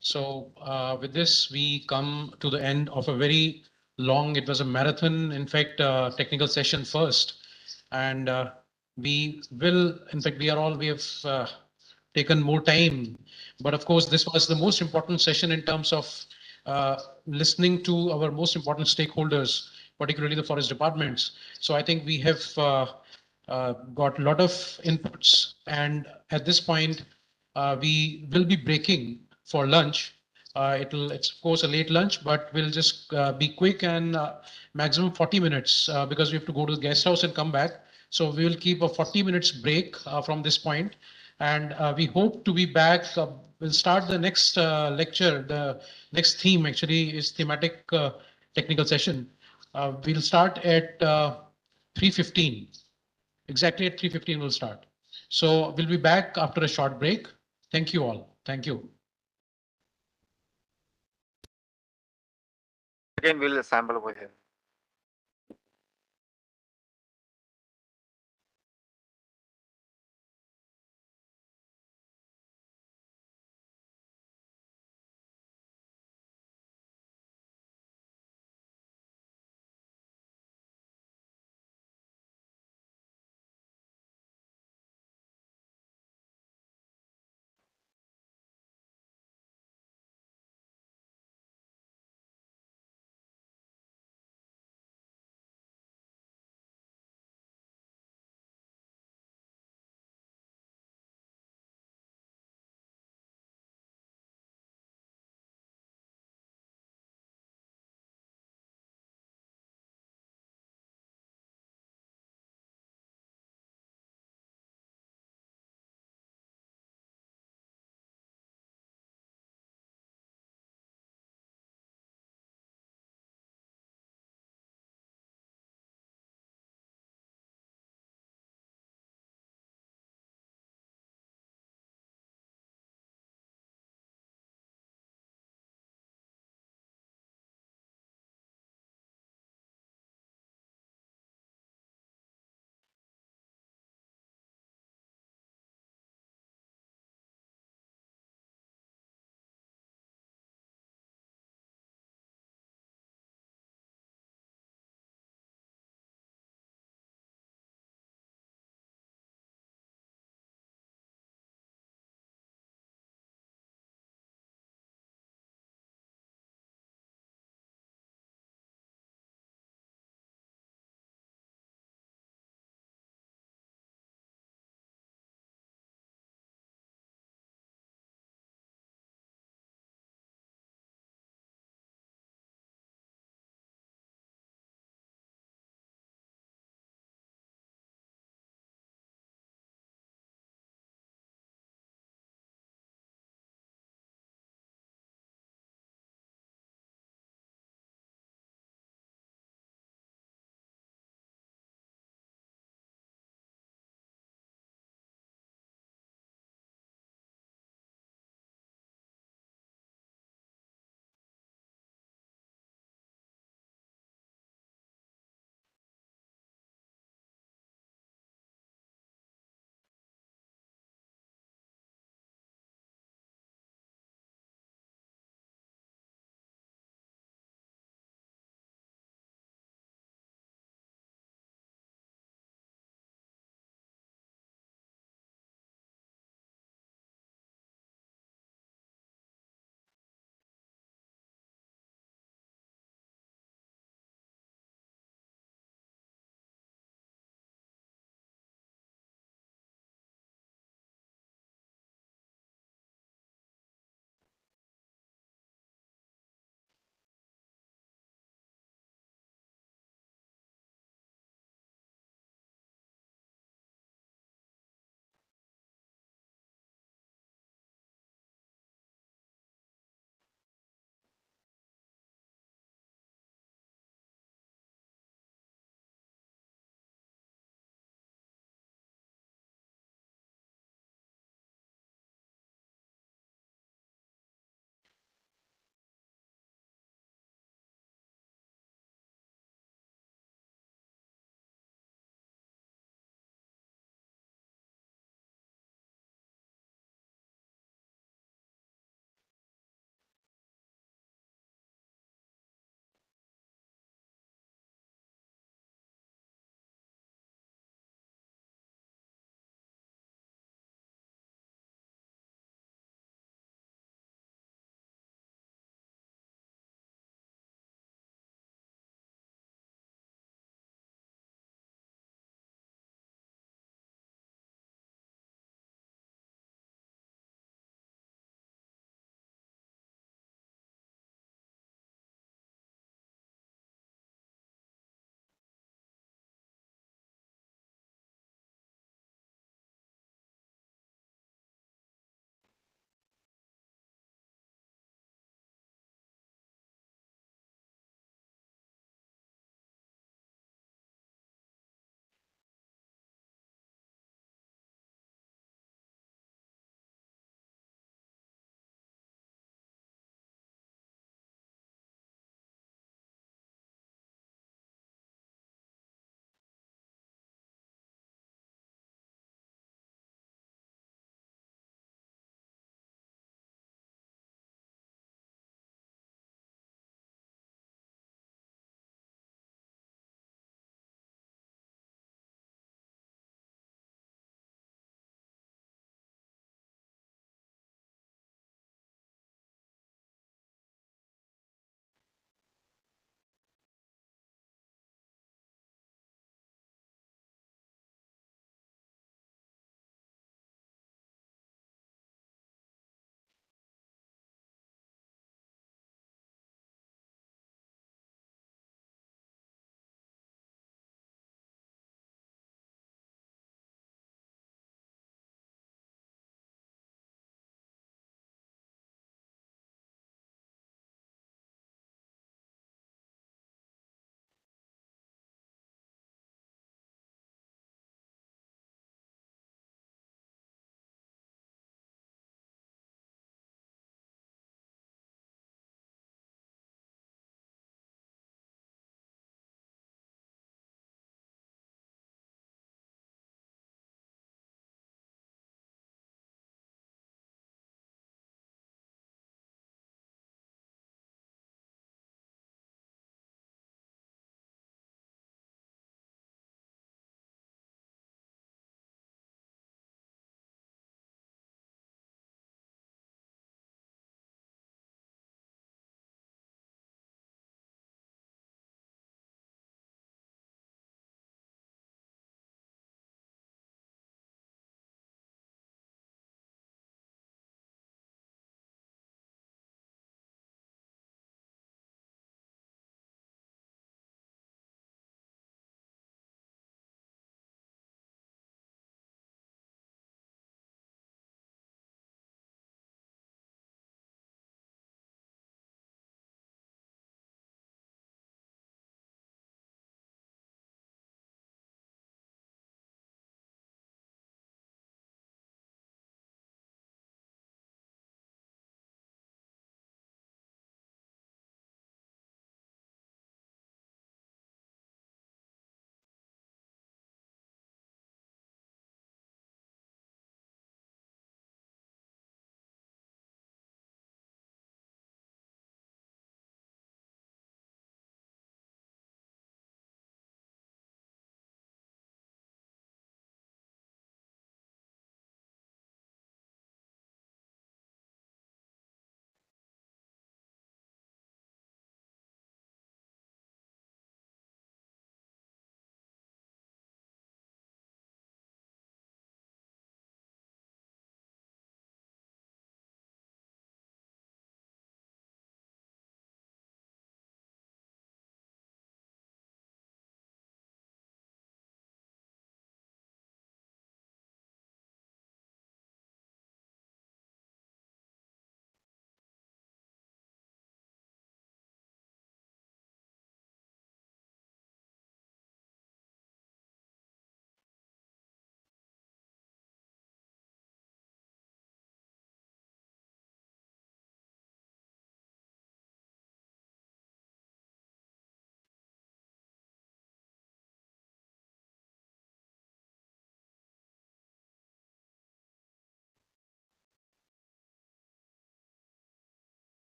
So with this, we come to the end of a very long, it was a marathon, in fact, technical session first. And we will, in fact, we have taken more time. But of course, this was the most important session in terms of listening to our most important stakeholders, particularly the forest departments. So I think we have got a lot of inputs. And at this point, we will be breaking for lunch. It's of course a late lunch, but we'll just be quick and maximum 40 minutes because we have to go to the guest house and come back. So we will keep a 40 minutes break from this point, and we hope to be back. We'll start the next lecture. The next theme actually is thematic technical session. We'll start at 3:15. Exactly at 3:15 we'll start. So we'll be back after a short break. Thank you all. Thank you. Again, we'll assemble over here.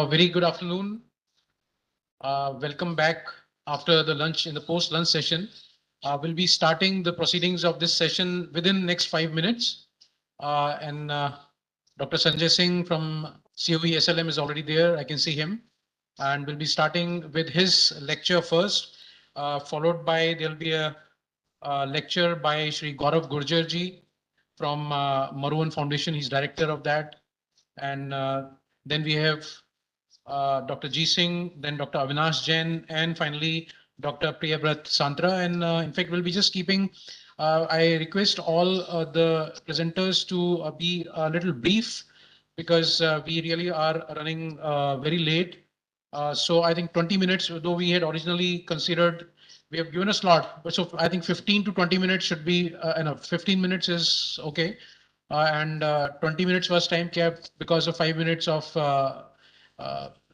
Very good afternoon. Welcome back after the lunch in the post-lunch session. We'll be starting the proceedings of this session within next 5 minutes. And Dr. Sanjay Singh from COE SLM is already there. I can see him. And we'll be starting with his lecture first, followed by there'll be a lecture by Shri Gaurav Gurjar ji from Maruhan Foundation. He's director of that. And then we have Dr. G Singh, then Dr. Avinash Jain, and finally Dr. Priyabrat Santra. And in fact, we'll be just keeping, I request all the presenters to be a little brief because we really are running very late. So I think 20 minutes, though we had originally considered, we have given a slot, but so I think 15 to 20 minutes should be enough. 15 minutes is okay. And 20 minutes was time kept because of 5 minutes of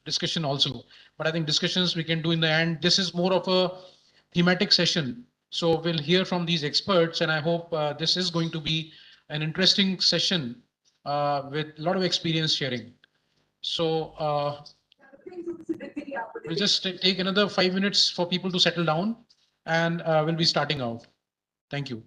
discussion also. But I think discussions we can do in the end. This is more of a thematic session. So we'll hear from these experts, and I hope this is going to be an interesting session with a lot of experience sharing. So we'll just take another 5 minutes for people to settle down, and we'll be starting out. Thank you.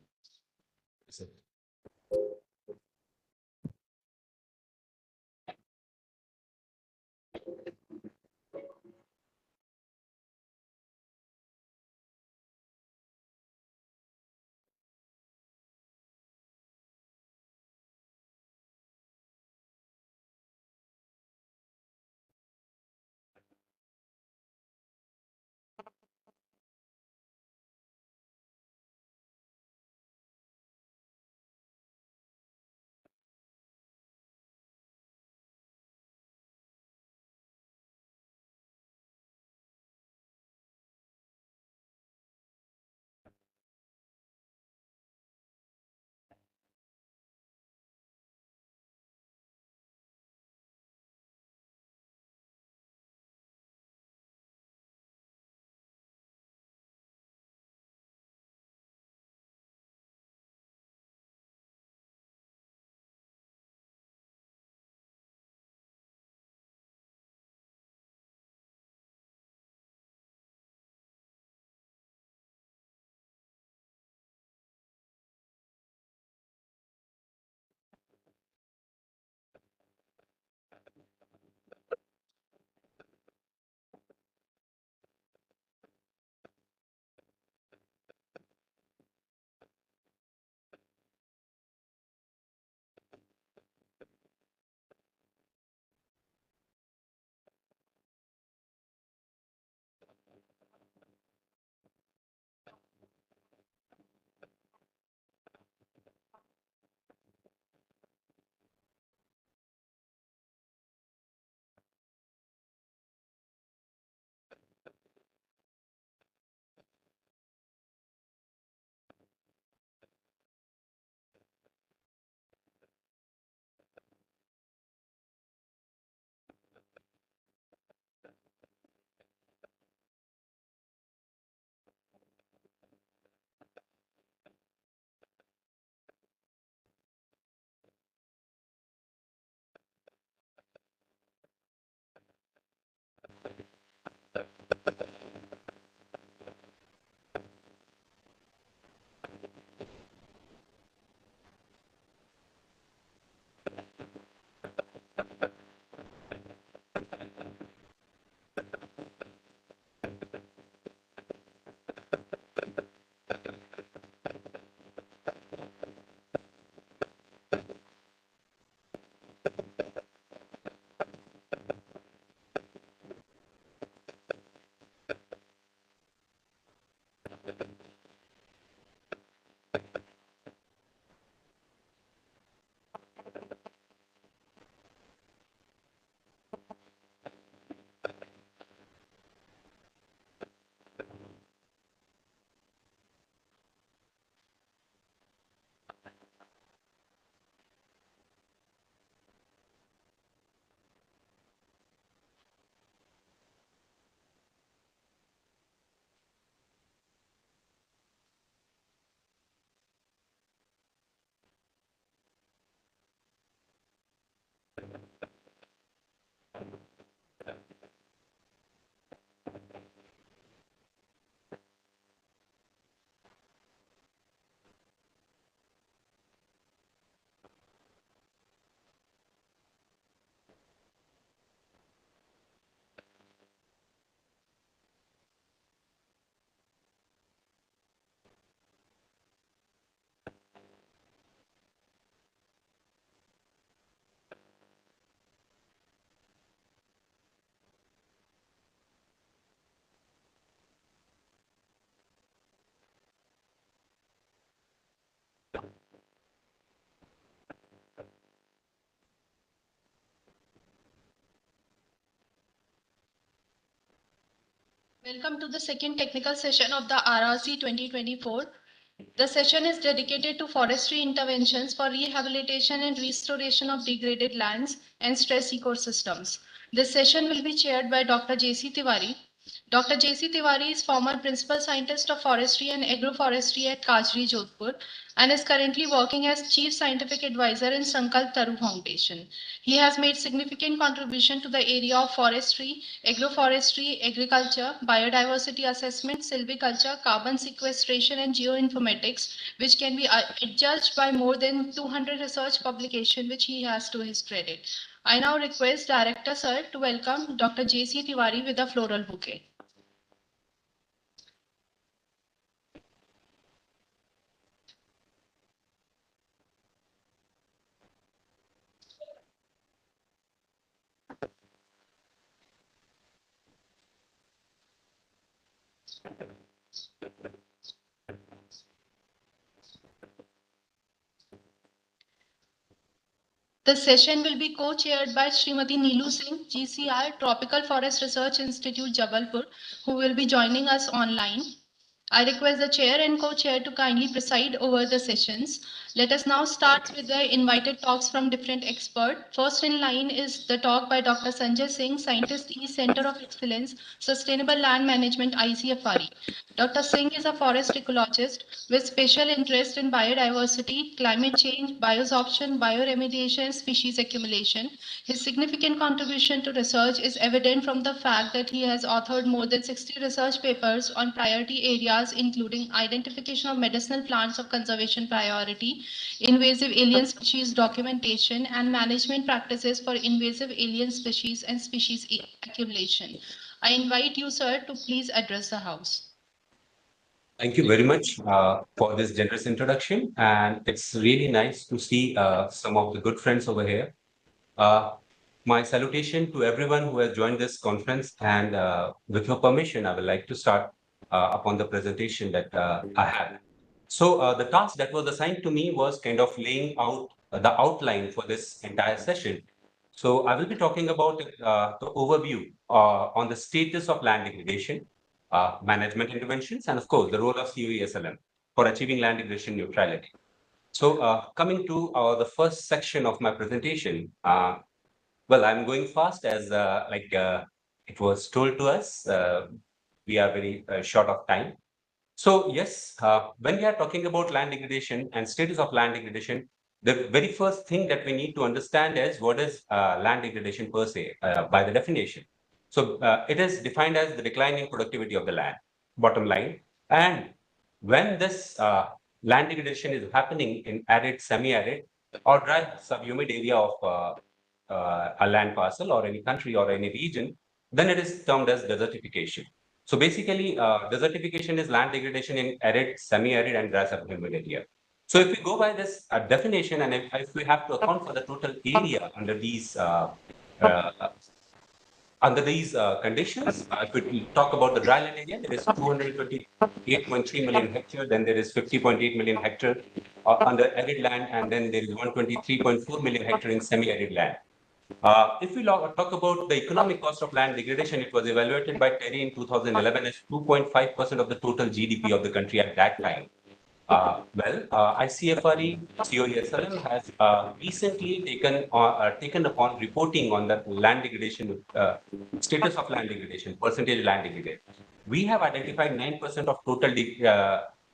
Welcome to the second technical session of the RRC 2024. The session is dedicated to forestry interventions for rehabilitation and restoration of degraded lands and stress ecosystems. This session will be chaired by Dr. J.C. Tiwari. Dr. J.C. Tiwari is former Principal Scientist of Forestry and Agroforestry at Kajri, Jodhpur, and is currently working as Chief Scientific Advisor in Sankalp Taru Foundation. He has made significant contribution to the area of forestry, agroforestry, agriculture, biodiversity assessment, silviculture, carbon sequestration, and geoinformatics, which can be judged by more than 200 research publications which he has to his credit. I now request Director Sir to welcome Dr. J.C. Tiwari with a floral bouquet. The session will be co-chaired by Srimati Neelu Singh, GCR, Tropical Forest Research Institute, Jabalpur, who will be joining us online. I request the chair and co-chair to kindly preside over the sessions. Let us now start with the invited talks from different experts. First in line is the talk by Dr. Sanjay Singh, Scientist, East Center of Excellence, Sustainable Land Management, ICFRE. Dr. Singh is a forest ecologist with special interest in biodiversity, climate change, biosorption, bioremediation, and species accumulation. His significant contribution to research is evident from the fact that he has authored more than 60 research papers on priority areas, including identification of medicinal plants of conservation priority, invasive alien species documentation, and management practices for invasive alien species and species accumulation. I invite you, sir, to please address the House. Thank you very much for this generous introduction. And it's really nice to see some of the good friends over here. My salutation to everyone who has joined this conference. And with your permission, I would like to start upon the presentation that I have. So the task that was assigned to me was kind of laying out the outline for this entire session. So I will be talking about the overview on the status of land degradation, management interventions, and of course, the role of COE/SLM for achieving land degradation neutrality. So coming to the first section of my presentation, well, I'm going fast as it was told to us. We are very short of time. So yes, when we are talking about land degradation and status of land degradation, the very first thing that we need to understand is what is land degradation per se by the definition. So it is defined as the decline in productivity of the land, bottom line. And when this land degradation is happening in arid, semi-arid, or dry subhumid area of a land parcel or any country or any region, then it is termed as desertification. So basically, desertification is land degradation in arid, semi-arid, and dry subhumid area. So if we go by this definition, and if we have to account for the total area under these conditions, if we talk about the dryland area, there is 228.3 million hectares, then there is 50.8 million hectares under arid land, and then there is 123.4 million hectares in semi-arid land. If we talk about the economic cost of land degradation, it was evaluated by Terry in 2011 as 2.5% of the total GDP of the country at that time. ICFRE, COE/SLM has recently taken upon reporting on the land degradation, status of land degradation, percentage land degraded. We have identified 9% of total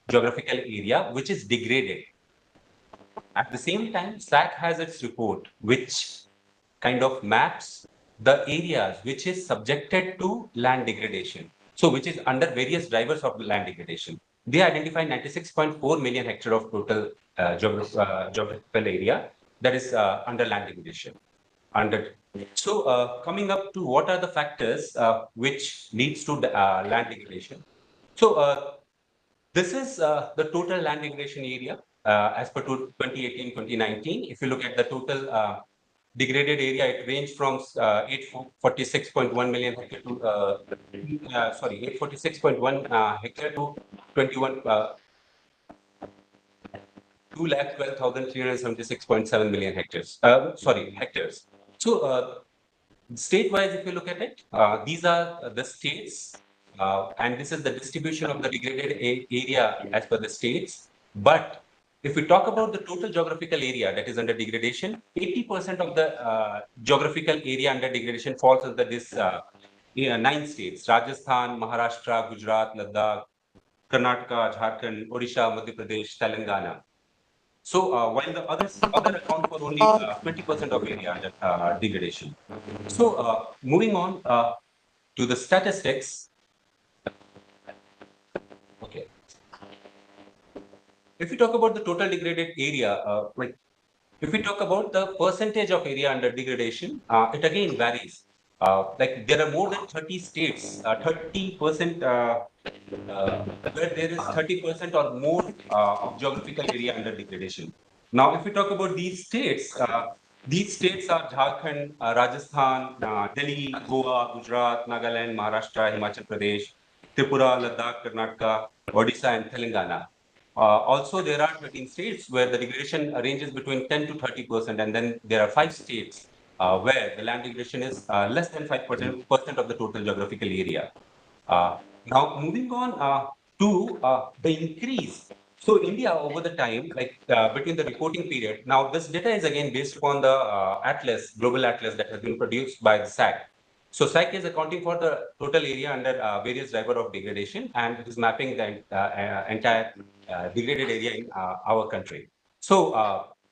geographical area, which is degraded. At the same time, SAC has its report, which kind of maps the areas which is subjected to land degradation. So which is under various drivers of land degradation. They identify 96.4 million hectare of total geographical area that is under land degradation. So coming up to what are the factors which leads to the, land degradation. So this is the total land degradation area as per 2018-2019. If you look at the total degraded area, it ranged from 846.1 million hectare to 846.1 hectare to 21. 2,12,376.7 million hectares. Hectares. So state-wise, if you look at it, these are the states, and this is the distribution of the degraded area as per the states. But if we talk about the total geographical area that is under degradation, 80% of the geographical area under degradation falls under this 9 states: Rajasthan, Maharashtra, Gujarat, Ladakh, Karnataka, Jharkhand, Odisha, Madhya Pradesh, Telangana. So while the other account for only 20% of area under degradation. So moving on to the statistics. Okay. If we talk about the total degraded area, if we talk about the percentage of area under degradation, it again varies. Like there are more than 30 states, 30% where there is 30% or more of geographical area under degradation. Now, if we talk about these states are Jharkhand, Rajasthan, Delhi, Goa, Gujarat, Nagaland, Maharashtra, Himachal Pradesh, Tripura, Ladakh, Karnataka, Odisha, and Telangana. Also, there are 13 states where the degradation ranges between 10 to 30%, and then there are 5 states where the land degradation is less than 5% of the total geographical area. Now, moving on to the increase. So, India over the time, like between the reporting period, now this data is again based upon the atlas, global atlas that has been produced by the SAC. So SAC is accounting for the total area under various drivers of degradation, and it is mapping the entire degraded area in our country. So,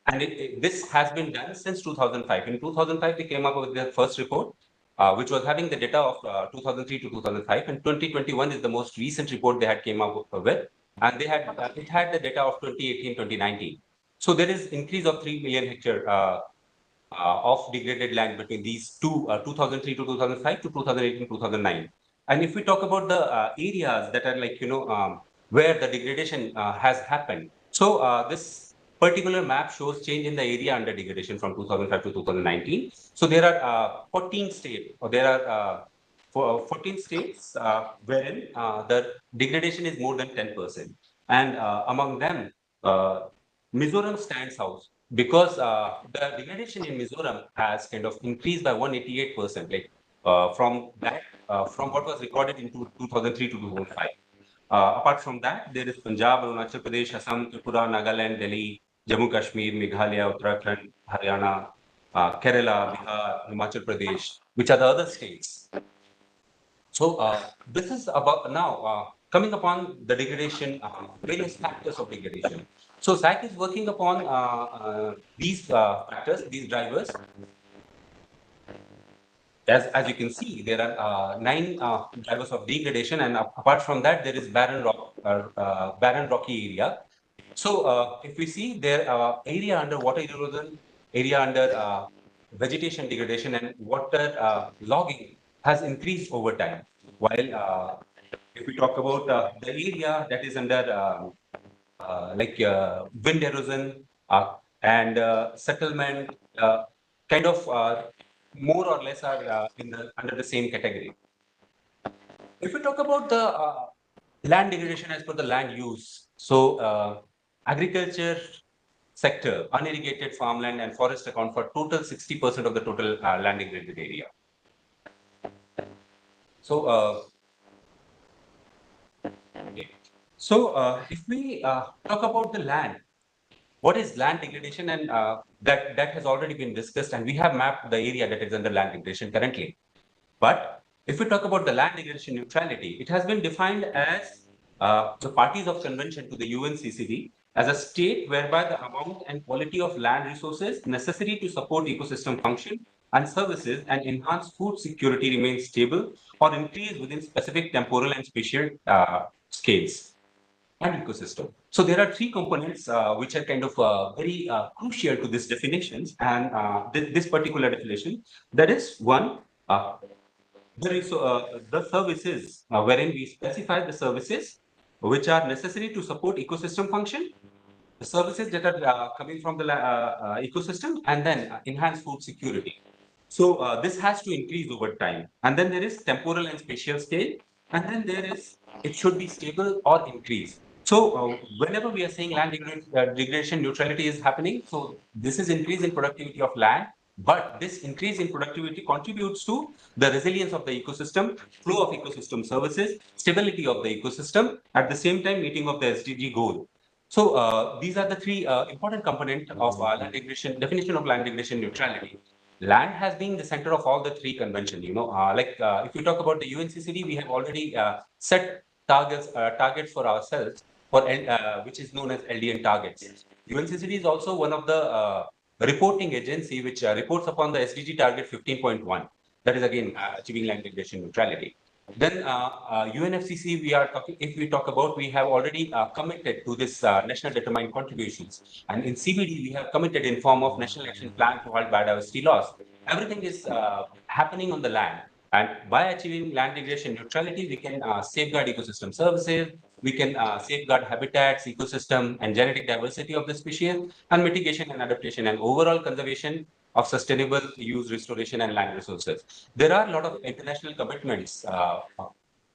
and this has been done since 2005. In 2005, they came up with their first report, which was having the data of 2003 to 2005, and 2021 is the most recent report they had came up with, and they had it had the data of 2018, 2019. So there is increase of 3 million hectare of degraded land between these two, 2003 to 2005 to 2018, 2009. And if we talk about the areas that are like, where the degradation has happened. So this particular map shows change in the area under degradation from 2005 to 2019. So there are 14 states, or there are 14 states wherein the degradation is more than 10%. And among them, Mizoram stands out because the degradation in Mizoram has kind of increased by 188%, like from what was recorded in 2003 to 2005. Apart from that, there is Punjab, Arunachal Pradesh, Assam, Tripura, Nagaland, Delhi, Jammu Kashmir, Meghalaya, Uttarakhand, Haryana, Kerala, Bihar, Himachal Pradesh, which are the other states. So this is about now coming upon the degradation, various factors of degradation. So SAC is working upon these factors, these drivers. As you can see, there are 9 drivers of degradation, and apart from that, there is barren rocky area. So if we see there, area under water erosion, area under vegetation degradation, and water logging has increased over time. While if we talk about the area that is under wind erosion and settlement, kind of more or less are under the same category. If we talk about the land degradation as per the land use, so agriculture sector, unirrigated farmland and forest account for total 60% of the total land degraded area. So, if we talk about the land, what is land degradation? And that has already been discussed, and we have mapped the area that is under land degradation currently. But if we talk about the land degradation neutrality, it has been defined as the parties of convention to the UNCCD as a state whereby the amount and quality of land resources necessary to support ecosystem function and services and enhance food security remains stable or increase within specific temporal and spatial scales and ecosystem. So there are 3 components which are kind of very crucial to these definitions and this particular definition. That is one, the services wherein we specify the services which are necessary to support ecosystem function, the services that are coming from the ecosystem, and then enhance food security. So this has to increase over time. And then there is temporal and spatial scale, and then there is it should be stable or increase. So whenever we are saying land degradation neutrality is happening, so this is increase in productivity of land, but this increase in productivity contributes to the resilience of the ecosystem, flow of ecosystem services, stability of the ecosystem, at the same time meeting of the SDG goal. So these are the three important components of land degradation, definition of land degradation neutrality. Land has been the center of all the three conventions. If you talk about the UNCCD, we have already set targets for ourselves which is known as LDN targets. UNCCD is also one of the reporting agency which reports upon the SDG target 15.1. That is again achieving land degradation neutrality. Then UNFCCC, if we talk about, we have already committed to this national determined contributions. And in CBD, we have committed in form of National Action Plan to halt biodiversity loss. Everything is happening on the land. And by achieving land degradation neutrality, we can safeguard ecosystem services, we can safeguard habitats, ecosystem, and genetic diversity of the species, and mitigation and adaptation and overall conservation of sustainable use, restoration, and land resources. There are a lot of international commitments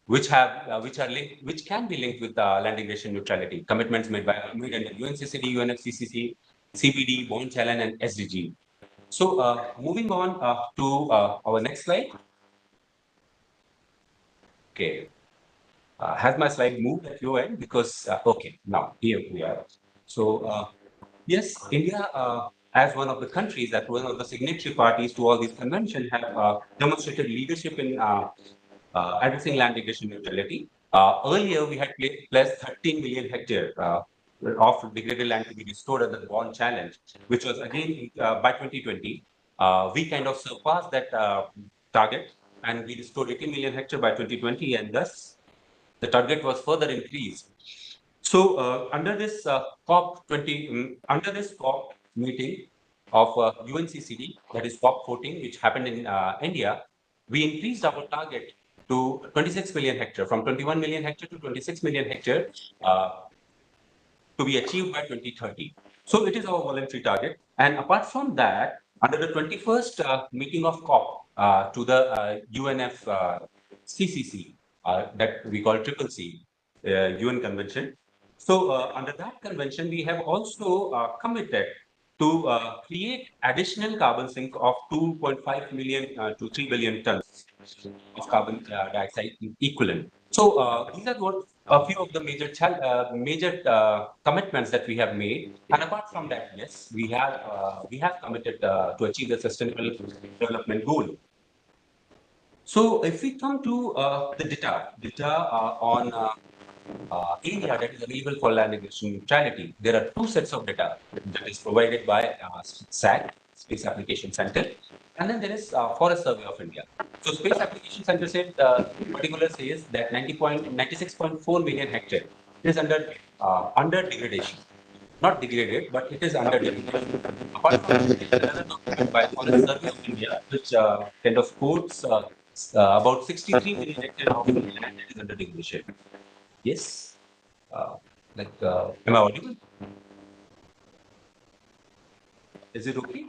which can be linked with land degradation neutrality. Commitments made under UNCCD, UNFCCC, CBD, Bond Challenge, and SDG. So moving on to our next slide. Okay. Has my slide moved at your end? Because, okay, now here we are. So, yes, India, as one of the countries, that one of the signatory parties to all these conventions, have demonstrated leadership in addressing land degradation neutrality. Earlier, we had pledged 13 million hectares of degraded land to be restored under the Bond Challenge, which was again by 2020. We kind of surpassed that target, and we restored 18 million hectares by 2020, and thus the target was further increased. So under this COP meeting of UNCCD, that is COP 14, which happened in India, we increased our target to 26 million hectares, from 21 million hectares to 26 million hectares to be achieved by 2030. So it is our voluntary target. And apart from that, under the 21st meeting of COP to the UNFCCC, that we call CCC, UN Convention. So under that convention, we have also committed to create additional carbon sink of 2.5 million to 3 billion tons of carbon dioxide equivalent. So these are what a few of the major commitments that we have made. And apart from that, yes, we have committed to achieve the sustainable development goal. So if we come to the data on area that is available for land degradation neutrality, there are two sets of data that is provided by SAC, Space Application Center, and then there is Forest Survey of India. So Space Application Center said, particular says that 96.4 million hectares is under degradation. Not degraded, but it is under degradation. Apart from that, there is another document by Forest Survey of India, which kind of quotes about 63 million hectares of land that is under degradation. Yes. Am I audible? Is it okay?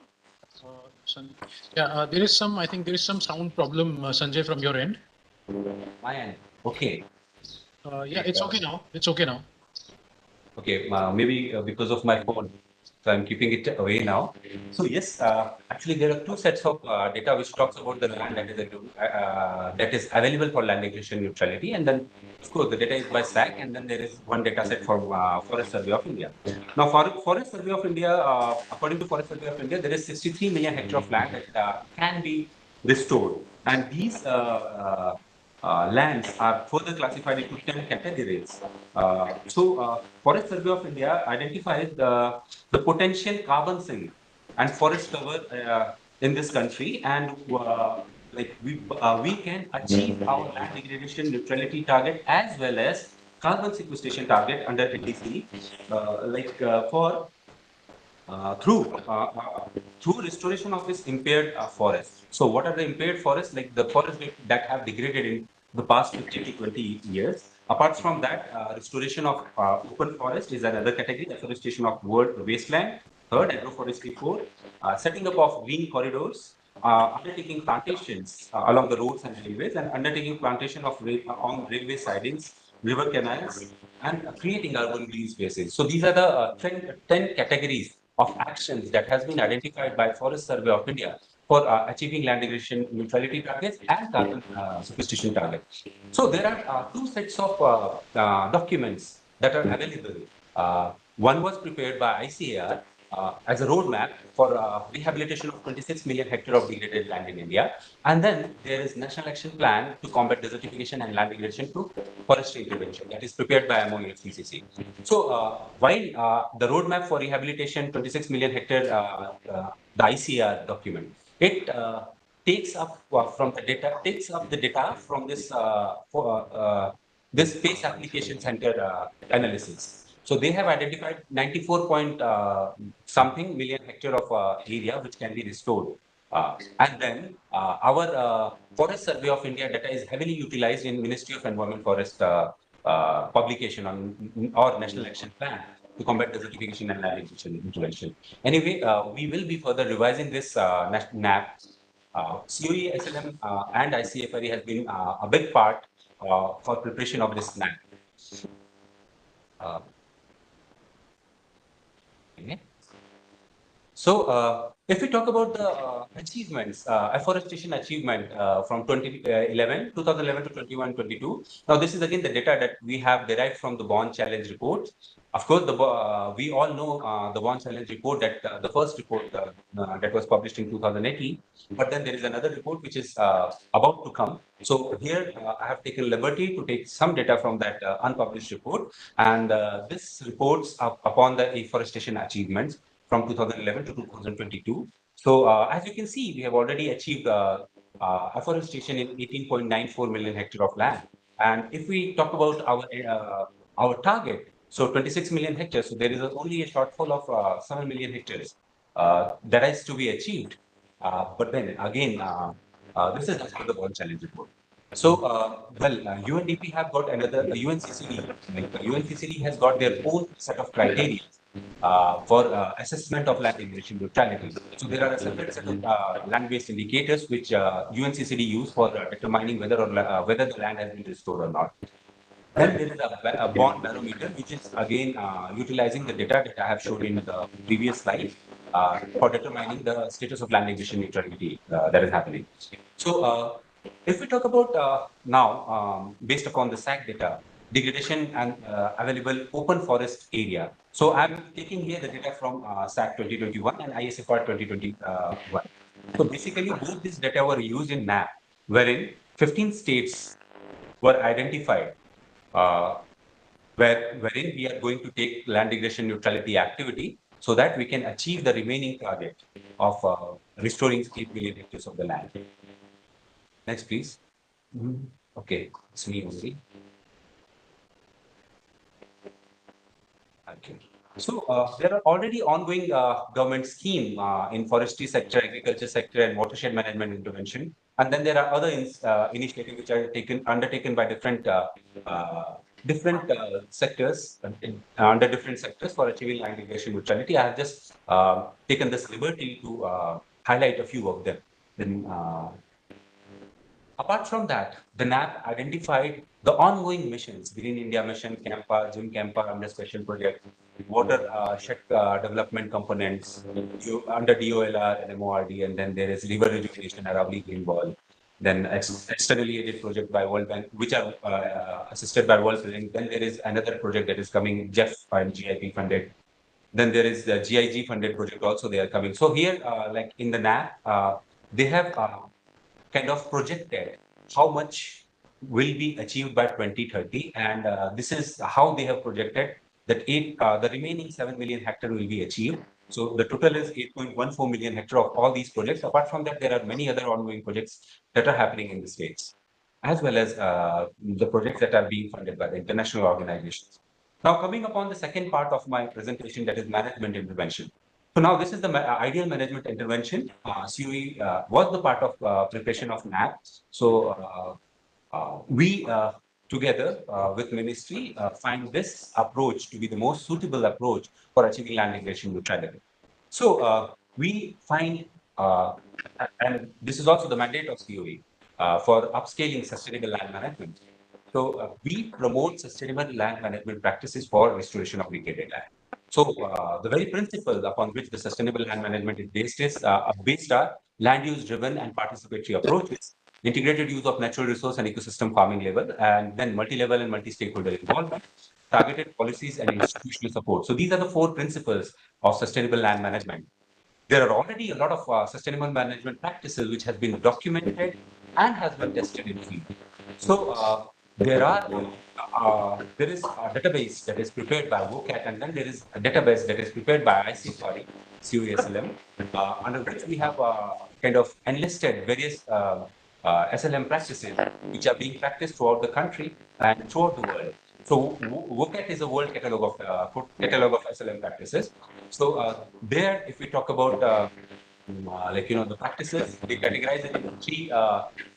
Yeah, I think there is some sound problem, Sanjay, from your end. My end. Okay. Yeah, it's okay now. It's okay now. Okay, maybe because of my phone. So I'm keeping it away now. So yes, actually there are two sets of data which talks about the land that is available for land degradation neutrality, and then of course the data is by SAC, and then there is one data set for Forest Survey of India. Now, Forest Survey of India, according to Forest Survey of India, there is 63 million hectares of land that can be restored, and these lands are further classified into 10 categories. Forest Survey of India identifies the potential carbon sink and forest cover in this country, and we can achieve our land degradation neutrality target as well as carbon sequestration target under NDC, through restoration of this impaired forest. So what are the impaired forests? Like the forests that have degraded in the past 15 to 20 years. Apart from that, restoration of open forest is another category, afforestation of wasteland. Third, agroforestry. Fourth, setting up of green corridors, undertaking plantations along the roads and railways, and undertaking plantation of on railway sidings river canals, and creating urban green spaces. So these are the 10 categories of actions that has been identified by Forest Survey of India for achieving land degradation neutrality targets and carbon sequestration targets. So there are two sets of documents that are available. One was prepared by ICAR as a roadmap for rehabilitation of 26 million hectare of degraded land in India. And then there is National Action Plan to combat desertification and land degradation through forestry intervention that is prepared by MOEFCCC. So while the roadmap for rehabilitation 26 million hectare, the ICR document, it takes up the data from this space application center analysis. So they have identified 94 point something million hectare of area which can be restored. And then our Forest Survey of India data is heavily utilized in Ministry of Environment Forest publication on or National Action Plan to combat desertification and land intervention. Anyway, we will be further revising this NAP. COE, SLM, and ICFRE has been a big part for preparation of this NAP. Okay. So, if we talk about the achievements, afforestation achievement from 2011 to 21-22. Now, this is again the data that we have derived from the Bond Challenge report. Of course, we all know the Bond Challenge report, that the first report that was published in 2018. But then there is another report which is about to come. So here I have taken liberty to take some data from that unpublished report, and this reports upon the afforestation achievements from 2011 to 2022. So as you can see, we have already achieved afforestation in 18.94 million hectare of land. And if we talk about our target, so 26 million hectares, so there is only a shortfall of 7 million hectares that is to be achieved. But then again, this is as per the World Challenge report. So, UNDP have got another UNCCD. Like UNCCD has got their own set of criteria for assessment of land degradation neutrality. So there are a separate set of land-based indicators which UNCCD use for determining whether the land has been restored or not. Then there is a bond barometer, which is again utilizing the data that I have shown in the previous slide for determining the status of land degradation neutrality that is happening. So if we talk about now, based upon the SAC data, degradation and available open forest area. So I'm taking here the data from SAC 2021 and ISFR 2021. So basically, both these data were used in NAP, wherein 15 states were identified wherein we are going to take land degradation neutrality activity so that we can achieve the remaining target of restoring 8 million hectares of the land. Next, please. Okay, it's me only. Okay. So there are already ongoing government scheme in forestry sector, agriculture sector, and watershed management intervention. And then there are other initiatives which are undertaken by different sectors under different sectors for achieving land degradation neutrality. I have just taken this liberty to highlight a few of them. Then, apart from that, the NAP identified the ongoing missions: Green India Mission, Campa, Jim Campa under special project, water shed development components under DOLR and MORD, and then there is river rejuvenation, Aravali Green Ball. Then externally aided project by World Bank, which are assisted by World Bank. Then there is another project that is coming, Jeff and GIP funded. Then there is the GIG funded project also, they are coming. So here, like in the NAP, they have kind of projected how much will be achieved by 2030, and this is how they have projected that the remaining 7 million hectare will be achieved. So the total is 8.14 million hectare of all these projects. Apart from that, there are many other ongoing projects that are happening in the states, as well as the projects that are being funded by the international organizations. Now, coming upon the second part of my presentation, that is management intervention. So now this is the ideal management intervention. COE was the part of preparation of NAP. So we together with ministry find this approach to be the most suitable approach for achieving land degradation neutrality. So we find, and this is also the mandate of COE for upscaling sustainable land management. So we promote sustainable land management practices for restoration of degraded land. So the very principle upon which the sustainable land management is based are land use driven and participatory approaches, integrated use of natural resource and ecosystem farming level, and then multi-level and multi-stakeholder involvement, targeted policies and institutional support. So these are the four principles of sustainable land management. There are already a lot of sustainable management practices which has been documented and has been tested in field. So there is a database that is prepared by WOCAT, and then there is a database that is prepared by ICFRI, COSLM, under which we have kind of enlisted various SLM practices which are being practiced throughout the country and throughout the world. So WOCAT is a world catalog of SLM practices. So there, if we talk about the practices, they categorize it into three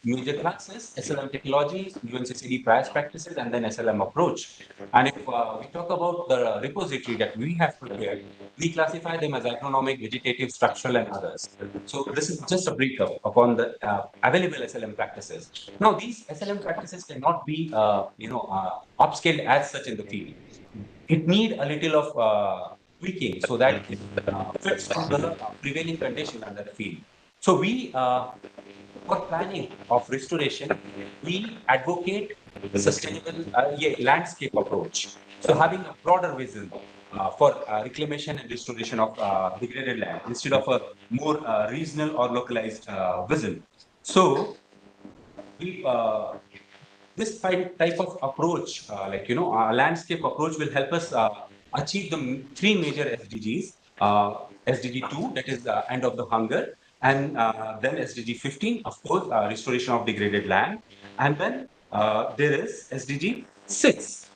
major classes: SLM technology, UNCCD prior practices, and then SLM approach. And if we talk about the repository that we have prepared, we classify them as agronomic, vegetative, structural, and others. So this is just a brief upon the available SLM practices. Now, these SLM practices cannot be, upscaled as such in the field. It need a little of tweaking so that it fits to the prevailing condition under the field. So we, for planning of restoration, we advocate sustainable landscape approach. So having a broader vision for reclamation and restoration of degraded land instead of a more regional or localized vision. So we this type of approach, a landscape approach will help us achieve the three major SDGs. SDG 2, that is the end of the hunger, and then SDG 15, of course, restoration of degraded land, and then there is SDG 6,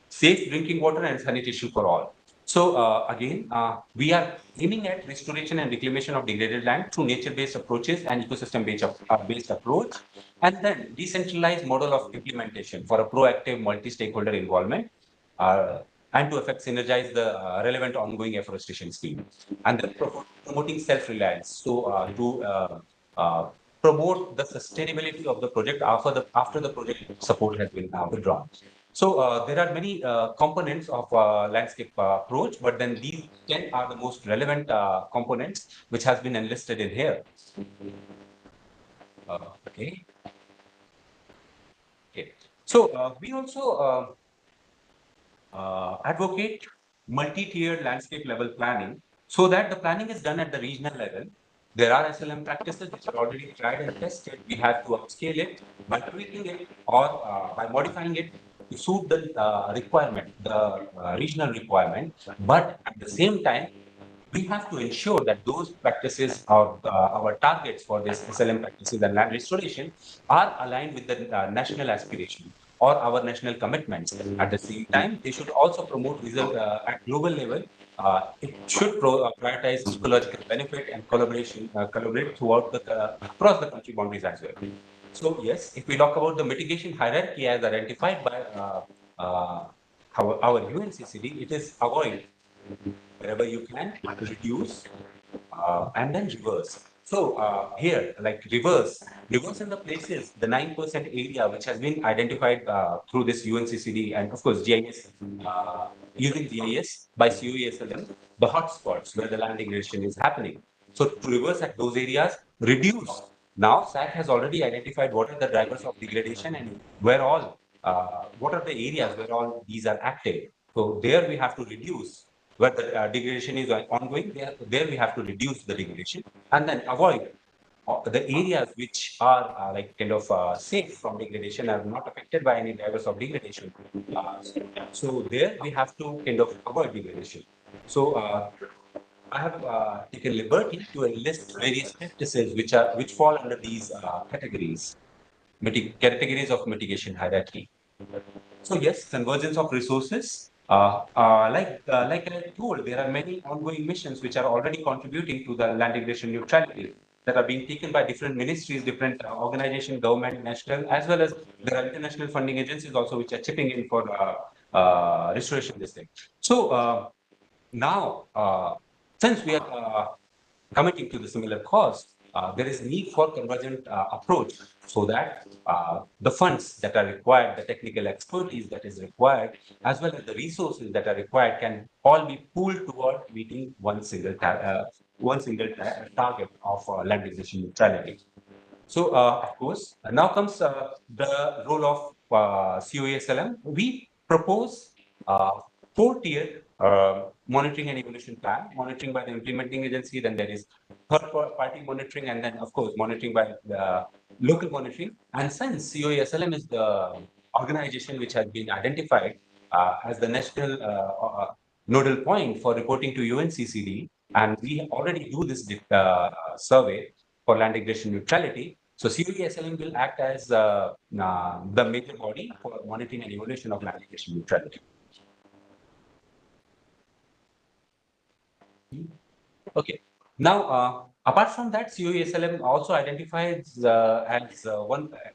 safe drinking water and sanitation for all. So again, we are aiming at restoration and reclamation of degraded land through nature-based approaches and ecosystem-based approach, and then decentralized model of implementation for a proactive multi-stakeholder involvement, and to synergize the relevant ongoing afforestation scheme, and then promoting self-reliance. So to promote the sustainability of the project after the project support has been withdrawn. So there are many components of landscape approach, but then these 10 are the most relevant components which has been enlisted in here. Okay. So we also advocate multi-tiered landscape level planning so that the planning is done at the regional level. There are SLM practices which are already tried and tested. We have to upscale it by tweaking it or by modifying it to suit the requirement, the regional requirement. But at the same time, we have to ensure that those practices or our targets for this SLM practices and land restoration are aligned with the national aspiration or our national commitments. At the same time, they should also promote result at global level. It should prioritize ecological benefit and collaborate throughout across the country boundaries as well. So yes, if we talk about the mitigation hierarchy as identified by our UNCCD, it is avoid wherever you can, reduce, and then reverse. So here, like reverse in the places, the 9% area which has been identified through this UNCCD and of course GIS, using GIS by COESLM, the hotspots where the land degradation is happening. So to reverse at those areas, reduce. Now SAC has already identified what are the drivers of degradation and where all, what are the areas where all these are active. So there we have to reduce. Where the degradation is ongoing, there we have to reduce the degradation and then avoid the areas which are like kind of safe from degradation, are not affected by any drivers of degradation. So there we have to kind of avoid degradation. So I have taken liberty to enlist various practices which fall under these categories of mitigation hierarchy. So yes, convergence of resources. Like I told, there are many ongoing missions which are already contributing to the land degradation neutrality that are being taken by different ministries, different organizations, government, national, as well as there are international funding agencies also which are chipping in for restoration this thing. So now, since we are committing to the similar cause, there is need for convergent approach so that the funds that are required, the technical expertise that is required, as well as the resources that are required can all be pooled toward meeting one single target of land acquisition neutrality. So, of course, now comes the role of COASLM. We propose 4-tier monitoring and evolution plan, monitoring by the implementing agency, then there is third-party monitoring, and then, of course, monitoring by the local monitoring. And since COASLM is the organization which has been identified as the national nodal point for reporting to UNCCD, and we already do this survey for land aggression neutrality. So COASLM will act as the major body for monitoring and evaluation of land aggression neutrality. Okay. Now, apart from that, COASLM also identifies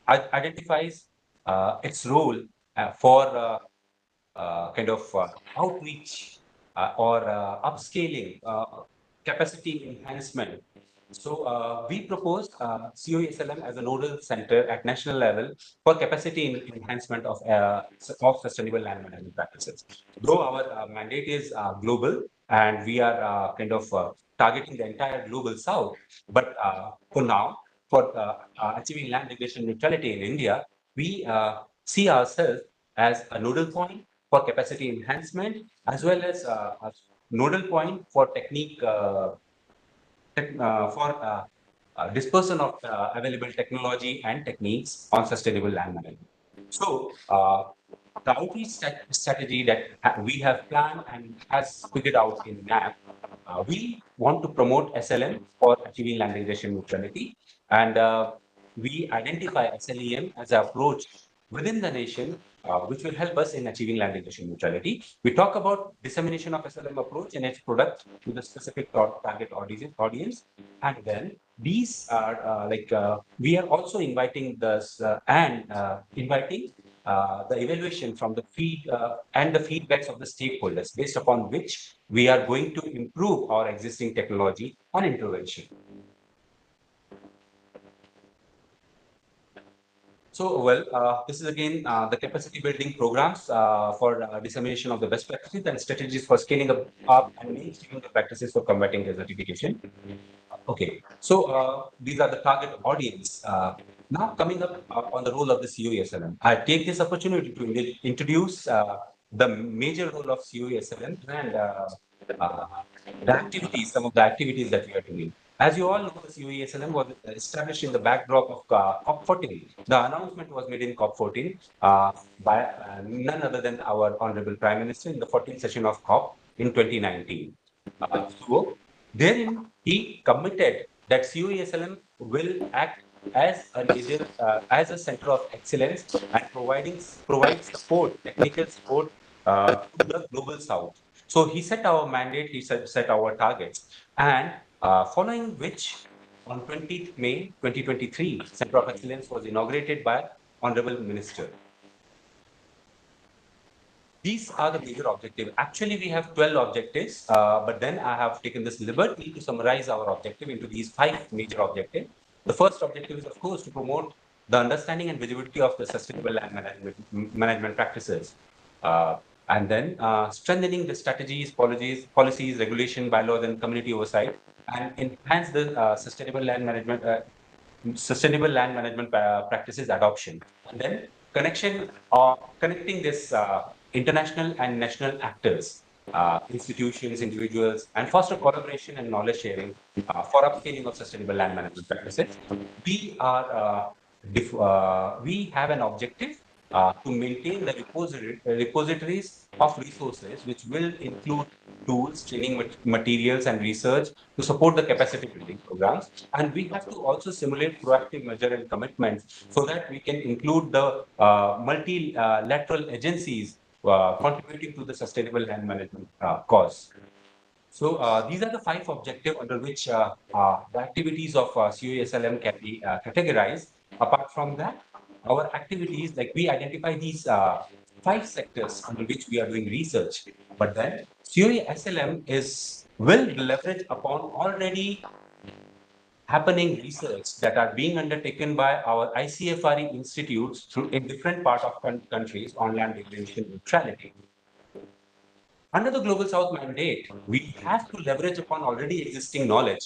identifies its role for kind of outreach or upscaling, capacity enhancement. So we proposed COASLM as a nodal center at national level for capacity enhancement of sustainable land management practices. Though our mandate is global and we are kind of targeting the entire global south, but for now, for achieving land aggression neutrality in India, we see ourselves as a nodal point for capacity enhancement, as well as a nodal point for technique for dispersion of available technology and techniques on sustainable land management. So the outreach strategy that we have planned and has figured out in NAP, we want to promote SLM for achieving land aggression neutrality, and we identify SLEM as an approach within the nation, which will help us in achieving land aggression neutrality. We talk about dissemination of SLM approach and its product to the specific target audience, and then these are we are also inviting this inviting the evaluation from the and the feedbacks of the stakeholders, based upon which we are going to improve our existing technology on intervention. So, well, this is again the capacity building programs for dissemination of the best practices and strategies for scaling up and mainstreaming the practices for combating desertification. Okay, so these are the target audience. Now coming up on the role of the COASLM, I take this opportunity to introduce the major role of COASLM and the activities, some of the activities that we are doing. As you all know, the COASLM was established in the backdrop of COP14. The announcement was made in COP14 by none other than our Honorable Prime Minister in the 14th session of COP in 2019. So therein, he committed that COASLM will act as a major, as a center of excellence and provide support, technical support to the global south. So he set our mandate, he set our targets, and following which, on 20th May 2023, Center of Excellence was inaugurated by Honorable Minister. These are the major objectives. Actually, we have 12 objectives, but then I have taken this liberty to summarize our objective into these 5 major objectives. The first objective is, of course, to promote the understanding and visibility of the sustainable land management practices. And then strengthening the strategies, policies, regulation, bylaws, and community oversight, and enhance the sustainable land management practices adoption. And then connecting this international and national actors, institutions, individuals, and foster collaboration and knowledge sharing for upscaling of sustainable land management practices. We have an objective to maintain the repositories of resources, which will include tools, training materials, and research to support the capacity building programs. And we have to also simulate proactive measure and commitments so that we can include the multilateral agencies contributing to the sustainable land management cause. So these are the 5 objectives under which the activities of COASLM can be categorized. Apart from that, our activities, like we identify these 5 sectors under which we are doing research, but then COASLM will leverage upon already happening research that are being undertaken by our ICFRE institutes in different parts of countries on land degradation neutrality. Under the Global South mandate, we have to leverage upon already existing knowledge,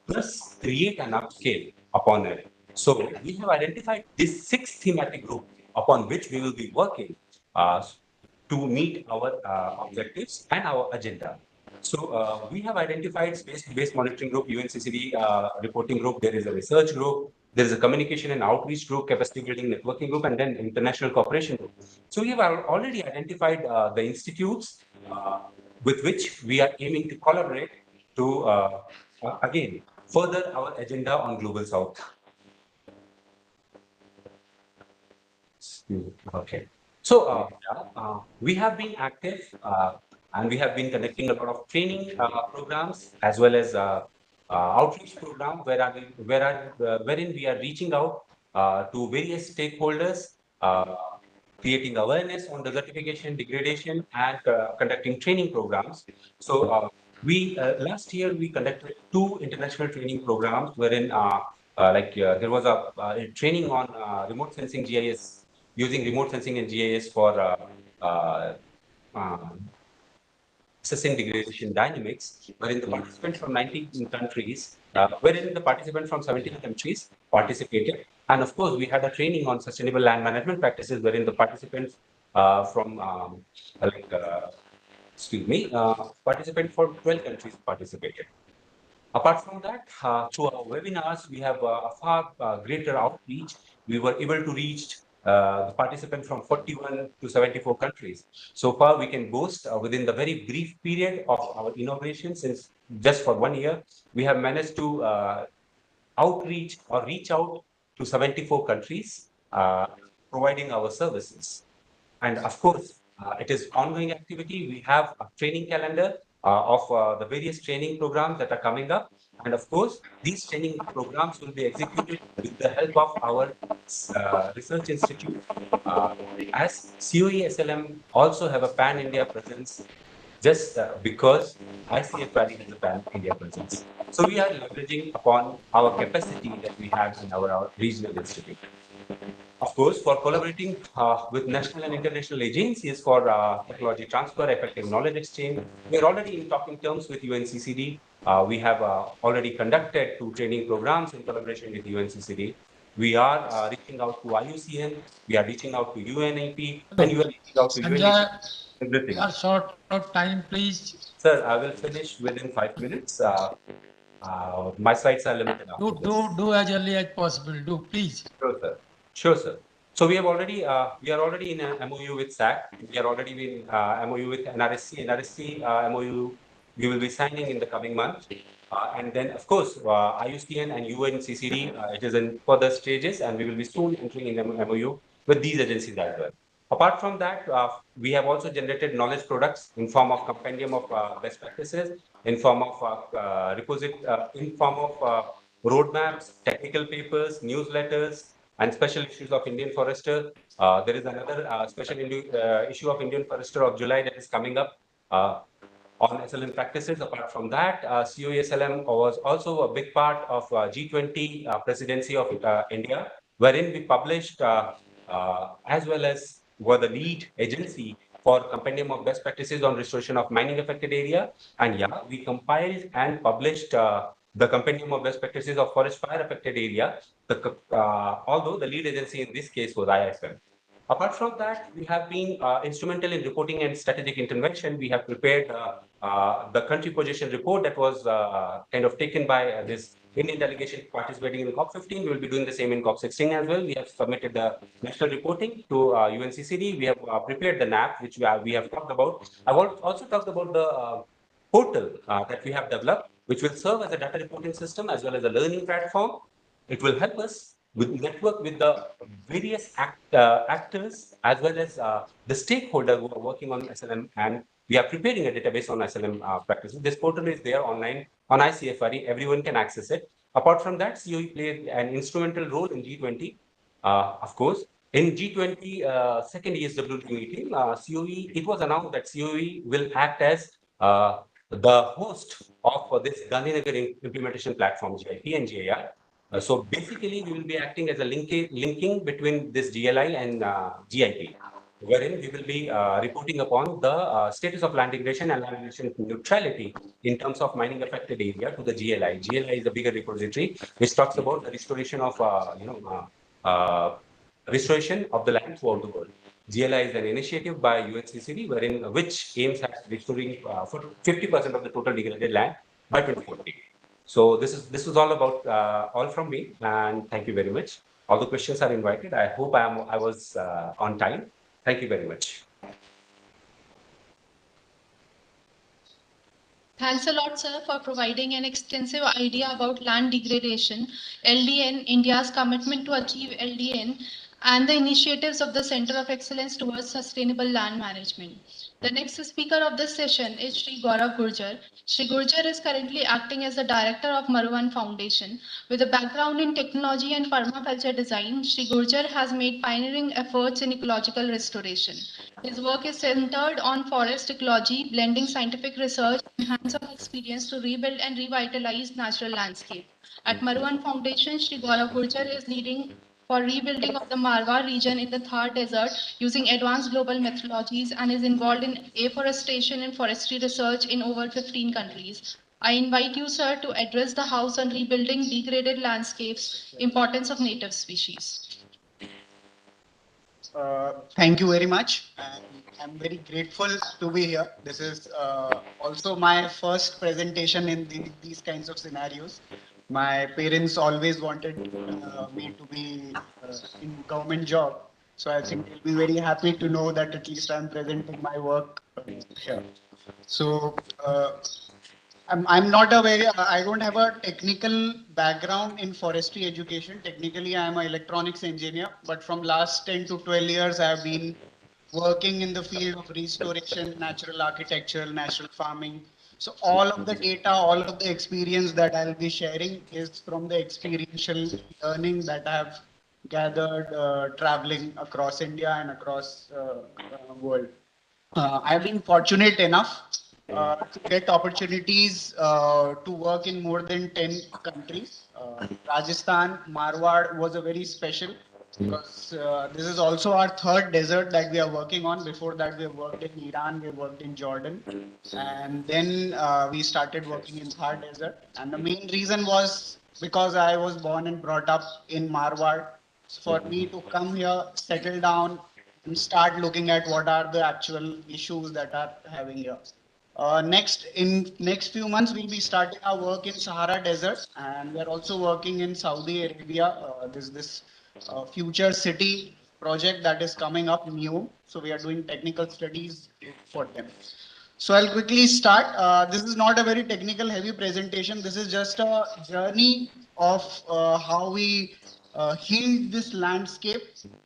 plus create an upscale upon it. So we have identified this 6 thematic group upon which we will be working to meet our objectives and our agenda. So we have identified space-based monitoring group, UNCCD reporting group. There is a research group. There is a communication and outreach group, capacity building networking group, and then international cooperation group. So we have already identified the institutes with which we are aiming to collaborate to, again, further our agenda on Global South. Okay. So we have been active and we have been conducting a lot of training programs as well as outreach program wherein we are reaching out to various stakeholders, creating awareness on desertification, degradation, and conducting training programs. So we last year we conducted 2 international training programs wherein there was a training on remote sensing GIS, using remote sensing and GIS for assessing degradation dynamics, wherein the participants from 19 countries, wherein the participants from 17 countries participated. And of course, we had a training on sustainable land management practices, wherein the participants from, participants from 12 countries participated. Apart from that, through our webinars, we have a far greater outreach. We were able to reach the participants from 41 to 74 countries. So far, we can boast within the very brief period of our inauguration, since just for 1 year, we have managed to outreach or reach out to 74 countries, providing our services. And of course, it is ongoing activity. We have a training calendar of the various training programs that are coming up. And of course, these training programs will be executed with the help of our research institute. As COE SLM also have a pan-India presence, just because ICFRE has a pan-India presence. So we are leveraging upon our capacity that we have in our regional institute. Of course, for collaborating with national and international agencies for technology transfer, effective knowledge exchange, we are already in talking terms with UNCCD. We have already conducted 2 training programs in collaboration with UNCCD. We are reaching out to IUCN, we are reaching out to UNEP, and you are reaching out to UNEP. Everything. We are short of time, please. Sir, I will finish within 5 minutes. My slides are limited. Do as early as possible. Do please. Sure, sir. Sure, sir. So we are already in a MOU with SAC. We are already in MOU with NRSC. NRSC MOU we will be signing in the coming month. And then, of course, IUCN and UNCCD, it is in further stages, and we will be soon entering in MOU with these agencies as well. Apart from that, we have also generated knowledge products in form of compendium of best practices, in form of roadmaps, technical papers, newsletters, and special issues of Indian Forester. There is another special issue of Indian Forester of July that is coming up on SLM practices. Apart from that, COE-SLM was also a big part of G20 presidency of India, wherein we published as well as were the lead agency for compendium of best practices on restoration of mining affected area. And yeah, we compiled and published the compendium of best practices of forest fire affected area, although the lead agency in this case was IFM. Apart from that, we have been instrumental in reporting and strategic intervention. We have prepared the country position report that was kind of taken by this Indian delegation participating in COP15. We will be doing the same in COP16 as well. We have submitted the national reporting to UNCCD. We have prepared the NAP, which we have talked about. I've also talked about the portal that we have developed, which will serve as a data reporting system as well as a learning platform. It will help us network with the various actors as well as the stakeholders who are working on SLM, and we are preparing a database on SLM practices. This portal is there online on ICFRE. Everyone can access it. Apart from that, COE played an instrumental role in G20. Of course, in G20 second ESWD meeting, COE, it was announced that COE will act as the host of this Gandhinagar implementation platform, GIP and GIR. So basically, we will be acting as a linking between this GLI and GIP, wherein we will be reporting upon the status of land degradation and land degradation neutrality in terms of mining affected area to the GLI. GLI is a bigger repository which talks about the restoration of restoration of the land throughout the world. GLI is an initiative by UNCCD which aims at restoring 50% of the total degraded land by 2040. So this is all about all from me, and thank you very much. All the questions are invited. I hope I was on time. Thank you very much. Thanks a lot, sir, for providing an extensive idea about land degradation, LDN, India's commitment to achieve LDN, and the initiatives of the Center of Excellence towards Sustainable Land Management. The next speaker of this session is Sri Gaurav Gurjar. Sri Gurjar is currently acting as the director of Maruvan Foundation. With a background in technology and permaculture design, Sri Gurjar has made pioneering efforts in ecological restoration. His work is centered on forest ecology, blending scientific research and hands-on experience to rebuild and revitalize natural landscape. At Maruvan Foundation, Sri Gaurav Gurjar is leading for rebuilding of the Marwar region in the Thar Desert using advanced global methodologies and is involved in afforestation and forestry research in over 15 countries. I invite you, sir, to address the House on rebuilding degraded landscapes, importance of native species. Thank you very much. And I'm very grateful to be here. This is also my first presentation in these kinds of scenarios. My parents always wanted me to be in government job. So I think they'll be very happy to know that at least I'm presenting my work here. So I'm not a very, I don't have a technical background in forestry education. Technically, I am an electronics engineer, but from last 10 to 12 years, I have been working in the field of restoration, natural architecture, natural farming. So all of the data, all of the experience that I'll be sharing is from the experiential learning that I have gathered traveling across India and across world. I've been fortunate enough to get opportunities to work in more than 10 countries. Rajasthan, Marwar was a very special because this is also our third desert that we are working on. Before that, we worked in Iran, we worked in Jordan, and then we started working in Thar Desert. And the main reason was because I was born and brought up in Marwar. For me to come here, settle down, and start looking at what are the actual issues that are having here. Next few months, we'll be starting our work in Sahara Desert, and we're also working in Saudi Arabia. There's this future city project that is coming up new. So we are doing technical studies for them. So I'll quickly start. This is not a very technical heavy presentation. This is just a journey of how we healed this landscape.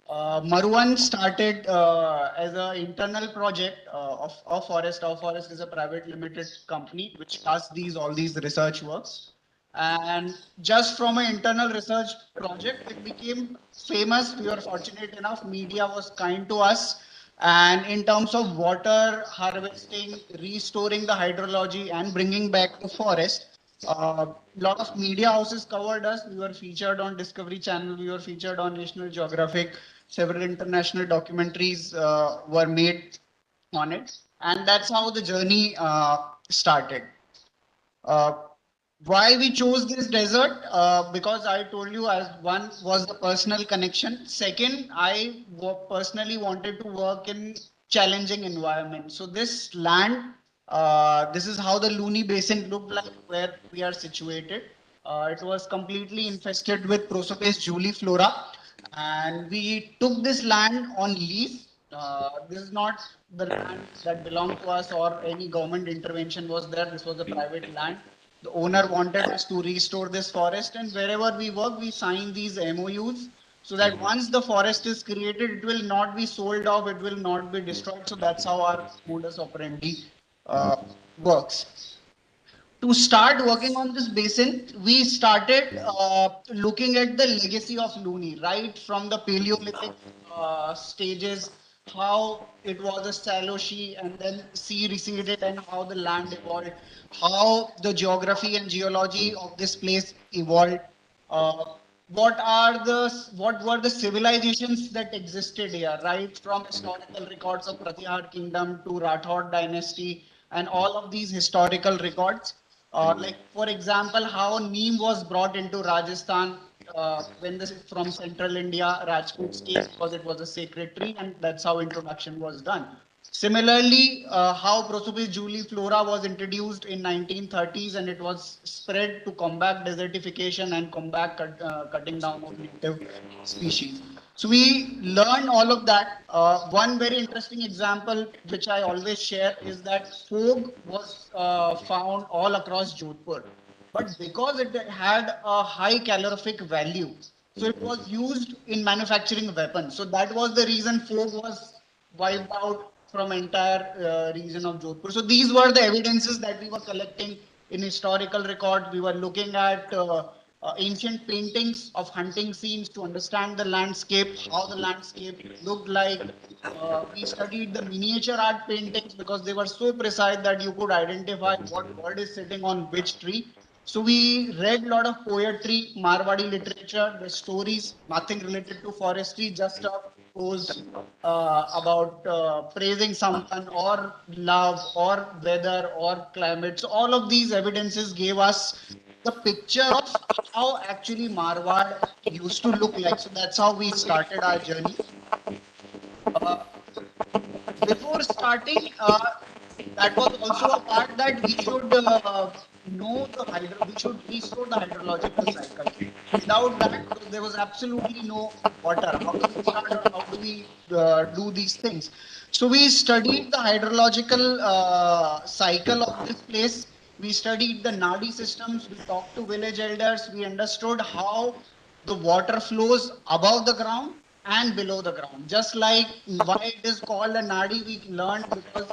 Maruvan started as an internal project of Forest. Our Forest is a private limited company which does all these research works. And just from an internal research project, it became famous. We were fortunate enough. Media was kind to us. And in terms of water harvesting, restoring the hydrology and bringing back the forest, a lot of media houses covered us. We were featured on Discovery Channel. We were featured on National Geographic. Several international documentaries were made on it. And that's how the journey started. Why we chose this desert? Because I told you, as one was the personal connection. Second, I personally wanted to work in challenging environment. So this land, this is how the Luni Basin looked like where we are situated. It was completely infested with Prosopis juliflora, and we took this land on lease. This is not the land that belonged to us or any government intervention was there. This was a private land. The owner wanted us to restore this forest, and wherever we work, we sign these MOUs so that once the forest is created, it will not be sold off, it will not be destroyed. So that's how our modus operandi works. To start working on this basin, we started looking at the legacy of Luni, right from the Paleolithic stages how it was a shallow sea and then sea receded and how the land evolved, how the geography and geology of this place evolved. Uh, what were the civilizations that existed here, right? From historical records of Pratihar Kingdom to Rathod dynasty and all of these historical records. Like for example, how neem was brought into Rajasthan when this from central India, Rajput state, because it was a sacred tree, and that's how introduction was done. Similarly, how Prosopis juliflora was introduced in 1930s and it was spread to combat desertification and combat cutting down of native species. So we learn all of that. One very interesting example, which I always share, is that fog was found all across Jodhpur. But because it had a high calorific value, so it was used in manufacturing weapons. So that was the reason fog was wiped out from entire region of Jodhpur. So these were the evidences that we were collecting in historical record. We were looking at ancient paintings of hunting scenes to understand the landscape, how the landscape looked like. We studied the miniature art paintings because they were so precise that you could identify what bird is sitting on which tree. So we read a lot of poetry, Marwadi literature, the stories, nothing related to forestry, just a prose about praising someone or love or weather or climate. So all of these evidences gave us the picture of how actually Marwad used to look like. So that's how we started our journey. Before starting, that was also a part that we should know the we should restore the hydrological cycle. Without that, because there was absolutely no water, how do we start or how do we do these things? So we studied the hydrological cycle of this place. We studied the Nadi systems. We talked to village elders. We understood how the water flows above the ground and below the ground. Just like why it is called a nadi, we learned because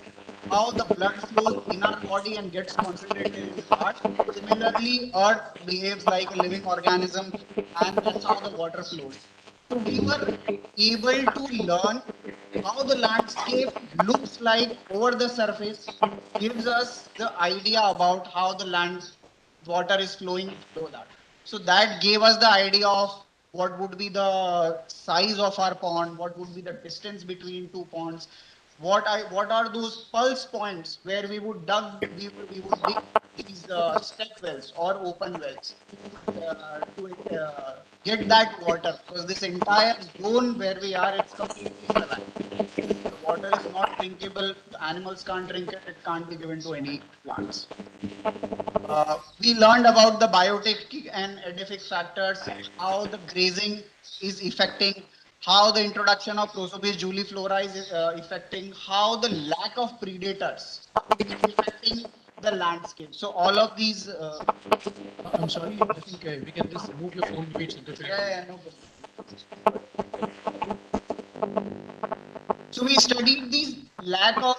how the blood flows in our body and gets concentrated in the heart. Similarly, earth behaves like a living organism, and that's how the water flows. So we were able to learn how the landscape looks like over the surface, gives us the idea about how the land water is flowing below that. So that gave us the idea of what would be the size of our pond, what would be the distance between two ponds, what are those pulse points where we would dig these step wells or open wells to get that water, because this entire zone where we are, it's completely saline. The water is not drinkable. The animals can't drink it. It can't be given to any plants. We learned about the biotic and edaphic factors, how the grazing is affecting, how the introduction of Prosopis juliflora is affecting, how the lack of predators is affecting the landscape. So all of these. I'm sorry, I think we can just move your phone to its interface. Yeah, no problem. So we studied these lack of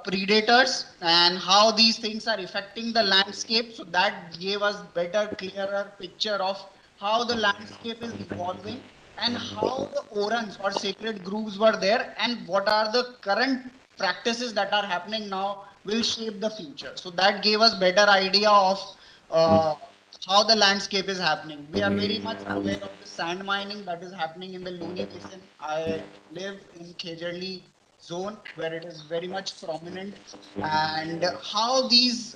predators and how these things are affecting the landscape. So that gave us better, clearer picture of how the landscape is evolving and how the orans or sacred groves were there and what are the current practices that are happening now will shape the future. So that gave us better idea of how the landscape is happening. We are very much aware of the sand mining that is happening in the Luni Basin. I live in Khejarli zone where it is very much prominent, and how these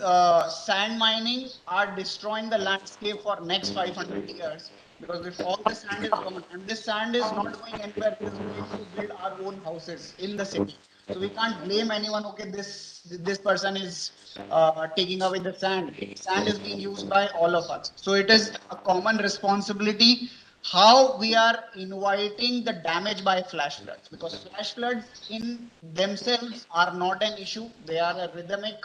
sand mining are destroying the landscape for next 500 years, because if all the sand is gone, and this sand is not going anywhere, it is going to build our own houses in the city. So we can't blame anyone. Okay, this person is taking away the sand. Sand is being used by all of us. So it is a common responsibility how we are inviting the damage by flash floods, because flash floods in themselves are not an issue. They are a rhythmic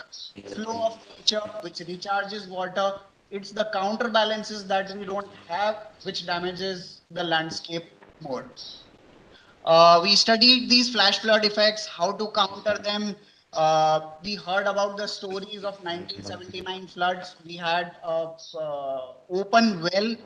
flow of nature which recharges water. It's the counterbalances that we don't have which damages the landscape more. We studied these flash flood effects, how to counter them, We heard about the stories of 1979 floods. We had a open well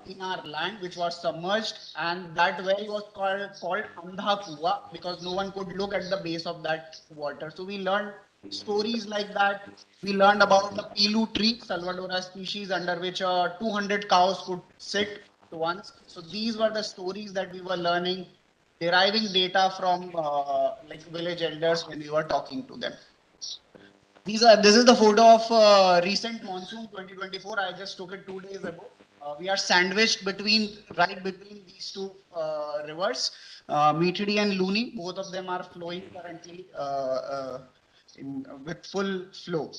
in our land which was submerged, and that well was called Andha Kuwa because no one could look at the base of that water. So we learned stories like that. We learned about the pilu tree, Salvadora species, under which 200 cows could sit at once. So these were the stories that we were learning, deriving data from like village elders when we were talking to them. This is the photo of recent monsoon 2024. I just took it 2 days ago. We are sandwiched right between these two rivers, Meethidi and Luni. Both of them are flowing currently with full flow.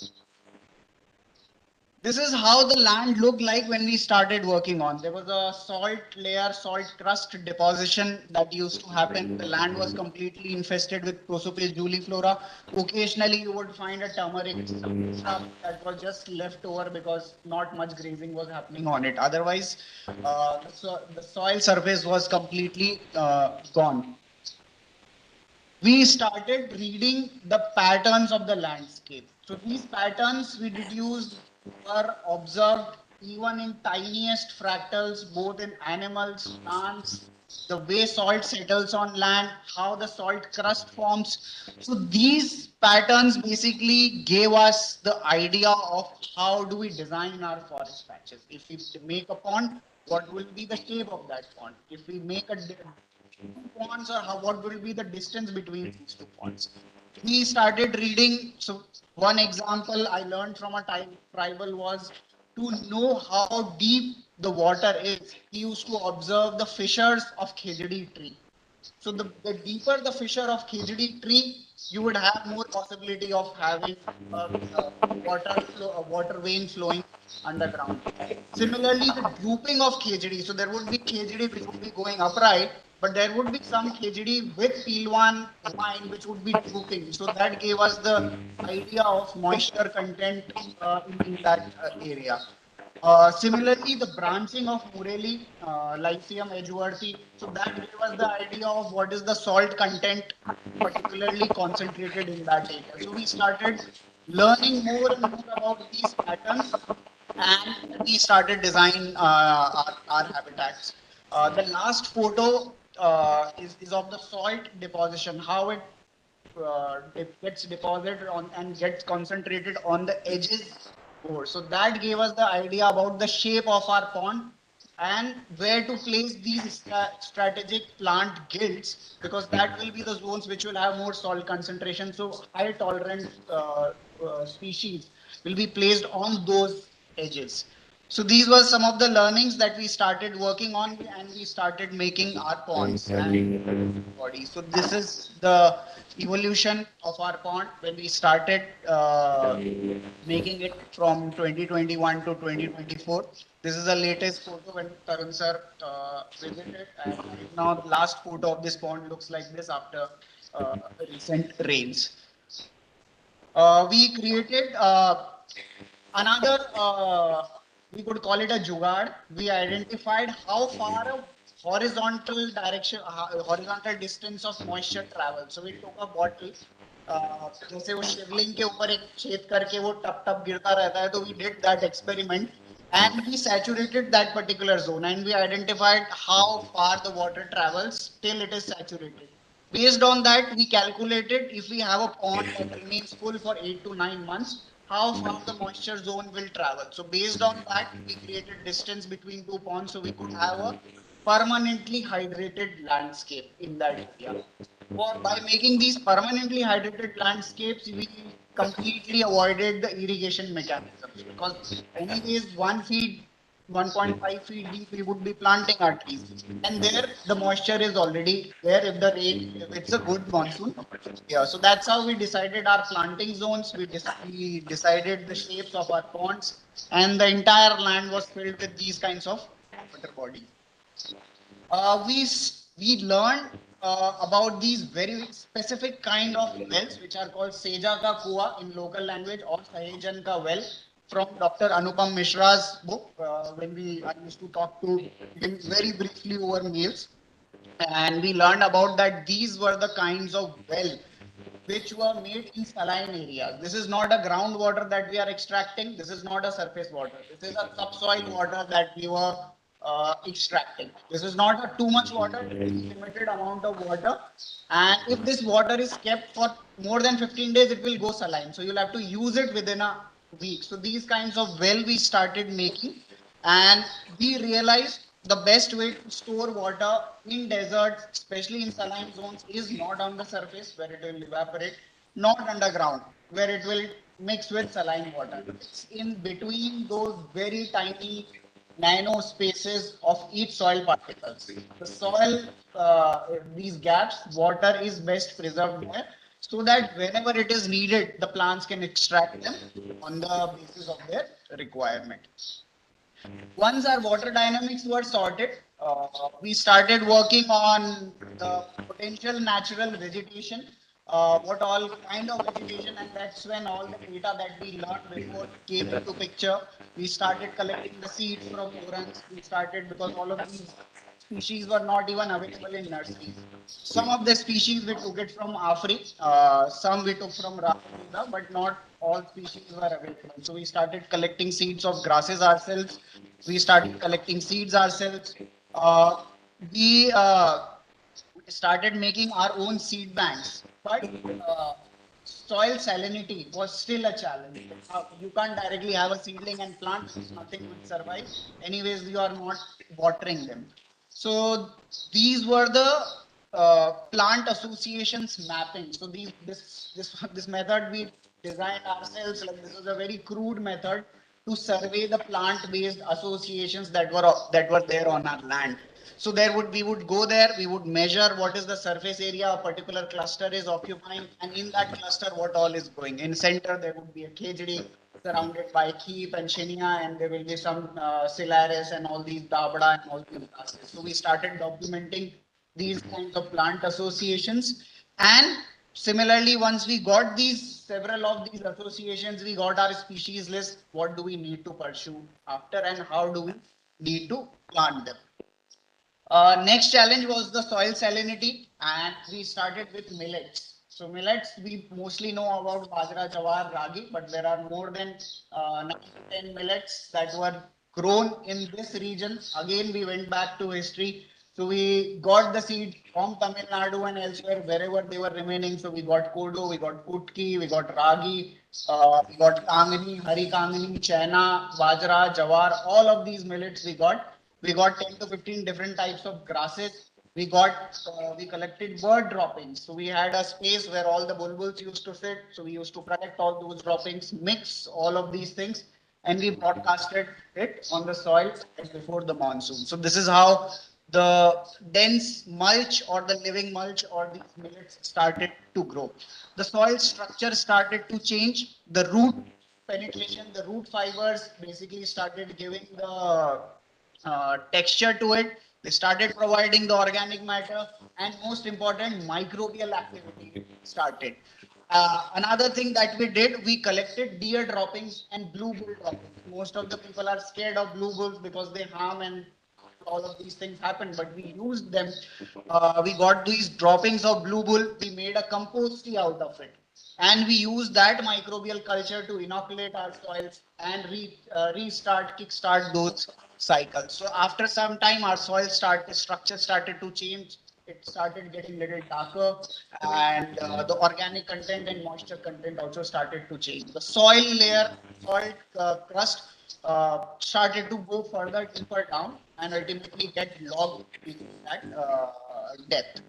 This is how the land looked like when we started working on. There was a salt layer, salt crust deposition that used to happen. The land was completely infested with Prosopis juliflora. Occasionally, you would find a turmeric shrub that was just left over because not much grazing was happening on it. Otherwise, the soil surface was completely gone. We started reading the patterns of the landscape. So these patterns we deduced were observed even in tiniest fractals, both in animals, plants, the way salt settles on land, how the salt crust forms. So these patterns basically gave us the idea of how do we design our forest patches. If we make a pond, what will be the shape of that pond? If we make a ponds, or what will be the distance between these two ponds? We started reading. So one example I learned from a tribal was to know how deep the water is. He used to observe the fissures of Khejdi tree. So the deeper the fissure of Khejdi tree, you would have more possibility of having a water vein flowing underground. Similarly, the drooping of Khejdi. So there would be Khejdi which would be going upright, but there would be some Khejdi with Pilwan vine which would be drooping. So that gave us the idea of moisture content in that area. Similarly, the branching of Mureli, Lycium edgeworthy, so that gave us the idea of what is the salt content particularly concentrated in that area. So we started learning more and more about these patterns, and we started designing our habitats. The last photo is of the salt deposition, how it gets deposited on and gets concentrated on the edges more. So that gave us the idea about the shape of our pond and where to place these strategic plant guilds, because that will be the zones which will have more salt concentration. So high tolerant species will be placed on those edges. So these were some of the learnings that we started working on, and we started making our ponds and bodies. So this is the evolution of our pond when we started making it from 2021 to 2024. This is the latest photo when Tarun sir visited, and right now the last photo of this pond looks like this after recent rains. We created another, we could call it a jugaad. We identified how far a horizontal direction, horizontal distance of moisture travels. So we took a bottle, जैसे वो शिवलिंग के ऊपर एक छेद करके वो टप टप गिरता रहता है, तो we did that experiment and we saturated that particular zone and we identified how far the water travels till it is saturated. Based on that, we calculated if we have a pond that remains full for 8 to 9 months, how far the moisture zone will travel. So based on that, we created distance between two ponds so we could have a permanently hydrated landscape in that area. By making these permanently hydrated landscapes, we completely avoided the irrigation mechanisms, because anyways 1.5 feet deep we would be planting our trees, and there the moisture is already there if it's a good monsoon. Yeah, so that's how we decided our planting zones. We decided the shapes of our ponds, and the entire land was filled with these kinds of water bodies. We learned about these very specific kind of wells which are called Seja Ka Kua in local language or Sahejan Ka well from Dr. Anupam Mishra's book when I used to talk to him very briefly over meals, and we learned about that these were the kinds of well which were made in saline areas. This is not a groundwater that we are extracting. This is not a surface water. This is a subsoil water that we were extracting. This is not a too much water. It is limited amount of water. And if this water is kept for more than 15 days, it will go saline. So you'll have to use it within a week. So these kinds of well we started making, and we realized the best way to store water in deserts, especially in saline zones, is not on the surface where it will evaporate, not underground where it will mix with saline water. It's in between those very tiny nano spaces of each soil particles. The soil, these gaps, water is best preserved there, so that whenever it is needed, the plants can extract them on the basis of their requirement. Once our water dynamics were sorted, we started working on the potential natural vegetation, what all kind of vegetation, and that's when all the data that we learned before came into picture. We started collecting the seeds from forums. We started, because all of these species were not even available in nurseries. Some of the species we took it from AFRI, some we took from Raja, but not all species were available. So we started collecting seeds of grasses ourselves. We started collecting seeds ourselves. We started making our own seed banks, but soil salinity was still a challenge. You can't directly have a seedling and plant because nothing would survive. Anyways, you are not watering them. So these were the plant associations mapping. So this method we designed ourselves. Like, this was a very crude method to survey the plant-based associations that were there on our land. So we would go there, we would measure what is the surface area a particular cluster is occupying, and in that cluster, what all is growing. In center, there would be a KGD surrounded by Keep and Shinia, and there will be some Silaris and all these Dabda and all these grasses. So we started documenting these kinds of plant associations. And similarly, once we got several of these associations, we got our species list. What do we need to pursue after, and how do we need to plant them? Next challenge was the soil salinity, and we started with millets. So millets, we mostly know about bajra, jawar, ragi, but there are more than 9 to 10 millets that were grown in this region. Again, we went back to history. So we got the seed from Tamil Nadu and elsewhere, wherever they were remaining. So we got kodo, we got kutki, we got ragi, we got kamini, hari kamini, chena, bajra, jawar, all of these millets we got. We got 10 to 15 different types of grasses. We collected bird droppings. So we had a space where all the bulbuls used to sit. So we used to collect all those droppings, mix all of these things, and we broadcasted it on the soil before the monsoon. So this is how the dense mulch or the living mulch or these millets started to grow. The soil structure started to change. The root penetration, the root fibers basically started giving the texture to it. They started providing the organic matter, and most important, microbial activity started. Another thing that we did, we collected deer droppings and blue bull droppings. Most of the people are scared of blue bulls because they harm and all of these things happen, but we used them. We got these droppings of blue bull. We made a compost tea out of it, and we used that microbial culture to inoculate our soils and kickstart those cycles. So after some time, our structure started to change. It started getting a little darker, and the organic content and moisture content also started to change. The soil layer, soil crust started to go further deeper down and ultimately get logged into that depth.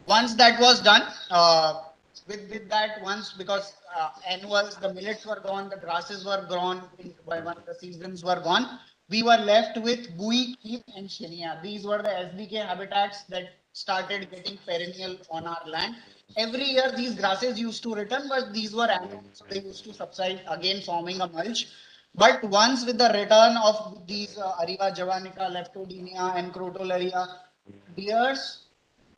Once that was done, with that, because annuals, the millets were gone, the grasses were gone, by one the seasons were gone, we were left with Bui, Keep, and Shinia. These were the SDK habitats that started getting perennial on our land. Every year, these grasses used to return, but these were annual, so they used to subside, again forming a mulch. But once with the return of these Arriva javanica, Leptodinia, and Crotolaria, deers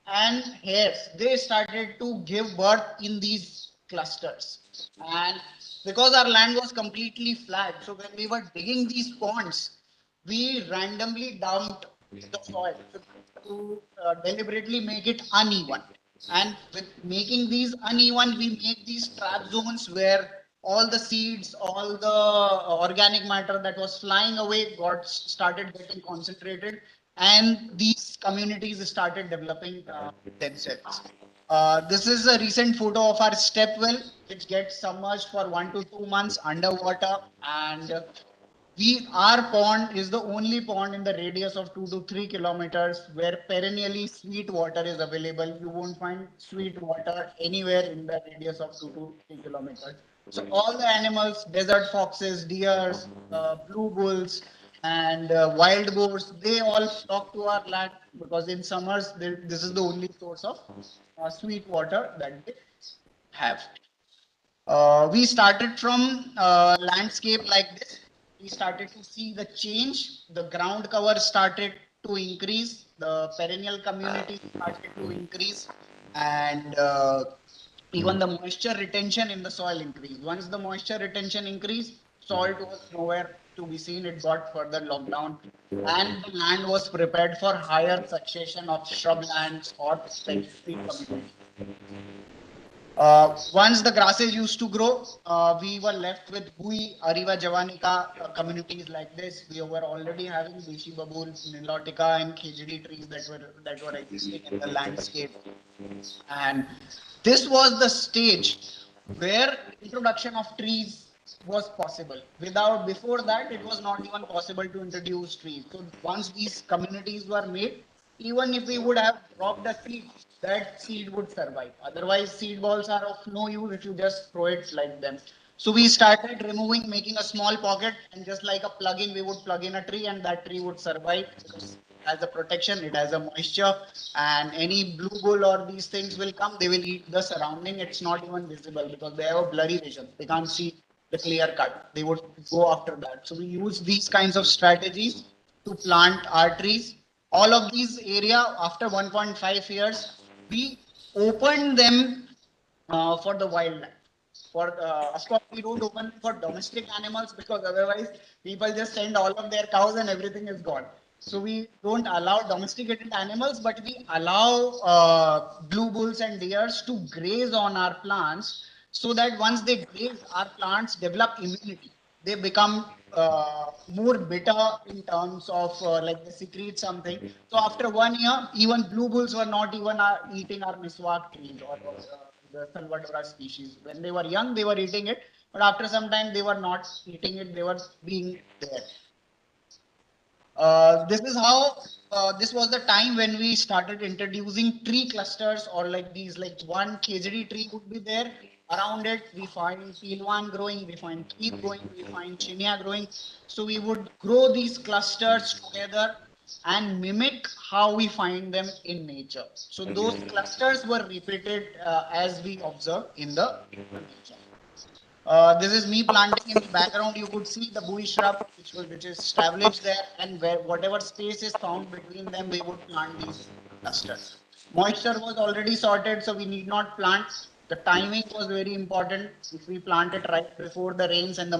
and hares, they started to give birth in these clusters. And because our land was completely flat, so when we were digging these ponds, we randomly dumped the soil to deliberately make it uneven. And with making these uneven, we make these trap zones where all the seeds, all the organic matter that was flying away started getting concentrated, and these communities started developing themselves. This is a recent photo of our step well, which gets submerged for 1 to 2 months underwater, and our pond is the only pond in the radius of 2 to 3 kilometers where perennially sweet water is available. You won't find sweet water anywhere in the radius of 2 to 3 kilometers. So all the animals, desert foxes, deers, blue bulls, and wild boars, they all flock to our land because in summers, this is the only source of sweet water that they have. We started from landscape like this. We started to see the change. The ground cover started to increase. The perennial community started to increase, and even the moisture retention in the soil increased. Once the moisture retention increased, salt was nowhere to be seen. It got further locked down, and the land was prepared for higher succession of shrublands or tree communities. Once the grasses used to grow, we were left with Bui, Ariva Javanica communities like this. We were already having Deshi Babul, Nilotica, and Khejdi trees that were existing in the landscape. And this was the stage where introduction of trees was possible. Before that, it was not even possible to introduce trees. So once these communities were made, even if we would have dropped a seed, that seed would survive. Otherwise, seed balls are of no use if you just throw it like them. So we started making a small pocket, and just like a plug-in, we would plug in a tree and that tree would survive because it has a protection, it has a moisture, and any blue bull or these things will come, they will eat the surrounding. It's not even visible because they have a blurry vision. They can't see the clear cut. They would go after that. So we use these kinds of strategies to plant our trees. All of these area after 1.5 years, we opened them for the wildlife. Of course, we don't open for domestic animals because otherwise people just send all of their cows and everything is gone. So we don't allow domesticated animals, but we allow blue bulls and deers to graze on our plants so that once they graze, our plants develop immunity. They become more bitter in terms of like they secrete something. So after 1 year, even blue bulls were not even eating our miswak trees or the Salvadora species. When they were young, they were eating it, but after some time, they were not eating it. They were being there. This is how this was the time when we started introducing tree clusters or like these, like one Khejdi tree would be there. Around it, we find Pilwan growing, we find Keep growing, we find Chinia growing. So we would grow these clusters together and mimic how we find them in nature. So those clusters were repeated as we observe in the nature. This is me planting. In the background, you could see the buoy shrub, which is established there, and where whatever space is found between them, we would plant these clusters. Moisture was already sorted, so we need not plant. The timing was very important. If we plant it right before the rains and the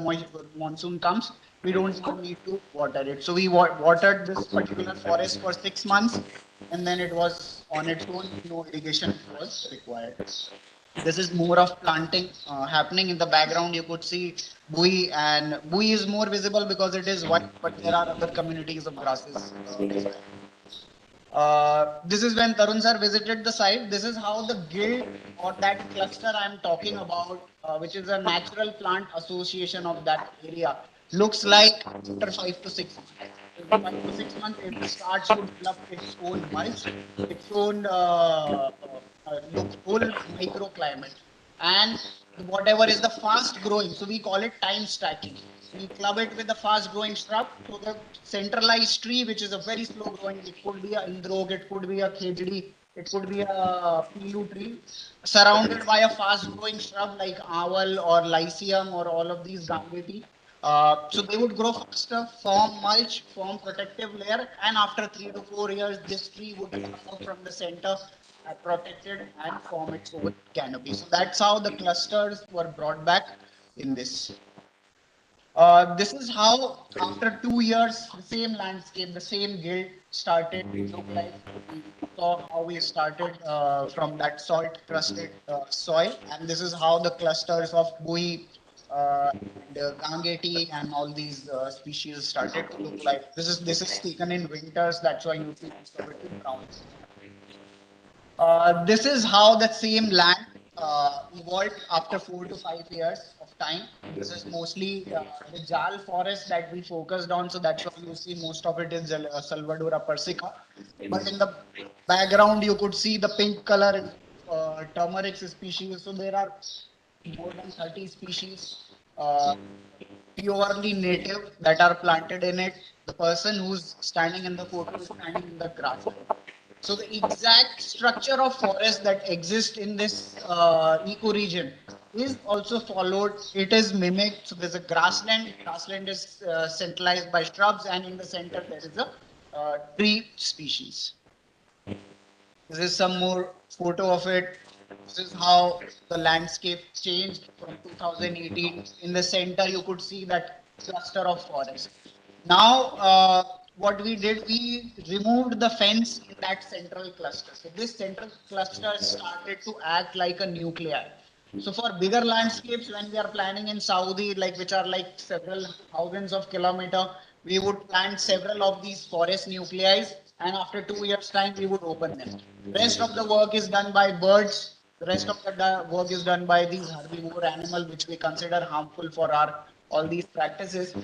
monsoon comes, we don't even need to water it. So we watered this particular forest for 6 months, and then it was on its own. No irrigation was required. This is more of planting happening in the background. You could see Bui, and Bui is more visible because it is white, but there are other communities of grasses as well. This is when Tarun sir visited the site. This is how the guild or that cluster I'm talking about, which is a natural plant association of that area, looks like after 5 to 6 months. 5 to 6 months, it starts to develop its own mulch, its own whole microclimate, and whatever is the fast growing. So we call it time stacking. We club it with the fast growing shrub. So the centralized tree, which is a very slow growing, it could be a Indrog, it could be a Khejdi, it could be a Pilu tree, surrounded by a fast growing shrub like Owl or Lycium or all of these Gambeti. So they would grow faster, form mulch, form protective layer, and after 3 to 4 years, this tree would come out from the center, protected and form its own canopy. So that's how the clusters were brought back in this. This is how, after 2 years, the same landscape, the same guild started to look like. We saw how we started from that salt crusted soil, and this is how the clusters of Bui and Gangeti and all these species started to look like. This is taken in winters, that's why you see most of it in brown. This is how the same land evolved after 4 to 5 years of time. This is mostly the Jal forest that we focused on, so that's why you see most of it is Salvadora persica. But in the background, you could see the pink color turmeric species. So there are more than 30 species purely native that are planted in it. The person who's standing in the photo is standing in the grassland. So the exact structure of forest that exists in this ecoregion is also followed. It is mimicked. So there's a grassland. Grassland is centralized by shrubs, and in the center there is a tree species. This is some more photo of it. This is how the landscape changed from 2018. In the center, you could see that cluster of forest. Now, what we did, we removed the fence in that central cluster. So this central cluster started to act like a nuclei. So for bigger landscapes, when we are planning in Saudi, like which are like several thousands of kilometers, we would plant several of these forest nuclei, and after 2 years' time, we would open them. Rest of the work is done by birds. The rest of the work is done by these herbivore animals, which we consider harmful for our all these practices.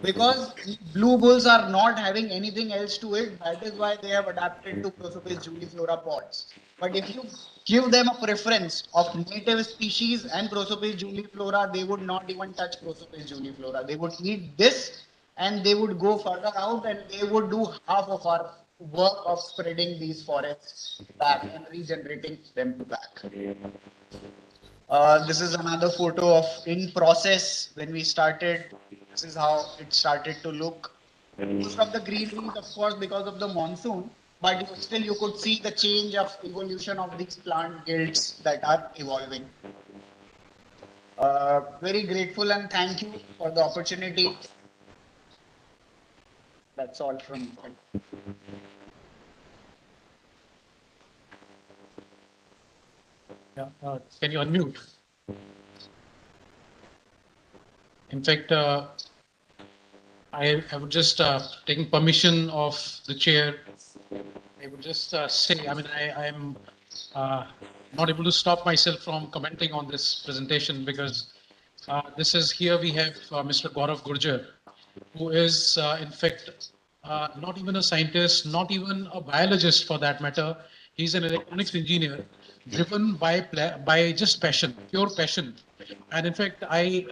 Because blue bulls are not having anything else to it, that is why they have adapted to Prosopis juliflora pods. But if you give them a preference of native species and Prosopis juliflora, they would not even touch Prosopis juliflora. They would eat this and they would go further out and they would do half of our work of spreading these forests back and regenerating them back. This is another photo of in process when we started. This is how it started to look. Most of the greenery, of course, because of the monsoon, but still you could see the change of evolution of these plant guilds that are evolving. Very grateful and thank you for the opportunity. That's all from me. Yeah, can you unmute? In fact, I would just taking permission of the chair. I would just say, I mean, I'm not able to stop myself from commenting on this presentation because this is here we have Mr. Gaurav Gurjar, who is in fact not even a scientist, not even a biologist for that matter. He's an electronics engineer driven by just passion, pure passion. And in fact, I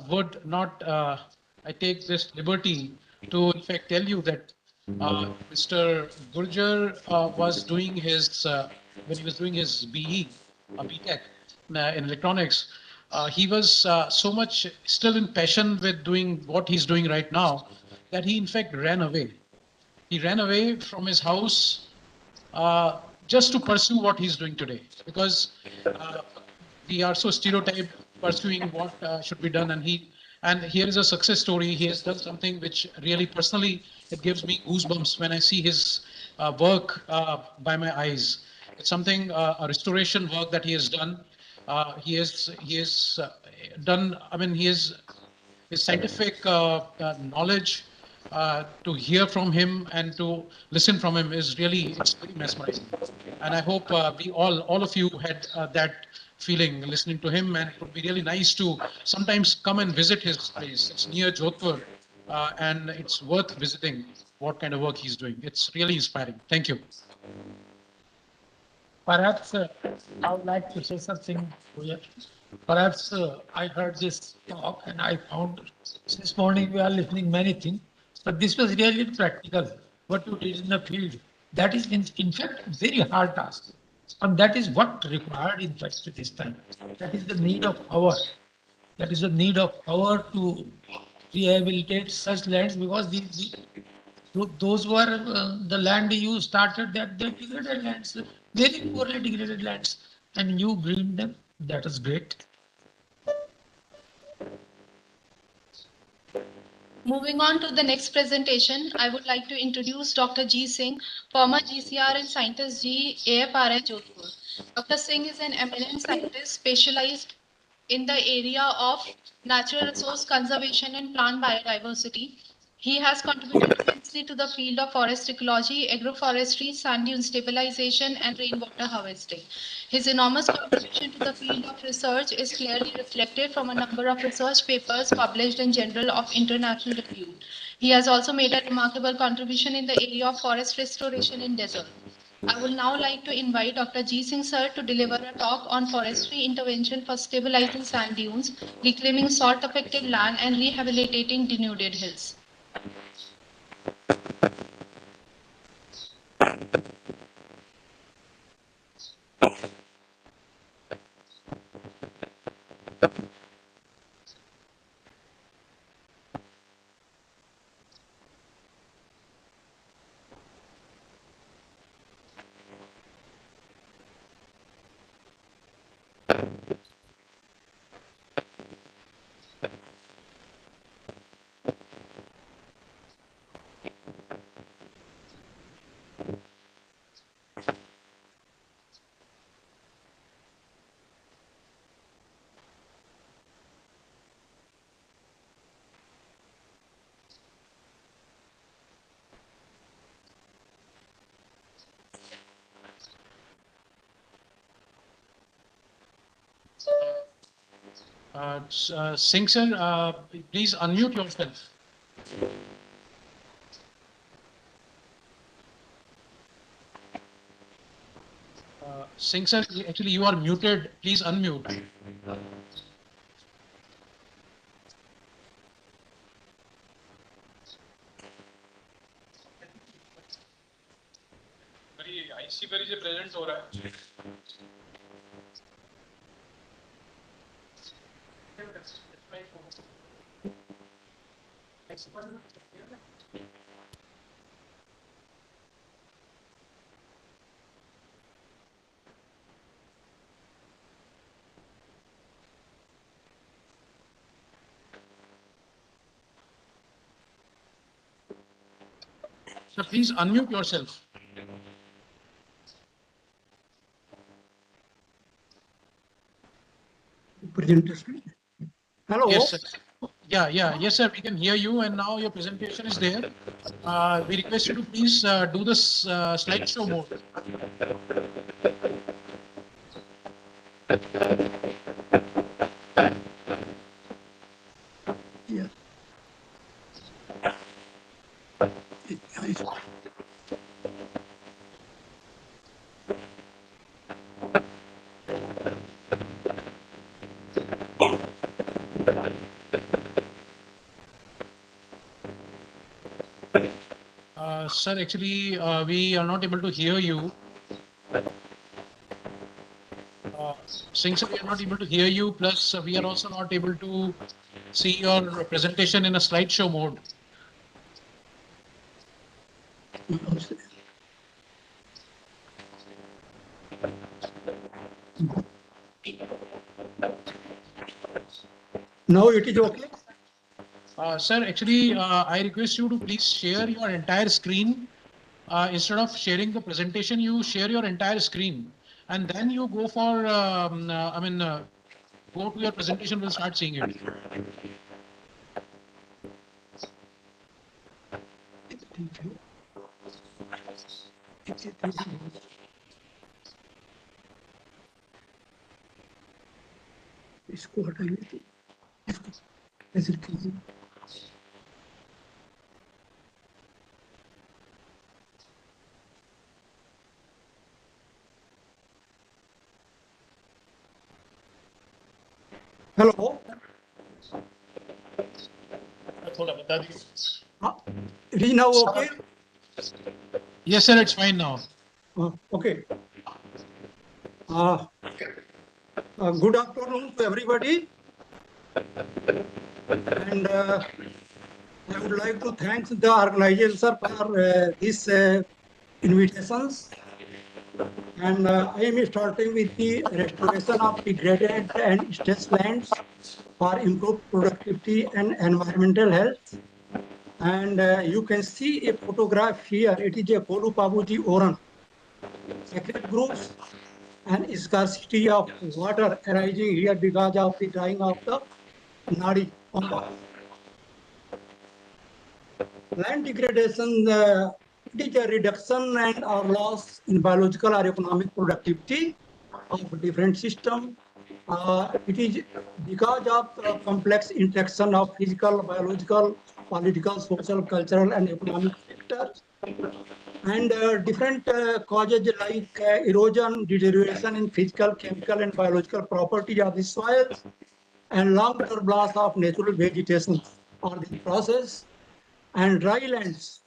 would not, I take this liberty to in fact tell you that Mr. Gurjar was doing his, when he was doing his BE, BTech in electronics, he was so much still in passion with doing what he's doing right now that he in fact ran away. He ran away from his house just to pursue what he's doing today because we are so stereotyped pursuing what should be done, and here is a success story. He has done something which really personally it gives me goosebumps when I see his work by my eyes. It's something a restoration work that he has done. He has done. I mean, his scientific knowledge. To hear from him and to listen from him is really it's very mesmerizing, and I hope we all of you had that feeling listening to him, and it would be really nice to sometimes come and visit his place. It's near Jodhpur, and it's worth visiting what kind of work he's doing. It's really inspiring. Thank you. Perhaps I would like to say something here. Perhaps I heard this talk and I found since morning we are listening many things, but this was really practical. What you did in the field, that is in fact very hard task. And that is what required in fact this time. That is the need of hour. That is the need of hour to rehabilitate such lands because those were the land you started that they degraded lands, very poorly degraded lands, and you greened them. That is great. Moving on to the next presentation, I would like to introduce Dr. G. Singh, former GCR and scientist G, AFRI Jodhpur. Dr. Singh is an eminent scientist specialized in the area of natural resource conservation and plant biodiversity. He has contributed immensely to the field of forest ecology, agroforestry, sand dune stabilization, and rainwater harvesting. His enormous contribution to the field of research is clearly reflected from a number of research papers published in Journal of International Repute. He has also made a remarkable contribution in the area of forest restoration in desert. I would now like to invite Dr. G. Singh sir to deliver a talk on forestry intervention for stabilizing sand dunes, reclaiming salt-affected land, and rehabilitating denuded hills. Singh sir, please unmute yourself. Singh sir, actually you are muted. Please unmute. IC पर ही जो present हो रहा है. So please unmute yourself. Presentation. Hello. Yes, sir. Yes, sir. We can hear you, and now your presentation is there. We request you to please do this slideshow mode. Yeah. Sir, actually, we are not able to hear you. Singh sir, we are not able to hear you. Plus, we are also not able to see your presentation in a slideshow mode. Now it is okay. Sir, actually, I request you to please share your entire screen. Instead of sharing the presentation, you share your entire screen, and then you go for, go to your presentation. We'll start seeing it. इसको हटाइए तो इसको ऐसे कीजिए. Hello. It is now okay. Yes, sir. It's fine now. Okay. Good afternoon to everybody. And I would like to thank the organizers for these invitations. And I am starting with the restoration of degraded and stressed lands for improved productivity and environmental health. And you can see a photograph here. It is a Kolu Pabuji Oran. Sacred groves and scarcity of water arising here because of the drying of the Nadi on the land degradation. It is a reduction and or loss in biological or economic productivity of different system. It is because of complex interaction of physical, biological, political, social, cultural, and economic factors. And different causes like erosion, deterioration in physical, chemical, and biological properties of the soils, and long-term loss of natural vegetation are the process. And dry lands,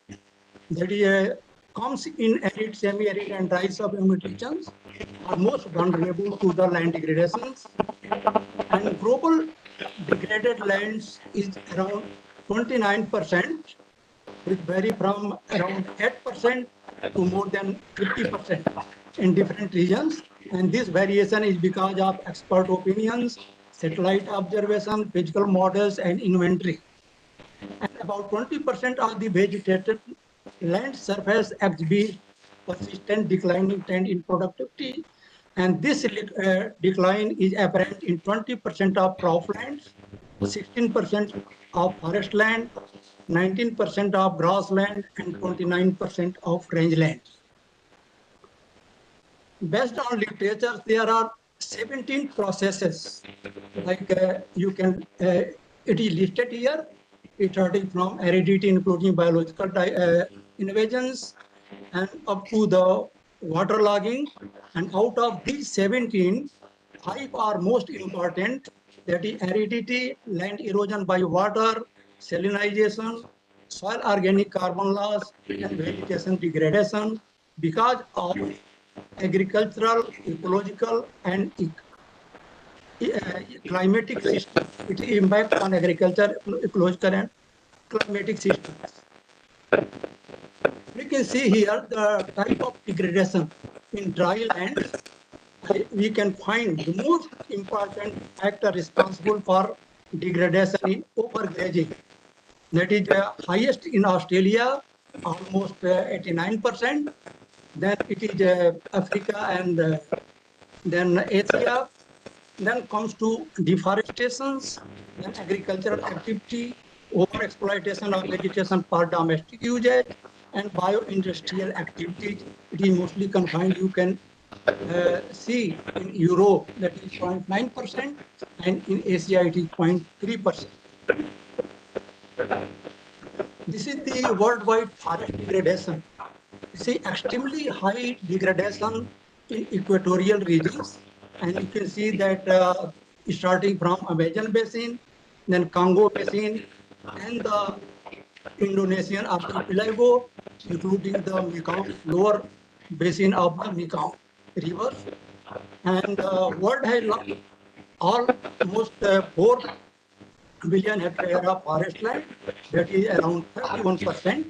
that is, comes in arid, semi-arid, and dry subhumid regions, are most vulnerable to the land degradations. And global degraded lands is around 29%, which vary from around 8% to more than 50% in different regions. And this variation is because of expert opinions, satellite observation, physical models, and inventory. And about 20% of the vegetated land surface exhibit persistent declining trend in productivity. And this decline is apparent in 20% of croplands, 16% of forest land, 19% of grassland, and 29% of rangeland. Based on literature, there are 17 processes. Like you can, it is listed here. It starting from aridity, including biological invasions, and up to the waterlogging. And out of these 17, 5 are most important. That is aridity, land erosion by water, salinization, soil organic carbon loss, and vegetation degradation because of agricultural, ecological, and climatic system. It impact on agriculture, ecological, and climatic systems. We can see here the type of degradation in dry lands. We can find the most important factor responsible for degradation in overgrazing. That is highest in Australia, almost 89%. Then it is Africa and then Asia. Then comes to deforestations, then agricultural activity, over-exploitation of vegetation for domestic usage, and bio-industrial activities. It is mostly confined. You can see in Europe that is 0.9%, and in Asia it is 0.3%. This is the worldwide forest degradation. You see extremely high degradation in equatorial regions, and you can see that starting from Amazon basin, then Congo basin, and the Indonesian archipelago, including the Mekong, lower basin of the Mekong River. And the world has almost 4 billion hectares of forest land, that is around 31%.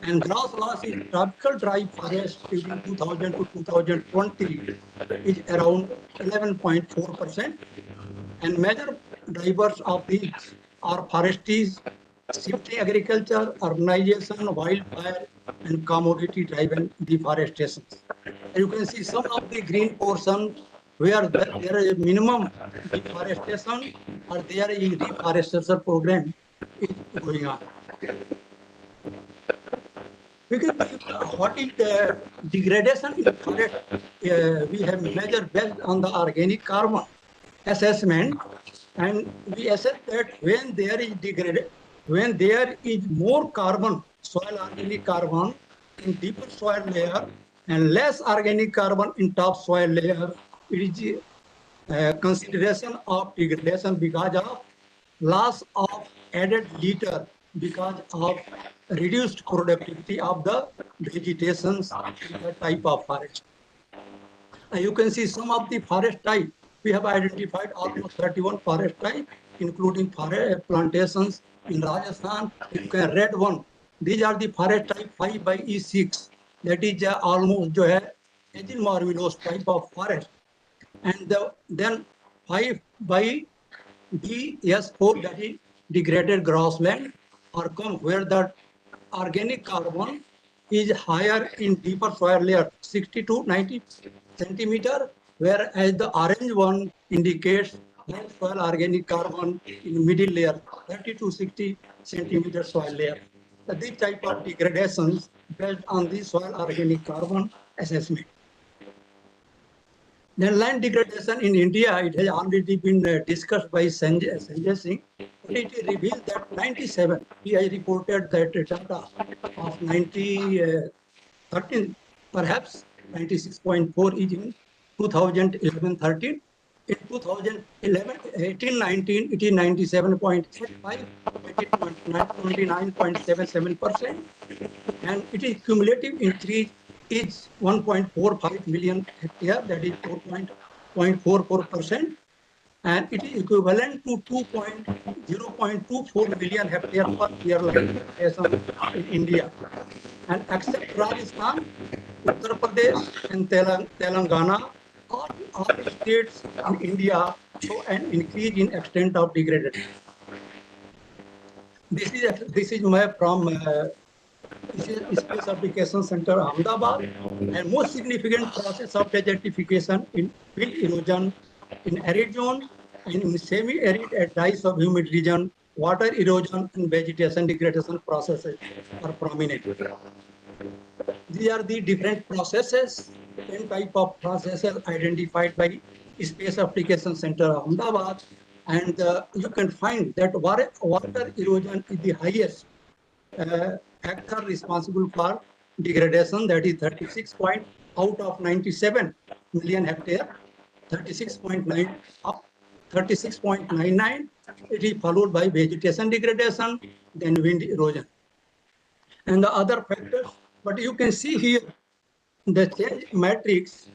And gross loss in tropical dry forest during 2000 to 2020 is around 11.4%. And major drivers of these are forests, shifting agriculture, urbanization, wildfire, and commodity-driven deforestation. You can see some of the green portion where there is a minimum deforestation or there is a deforestation program is going on. We can see what is the degradation in forest. We have measured based on the organic carbon assessment, and we assess that when there is when there is more carbon, soil organic carbon in deeper soil layer and less organic carbon in top soil layer, it is consideration of degradation because of loss of added litter because of reduced productivity of the vegetations in the type of forest. You can see some of the forest type. We have identified almost 31 forest type, including forest plantations in Rajasthan. You can red one. These are the forest type 5 by E6. That is almost जो है Asian marvelous type of forest. And then 5 by BS4, that is degraded grassland, or come where the organic carbon is higher in deeper soil layer, 60 to 90 centimeter, whereas the orange one indicates high soil organic carbon in middle layer, 30 to 60 centimeter soil layer. So this type of degradations based on the soil organic carbon assessment. Then land degradation in India, it has already been discussed by Sanjay Singh. But it revealed that 97, he has reported that data of 13, perhaps 96.4 is in 2011-13. In 2018-19, it is 97.85, 29.77%, and it is cumulative increase is 1.45 million hectare, that is 4.44%, and it is equivalent to 0.24 million hectare per year land degradation in India. And except Rajasthan, Uttar Pradesh, and Telangana, all states in India show an increase in extent of degradation. This is my from Space Application Center, Ahmedabad, and most significant process of desertification in field erosion in arid zone and in semi-arid at dries of humid region, water erosion and vegetation degradation processes are prominent. These are the different processes, 10 type of processes identified by Space Application Center, Ahmedabad, and you can find that water erosion is the highest factor responsible for degradation, that is 36 point out of 97 million hectare, 36.99. It is followed by vegetation degradation, then wind erosion, and the other factors. But you can see here the change matrix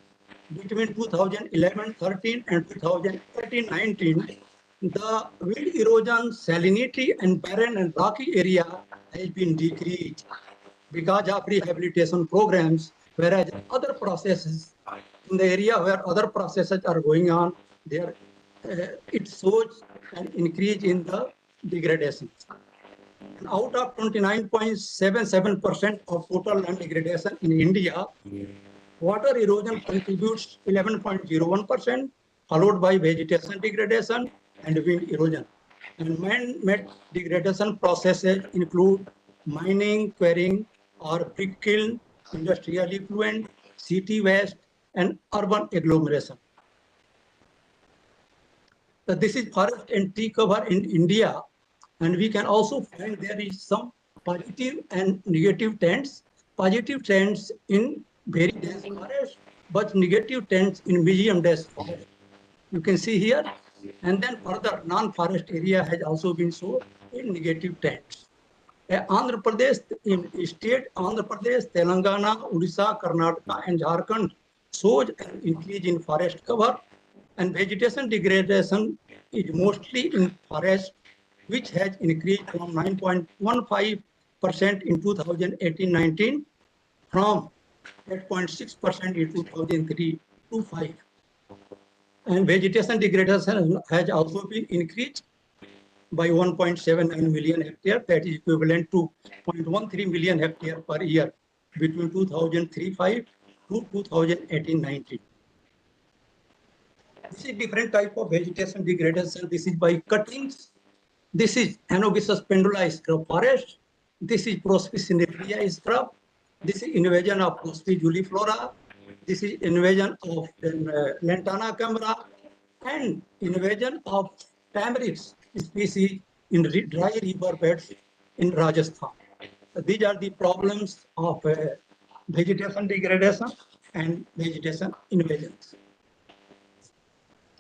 between 2011-13 and 2018-19. The wind erosion, salinity, and barren and rocky area has been decreased because of rehabilitation programs, whereas other processes in the area where other processes are going on, there it shows an increase in the degradation. And out of 29.77% of total land degradation in India, water erosion contributes 11.01%, followed by vegetation degradation and wind erosion. And man-made degradation processes include mining, quarrying, or brick kiln, industrial effluent, city waste, and urban agglomeration. So this is forest and tree cover in India, and we can also find there is some positive and negative trends. Positive trends in very dense forest, but negative trends in medium dense forest. You can see here, and then further non-forest area has also been shown in negative trends. Andhra Pradesh, in state Andhra Pradesh, Telangana, Odisha, Karnataka, and Jharkhand shows an increase in forest cover, and vegetation degradation is mostly in forest, which has increased from 9.15% in 2018-19 from 8.6% in 2003 to 5. And vegetation degradation has also been increased by 1.79 million hectare, that is equivalent to 0.13 million hectare per year between 2003-5 to 2018-19. This is different type of vegetation degradation. This is by cuttings. This is Anogesus pendula scrub forest. This is Prospis cinerea scrub. This is invasion of Prospis juliflora. This is invasion of Lantana camara and invasion of tamaris species in dry river beds in Rajasthan. So these are the problems of vegetation degradation and vegetation invasions.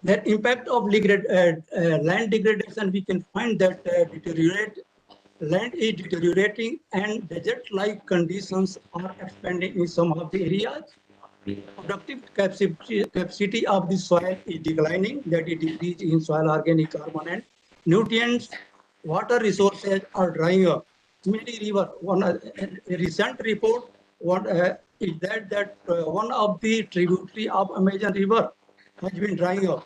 The impact of land degradation, we can find that land is deteriorating and desert-like conditions are expanding in some of the areas. Productive capacity of the soil is declining, that is decrease in soil organic carbon and nutrients. Water resources are drying up. Many river, a recent report is that one of the tributary of Amazon River has been drying up.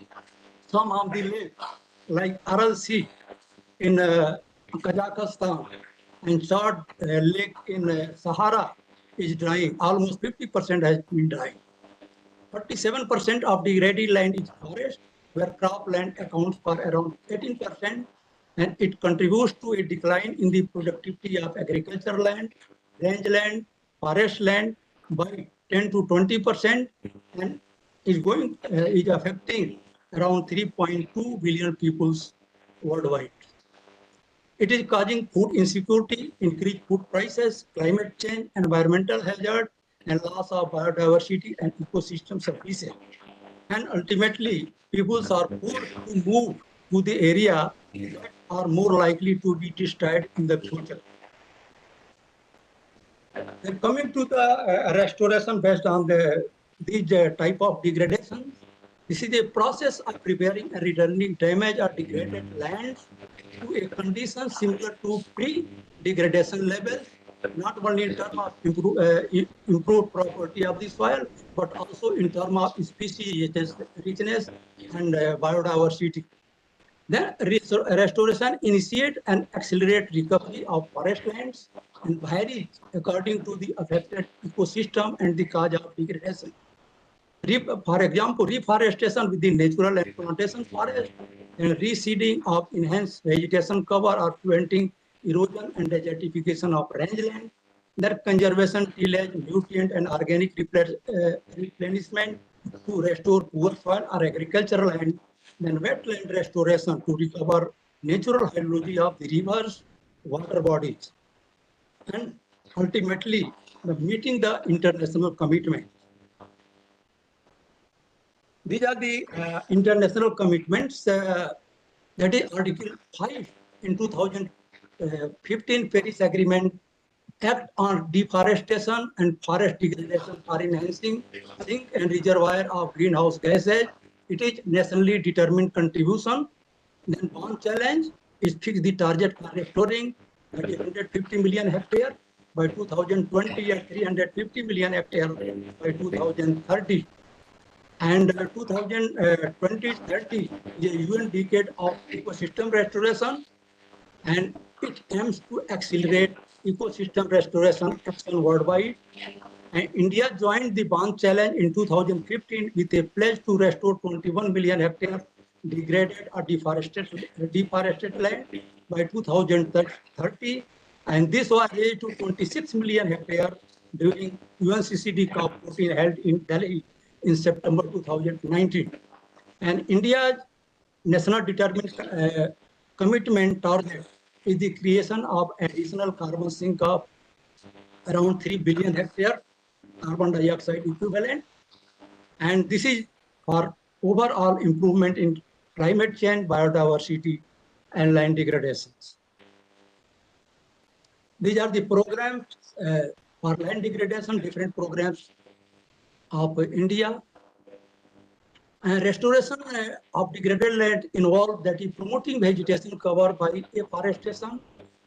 Some of the lakes, like Arid Sea in Kazakhstan, and Chad Lake in Sahara is drying. Almost 50% has been drying. 37% of the ready land is forest, where cropland accounts for around 18%, and it contributes to a decline in the productivity of agricultural land, rangeland, forest land by 10 to 20%, and is affecting around 3.2 billion peoples worldwide. It is causing food insecurity, increased food prices, climate change, environmental hazard, and loss of biodiversity and ecosystem services. And ultimately, peoples are forced to move to the area that are more likely to be destroyed in the future. Then coming to the restoration based on these type of degradation, this is a process of preparing and returning damaged or degraded lands to a condition similar to pre-degradation levels, not only in terms of improved property of the soil, but also in terms of species richness and biodiversity. Then restoration initiate and accelerate recovery of forest lands and varies according to the affected ecosystem and the cause of degradation. For example, reforestation within natural and plantation forest and reseeding of enhanced vegetation cover are preventing erosion and desertification of rangeland. Their conservation, tillage, nutrient and organic replenishment to restore poor soil or agricultural land. Then wetland restoration to recover natural hydrology of the rivers, water bodies. And ultimately, meeting the international commitment. These are the international commitments. That is Article 5 in 2015 Paris Agreement Act on Deforestation and Forest Degradation for enhancing sink and reservoir of greenhouse gases. It is nationally determined contribution. Then Bond Challenge is fixed the target for restoring 150 million hectares by 2020 and 350 million hectares by 2030. And 2020-30 is a UN decade of ecosystem restoration, and it aims to accelerate ecosystem restoration action worldwide. And India joined the Bond Challenge in 2015 with a pledge to restore 21 million hectares degraded or deforested land by 2030, and this was raised to 26 million hectares during UNCCD COP14 held in Delhi in September 2019. And India's national determined commitment target is the creation of additional carbon sink of around 3 billion hectares carbon dioxide equivalent. And this is for overall improvement in climate change, biodiversity, and land degradations. These are the programs for land degradation, different programs of India. And restoration of degraded land involved that is promoting vegetation cover by afforestation,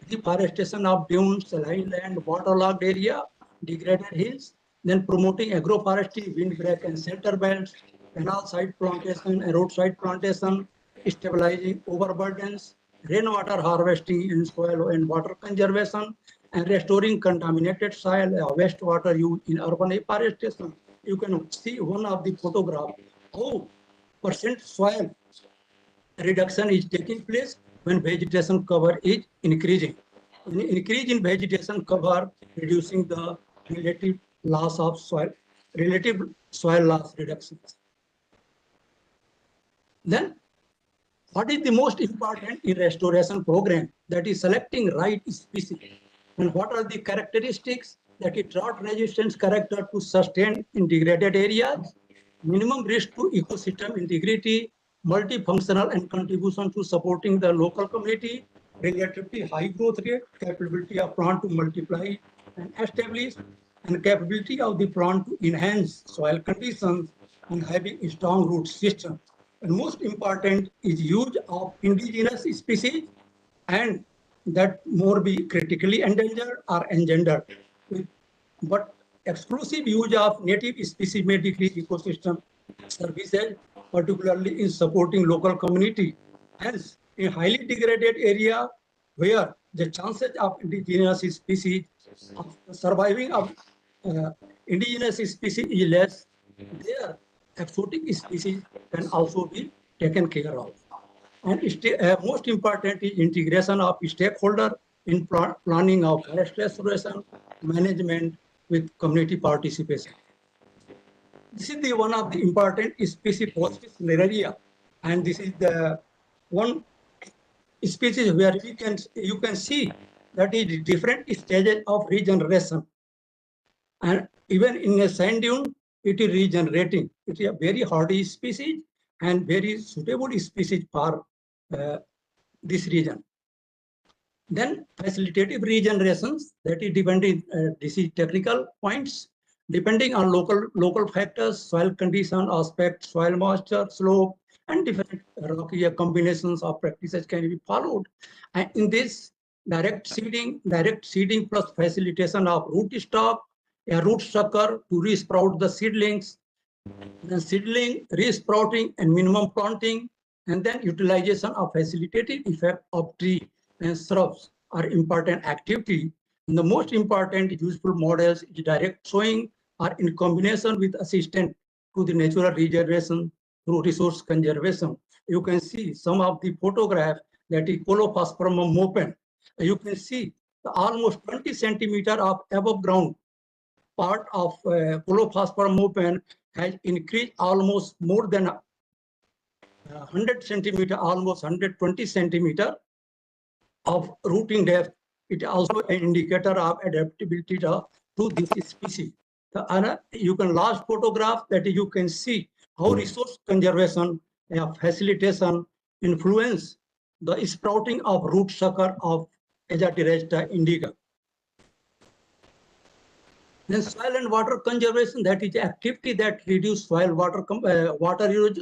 deforestation of dunes, saline land, waterlogged area, degraded hills, then promoting agroforestry, windbreak and shelter belts, canal side plantation and roadside plantation, stabilizing overburdens, rainwater harvesting in soil and water conservation, and restoring contaminated soil, wastewater use in urban afforestation. You can see one of the photographs how percent soil reduction is taking place when vegetation cover is increasing. Increase in vegetation cover reducing the relative loss of soil, relative soil loss reductions. Then what is the most important in restoration program? That is selecting right species. And what are the characteristics? That is drought resistance character to sustain in degraded areas, minimum risk to ecosystem integrity, multifunctional and contribution to supporting the local community, relatively high growth rate, capability of plant to multiply and establish, and capability of the plant to enhance soil conditions and having a strong root system. And most important is use of indigenous species and that more be critically endangered or engendered. But exclusive use of native species may decrease ecosystem services, particularly in supporting local community. Hence, in highly degraded area where the chances of indigenous species of surviving of indigenous species is less, their exotic species can also be taken care of. And most important is integration of stakeholder in planning of forest restoration management with community participation. This is the one of the important species positive area, and this is the one species where you can see that is different stages of regeneration, and even in a sand dune it is regenerating. It is a very hardy species and very suitable species for this region. Then facilitative regenerations, that is depending disease technical points, depending on local factors, soil condition, aspect, soil moisture, slope, and different rocky combinations of practices can be followed. And in this, direct seeding plus facilitation of root stock, a root sucker to resprout the seedlings, then seedling, resprouting, and minimum planting, and then utilization of facilitative effect of tree and shrubs are important activity. And the most important useful models is direct sowing or in combination with assistance to the natural regeneration through resource conservation. You can see some of the photograph that is Colophospermum mopen. You can see the almost 20 centimeter of above ground part of Colophospermum mopen has increased almost more than 100 centimeter, almost 120 centimeter of rooting depth. It is also an indicator of adaptability to this species. You can last photograph that you can see how resource conservation facilitation influence the sprouting of root sucker of Azadirachta indica. Then soil and water conservation, that is activity that reduce soil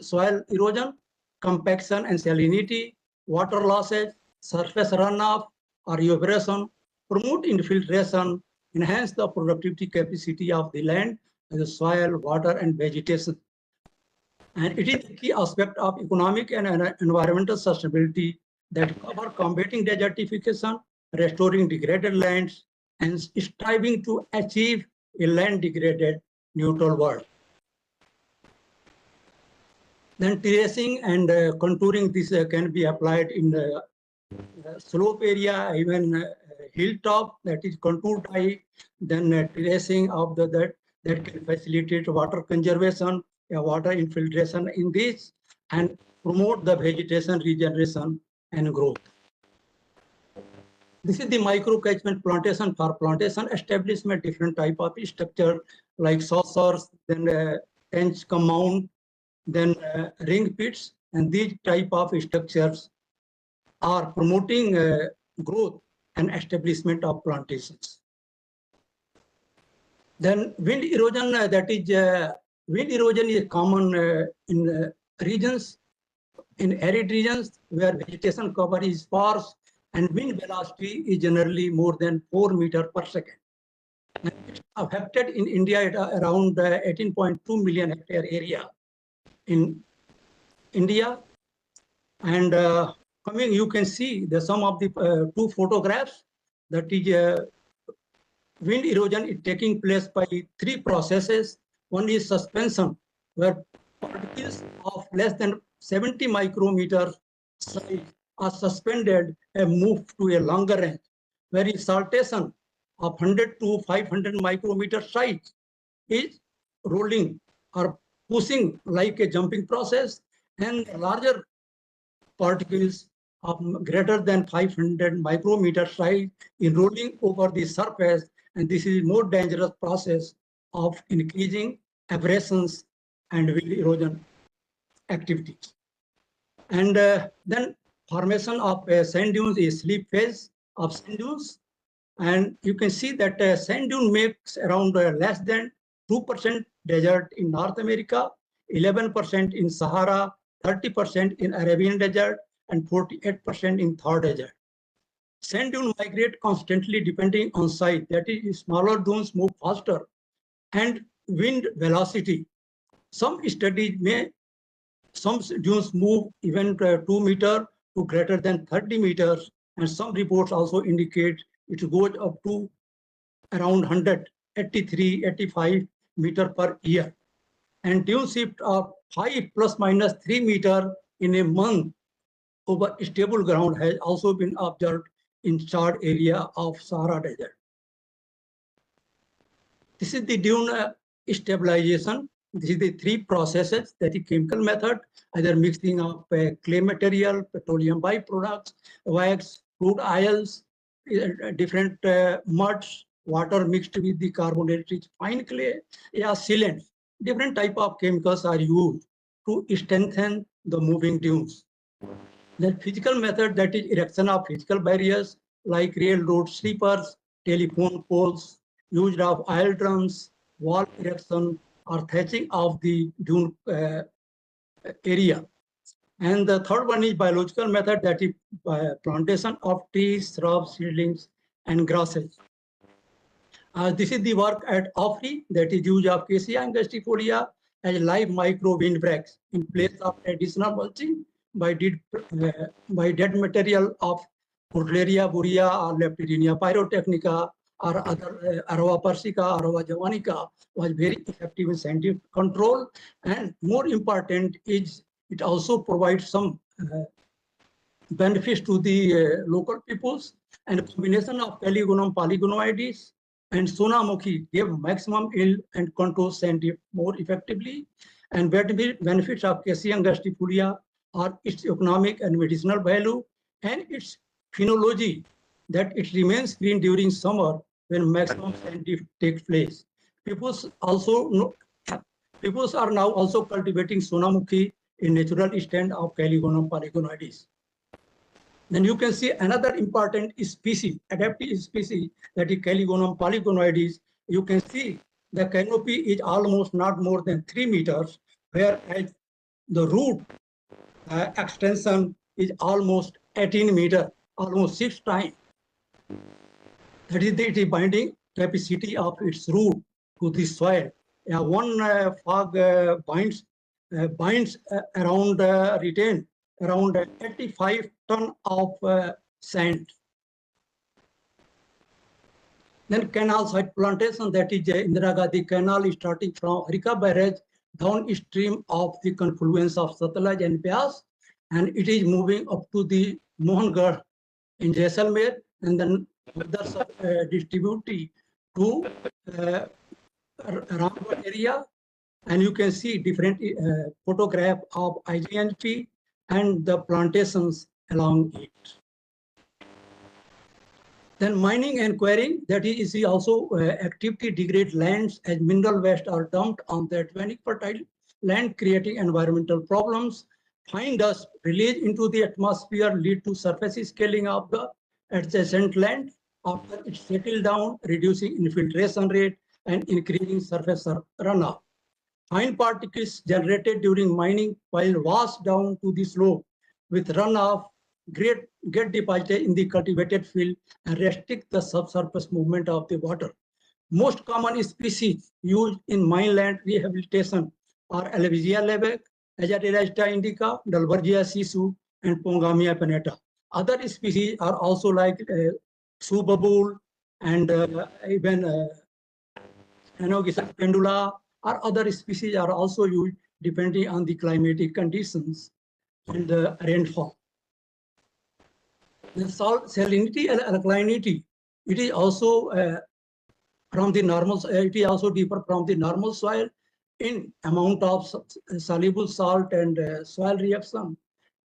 soil erosion, compaction and salinity, water losses, surface runoff or evaporation, promote infiltration, enhance the productivity capacity of the land, the soil, water, and vegetation. And it is the key aspect of economic and environmental sustainability that cover combating desertification, restoring degraded lands, and striving to achieve a land degraded neutral world. Then terracing and contouring, this can be applied in the slope area, even hilltop, that is contoured by, then terracing of that can facilitate water conservation, water infiltration in this, and promote the vegetation regeneration and growth. This is the micro catchment plantation. For plantation establishment, different type of structure like saucers, then trench mound, then ring pits, and these type of structures are promoting growth and establishment of plantations. Then wind erosion, wind erosion is common in regions, in arid regions where vegetation cover is sparse and wind velocity is generally more than 4 meters per second. And it's affected in India at around 18.2 million hectare area in India. And coming, you can see the some of the two photographs, that is wind erosion is taking place by three processes. One is suspension, where particles of less than 70 micrometers size are suspended and moved to a longer range, whereas saltation of 100 to 500 micrometer size is rolling or pushing like a jumping process, and larger particles of greater than 500 micrometer size in rolling over the surface, and this is more dangerous process of increasing abrasions and wind erosion activities. And then formation of sand dunes is sleep phase of sand dunes, and you can see that sand dune makes around less than 2% desert in North America, 11% in Sahara, 30% in Arabian desert, and 48% in Thar desert. Sand dunes migrate constantly depending on size, that is, smaller dunes move faster, and wind velocity. Some dunes move even 2 meters to greater than 30 meters, And some reports also indicate it goes up to around 183, 85 meter per year. And dune shift of 5 plus minus 3 meter in a month over stable ground has also been observed in charred area of Sahara Desert. This is the dune stabilization. This is the three processes, that is chemical method, either mixing of clay material, petroleum byproducts, wax, crude oils, different muds, water mixed with the carbonated fine clay, sealants. Different type of chemicals are used to strengthen the moving dunes. The physical method, that is erection of physical barriers like railroad sleepers, telephone poles, use of oil drums, wall erection, or thatching of the dune area. And the third one is biological method, that is plantation of trees, shrubs, seedlings, and grasses. This is the work at AFRI, that is use of Acacia angustifolia as live micro windbreaks in place of additional mulching by dead material of Cordelia borea or Leptirinia pyrotechnica or other Aroa persica, Aroa javanica was very effective in scientific control. And more important is it also provides some benefits to the local peoples. And a combination of Pelagonum polygonoides and Sonamukhi gave maximum yield and control scientific more effectively. And benefits of Acacia angustifolia are its economic and medicinal value and its phenology, that it remains green during summer when maximum scientific takes place. Peoples are now also cultivating Sonamukhi in natural stand of Pelagonum polygonoides. Then you can see another important species, adaptive species, that is Pelagonum polygonoides. You can see the canopy is almost not more than 3 meters, whereas the root extension is almost 18 meters, almost 6 times. That is the binding capacity of its root to the soil. One fog binds around retain around 85 ton of sand. Then canal side plantation, that is Indira Gandhi Canal, is starting from Harika Barrage downstream of the confluence of Satluj and Beas, and it is moving up to the Mohangarh in Jaisalmer, and then further distributed to Ramgarh area. And you can see different photograph of IGNP and the plantations along it. Then mining and quarrying, that is also activity degrade lands as mineral waste are dumped on the Atlantic fertile land, creating environmental problems. Fine dust released into the atmosphere lead to surface scaling of the adjacent land after it settles down, reducing infiltration rate and increasing surface runoff. Fine particles generated during mining while washed down to the slope with runoff get deposited in the cultivated field and restrict the subsurface movement of the water. Most common species used in mineland rehabilitation are Alvisia lebec, Azadirachta indica, Dalbergia sisu, and Pongamia penata. Other species are also like Subabul and even Anogyzis pendula, or other species are also used depending on the climatic conditions and the rainfall. The salt salinity and alkalinity, it is also from the normal, it is also differ from the normal soil in amount of soluble salt and soil reaction.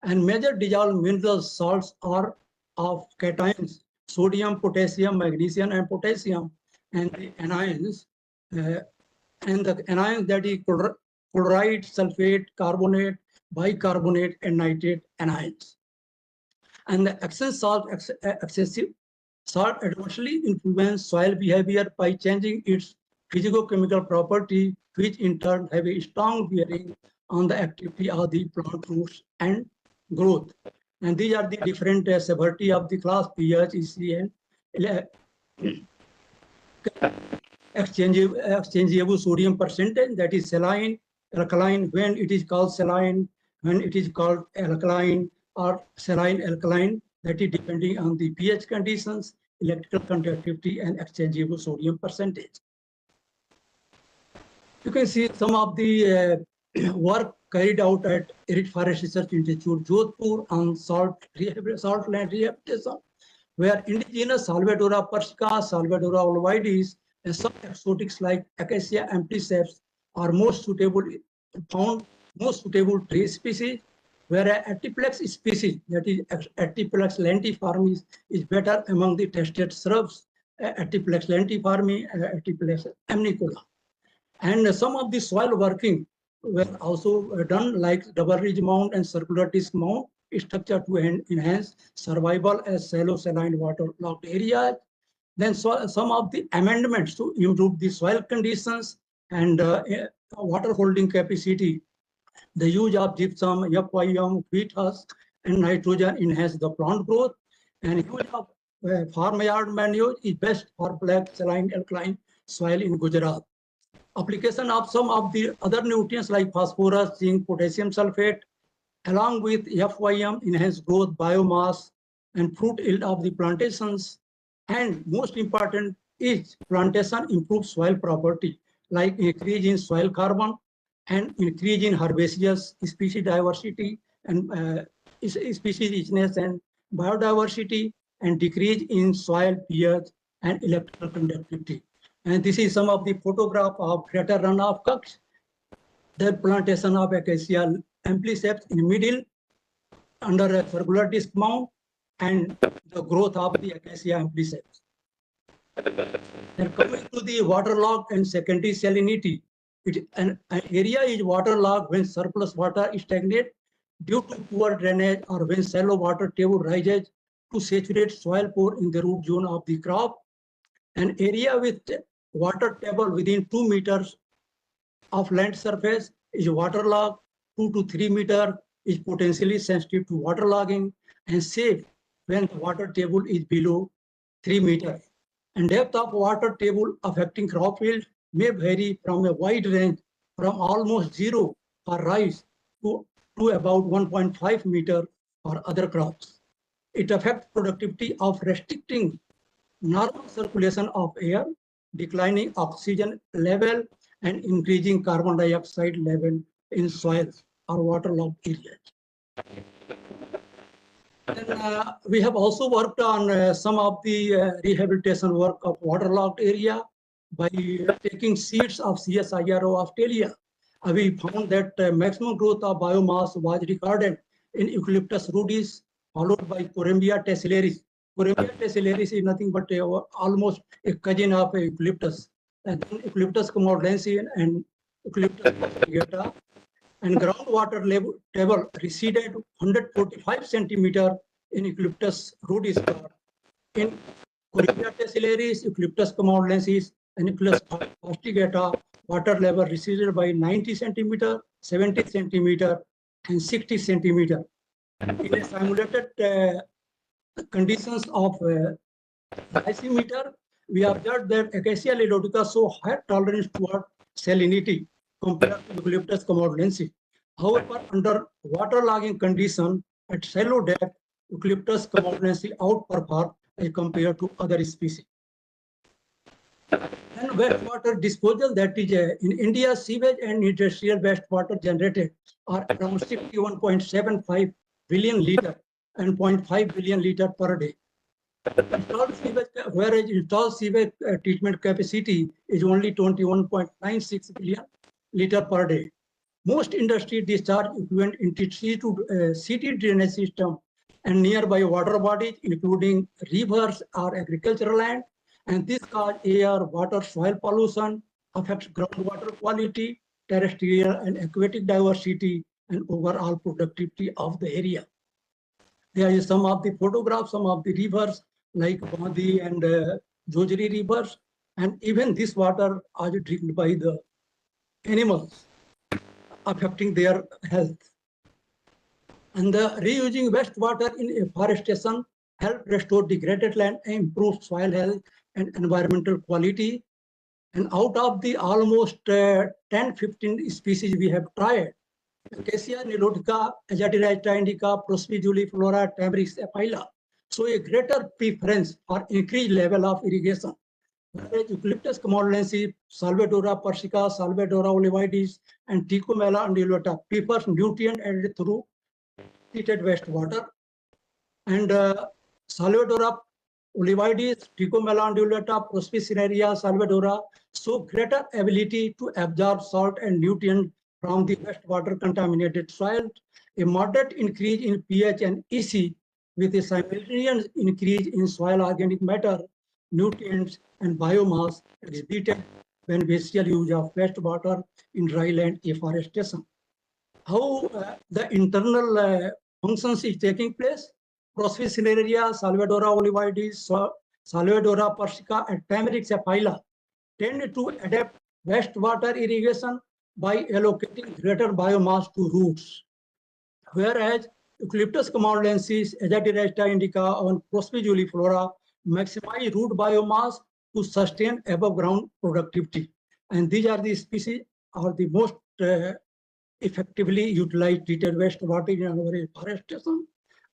And major dissolved mineral salts are of cations, sodium, potassium, magnesium, and potassium, and the anions, and the anions, that is chloride, sulfate, carbonate, bicarbonate, and nitrate anions. And the excessive salt adversely influence soil behavior by changing its physicochemical property, which in turn have a strong bearing on the activity of the plant roots and growth. And these are the different severity of the class pH, EC, and exchangeable sodium percentage, that is saline, alkaline, when it is called saline, when it is called alkaline, or saline alkaline, that is depending on the pH conditions, electrical conductivity, and exchangeable sodium percentage. You can see some of the work carried out at Arid Forest Research Institute, Jodhpur, on salt land rehabilitation, where indigenous Salvadora persica, Salvadora ovoides, and some exotics like Acacia ampliceps are most suitable tree species, whereas Attiplex species, that is Attiplex lentiformis, is better among the tested shrubs, Attiplex lentiformi, Attiplex amnicola. And some of the soil working were also done, like double ridge mound and circular disc mound structure to enhance survival as shallow saline waterlogged areas. Then some of the amendments to improve the soil conditions and water holding capacity. The use of gypsum, FYM, wheat husk, and nitrogen enhance the plant growth. And use of farmyard manure is best for black saline alkaline soil in Gujarat. Application of some of the other nutrients like phosphorus, zinc, potassium sulfate, along with FYM, enhance growth, biomass, and fruit yield of the plantations. And most important is plantation improves soil property, like increase in soil carbon and increase in herbaceous species diversity and species richness and biodiversity, and decrease in soil pH and electrical conductivity. And this is some of the photograph of greater runoff cuts. The plantation of Acacia ampliceps in middle under a circular disc mound, and the growth of the Acacia ampliceps. And coming to the waterlogged and secondary salinity, an area is waterlogged when surplus water is stagnant due to poor drainage or when shallow water table rises to saturate soil pore in the root zone of the crop. An area with water table within 2 meters of land surface is waterlogged. 2 to 3 meters is potentially sensitive to waterlogging and safe when the water table is below 3 meters. And depth of water table affecting crop fields may vary from a wide range from almost zero for rice to about 1.5 meter for other crops. It affects productivity of restricting normal circulation of air, declining oxygen level, and increasing carbon dioxide level in soils or waterlogged areas. Then, we have also worked on some of the rehabilitation work of waterlogged area by taking seeds of CSIRO Australia. We found that maximum growth of biomass was recorded in Eucalyptus rudis, followed by Corymbia tesselaris. Corymbia tesselaris is nothing but almost a cousin of Eucalyptus. And then Eucalyptus comodolensis and Eucalyptus fastigata. And groundwater level table receded 145 centimeter in Eucalyptus rudis. In Corymbia tesselaris, Eucalyptus comodolensis, and Eucalyptus fastigata, water level receded by 90 centimeter, 70 centimeter, and 60 centimeter. In a simulated conditions of lysimeter, we observed that Acacia nilotica show higher tolerance toward salinity compared to Eucalyptus comodolensis. However, under waterlogging condition at shallow depth, Eucalyptus comodolensis outperform as compared to other species. Then wastewater disposal, that is in India, sewage and industrial wastewater generated are around 61.75 billion liter and 0.5 billion liter per day. Installed sewage, whereas installed sewage treatment capacity is only 21.96 billion liter per day. Most industry discharge effluent into city drainage system and nearby water bodies, including rivers or agricultural land, and this causes air, water, soil pollution, affects groundwater quality, terrestrial and aquatic diversity, and overall productivity of the area. There is some of the photographs, some of the rivers like Bandi and Jojri rivers, and even this water are drinked by the animals, affecting their health. And the reusing wastewater in afforestation help restore degraded land and improve soil health and environmental quality. And out of the almost 10-15 species we have tried, Acacia nilotica, Azadirachta indica, Prospizuliflora, Tamarix aphylla, show a greater preference for increased level of irrigation. Whereas Eucalyptus camaldensis, Salvadora persica, Salvadora olivoides, and Ticomela undulata prefers nutrient added through treated wastewater. And Salvadora olivoides, Ticomela undulata, Prospicinaria, Salvadora show greater ability to absorb salt and nutrient from the wastewater contaminated soil. A moderate increase in pH and EC with a simultaneous increase in soil organic matter, nutrients, and biomass exhibited when bestial use of wastewater in dryland afforestation. How the internal functions is taking place? Prospicinaria, Salvadora olivoides, Salvadora persica, and Tamaric sapphila tend to adapt wastewater irrigation by allocating greater biomass to roots. Whereas Eucalyptus camaldensis, Azadirachta indica, and Prospicularia maximize root biomass to sustain above ground productivity. And these are the species are the most effectively utilized treated wastewater in our afforestation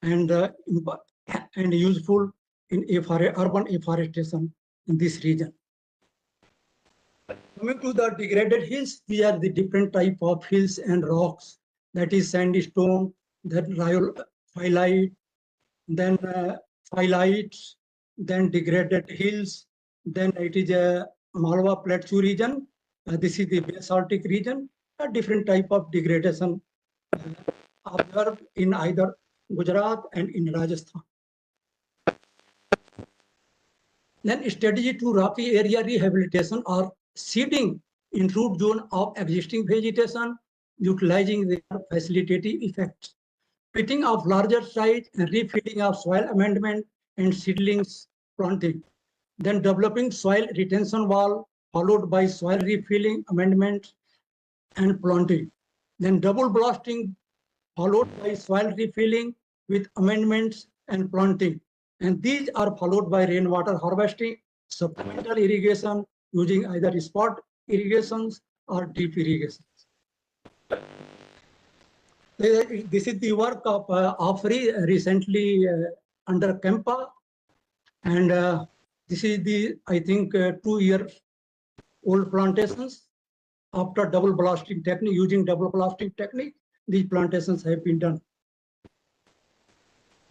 and useful in urban afforestation in this region. Coming to the degraded hills, these are the different type of hills and rocks. That is sandstone, then rhyolite, then phyllites, then degraded hills, then it is a Malwa Plateau region. This is the basaltic region. A different type of degradation observed in either Gujarat and in Rajasthan. Then strategy to rocky area rehabilitation or seeding in root zone of existing vegetation, utilizing their facilitative effects. Pitting of larger size and refilling of soil amendment and seedlings planting. Then developing soil retention wall followed by soil refilling, amendment, and planting. Then double blasting followed by soil refilling with amendments and planting. And these are followed by rainwater harvesting, supplemental irrigation using either spot irrigations or deep irrigations. This is the work of AFRI recently under Kempa, and this is the, I think, 2-year-old plantations. After double blasting technique, using double blasting technique, these plantations have been done.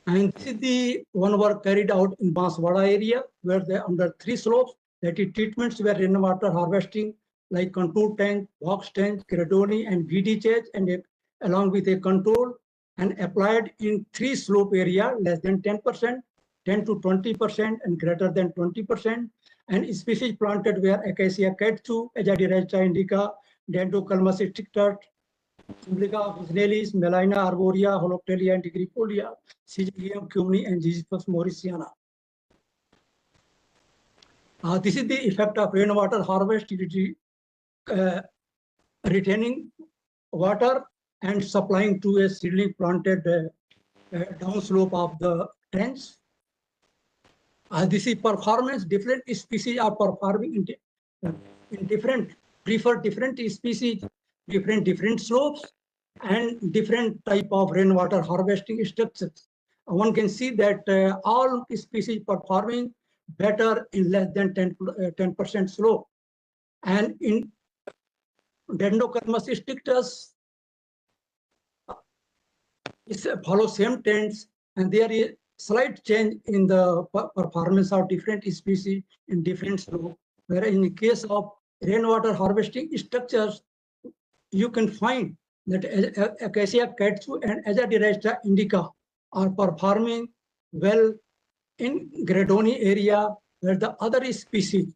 And this is the one work carried out in Banswara area, where they under 3 slopes, that is treatments were rainwater harvesting, like contour tank, box tank, Gradoni, and VD change, and along with a control, and applied in 3 slope area, less than 10%, 10 to 20%, and greater than 20%. And species planted were Acacia catsu, Azadirachta indica, Dendrocalmus stricta, Umbilica officinalis, Melina arborea, Holoctalia, and Tigrifolia, Syzygium cumni, and Ziziphus mauritiana. This is the effect of rainwater harvest, retaining water and supplying to a seedling planted downslope of the trench. This is performance. Different species are performing in different, prefer different species, different slopes, and different type of rainwater harvesting structures. One can see that all species performing better in less than 10% slope. And in Dendrocalmus strictus, it follows same trends, and there is slight change in the performance of different species in different slope. Whereas in the case of rainwater harvesting structures, you can find that Acacia catsu and Azadirachta indica are performing well in Gradoni area, where the other species,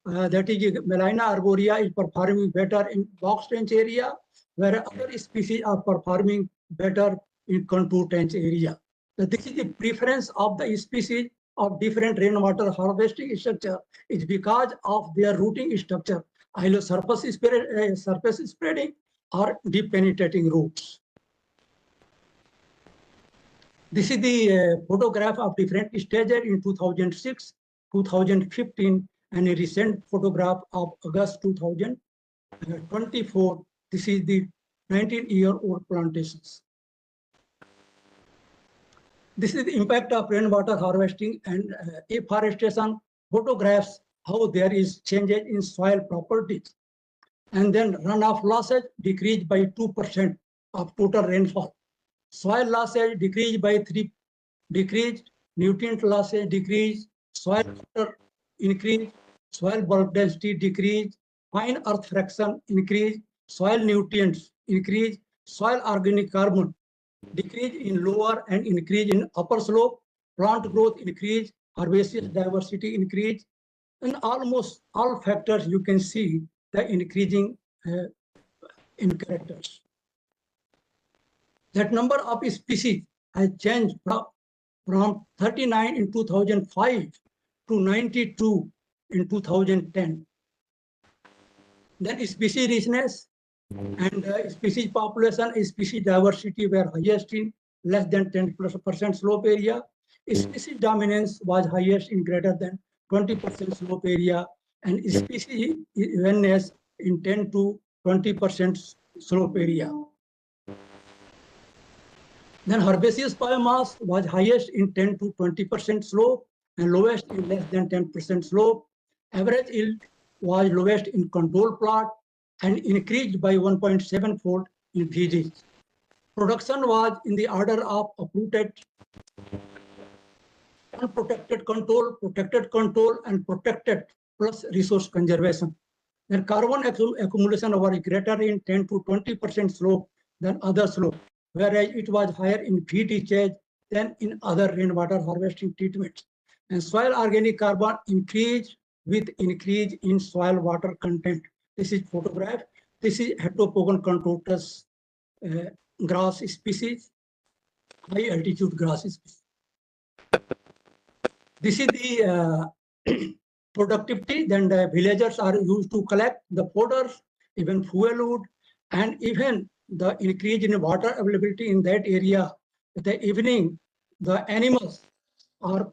that is Melina arborea, is performing better in box trench area, where other species are performing better in contour trench area. So this is the preference of the species of different rainwater harvesting structure. It's because of their rooting structure, either surface spreading or deep penetrating roots. This is the photograph of different stages in 2006, 2015, and a recent photograph of August 2024. This is the 19-year-old plantations. This is the impact of rainwater harvesting and afforestation photographs how there is changes in soil properties. And then runoff losses decreased by 2% of total rainfall. Soil losses decreased by 3, decreased, nutrient losses decreased, soil water increased, soil bulk density decreased, fine earth fraction increased, soil nutrients increased, soil organic carbon decrease in lower and increase in upper slope, plant growth increase, herbaceous diversity increase, and almost all factors you can see the increasing in characters. That number of species has changed from 39 in 2005 to 92 in 2010. Then species richness and species population, species diversity were highest in less than 10% slope area. Species dominance was highest in greater than 20% slope area, and species evenness in 10 to 20% slope area. Then herbaceous biomass was highest in 10 to 20% slope and lowest in less than 10% slope. Average yield was lowest in control plot and increased by 1.7-fold in VGs. Production was in the order of uprooted, unprotected control, protected control, and protected plus resource conservation. Then carbon accumulation was greater in 10 to 20% slope than other slope, whereas it was higher in VT than in other rainwater harvesting treatments. And soil organic carbon increased with increase in soil water content. This is photograph. This is Heptopogon contortus grass species, high altitude grass species. This is the productivity. Then the villagers are used to collect the fodders, even fuel wood, and even the increase in water availability in that area. In the evening, the animals are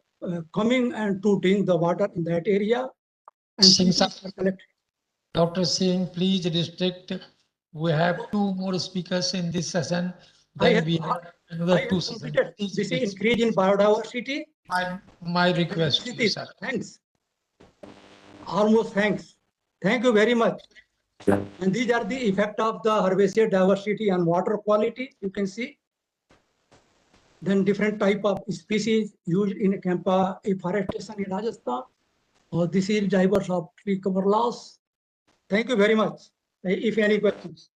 coming and to drink the water in that area. And things are collected. Dr. Singh, please restrict. We have 2 more speakers in this session. Then we have another 2 sessions. This is increase in biodiversity. My request to you, sir. Thanks. Almost thanks. Thank you very much. And these are the effect of the herbaceous diversity and water quality. You can see. Then different type of species used in Campa afforestation in Rajasthan. This is drivers of tree cover loss. Thank you very much. If any questions.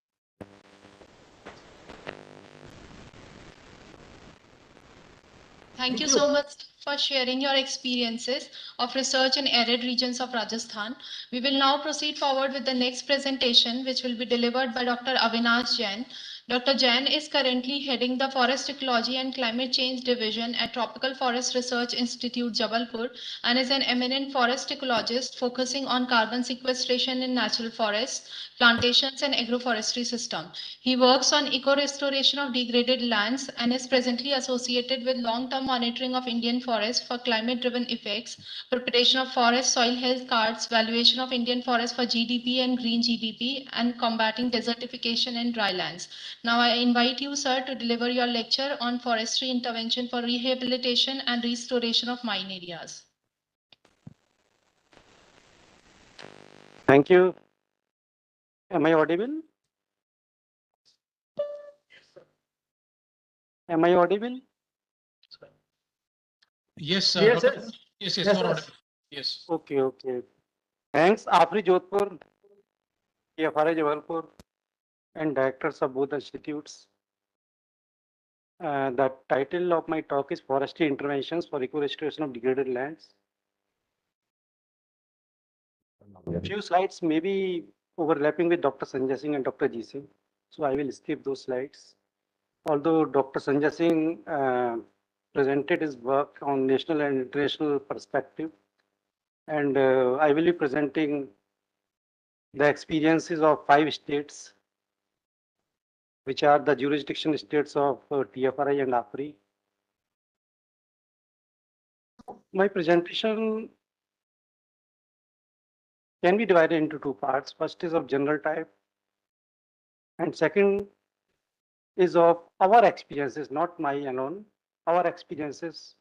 Thank you so much for sharing your experiences of research in arid regions of Rajasthan. We will now proceed forward with the next presentation, which will be delivered by Dr. Avinash Jain. Dr. Jain is currently heading the Forest Ecology and Climate Change Division at Tropical Forest Research Institute, Jodhpur, and is an eminent forest ecologist focusing on carbon sequestration in natural forests, plantations, and agroforestry system. He works on eco-restoration of degraded lands and is presently associated with long-term monitoring of Indian forests for climate-driven effects, preparation of forest soil health cards, valuation of Indian forests for GDP and green GDP, and combating desertification in dry lands. Now I invite you, sir, to deliver your lecture on forestry intervention for rehabilitation and restoration of mine areas. Thank you. Am I audible? Am I audible? Yes, sir. Yes, Dr. yes. Yes, Yes, you're yes. audible. Yes. Okay, okay. Thanks, AFRI Jodhpur, AFRI Jodhpur, and directors of both institutes. The title of my talk is Forestry Interventions for Eco-Restoration of Degraded Lands. A few slides may be overlapping with Dr. Sanjay Singh and Dr. G Singh, so I will skip those slides. Although Dr. Sanjay Singh presented his work on national and international perspective, and I will be presenting the experiences of 5 states, which are the jurisdiction states of TFRI and AFRI. My presentation can be divided into 2 parts. First is of general type, and second is of our experiences, not my alone, our experiences,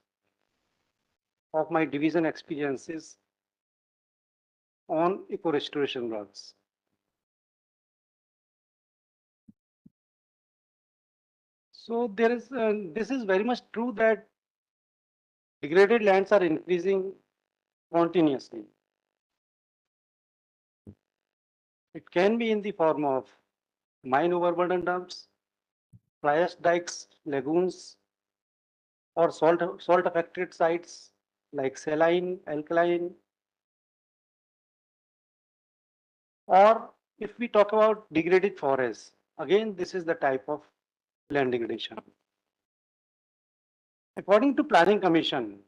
of my division experiences on eco restoration works. So this is very much true that degraded lands are increasing continuously. It can be in the form of mine overburden dumps, fly ash dikes, lagoons, or salt affected sites like saline, alkaline, or if we talk about degraded forests, again this is the type of land degradation. According to Planning Commission,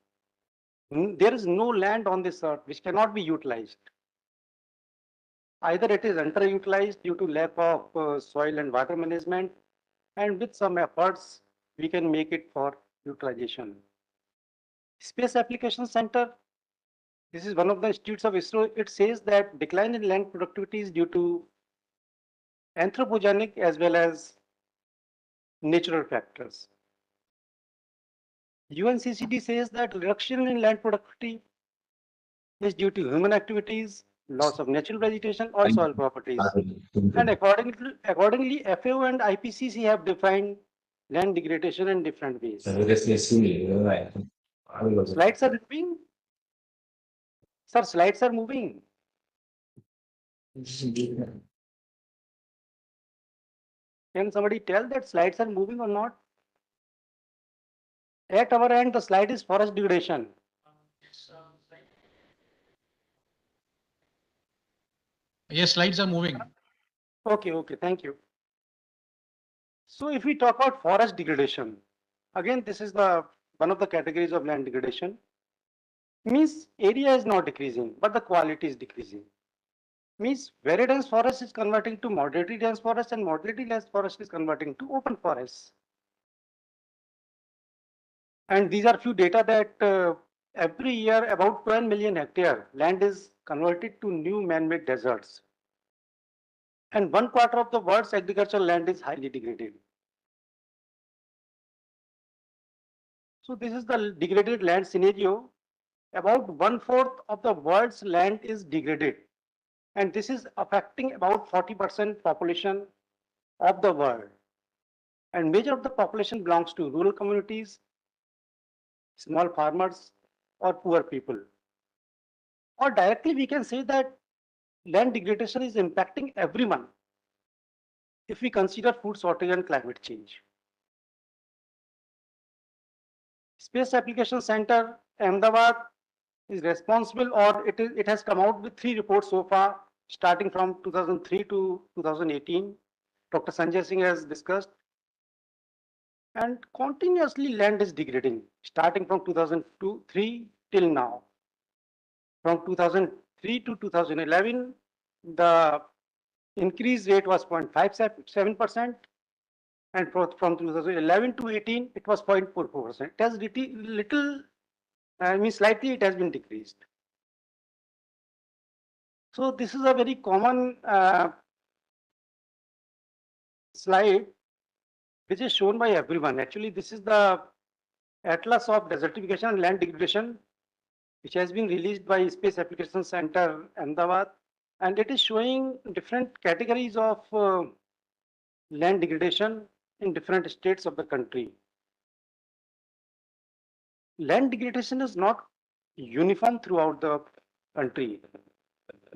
there is no land on this earth which cannot be utilized. Either it is underutilized due to lack of soil and water management, and with some efforts, we can make it for utilization. Space Application Center, this is one of the institutes of ISRO. It says that decline in land productivity is due to anthropogenic as well as natural factors. UNCCD says that reduction in land productivity is due to human activities, loss of natural vegetation or soil properties. And accordingly, FAO and IPCC have defined land degradation in different ways. Slides are moving. Sir, slides are moving. Can somebody tell that slides are moving or not? At our end, the slide is forest degradation. Yes, slides are moving. Okay, thank you. So if we talk about forest degradation, again, this is one of the categories of land degradation. Means area is not decreasing, but the quality is decreasing. Means very dense forest is converting to moderately dense forest and moderately dense forest is converting to open forests. And these are few data that every year about 12 million hectare land is converted to new man-made deserts. And 1/4 of the world's agricultural land is highly degraded. So this is the degraded land scenario. About 1/4 of the world's land is degraded. And this is affecting about 40% population of the world. And major of the population belongs to rural communities, small farmers, or poor people. Or directly we can say that land degradation is impacting everyone if we consider food shortage and climate change. Space Application Center, Ahmedabad is responsible, or it has come out with 3 reports so far, starting from 2003 to 2018. Dr. Sanjay Singh has discussed. And continuously land is degrading, starting from 2003 till now. From 2003 to 2011, the increase rate was 0.57%, and from 2011 to 18, it was 0.44%. It has slightly it has been decreased. So this is a very common slide which is shown by everyone. Actually, this is the Atlas of Desertification and Land Degradation, which has been released by Space Application Center, Ahmedabad, and it is showing different categories of land degradation in different states of the country. Land degradation is not uniform throughout the country.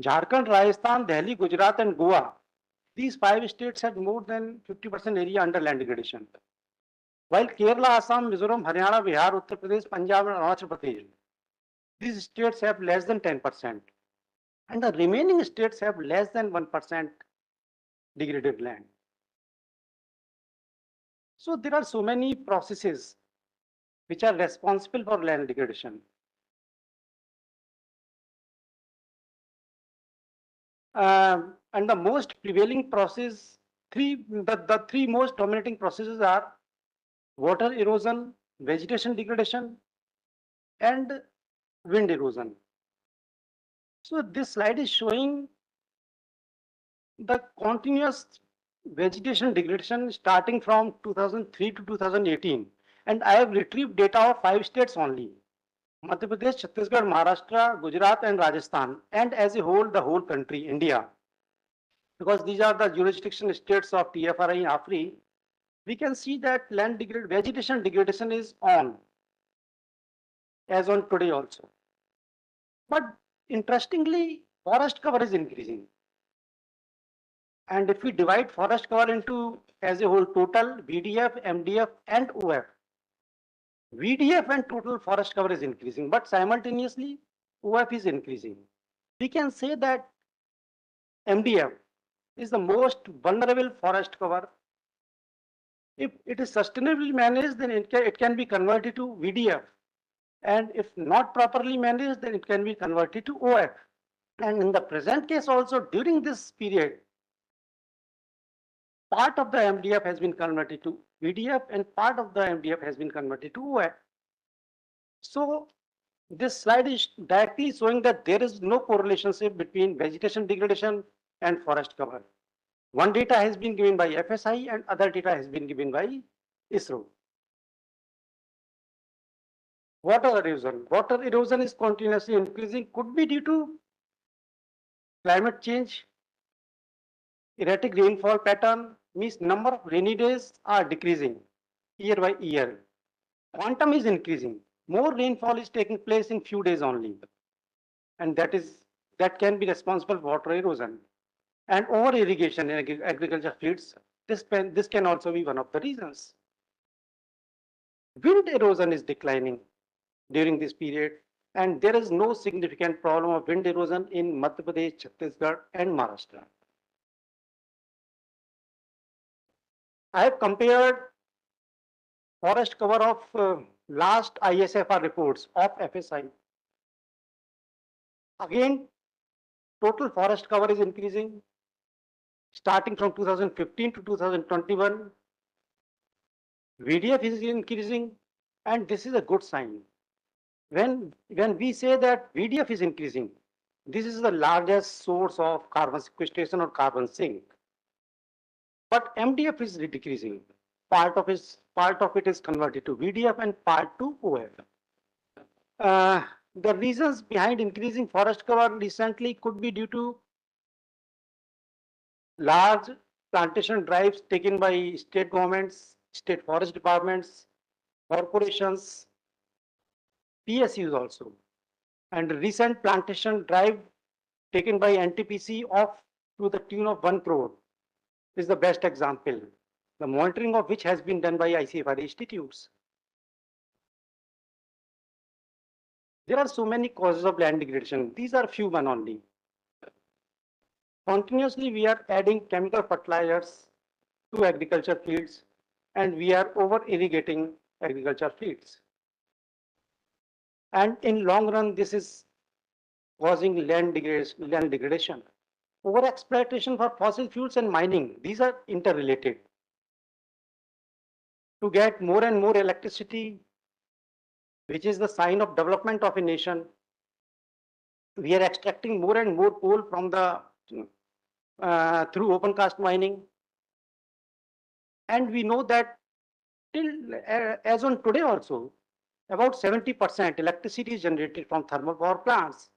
Jharkhand, Rajasthan, Delhi, Gujarat, and Goa, these 5 states had more than 50% area under land degradation. While Kerala, Assam, Mizoram, Haryana, Bihar, Uttar Pradesh, Punjab, and Arunachal Pradesh, these states have less than 10%, and the remaining states have less than 1% degraded land. So there are so many processes which are responsible for land degradation. And the most prevailing process, the 3 most dominating processes are water erosion, vegetation degradation, and wind erosion. So this slide is showing the continuous vegetation degradation starting from 2003 to 2018. And I have retrieved data of 5 states only: Madhya Pradesh, Chhattisgarh, Maharashtra, Gujarat, and Rajasthan, and as a whole, the whole country, India. Because these are the jurisdiction states of TFRI and AFRI, we can see that vegetation degradation is on, as on today also. But interestingly, forest cover is increasing. And if we divide forest cover into as a whole total, VDF, MDF, and OF, VDF and total forest cover is increasing, but simultaneously OF is increasing. We can say that MDF is the most vulnerable forest cover. If it is sustainably managed, then it can be converted to VDF. And if not properly managed, then it can be converted to OF. And in the present case also, during this period, part of the MDF has been converted to VDF and part of the MDF has been converted to OF. So this slide is directly showing that there is no correlation between vegetation degradation and forest cover. One data has been given by FSI and other data has been given by ISRO. Water erosion. Water erosion is continuously increasing, could be due to climate change. Erratic rainfall pattern means number of rainy days are decreasing year by year. Quantum is increasing. More rainfall is taking place in few days only. And that can be responsible for water erosion. And over irrigation in agriculture fields, this can also be one of the reasons. Wind erosion is declining during this period, and there is no significant problem of wind erosion in Madhya Pradesh, Chhattisgarh, and Maharashtra. I have compared forest cover of last ISFR reports of FSI. Again, total forest cover is increasing. Starting from 2015 to 2021, VDF is increasing, and this is a good sign. When we say that VDF is increasing, this is the largest source of carbon sequestration or carbon sink. But MDF is decreasing. Part of it is converted to VDF and part to OF. The reasons behind increasing forest cover recently could be due to large plantation drives taken by state governments, state forest departments, corporations, PSUs also. And recent plantation drive taken by NTPC to the tune of 1 crore is the best example, the monitoring of which has been done by ICFR institutes. There are so many causes of land degradation. These are few one only. Continuously, we are adding chemical fertilizers to agriculture fields, and we are over irrigating agriculture fields. And in long run, this is causing land degradation. Over exploitation for fossil fuels and mining, these are interrelated. To get more and more electricity, which is the sign of development of a nation, we are extracting more and more coal from the through open cast mining. And we know that till as on today also, about 70% electricity is generated from thermal power plants.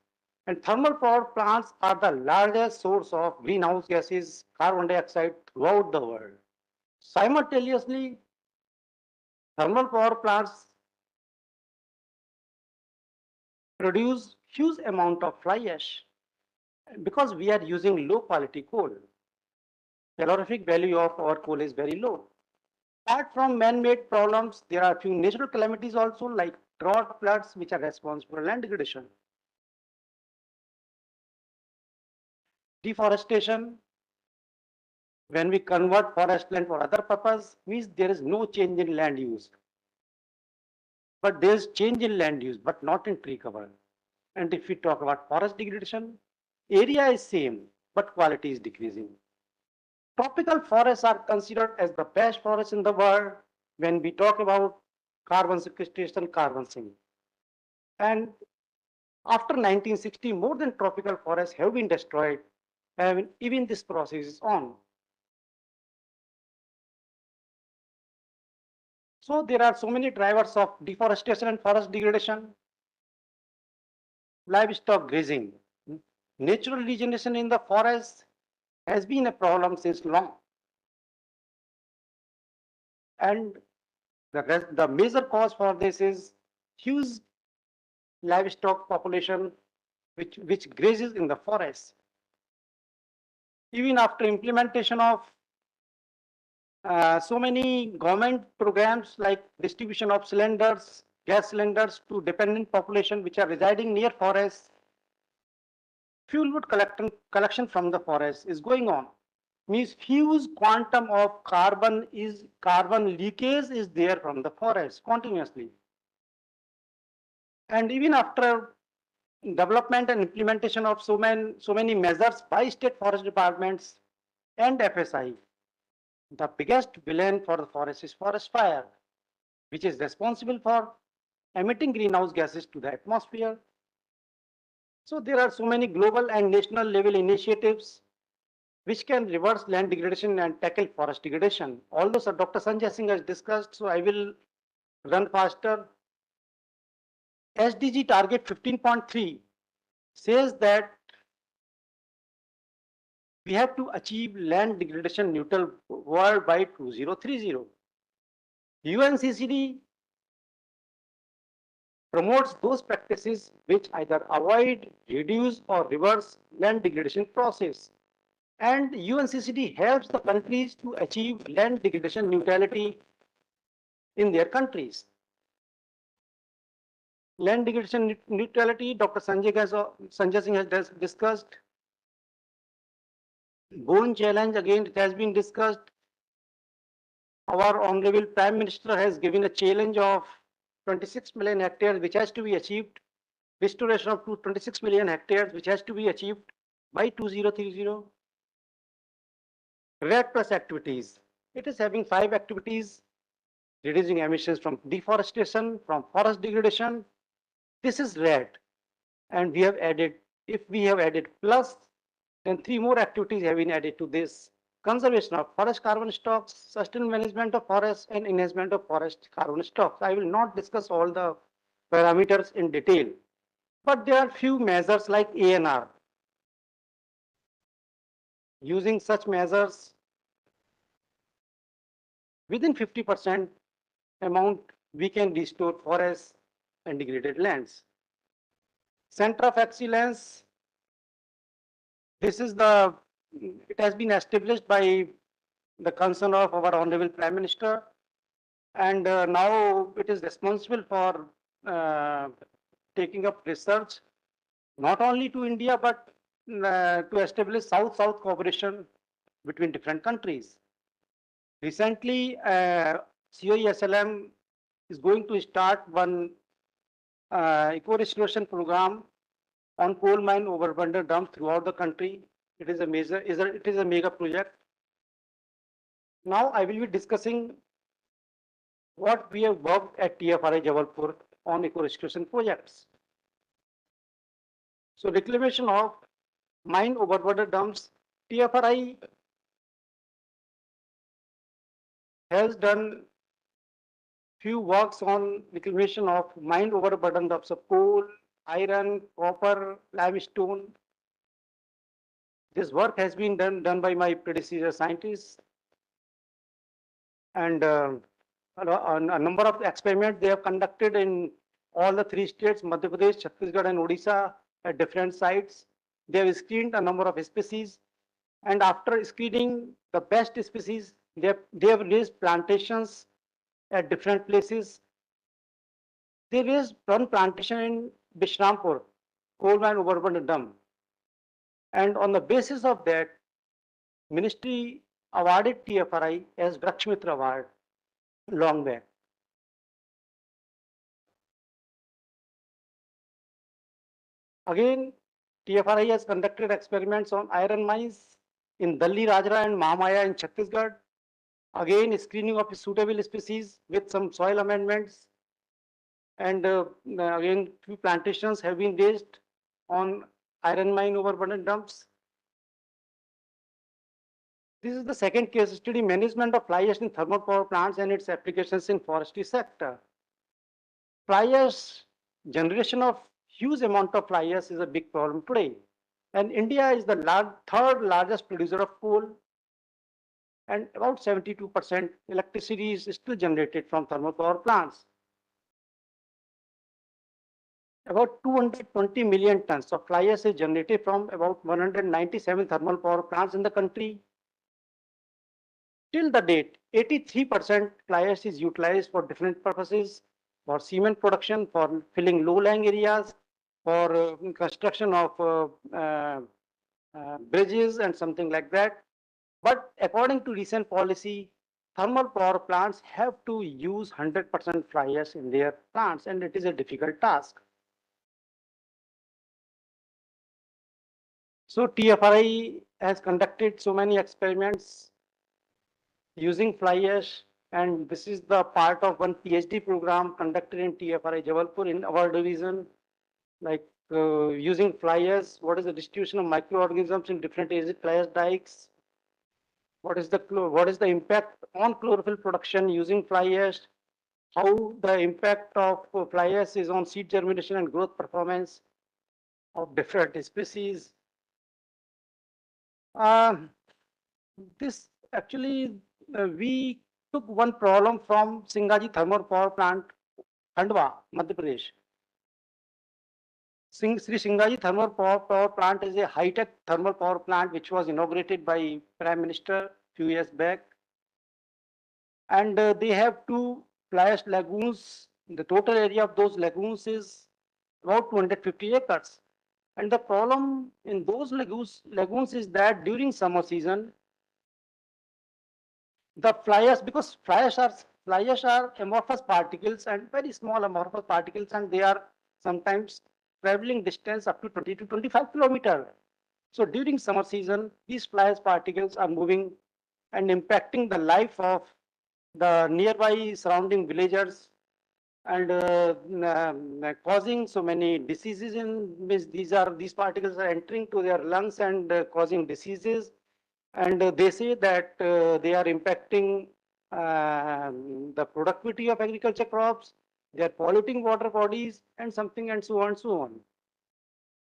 And thermal power plants are the largest source of greenhouse gases, carbon dioxide throughout the world. Simultaneously, thermal power plants produce huge amount of fly ash because we are using low quality coal. Calorific value of our coal is very low. Apart from man-made problems, there are few natural calamities also like drought, floods, which are responsible for land degradation. Deforestation, when we convert forest land for other purpose, means there is no change in land use. But there is change in land use, but not in tree cover. And if we talk about forest degradation, area is same, but quality is decreasing. Tropical forests are considered as the best forests in the world when we talk about carbon sequestration, carbon sink. And after 1960, more than tropical forests have been destroyed, and even this process is on. So there are so many drivers of deforestation and forest degradation. Livestock grazing. Natural regeneration in the forest has been a problem since long. And the major cause for this is huge livestock population which grazes in the forest. Even after implementation of so many government programs like distribution of cylinders, gas cylinders to dependent population which are residing near forests, fuel wood collection from the forest is going on. Means huge quantum of carbon leakage is there from the forest continuously. And even after development and implementation of so many measures by state forest departments and FSI, the biggest villain for the forest is forest fire, which is responsible for emitting greenhouse gases to the atmosphere. So there are so many global and national level initiatives which can reverse land degradation and tackle forest degradation. Although Sir Dr. Sanjay Singh has discussed, so I will run faster. SDG target 15.3 says that we have to achieve land degradation neutral world by 2030. UNCCD promotes those practices which either avoid, reduce or reverse land degradation process. And UNCCD helps the countries to achieve land degradation neutrality in their countries. Land degradation neutrality, Dr. Sanjay Singh has discussed. Bone challenge, again, it has been discussed. Our Honorable Prime Minister has given a challenge of 26 million hectares, which has to be achieved. Restoration of 26 million hectares, which has to be achieved by 2030. RED plus activities. It is having 5 activities: reducing emissions from deforestation, from forest degradation. This is RED. And we have added, if we have added plus, then 3 more activities have been added to this: conservation of forest carbon stocks, sustainable management of forests, and enhancement of forest carbon stocks. I will not discuss all the parameters in detail, but there are few measures like ANR. Using such measures, within 50% amount, we can restore forests and degraded lands. Center of Excellence, it has been established by the concern of our Honorable Prime Minister, and now it is responsible for taking up research, not only to India, but to establish South-South cooperation between different countries. Recently, COESLM is going to start one eco-restoration program on coal mine overburden dumps throughout the country. It is a mega project. Now I will be discussing what we have worked at TFRI Jodhpur on eco-restoration projects. So reclamation of mine overburden dumps, TFRI has done few works on reclamation of mine overburden dumps of coal, iron, copper, limestone. This work has been done by my predecessor scientists, and a number of experiments they have conducted in all the 3 states, Madhya Pradesh, Chhattisgarh and Odisha, at different sites. They have screened a number of species, and after screening the best species, they have raised plantations at different places. They raised one plantation in Bishrampur, coal mine overburden dump. And on the basis of that, Ministry awarded TFRI as Vrakshmitra Award long back. Again, TFRI has conducted experiments on iron mines in Dalli, Rajra and Mahamaya in Chhattisgarh. Again, screening of suitable species with some soil amendments. And again, few plantations have been raised on iron mine overburden dumps. This is the second case study, management of fly ash in thermal power plants and its applications in forestry sector. Fly ash, generation of huge amount of fly ash is a big problem today. And India is the third largest producer of coal, and about 72% electricity is still generated from thermal power plants. About 220 million tons of fly ash is generated from about 197 thermal power plants in the country. Till the date, 83% fly ash is utilized for different purposes, for cement production, for filling low-lying areas, for construction of bridges and something like that. But according to recent policy, thermal power plants have to use 100% fly ash in their plants, and it is a difficult task. So TFRI has conducted so many experiments using fly ash, and this is the part of one PhD program conducted in TFRI Jodhpur in our division, like using fly ash, what is the distribution of microorganisms in different acid fly ash dikes, what is the impact on chlorophyll production using fly ash, how the impact of fly ash is on seed germination and growth performance of different species. This actually, we took one problem from Singaji Thermal Power Plant, Khandwa, Madhya Pradesh. Sri Singaji Thermal Power Plant is a high-tech thermal power plant which was inaugurated by Prime Minister a few years back. And they have two fly ash lagoons. The total area of those lagoons is about 250 acres. And the problem in those lagoons is that during summer season, the fly ash, because fly ash are amorphous particles and very small amorphous particles, and they are sometimes traveling distance up to 20 to 25 kilometers. So during summer season, these fly ash particles are moving and impacting the life of the nearby surrounding villagers, and causing so many diseases. These particles are entering to their lungs and causing diseases. And they say that they are impacting the productivity of agriculture crops, they are polluting water bodies and something, and so on and so on.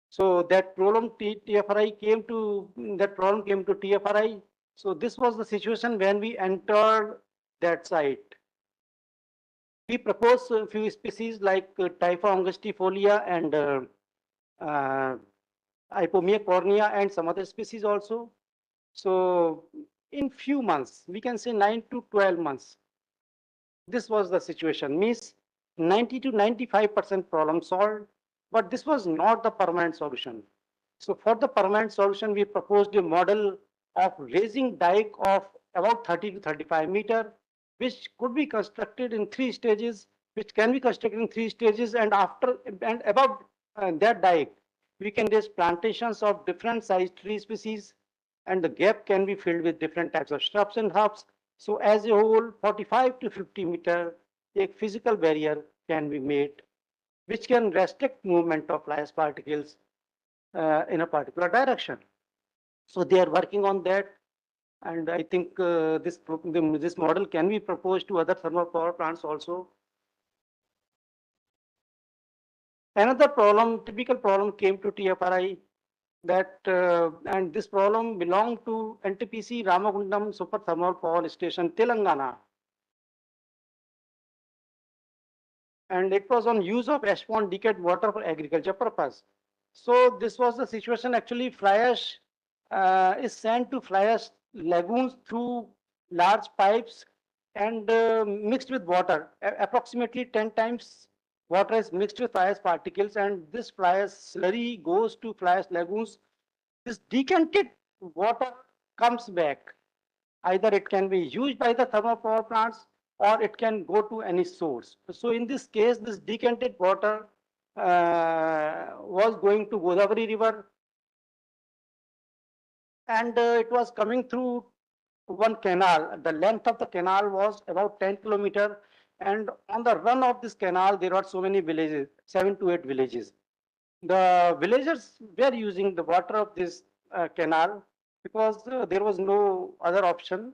So that problem came to TFRI. So this was the situation when we entered that site. We proposed a few species like Typha angustifolia and Ipomia cornea and some other species also. So in few months, we can say 9 to 12 months, this was the situation, means 90 to 95% problem solved, but this was not the permanent solution. So for the permanent solution, we proposed a model of raising dike of about 30 to 35 meter, which could be constructed in 3 stages, and above that dike, we can raise plantations of different size tree species, and the gap can be filled with different types of shrubs and herbs. So as a whole, 45 to 50 meter, a physical barrier can be made, which can restrict movement of fly ash particles in a particular direction. So they are working on that, and I think this model can be proposed to other thermal power plants also. Another problem, typical problem, came to TFRI, that and this problem belonged to NTPC Ramagundam Super Thermal Power Station, Telangana. And it was on use of ash pond decayed water for agriculture purpose. So this was the situation. Actually, fly ash is sent to fly ash lagoons through large pipes and mixed with water. Approximately 10 times water is mixed with fly ash particles, and this fly ash slurry goes to fly ash lagoons. This decanted water comes back. Either it can be used by the thermal power plants, or it can go to any source. So in this case, this decanted water was going to Godavari River, and it was coming through one canal. The length of the canal was about 10 kilometers, and on the run of this canal, there are so many villages, 7 to 8 villages. The villagers were using the water of this canal, because there was no other option.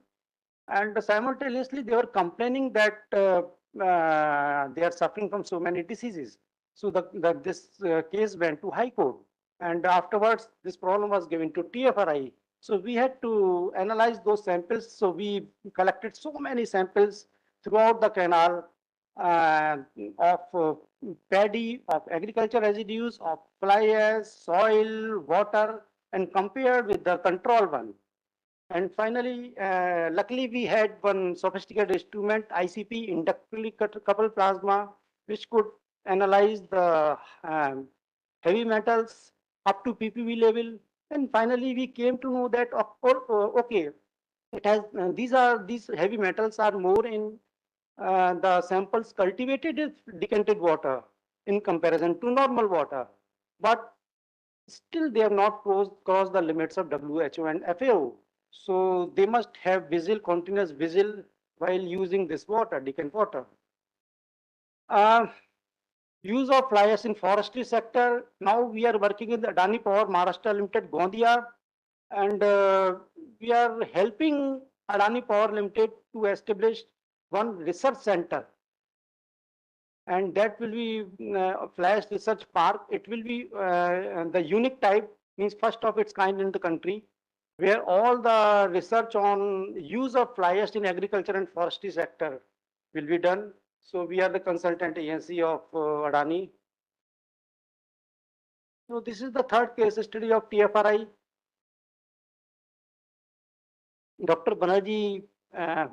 And simultaneously, they were complaining that they are suffering from so many diseases. So this case went to High Court. And afterwards, this problem was given to TFRI. So we had to analyze those samples. So we collected so many samples throughout the canal uh, of paddy, of agriculture residues, of fly ash, soil, water, and compared with the control one. And finally, luckily, we had one sophisticated instrument, ICP, inductively coupled plasma, which could analyze the heavy metals up to ppb level. And finally, we came to know that, okay, it has these heavy metals are more in the samples cultivated with decanted water in comparison to normal water. But still, they have not crossed the limits of WHO and FAO. So they must have visual, continuous visual while using this water, decanted water. Use of fly ash in forestry sector. Now we are working in the Adani Power Maharashtra Limited, Gondia, and we are helping Adani Power Limited to establish one research center, and that will be fly ash research park. It will be the unique type, means first of its kind in the country, where all the research on use of fly ash in agriculture and forestry sector will be done. So we are the consultant agency of Adani. So this is the third case study of TFRI. Dr. Banerjee,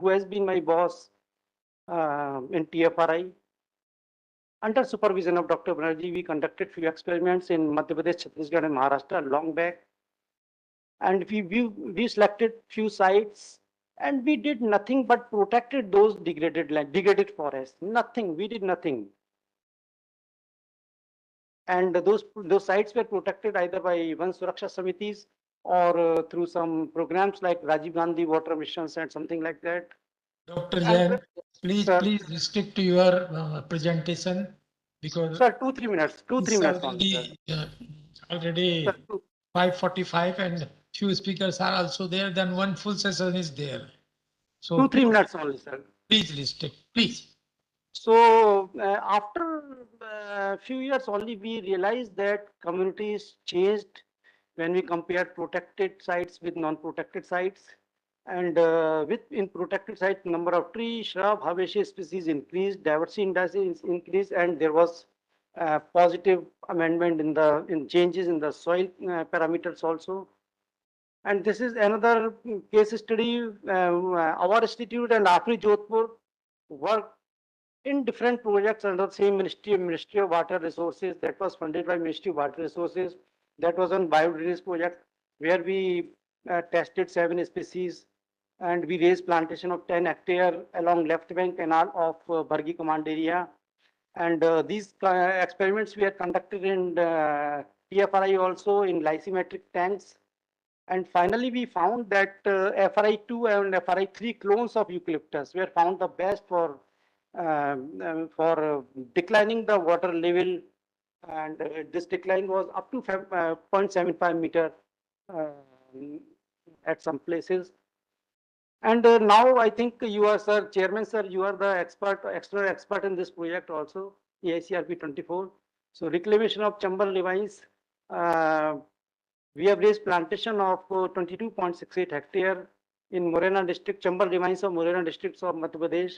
who has been my boss in TFRI, under supervision of Dr. Banerjee, we conducted few experiments in Madhya Pradesh, Chhattisgarh, and Maharashtra long back. And we selected few sites, and we did nothing but protected those degraded forests. Nothing, we did nothing. And those sites were protected either by Van Suraksha Samitis or through some programs like Rajiv Gandhi water missions and something like that. Dr. Jain, please restrict to your presentation because sir, 2-3 minutes. 2-3 minutes. Already 5:45 and few speakers are also there. Then one full session is there. So 2-3 minutes only, sir. Please restrict, please. So after a few years only, we realized that communities changed when we compared protected sites with non-protected sites. And in protected sites, number of tree, shrub, herbaceous species increased, diversity indices increased, and there was positive amendment in changes in the soil parameters also. And this is another case study. Our institute and AFRI Jodhpur work in different projects under the same Ministry of Water Resources, that was funded by Ministry of Water Resources. That was on biodiversity project where we tested 7 species and we raised plantation of 10 hectare along left bank canal of Bargi command area. And these experiments were conducted in TFRI also in lysimetric tanks. And finally, we found that FRI2 and FRI3 clones of eucalyptus were found the best for declining the water level, and this decline was up to 0.75 meter at some places. And now I think you are, sir, Chairman, sir, you are the external expert in this project also, EICRP 24. So reclamation of Chambal ravines. We have raised plantation of 22.68 hectare in Morena district, Chambal ravines of Morena districts of Madhya Pradesh.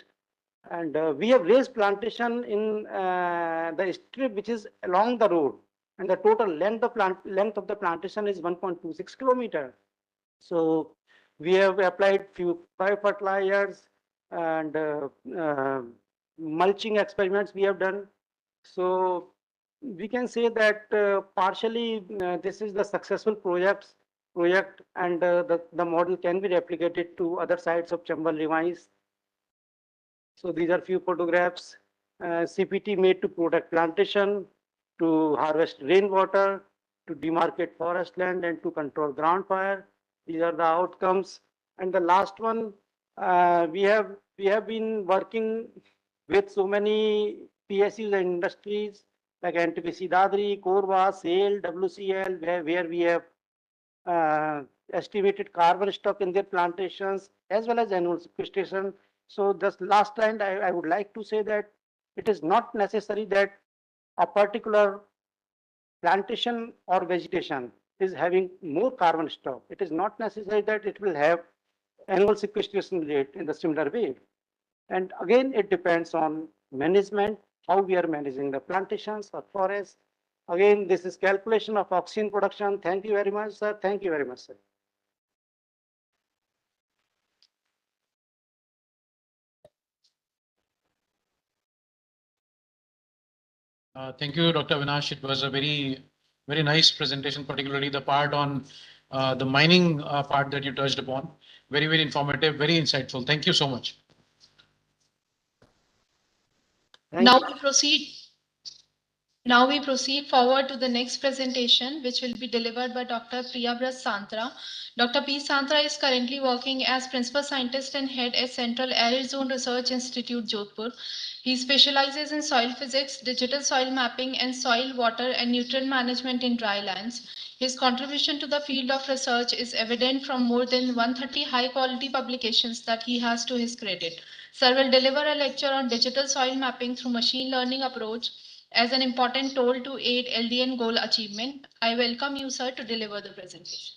And we have raised plantation in the strip which is along the road, and the total length of the plantation is 1.26 kilometer. So we have applied few fertilizers and mulching experiments we have done. So we can say that partially this is the successful project, and the model can be replicated to other sites of Chambal ravines. So these are few photographs. CPT made to protect plantation, to harvest rainwater, to demarcate forest land, and to control ground fire. These are the outcomes. And the last one, we have been working with so many PSUs and industries like NTPC Dadri, Korba, SAIL, WCL, where we have estimated carbon stock in their plantations as well as annual sequestration. So this last line, I would like to say that it is not necessary that a particular plantation or vegetation is having more carbon stock. It is not necessary that it will have annual sequestration rate in the similar way. And again, it depends on management, how we are managing the plantations or forests. Again, this is calculation of oxygen production. Thank you very much, sir. Thank you very much, sir. Thank you, Dr. Avinash. It was a very nice presentation, particularly the part on the mining part that you touched upon. Very informative, very insightful. Thank you so much. Now we proceed forward to the next presentation, which will be delivered by Dr. Priyabrat Santra. Dr. P. Santra is currently working as Principal Scientist and Head at Central Arid Zone Research Institute, Jodhpur. He specializes in soil physics, digital soil mapping, and soil, water, and nutrient management in dry lands. His contribution to the field of research is evident from more than 130 high-quality publications that he has to his credit. Sir will deliver a lecture on digital soil mapping through machine learning approach as an important tool to aid LDN goal achievement. I welcome you, sir, to deliver the presentation.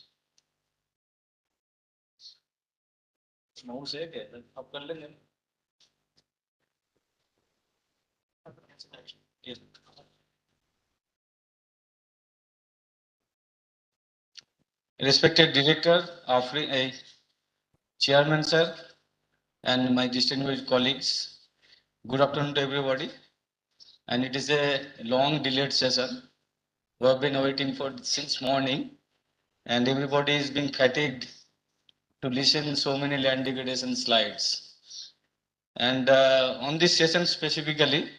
Respected Director, AFRI, Chairman, sir, and my distinguished colleagues, good afternoon to everybody. And it is a long delayed session. We have been waiting for since morning, and everybody is being fatigued to listen so many land degradation slides. And on this session specifically,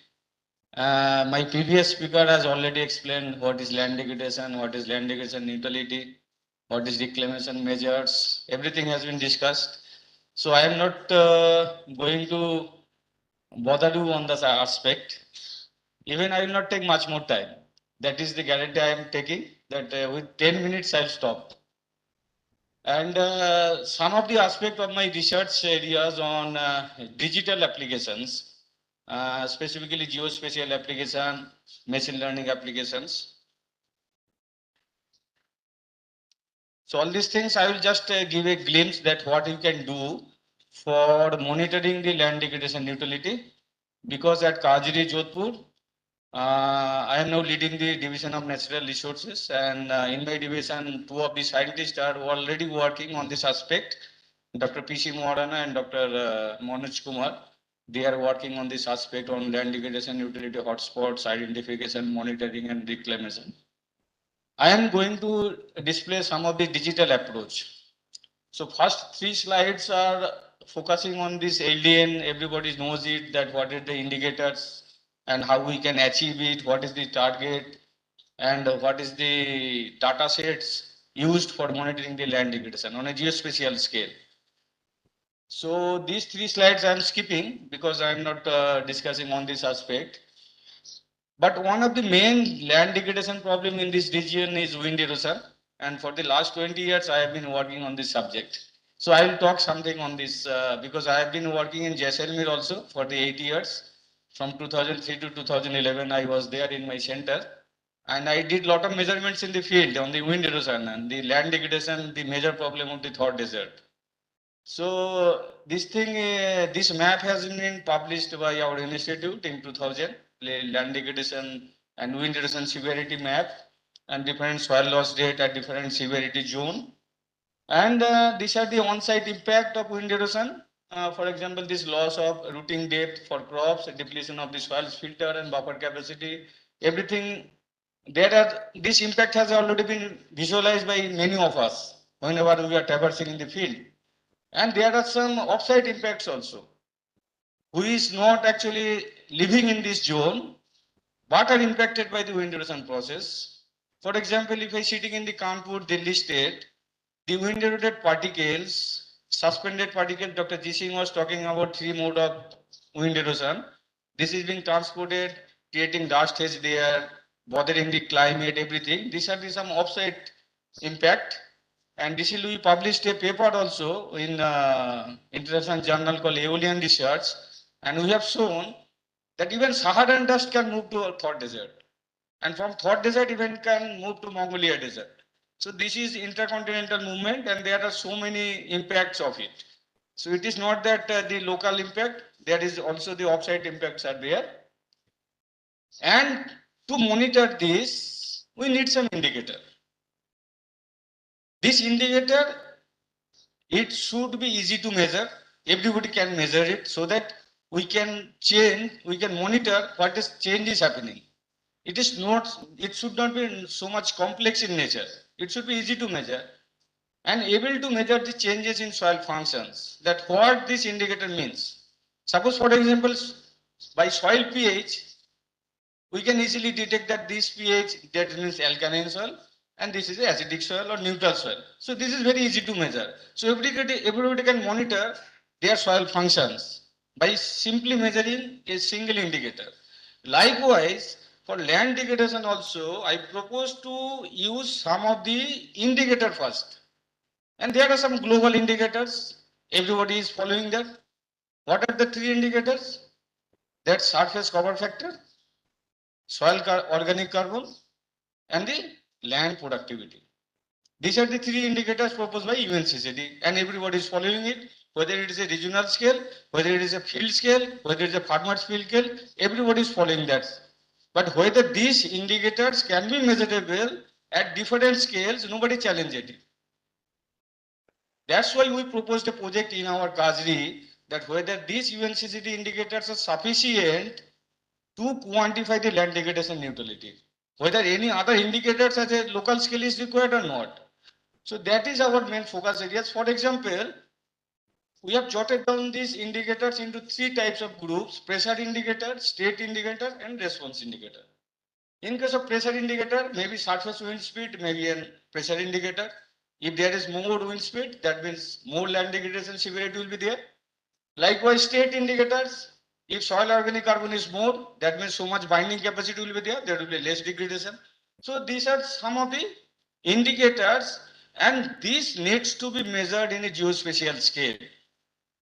my previous speaker has already explained what is land degradation, what is land degradation neutrality, what is reclamation measures, everything has been discussed. So I am not going to bother you on this aspect. Even I will not take much more time. That is the guarantee I am taking, that with 10 minutes I'll stop. And some of the aspect of my research areas on digital applications, specifically geospatial application, machine learning applications. So all these things I will just give a glimpse that what you can do for monitoring the land degradation neutrality, because at Kajri, Jodhpur, I am now leading the division of natural resources, and in my division, two of the scientists are already working on this aspect. Dr. P.C. Morana and Dr. Manoj Kumar, they are working on this aspect on land degradation neutrality hotspots, identification, monitoring, and reclamation. I am going to display some of the digital approach. So first three slides are focusing on this LDN. Everybody knows it, that what are the indicators and how we can achieve it, what is the target, and what is the data sets used for monitoring the land degradation on a geospatial scale. So these three slides I am skipping because I am not discussing on this aspect. But one of the main land degradation problem in this region is wind erosion. And for the last 20 years, I have been working on this subject. So I will talk something on this because I have been working in Jaisalmer also for the 8 years. From 2003 to 2011, I was there in my center. And I did lot of measurements in the field on the wind erosion and the land degradation, the major problem of the Thor Desert. So this thing, this map has been published by our institute in 2000, land degradation and wind erosion severity map, and different soil loss rate at different severity zone. And these are the on-site impact of wind erosion. For example, this loss of rooting depth for crops, depletion of the soil filter and buffer capacity, everything. This impact has already been visualized by many of us whenever we are traversing in the field. And there are some offsite impacts also. Who is not actually living in this zone, but are impacted by the wind erosion process. For example, if I sitting in the Kanpur, Delhi state, the wind eroded particles, suspended particles, Dr. G. Singh was talking about 3 mode of wind erosion. This is being transported, creating dust hedge there, bothering the climate, everything. These are some offsite impact. And recently we published a paper also in international journal called Aeolian Research, and we have shown that even Saharan dust can move to a Thor desert, and from Thor desert even can move to Mongolia desert. So this is intercontinental movement, and there are so many impacts of it. So it is not that the local impact, there is also the offsite impacts are there. And to monitor this, we need some indicator. This indicator, it should be easy to measure. Everybody can measure it so that we can change, we can monitor what is change is happening. It is not, it should not be so much complex in nature. It should be easy to measure and able to measure the changes in soil functions. That what this indicator means. Suppose, for example, by soil pH, we can easily detect that this pH, that means alkaline soil, and this is acidic soil or neutral soil. So this is very easy to measure. So everybody can monitor their soil functions by simply measuring a single indicator. Likewise, for land degradation also, I propose to use some of the indicator first. And there are some global indicators. Everybody is following that. What are the three indicators? That surface cover factor, soil organic carbon, and the land productivity. These are the three indicators proposed by UNCCD, and everybody is following it, whether it is a regional scale, whether it is a field scale, whether it is a farmer's field scale, everybody is following that. But whether these indicators can be measurable at different scales, nobody challenged it. That's why we proposed a project in our Kajri that whether these UNCCD indicators are sufficient to quantify the land degradation neutrality, whether any other indicators at a local scale is required or not. So that is our main focus areas. For example, we have jotted down these indicators into three types of groups: pressure indicator, state indicator, and response indicator. In case of pressure indicator, maybe surface wind speed, maybe a pressure indicator. If there is more wind speed, that means more land degradation severity will be there. Likewise, state indicators, if soil organic carbon is more, that means so much binding capacity will be there will be less degradation. So these are some of the indicators, and this needs to be measured in a geospatial scale.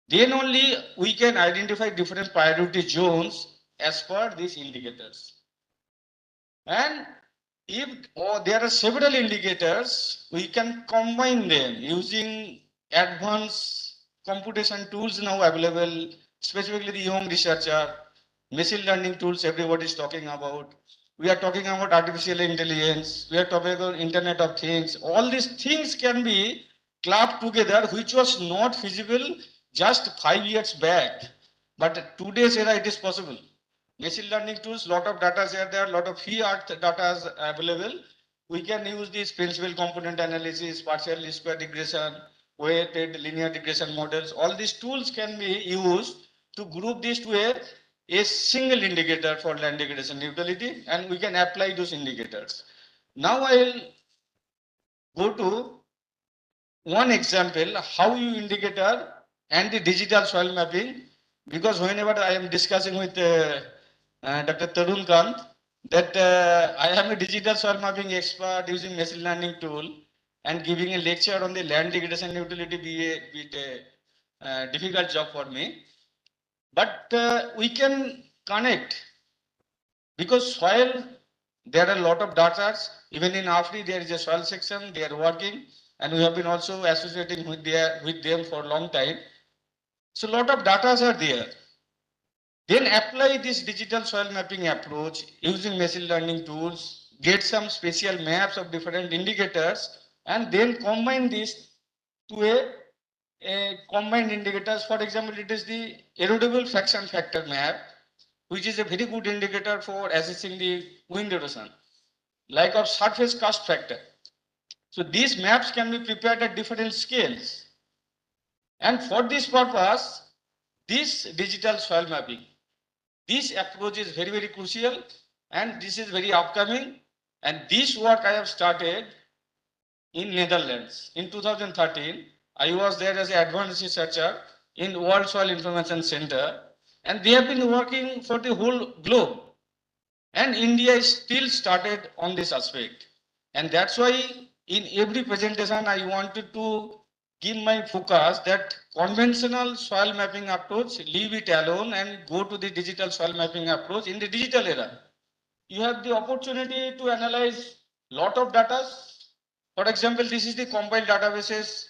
Then only we can identify different priority zones as per these indicators. And if there are several indicators, we can combine them using advanced computation tools now available, specifically the young researcher, machine learning tools everybody is talking about. We are talking about artificial intelligence. We are talking about Internet of Things. All these things can be clubbed together, which was not feasible just 5 years back. But today's era, it is possible. Machine learning tools, lot of data are there, lot of free art data is available. We can use this principal component analysis, partial least square regression, weighted linear regression models. All these tools can be used to group this to a single indicator for land degradation neutrality, and we can apply those indicators. Now I will go to one example how you indicator and the digital soil mapping, because whenever I am discussing with Dr. Tarun Kant, that I am a digital soil mapping expert using machine learning tool and giving a lecture on the land degradation neutrality be a difficult job for me. But we can connect, because soil, there are a lot of data. Even in AFRI, there is a soil section, they are working, and we have been also associating with them for a long time. So a lot of data are there. Then apply this digital soil mapping approach using machine learning tools, get some spatial maps of different indicators, and then combine this to a combined indicators. For example, it is the erodible fraction factor map, which is a very good indicator for assessing the wind erosion, like of surface cast factor. So these maps can be prepared at different scales. And for this purpose, this digital soil mapping, this approach is very, very crucial, and this is very upcoming. And this work I have started in Netherlands in 2013. I was there as an advanced researcher in World Soil Information Center, and they have been working for the whole globe. And India is still started on this aspect. And that's why in every presentation, I wanted to give my focus that conventional soil mapping approach, leave it alone and go to the digital soil mapping approach in the digital era. You have the opportunity to analyze lot of data. For example, this is the compiled databases.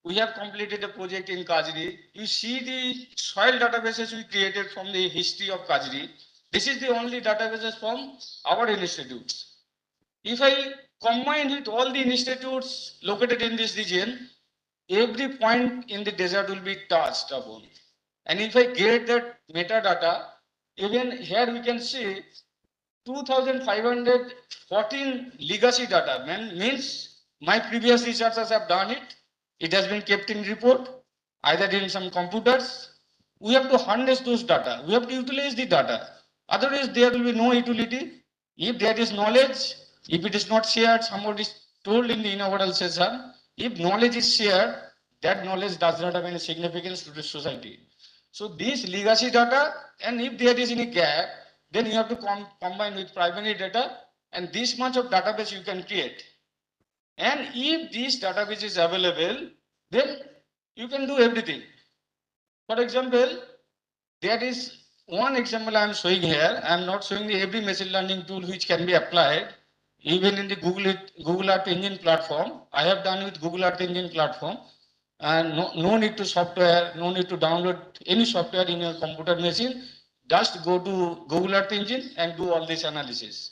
We have completed a project in Kajri. You see the soil databases we created from the history of Kajri. This is the only databases from our institutes. If I combine with all the institutes located in this region, every point in the desert will be touched upon. And if I get that metadata, even here we can see 2514 legacy data means my previous researchers have done it. It has been kept in report, either in some computers. We have to harness those data. We have to utilize the data. Otherwise, there will be no utility. If there is knowledge, if it is not shared, somebody is told in the inaugural session, if knowledge is shared, that knowledge does not have any significance to the society. So this legacy data, and if there is any gap, then you have to combine with primary data, and this much of database you can create. And if this database is available, then you can do everything. For example, there is one example I am showing here. I am not showing the every machine learning tool which can be applied even in the Google Earth Engine platform. I have done with Google Earth Engine platform, and no need to software, no need to download any software in your computer machine. Just go to Google Earth Engine and do all this analysis.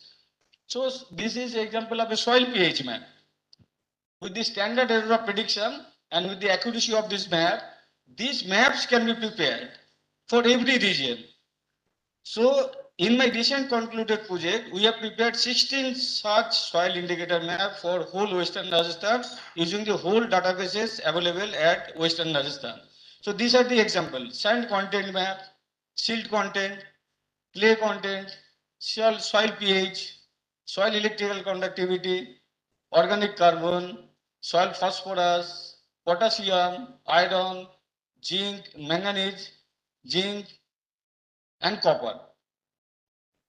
So this is example of a soil pH map. With the standard error of prediction and with the accuracy of this map, these maps can be prepared for every region. So in my recent concluded project, we have prepared 16 such soil indicator map for whole Western Rajasthan using the whole databases available at Western Rajasthan. So these are the examples: sand content map, silt content, clay content, soil pH, soil electrical conductivity, organic carbon, soil phosphorus, potassium, iron, zinc, manganese, zinc, and copper.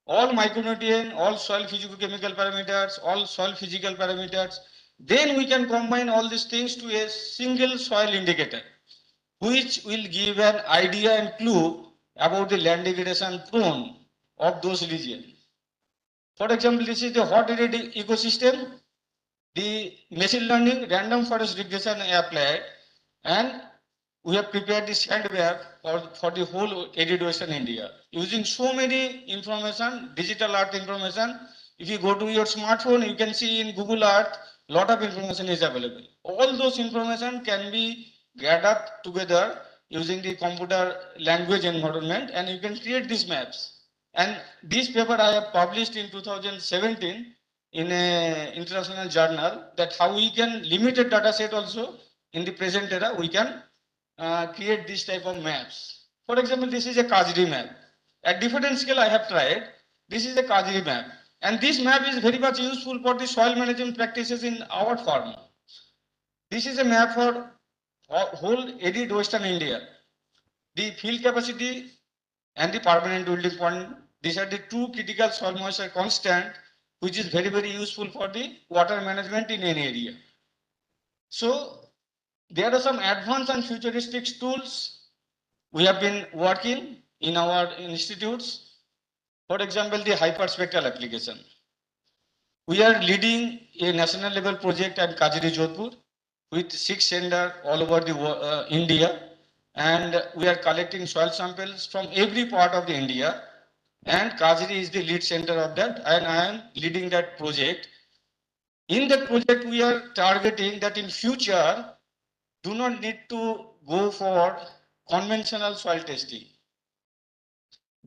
All micronutrient, all soil physicochemical parameters, all soil physical parameters. Then we can combine all these things to a single soil indicator, which will give an idea and clue about the land degradation prone of those regions. For example, this is the hot arid ecosystem. The machine learning random forest regression applied, and we have prepared this sand map for the whole arid Western India using so many information, digital earth information. If you go to your smartphone, you can see in Google Earth, lot of information is available. All those information can be gathered together using the computer language environment, and you can create these maps. And this paper I have published in 2017 in a international journal, that how we can limited data set also in the present era we can create this type of maps. For example, this is a Kajri map. At different scale I have tried. This is a Kajri map. And this map is very much useful for the soil management practices in our farm. This is a map for whole arid Western India. The field capacity and the permanent building point, these are the two critical soil moisture constant, which is very, very useful for the water management in any area. So there are some advanced and futuristic tools we have been working in our institutes. For example, the hyperspectral application. We are leading a national level project at Kajri Jodhpur with 6 centers all over the India, and we are collecting soil samples from every part of the India, and Kajri is the lead center of that, and I am leading that project. In that project, we are targeting that in future, do not need to go for conventional soil testing.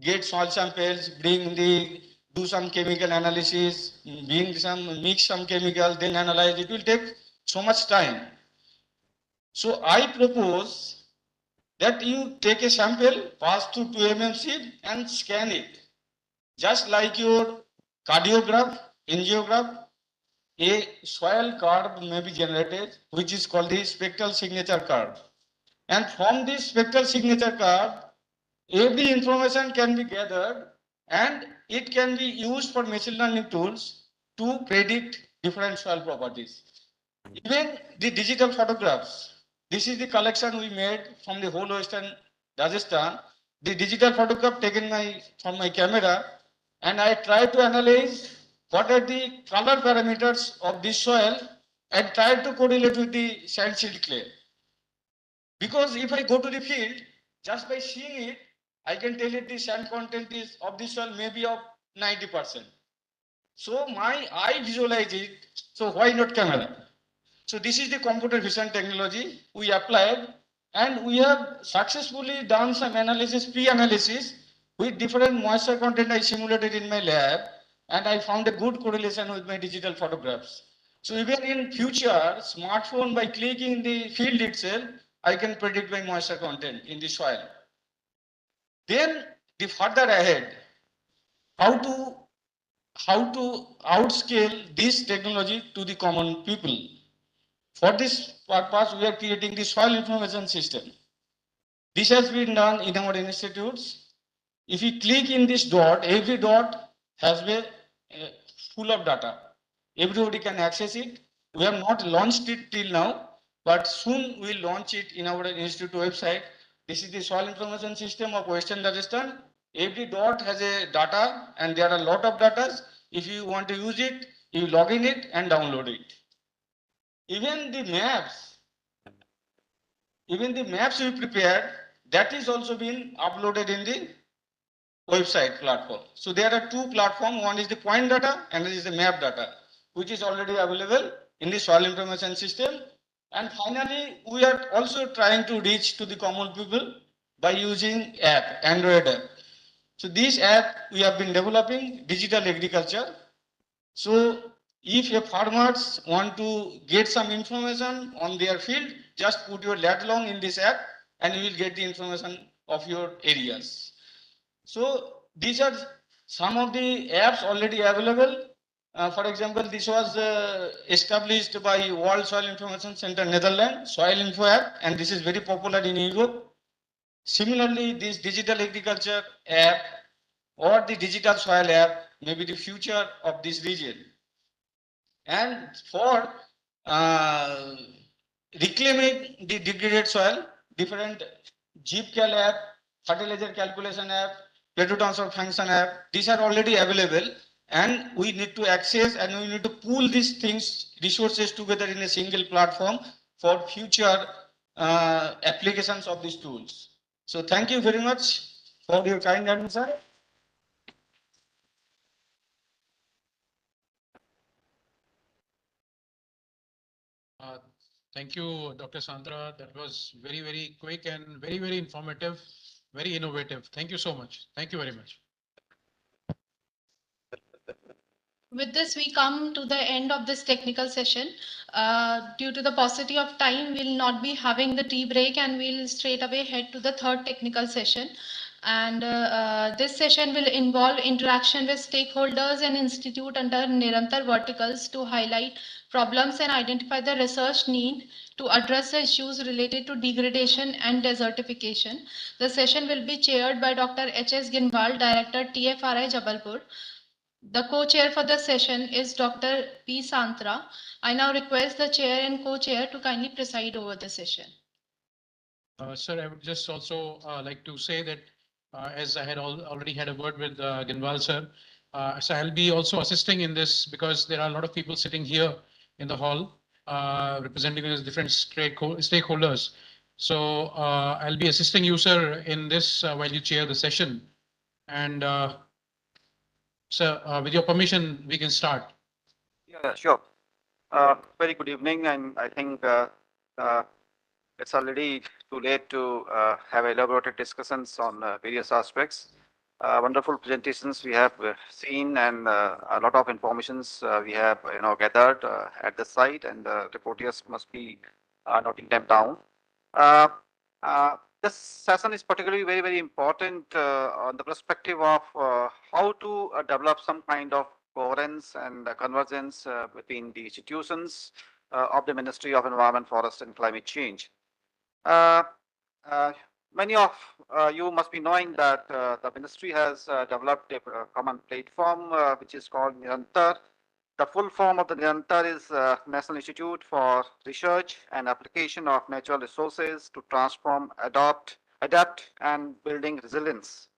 Get soil samples, do some chemical analysis, mix some chemical, then analyze. It will take so much time. So I propose that you take a sample, pass through 2 mm sieve and scan it. Just like your cardiograph, angiograph, a soil curve may be generated, which is called the spectral signature curve. And from this spectral signature curve, every information can be gathered and it can be used for machine learning tools to predict different soil properties. Even the digital photographs. This is the collection we made from the whole Western Rajasthan. The digital photograph taken from my camera, and I try to analyze what are the color parameters of this soil and try to correlate with the sand silt clay. Because if I go to the field, just by seeing it, I can tell it the sand content is of the soil maybe of 90%. So my eye visualize it. So why not camera? So this is the computer vision technology we applied, and we have successfully done some analysis, pre-analysis with different moisture content I simulated in my lab, and I found a good correlation with my digital photographs. So even in future, smartphone by clicking the field itself, I can predict my moisture content in the soil. Then the further ahead, how to outscale this technology to the common people. For this purpose, we are creating the soil information system. This has been done in our institutes. If you click in this dot, every dot has been full of data. Everybody can access it. We have not launched it till now, but soon we'll launch it in our institute website. This is the soil information system of Western Rajasthan. Every dot has a data, and there are a lot of data. If you want to use it, you log in it and download it. Even the maps we prepared, that is also been uploaded in the website platform. So there are two platforms. One is the point data and this is the map data, which is already available in the soil information system. And finally, we are also trying to reach to the common people by using app, Android app. So this app we have been developing, digital agriculture. So if your farmers want to get some information on their field, just put your lat long in this app and you will get the information of your areas. So these are some of the apps already available. For example, this was established by World Soil Information Center, Netherlands, Soil Info app, and this is very popular in Europe. Similarly, this digital agriculture app or the digital soil app may be the future of this region. And for reclaiming the degraded soil, different GeepCal app, fertilizer calculation app, transfer function app, these are already available, and we need to access and we need to pool these things, resources together in a single platform for future applications of these tools. So thank you very much for your kind attention. Thank you, Dr. Sandra. That was very, very quick and very, very informative, very innovative. Thank you so much. Thank you very much. With this, we come to the end of this technical session. Due to the paucity of time, we'll not be having the tea break and we'll straight away head to the third technical session. And this session will involve interaction with stakeholders and institute under Nirantar verticals to highlight problems and identify the research need to address the issues related to degradation and desertification. The session will be chaired by Dr. H.S. Ginwal, Director, TFRI, Jabalpur. The co-chair for the session is Dr. P. Santra. I now request the chair and co-chair to kindly preside over the session. Sir, I would just also like to say that as I had already had a word with Ginwal sir, so I'll be also assisting in this because there are a lot of people sitting here in the hall representing the different stakeholders. So I'll be assisting you, sir, in this while you chair the session. And sir, with your permission, we can start. Yeah, sure. Very good evening, and I think it's already too late to have elaborated discussions on various aspects. Wonderful presentations we have seen, and a lot of informations we have gathered at the site, and the reporters must be noting them down. Uh, this session is particularly very important on the perspective of how to develop some kind of coherence and convergence between the institutions of the Ministry of Environment, Forest and Climate Change. Uh, uh, Many of you must be knowing that the ministry has developed a common platform which is called Nirantar, The full form of the Nirantar is National Institute for Research and Application of Natural Resources to Transform, Adapt, and Building Resilience.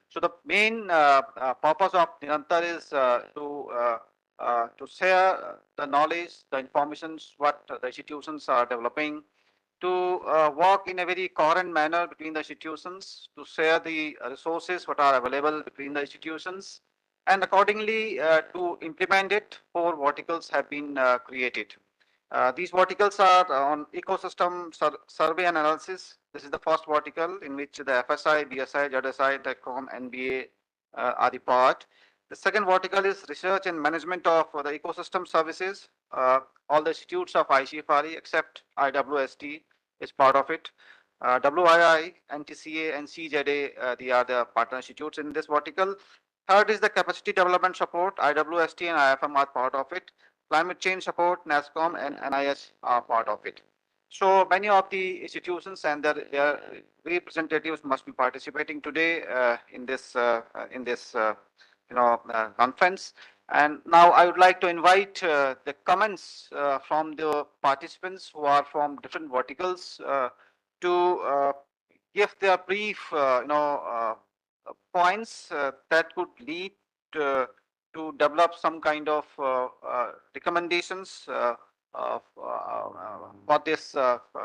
So the main purpose of Nirantar is to share the knowledge, the informations, what the institutions are developing, to work in a very coherent manner between the institutions, to share the resources what are available between the institutions, and accordingly to implement it. 4 verticals have been created. These verticals are on ecosystem survey and analysis. This is the first vertical in which the FSI, BSI, ZSI, TechCom, NBA are the part. The second vertical is research and management of the ecosystem services. All the institutes of ICFRE except IWST is part of it. WII, NTCA, and CZA, they are the partner institutes in this vertical. Third is the capacity development support. IWST and IFM are part of it. Climate change support, NASCOM and NIS are part of it. So many of the institutions and their representatives must be participating today in this conference. And now I would like to invite the comments from the participants who are from different verticals to give their brief, points that could lead to develop some kind of recommendations for this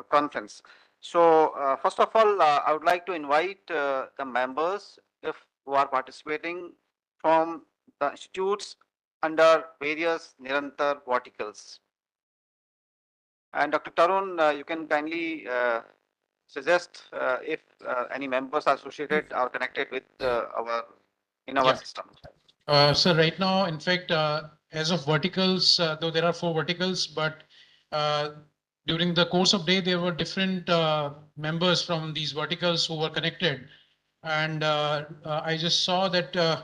conference. So first of all, I would like to invite the members who are participating from the institutes under various Nirantar verticals. And Dr. Tarun, you can kindly suggest if any members are associated or connected with our system. So right now, in fact, as of verticals, though there are 4 verticals, but during the course of day, there were different members from these verticals who were connected. And I just saw that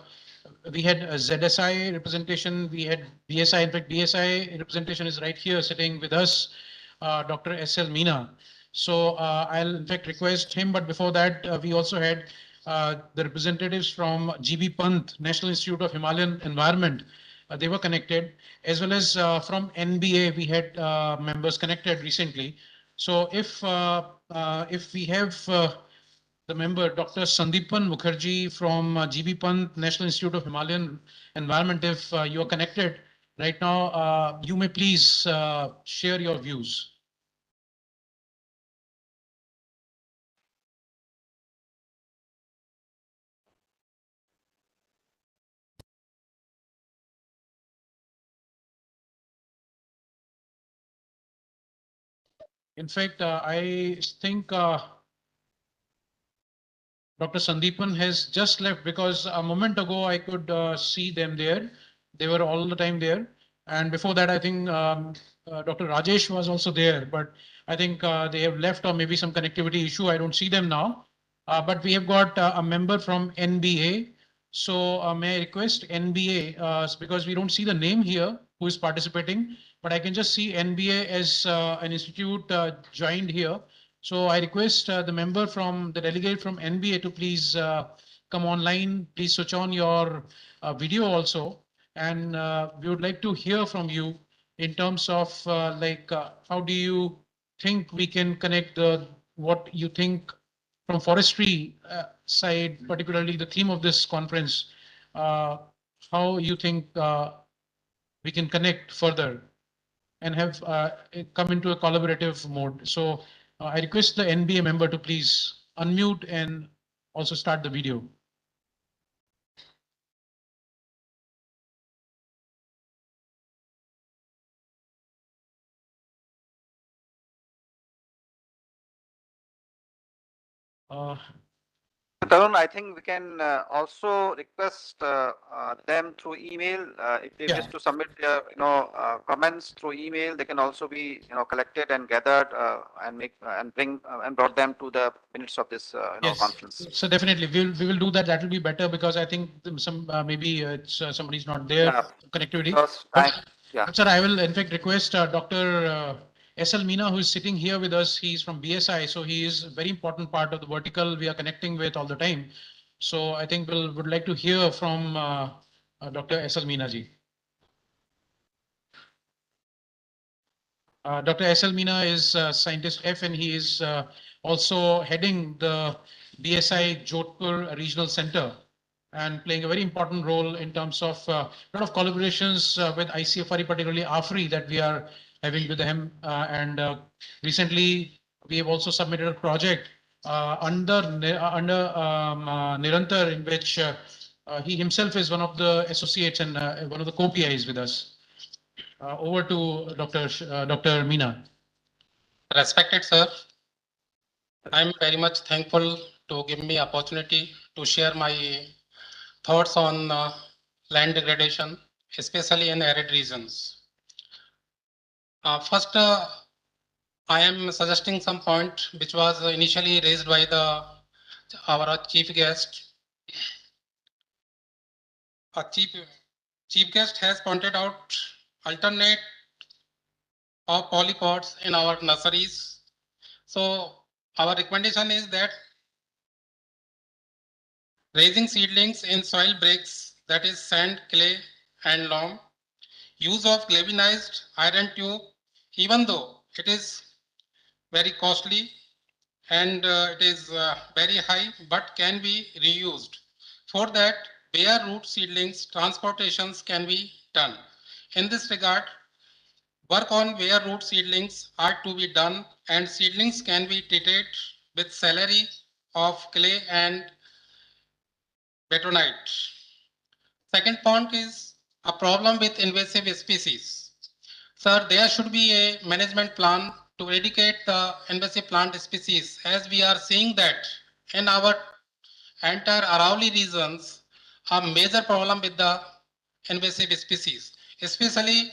we had a ZSI representation, we had BSI. In fact, BSI representation is right here sitting with us, Dr. S.L. Meena. So I'll in fact request him, but before that, we also had the representatives from GB Pant, National Institute of Himalayan Environment. They were connected, as well as from NBA, we had members connected recently. So if we have the member, Dr. Sandeepan Mukherjee from GB Pant, National Institute of Himalayan Environment, if you are connected right now, you may please share your views. In fact, I think Dr. Sandeepan has just left, because a moment ago I could see them there. They were all the time there. And before that, I think Dr. Rajesh was also there, but I think they have left, or maybe some connectivity issue. I don't see them now. But we have got a member from NBA. So may I request NBA, because we don't see the name here, who is participating, but I can just see NBA as an institute joined here. So I request the member from the delegate from NBA to please come online. Please switch on your video also. And we would like to hear from you in terms of how do you think we can connect what you think from forestry side, particularly the theme of this conference, how you think we can connect further and have come into a collaborative mode. So I request the NBA member to please unmute and also start the video. Tarun, I think we can also request them through email if they wish to submit their comments through email. They can also be collected and gathered and make and bring and brought them to the minutes of this conference. So definitely we will do that. That will be better, because I think some maybe somebody's not there connectivity. But sir, I will in fact request Dr. S.L. Meena, who is sitting here with us. He's from BSI, so he is a very important part of the vertical we are connecting with all the time. So I think would like to hear from Dr. S.L. Meena ji. Dr. S.L. Meena is scientist F, and he is also heading the DSI Jodhpur Regional Center and playing a very important role in terms of a lot of collaborations with ICFRE, particularly AFRI, that we are having with him. Recently, we have also submitted a project under Nirantar, in which he himself is one of the associates and one of the co-PIs with us. Over to Dr. Meena. Respected sir, I'm very much thankful to give me opportunity to share my thoughts on land degradation, especially in arid regions. First, I am suggesting some point which was initially raised by our chief guest. Our chief guest has pointed out alternate of polypods in our nurseries. So our recommendation is that raising seedlings in soil bricks, that is sand, clay, and loam. Use of galvanized iron tube, even though it is very costly and it is very high, but can be reused. For that, bare root seedlings transportations can be done. In this regard, work on bare root seedlings are to be done, and seedlings can be treated with celery of clay and betonite. Second point is a problem with invasive species. Sir, there should be a management plan to eradicate the invasive plant species, as we are seeing that in our entire Aravalli regions, a major problem with the invasive species, especially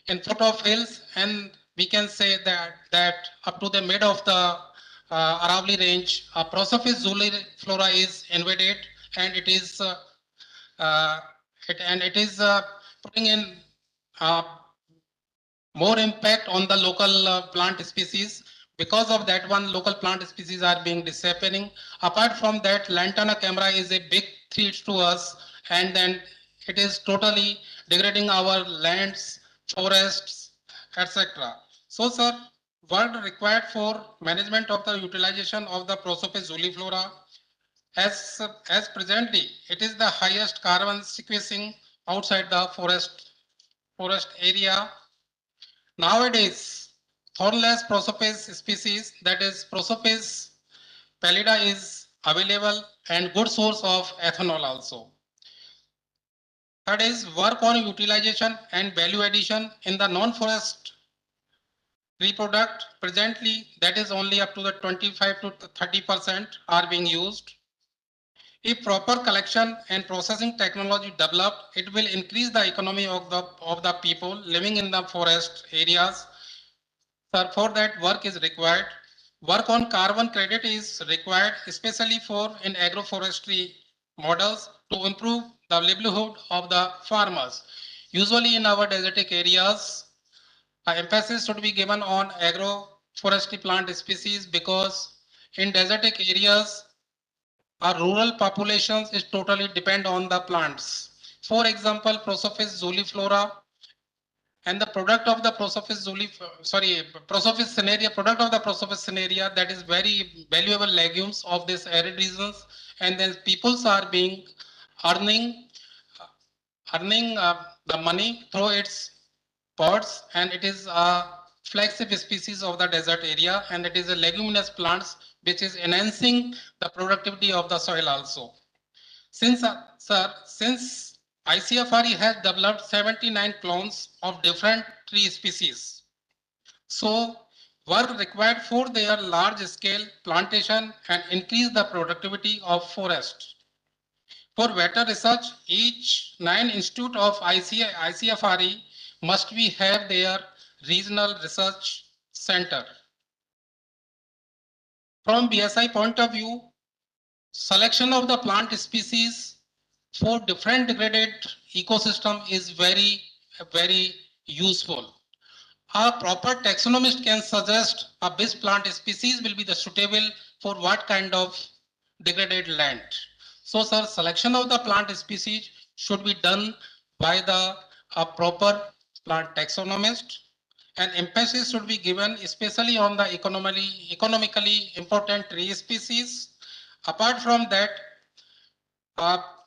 in foot of hills, and we can say that up to the mid of the Aravalli range, a Prosopis flora is invaded, and it is putting in more impact on the local plant species. Because of that one, local plant species are being disappearing. Apart from that, lantana camera is a big threat to us, and then it is totally degrading our lands, forests, etc. So, sir, what required for management of the utilization of the Prosopis zuliflora? As presently, it is the highest carbon sequencing outside the forest area. Nowadays, thornless Prosopis species, that is Prosopis pallida, is available and good source of ethanol also. Third is work on utilization and value addition in the non-forest tree product. Presently, that is only up to the 25 to 30% are being used. If proper collection and processing technology developed, it will increase the economy of the people living in the forest areas. Sir, for that work is required. Work on carbon credit is required, especially for in agroforestry models to improve the livelihood of the farmers. Usually in our desertic areas, emphasis should be given on agroforestry plant species, because in desertic areas, our rural populations is totally depend on the plants. For example, Prosopis zuliflora and the product of the Prosopis Prosopis cinerea, product of the Prosopis cinerea, that is very valuable legumes of this arid regions, and then peoples are being earning the money through its pods, and it is a flagship species of the desert area, and it is a leguminous plants which is enhancing the productivity of the soil also. Since ICFRE has developed 79 clones of different tree species, so work required for their large scale plantation and increase the productivity of forest. For better research, each 9 institute of ICFRE must have their regional research center. From BSI point of view, selection of the plant species for different degraded ecosystem is very useful. A proper taxonomist can suggest a best plant species will be the suitable for what kind of degraded land. So, sir, selection of the plant species should be done by a proper plant taxonomist, an emphasis should be given especially on the economically important tree species. Apart from that,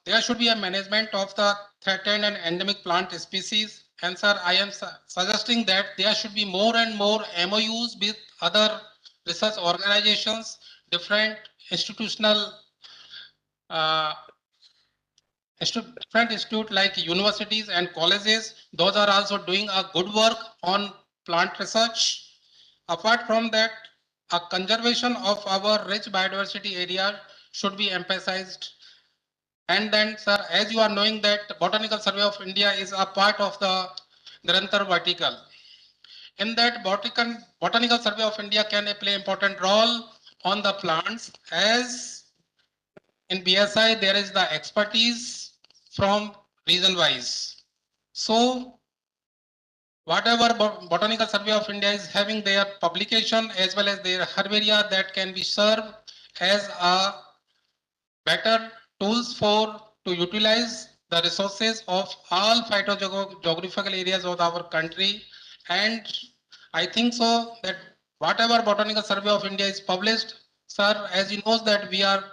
there should be a management of the threatened and endemic plant species. And sir, I am suggesting that there should be more and more MOUs with other research organizations, different institutional uh, different institutes like universities and colleges. Those are also doing a good work on plant research. Apart from that, a conservation of our rich biodiversity area should be emphasized. And then, sir, as you are knowing that Botanical Survey of India is a part of the Nirantar vertical. In that, Botanical Survey of India can play important role on the plants, as in BSI there is the expertise from region wise. So whatever Botanical Survey of India is having their publication as well as their herbaria, that can be served as a better tools for to utilize the resources of all phytogeographical areas of our country. And I think so that whatever Botanical Survey of India is published, sir, as you know that we are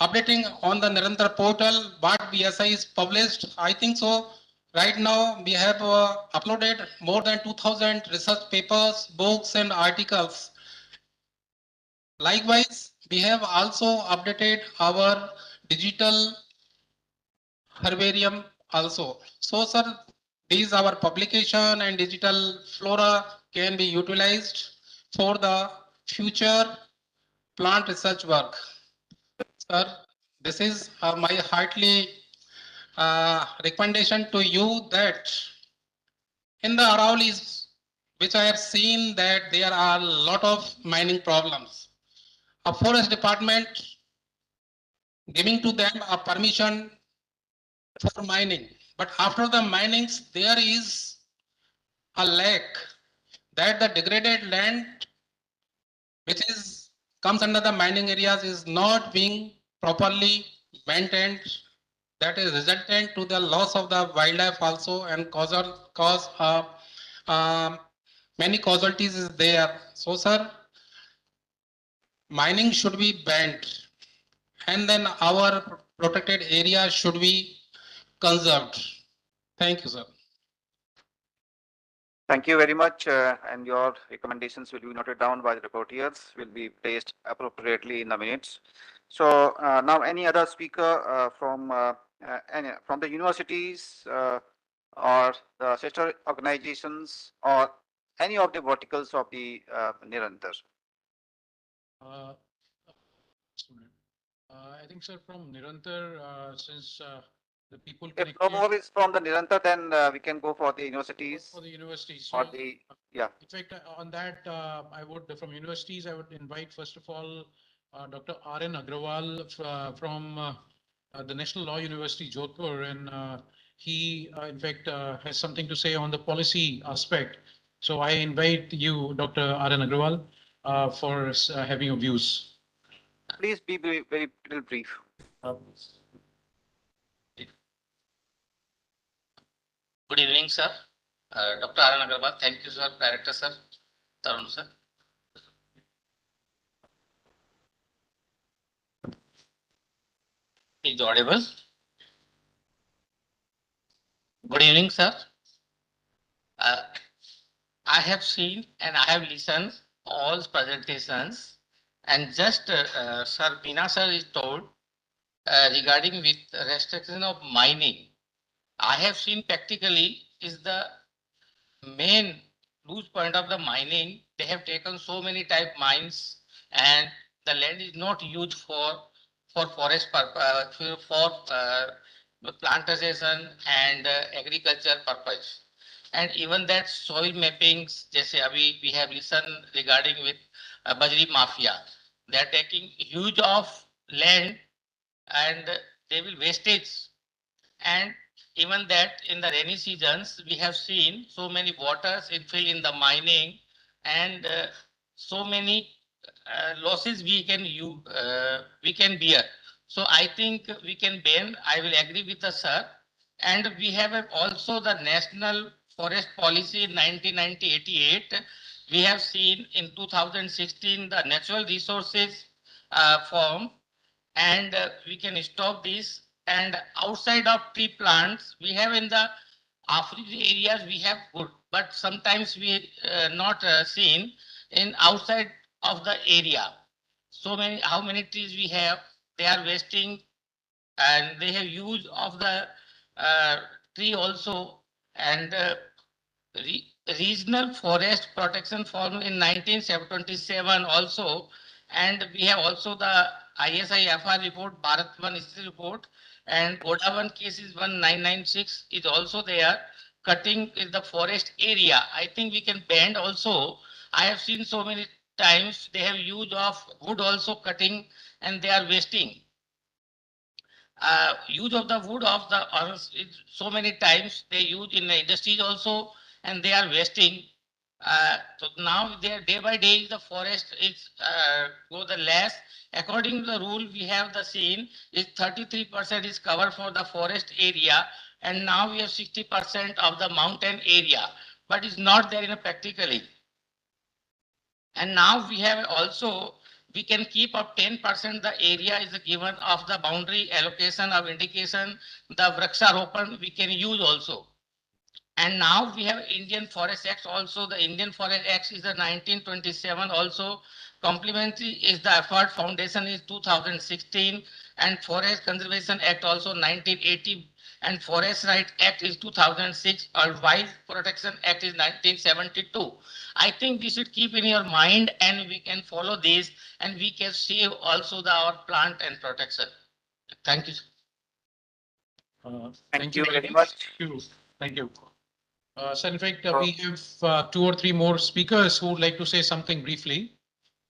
updating on the Nirantar portal what BSI is published. I think so. Right now we have uploaded more than 2000 research papers, books and articles. Likewise, we have also updated our digital herbarium also. So sir, these our publication and digital flora can be utilized for the future plant research work. Sir, this is my heartily recommendation to you that in the Araulis, which I have seen that there are a lot of mining problems. A forest department giving to them a permission for mining, but after the minings, there is a lack that the degraded land which is comes under the mining areas is not being properly maintained. That is resultant to the loss of the wildlife also, and cause many casualties is there. So sir, mining should be banned, and then our protected area should be conserved. Thank you, sir. Thank you very much, and your recommendations will be noted down by the reporters, will be placed appropriately in the minutes. So now any other speaker from the universities or the sister organizations or any of the verticals of the Nirantar? I think, sir, from Nirantar, since the people If no more is from the Nirantar, then we can go for the universities. For the universities. Or So, the, yeah. in fact, on that, I would, from universities, I would invite, first of all, Dr. Arid Agrawal from the National Law University, Jodhpur, and he, in fact, has something to say on the policy aspect. So I invite you, Dr. Arid Agrawal, for having your views. Please be very little brief. Good evening, sir. Dr. Arid Agrawal. Thank you, sir. Director, sir. Tarun, sir. Is audible? Good evening, sir. I have seen and I have listened all presentations, and just Sir Pina sir is told regarding with restriction of mining. I have seen practically is the main loose point of the mining. They have taken so many type mines, and the land is not used for forest purpose, for plantation and agriculture purpose. And even that soil mappings, जैसे अभी we have listened regarding with Bajri Mafia, they are taking huge of land and they will wastage. And even that in the rainy seasons, we have seen so many waters infill in the mining, and so many losses we can bear. So I think we can ban. I will agree with the sir. And we have also the national forest policy in 1990-88, we have seen in 2016 the natural resources form, and we can stop this. And outside of tree plants, we have in the AFRI areas we have good, but sometimes we not seen in outside of the area. So many, how many trees we have? They are wasting, and they have use of the uh, tree also, and regional forest protection formed in 1927 also, and we have also the ISI FR report, Bharat 1 history report, and Godawan case is 1996 is also there. Cutting is the forest area. I think we can bend also. I have seen so many times they have use of wood also cutting, and they are wasting. Use of the wood of the so many times they use in the industries also, and they are wasting. So now they are day by day the forest is go the less. According to the rule, we have the scene is 33% is covered for the forest area, and now we have 60% of the mountain area, but it's not there in a practically. And now we have also, we can keep up 10% the area is given of the boundary allocation of indication, the Vraksharopan we can use also. And now we have Indian Forest Act also. The Indian Forest Act is the 1927 also. Complementary is the Effort Foundation is 2016, and Forest Conservation Act also 1980, and Forest Right Act is 2006, or Wild Protection Act is 1972. I think we should keep in your mind, and we can follow this, and we can save also our plant and protection. Thank you. Thank you very much. Thank you. So in fact, we have 2 or 3 more speakers who would like to say something briefly.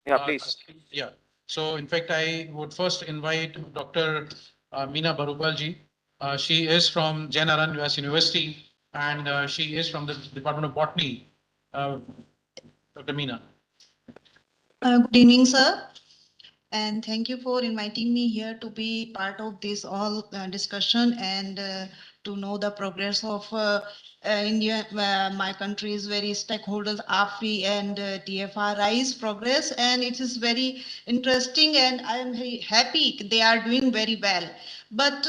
Yeah, please. Yeah. So in fact, I would first invite Dr. Meena Barupalji. She is from Jain Aran US University, and she is from the Department of Botany. Dr. Meena. Good evening, sir. And thank you for inviting me here to be part of this all discussion and to know the progress of India, my country's various stakeholders, AFRI and TFRI's progress. And it is very interesting, and I am very happy they are doing very well. But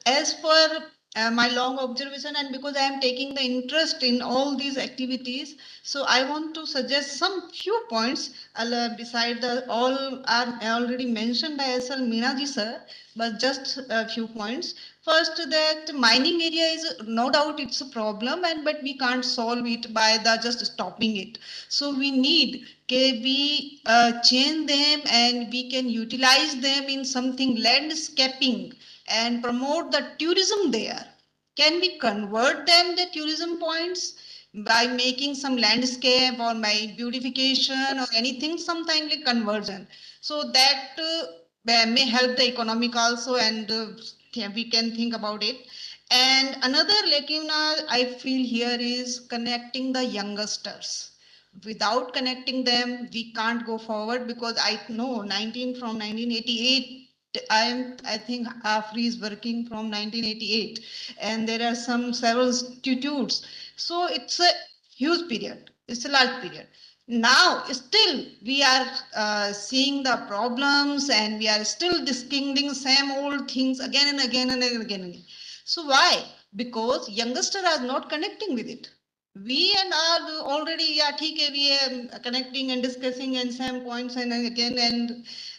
as per my long observation, and because I am taking the interest in all these activities, so I want to suggest some few points beside the all are already mentioned by SL Meenaji sir, but just a few points. First, that mining area is no doubt it's a problem, and but we can't solve it by the just stopping it. So we need we change them, and we can utilize them in something landscaping and promote the tourism there. Can we convert them the tourism points by making some landscape or by beautification or anything, something like conversion? So that may help the economic also, and we can think about it. And another lacuna I feel here is connecting the youngsters. Without connecting them, we can't go forward, because I know 1988 I think AFRI is working from 1988, and there are some several institutes. So it's a huge period. It's a large period. Now still we are seeing the problems, and we are still discussing same old things again and again and again and again. So why? Because youngsters are not connecting with it. We and are already, yeah, we are connecting and discussing and same points and again,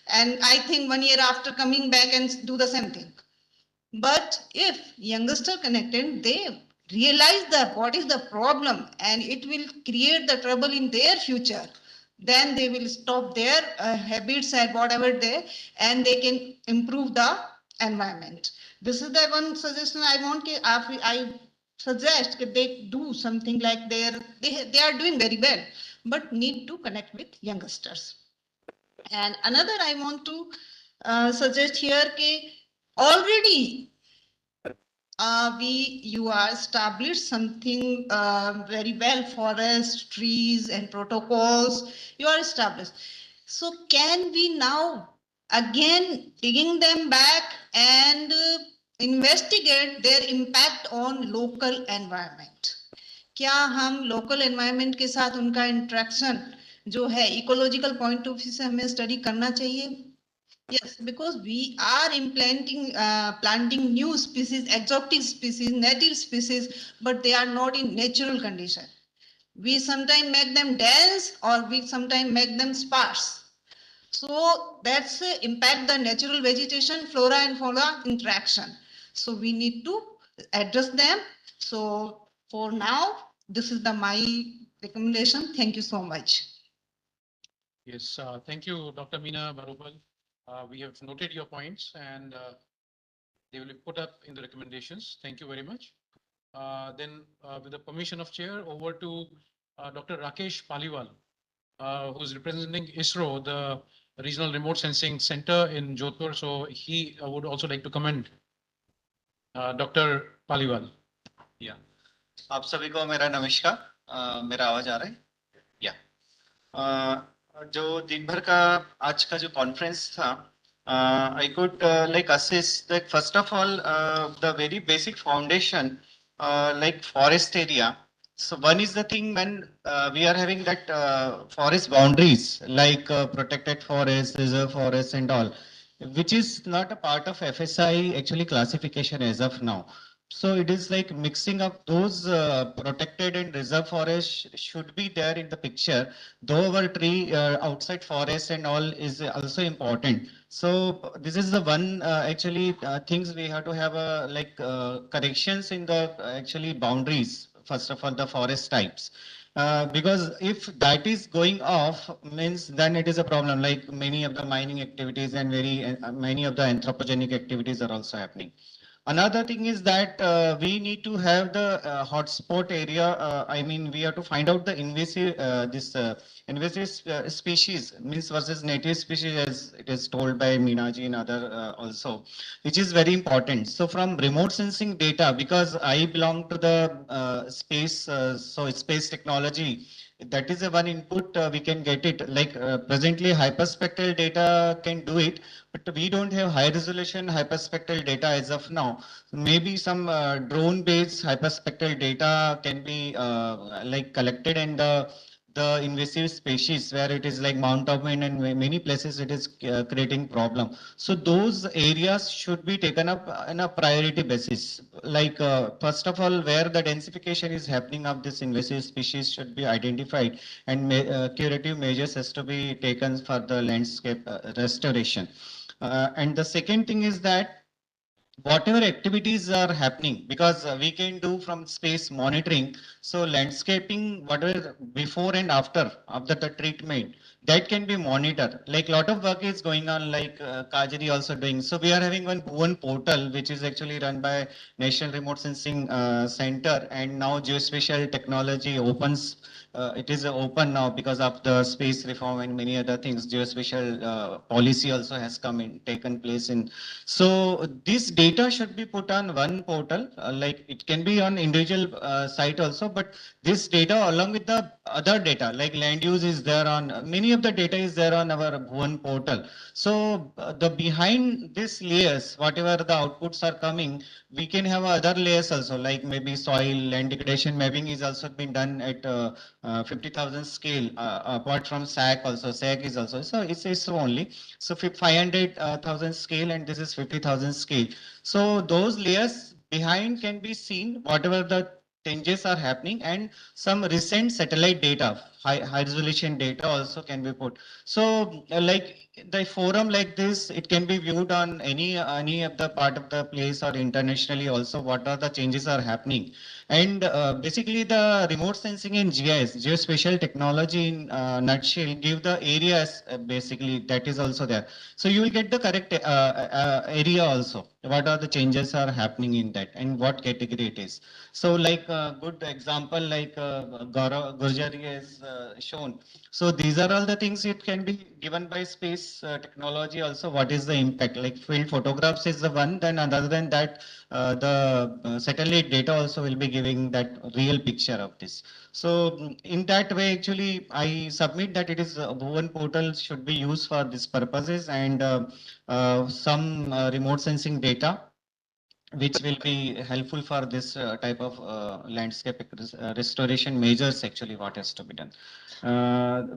and I think 1 year after coming back and do the same thing. But if youngster connected, they realize that what is the problem, and it will create the trouble in their future, then they will stop their habits and whatever and they can improve the environment. This is the one suggestion I want. I suggest that they do something like they are doing very well, but need to connect with youngsters. And another I want to suggest here that already you are established something very well, forest, trees and protocols, you are established. So can we now again digging them back and investigate their impact on local environment? क्या हम local environment के साथ उनका interaction जो है ecological point of view से हमें study करना चाहिए? Yes, because we are planting new species, exotic species, native species, but they are not in natural condition. We sometimes make them dense or we sometimes make them sparse. So that's impact the natural vegetation, flora and fauna interaction. So we need to address them. So for now, this is my recommendation. Thank you so much. Yes, thank you, Dr. Meena Barupal. We have noted your points and they will be put up in the recommendations. Thank you very much. Then with the permission of chair, over to Dr. Rakesh Paliwal, who is representing ISRO, the Regional Remote Sensing Center in Jodhpur. So he would also like to comment. Dr. Paliwal. Yeah. आप सभी को मेरा नमस्कार। मेरा आवाज आ रहा है? या जो दिन भर का आज का जो कॉन्फ्रेंस था, I could like assess that first of all the very basic foundation like forest area. So one is the thing when we are having that forest boundaries like protected forest, reserve forest and all, which is not a part of FSI actually classification as of now. So it is like mixing up those protected and reserve forest should be there in the picture, though our tree outside forest and all is also important. So this is the one actually things we have to have like corrections in the actually boundaries, first of all the forest types. Because if that is going off means then it is a problem, like many of the mining activities and many of the anthropogenic activities are also happening. Another thing is that we need to have the hotspot area. I mean, we have to find out the invasive invasive species means versus native species, as it is told by Meenaji and other also, which is very important. So from remote sensing data, because I belong to the space, so space technology. That is a one input we can get it. Like presently, hyperspectral data can do it, but we don't have high resolution hyperspectral data as of now. Maybe some drone-based hyperspectral data can be like collected and the invasive species where it is like Mount Auburn and many places it is creating problem. So those areas should be taken up on a priority basis. Like first of all, where the densification is happening of this invasive species should be identified and curative measures has to be taken for the landscape restoration. And the second thing is that whatever activities are happening, because we can do from space monitoring, so landscaping whatever before and after the treatment, that can be monitored. Like lot of work is going on, like Kajari also doing. So we are having one portal which is actually run by National Remote Sensing Center, and now geospatial technology opens. It is open now because of the space reform and many other things. Geospatial policy also has come in, taken place in. So this data should be put on one portal, like it can be on individual site also, but this data along with the other data, like land use is there on, many of the data is there on our one portal. So the behind these layers, whatever the outputs are coming, we can have other layers also, like maybe soil, land degradation mapping is also been done at 50,000 scale, apart from SAC also. SAC is also, so it's only. So 500,000 scale and this is 50,000 scale. So those layers behind can be seen, whatever the changes are happening, and some recent satellite data, high resolution data also can be put. So like the forum like this, it can be viewed on any of the part of the place or internationally also, what are the changes are happening. And basically the remote sensing in GIS, geospatial technology in nutshell, give the areas basically that is also there. So you will get the correct area also. What are the changes are happening in that and what category it is. So like a good example like Gurjari has shown. So these are all the things it can be given by space technology also. What is the impact? Like field photographs is the one, then other than that the satellite data also will be giving that real picture of this. So in that way, actually, I submit that it is one portal should be used for these purposes, and some remote sensing data which will be helpful for this type of landscape restoration measures actually what has to be done.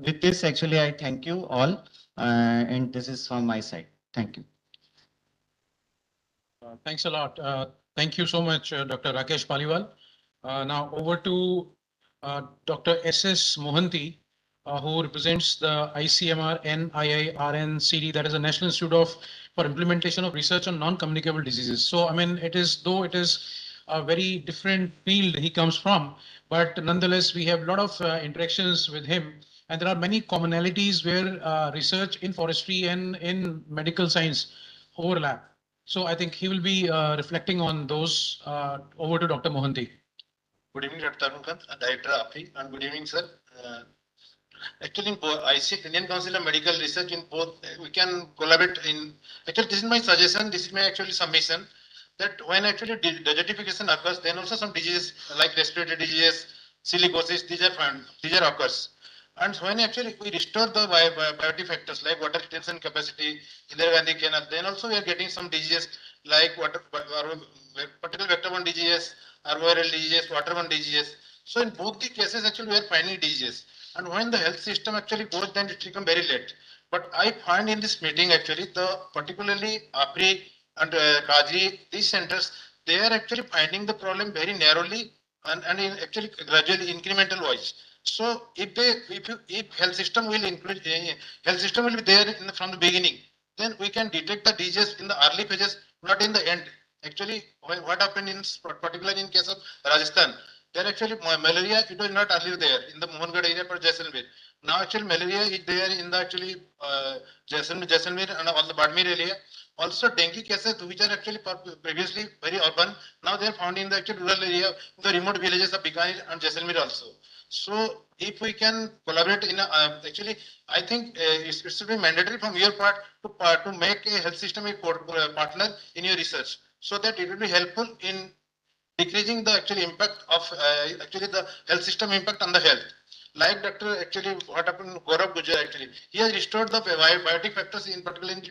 With this actually I thank you all and this is from my side. Thank you. Thanks a lot. Thank you so much, Dr. Rakesh Paliwal. Now over to Dr. S.S. Mohanty, who represents the ICMR NIIRNCD, that is the National Institute for Implementation of Research on Non-Communicable Diseases. So, I mean, though it is a very different field he comes from, but nonetheless, we have a lot of interactions with him. And there are many commonalities where research in forestry and in medical science overlap. So I think he will be reflecting on those. Over to Dr. Mohanty. Good evening, Dr. Tarun, Director AFRI, and good evening, sir. Actually, in both, I see Indian Council of Medical Research in both, we can collaborate in, actually this is my suggestion, this is my actually submission, that when actually desertification occurs, then also some diseases like respiratory diseases, silicosis, these are occurs. And when actually we restore the biotic factors like water retention capacity, Indira Gandhi Canal, then also we are getting some diseases like particular vector-borne diseases, arboreal diseases, waterborne diseases. So in both the cases, actually we are finding diseases. And when the health system actually goes, then it becomes very late. But I find in this meeting actually, particularly AFRI and Kajri, these centers, they are actually finding the problem very narrowly and in actually gradually incremental wise. So if health system will include health system will be there from the beginning, then we can detect the disease in the early phases, not in the end. Actually, what happened in particularly in case of Rajasthan, there actually malaria, it was not earlier there in the Mohangarh area for Jaisalmer. Now actually malaria is there in the actually Jaisalmer and all the Badmer area. Also dengue cases which are actually previously very urban, now they are found in the actual rural area, the remote villages of Bikaner and Jaisalmer also. So if we can collaborate in actually, I think it should be mandatory from your part to make a health system a partner in your research, so that it will be helpful in decreasing the actual impact of actually the health system impact on the health. Like Dr. actually what happened Gaurav Gujar actually, he has restored the biotic factors in particular in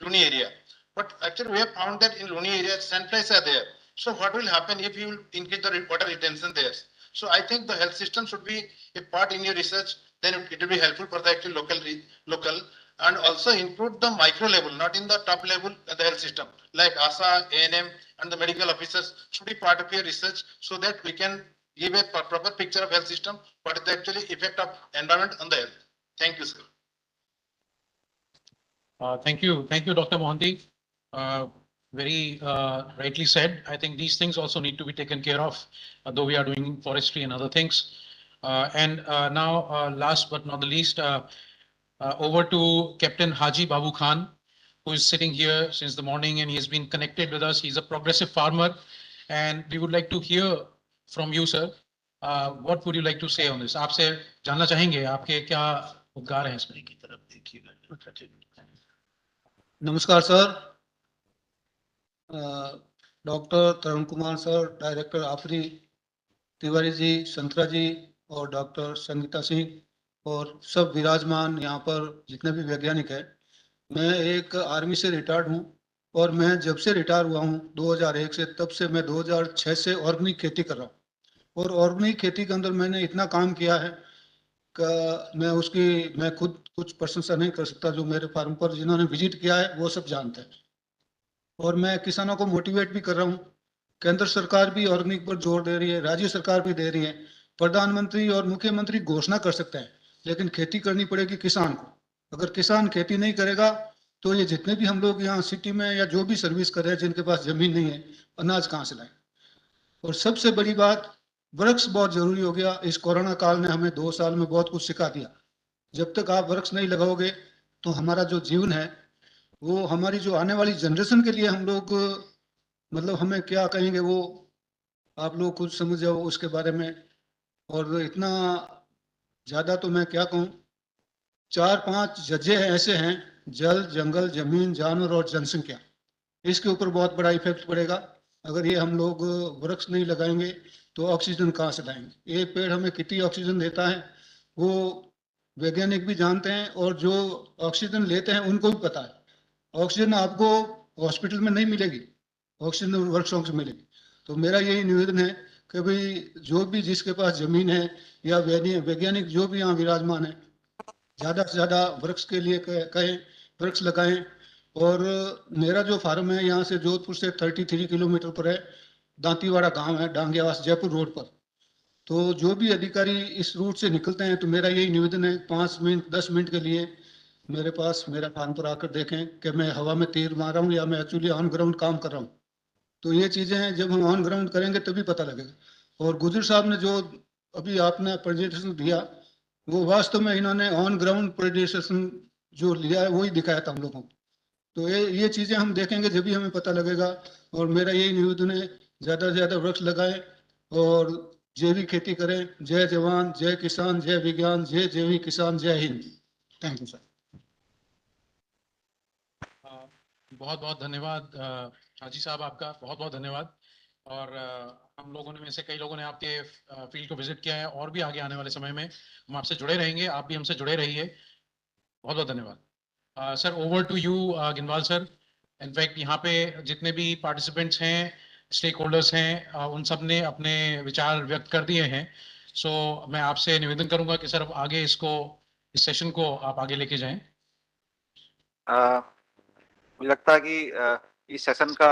Luni area. But actually we have found that in Luni area sandflies are there. So what will happen if you will increase the water retention there? So I think the health system should be a part in your research. Then it will be helpful for the actual local and also include the micro level, not in the top level of the health system, like ASA, ANM, and the medical officers should be part of your research so that we can give a proper picture of health system, what is the actually effect of environment on the health. Thank you, sir. Thank you, Dr. Mohanty. Very rightly said. I think these things also need to be taken care of, though we are doing forestry and other things. Now, last but not the least, over to Captain Haji Babu Khan, who is sitting here since the morning and he has been connected with us. He's a progressive farmer and we would like to hear from you, sir. What would you like to say on this? आपसे जानना चाहेंगे आपके क्या उद्गार हैं इसमें की तरफ देखिएगा. नमस्कार सर. डॉक्टर तरुण कुमार सर, डायरेक्टर आफरी, तिवारी जी, संतरा जी और डॉक्टर संगीता सिंह और सब विराजमान यहाँ पर जितने भी वैज्ञानिक हैं. मैं एक आर्मी से रिटायर्ड हूँ और मैं जब से रिटायर हुआ हूँ 2001 से, तब से मैं 2006 से ऑर्गेनिक खेती कर रहा हूँ. और ऑर्गेनिक खेती के अंदर मैंने इतना काम किया है कि मैं खुद कुछ प्रशंसा नहीं कर सकता. जो मेरे फार्म पर जिन्होंने विजिट किया है वो सब जानते हैं. और मैं किसानों को मोटिवेट भी कर रहा हूँ. केंद्र सरकार भी ऑर्गेनिक पर जोर दे रही है, राज्य सरकार भी दे रही है. प्रधानमंत्री और मुख्यमंत्री घोषणा कर सकते हैं, लेकिन खेती करनी पड़ेगी किसान को. अगर किसान खेती नहीं करेगा तो ये जितने भी हम लोग यहाँ सिटी में या जो भी सर्विस कर रहे हैं, जिनके पास जमीन नहीं है, अनाज कहाँ से लाएं. और सबसे बड़ी बात, वृक्ष बहुत जरूरी हो गया. इस कोरोना काल ने हमें 2 साल में बहुत कुछ सिखा दिया. जब तक आप वृक्ष नहीं लगाओगे तो हमारा जो जीवन है, वो हमारी जो आने वाली जनरेशन के लिए हम लोग मतलब हमें क्या कहेंगे वो आप लोग कुछ समझ जाओ उसके बारे में. और इतना ज्यादा तो मैं क्या कहूँ, 4-5 जज्जे ऐसे हैं, जल, जंगल, जमीन, जानवर और जनसंख्या. इसके ऊपर बहुत बड़ा इफेक्ट पड़ेगा. अगर ये हम लोग वृक्ष नहीं लगाएंगे तो ऑक्सीजन कहाँ से लाएंगे. एक पेड़ हमें कितनी ऑक्सीजन देता है वो वैज्ञानिक भी जानते हैं और जो ऑक्सीजन लेते हैं उनको भी पता है. ऑक्सीजन आपको हॉस्पिटल में नहीं मिलेगी, ऑक्सीजन वर्कशॉप मिलेगी। तो मेरा यही निवेदन है कि भाई जो भी जिसके पास जमीन है या वैज्ञानिक जो भी यहाँ विराजमान है, ज्यादा से ज्यादा वृक्ष के लिए कहें, वृक्ष लगाएं। और मेरा जो फार्म है यहाँ से जोधपुर से 33 किलोमीटर पर है, दांतीवाड़ा गांव है, डांगियावास जयपुर रोड पर। तो जो भी अधिकारी इस रूट से निकलते हैं तो मेरा यही निवेदन है 5 मिनट 10 मिनट के लिए मेरे पास मेरा फार्म पर आकर देखें कि मैं हवा में तीर मार रहा हूँ या मैं एक्चुअली ऑन ग्राउंड काम कर रहा हूँ। तो ये चीजें हैं, जब हम ऑन ग्राउंड करेंगे तभी पता लगेगा। और गुजर साहब ने जो अभी आपने प्रेजेंटेशन दिया, वो वास्तव में इन्होंने ऑन ग्राउंड प्रेजेंटेशन जो लिया है वही दिखाया था हम लोगों को। तो ये चीजें हम देखेंगे जब भी हमें पता लगेगा। और मेरा यही निवेदन है, ज्यादा से ज्यादा वृक्ष लगाएं और जैविक खेती करें। जय जवान, जय किसान, जय विज्ञान, जय जैविक किसान, जय हिंद। Thank you sir. बहुत बहुत धन्यवाद हाजी साहब, आपका बहुत बहुत धन्यवाद। और हम लोगों ने में से कई लोगों ने आपके फील्ड को विजिट किया है और भी आगे आने वाले समय में हम आपसे जुड़े रहेंगे, आप भी हमसे जुड़े रहिए। बहुत बहुत धन्यवाद। Sir, over to you Ginwal sir. In fact यहाँ पे जितने भी पार्टिसिपेंट्स हैं, स्टेक होल्डर्स हैं, उन सब ने अपने विचार व्यक्त कर दिए हैं। सो मैं आपसे निवेदन करूंगा कि सर अब आगे इस सेशन को आप आगे लेके जाएं। मुझे लगता है कि इस सेशन का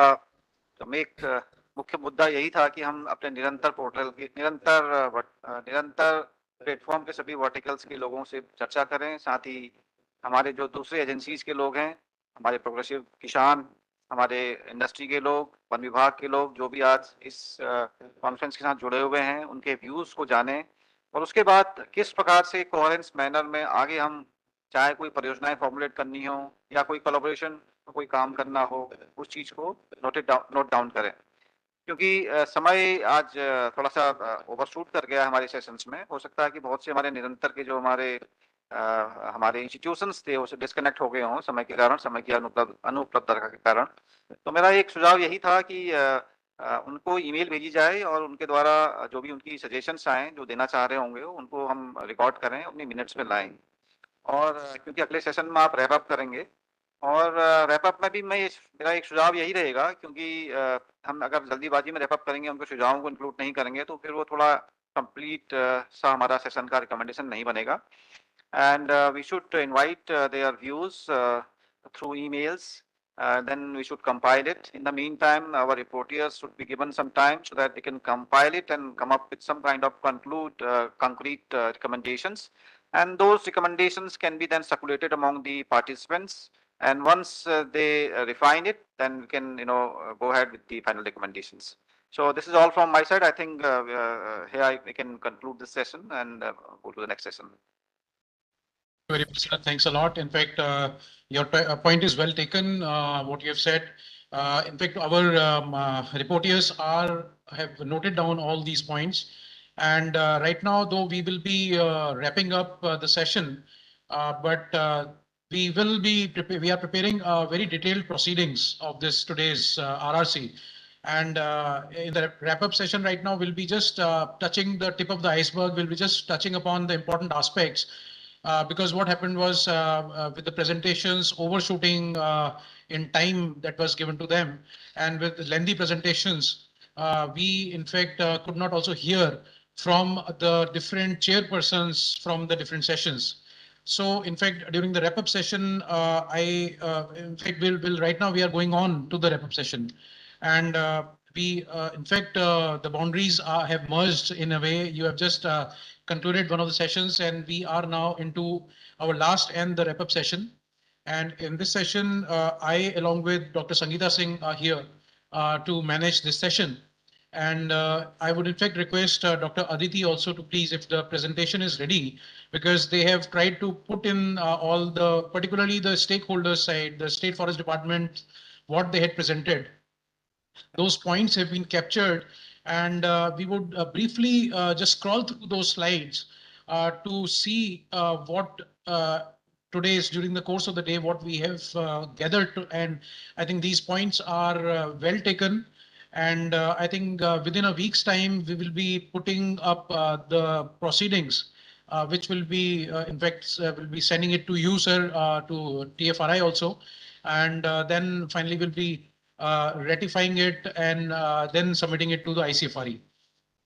एक मुख्य मुद्दा यही था कि हम अपने निरंतर पोर्टल की निरंतर प्लेटफॉर्म के सभी वर्टिकल्स के लोगों से चर्चा करें, साथ ही हमारे जो दूसरे एजेंसीज के लोग हैं, हमारे प्रोग्रेसिव किसान, हमारे इंडस्ट्री के लोग, वन विभाग के लोग, जो भी आज इस कॉन्फ्रेंस के साथ जुड़े हुए हैं, उनके व्यूज को जानें और उसके बाद किस प्रकार से कोहेरेंस मैनर में आगे हम, चाहे कोई परियोजनाएं फॉर्मुलेट करनी हो या कोई कोलैबोरेशन, कोई काम करना हो, उस चीज को नोट डाउन करें। क्योंकि समय आज थोड़ा सा ओवरशूट कर गया हमारे सेशंस में। हो सकता है कि बहुत से हमारे निरंतर के जो हमारे इंस्टीट्यूशंस थे वो डिस्कनेक्ट हो गए हों समय के कारण, समय की अनुपलब्धता के कारण। तो मेरा एक सुझाव यही था कि उनको ईमेल भेजी जाए और उनके द्वारा जो भी उनकी सजेशंस आए, जो देना चाह रहे होंगे, उनको हम रिकॉर्ड करें, अपनी मिनट्स में लाएं। और क्योंकि अगले सेशन में आप रैप अप करेंगे, और रैप अप में भी मेरा एक सुझाव यही रहेगा, क्योंकि हम अगर जल्दीबाजी में रैप अप करेंगे, उनके सुझावों को इंक्लूड नहीं करेंगे, तो फिर वो थोड़ा कंप्लीट सा हमारा सेशन का रिकमेंडेशन नहीं बनेगा। And we should invite their views through emails. Then we should compile it. In the meantime, our reporters should be given some time so that they can compile it and come up with some kind of concrete recommendations. And those recommendations can be then circulated among the participants. And once they refine it, then we can, go ahead with the final recommendations. So this is all from my side. I think here we can conclude this session and go to the next session. Very much, sir. Thanks a lot. In fact, your point is well taken, what you have said. In fact, our reporters have noted down all these points. And right now, though we will be wrapping up the session, but we are preparing very detailed proceedings of this today's RRC. And in the wrap-up session right now, we'll be just touching the tip of the iceberg. We'll be just touching upon the important aspects. Because what happened was with the presentations overshooting in time that was given to them, and with the lengthy presentations, we in fact could not also hear from the different chairpersons from the different sessions. So in fact, during the wrap-up session, in fact, will right now we are going on to the wrap-up session. And in fact, the boundaries have merged in a way. You have just concluded one of the sessions, and we are now into our last and the wrap-up session. And in this session, I, along with Dr. Sangeeta Singh, are here to manage this session. And I would in fact request Dr. Aditi also to please, if the presentation is ready, because they have tried to put in all the, particularly the stakeholders side, the State Forest Department, what they had presented. Those points have been captured, and we would briefly just scroll through those slides to see what during the course of the day, what we have gathered to, and I think these points are well taken. And I think within a week's time, we will be putting up the proceedings, which will be, in fact, will be sending it to you, sir, to TFRI also. And then finally, we'll be ratifying it, and then submitting it to the ICFRE.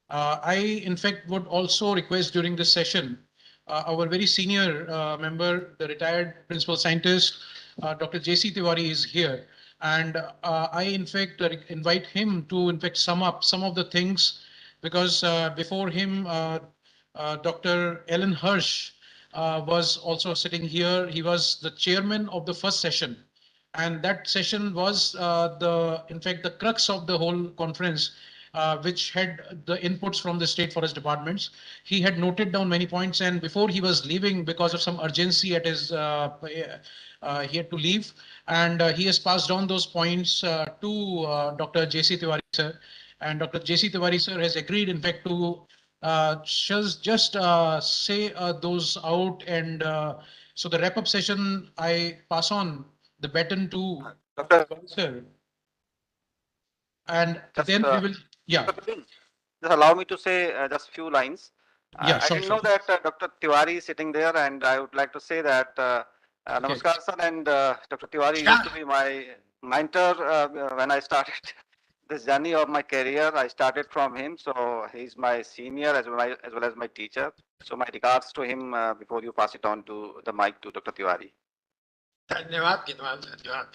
I, in fact, would also request during this session, our very senior member, the retired principal scientist, Dr. J.C. Tiwari is here. And I, in fact, invite him to, in fact, sum up some of the things, because before him, Dr. Ellen Hirsch was also sitting here. He was the chairman of the first session. And that session was in fact, the crux of the whole conference, which had the inputs from the state forest departments. He had noted down many points, and before he was leaving, because of some urgency at his, he had to leave, and he has passed on those points to Dr. J.C. Tiwari sir, and Dr. J.C. Tiwari sir has agreed, in fact, to just say those out, and so the wrap-up session, I pass on the baton to Dr. sir, and then we will, yeah. Just allow me to say just few lines. Yeah, I sure, didn't know that Dr. Tiwari is sitting there, and I would like to say that Namaskar sir, and Dr. Tiwari used to be my mentor when I started this journey of my career. I started from him, so he's my senior as well as my teacher. So my regards to him before you pass it on to the mic to Dr. Tiwari. धन्यवाद.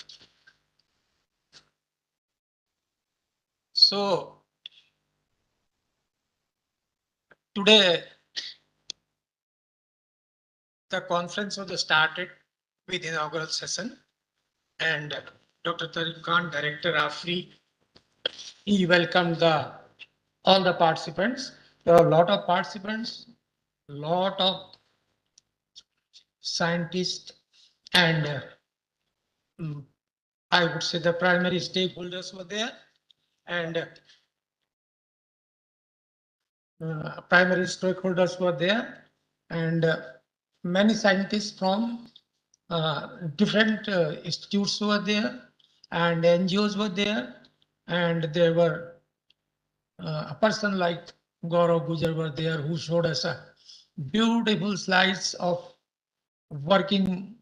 So today the conference was started with inaugural session, and Dr. Tariq Khan, Director AFRI, he welcomed all the participants. There were a lot of participants, lot of scientists, and I would say the primary stakeholders were there, and primary stakeholders were there, and many scientists from different institutes were there, and NGOs were there, and there were a person like Gaurav Gujar were there, who showed us a beautiful slides of working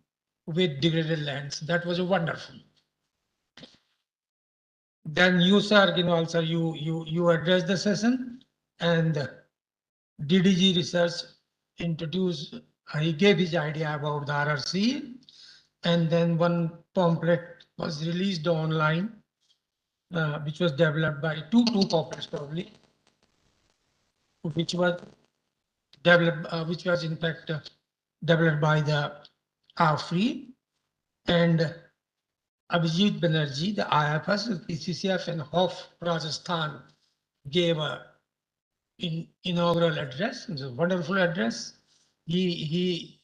with degraded lands. That was wonderful. Then you, sir, also you addressed the session, and DDG Research introduced, he gave his idea about the RRC, and then one pamphlet was released online, which was developed by two pamphlets probably, which was developed, which was in fact developed by the AFRI, and Abhijit Banerjee, the IFS, PCCF, and Hof Rajasthan gave a inaugural address. It was a wonderful address. He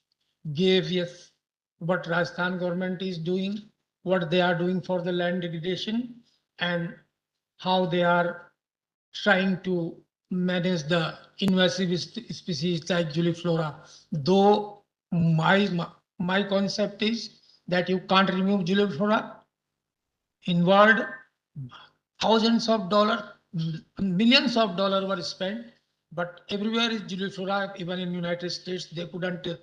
gave yes what Rajasthan government is doing, what they are doing for the land degradation, and how they are trying to manage the invasive species like juliflora. Though my concept is that you can't remove juliflora. Involved thousands of dollars, millions of dollars were spent, but everywhere is juliflora. Even in United States, they couldn't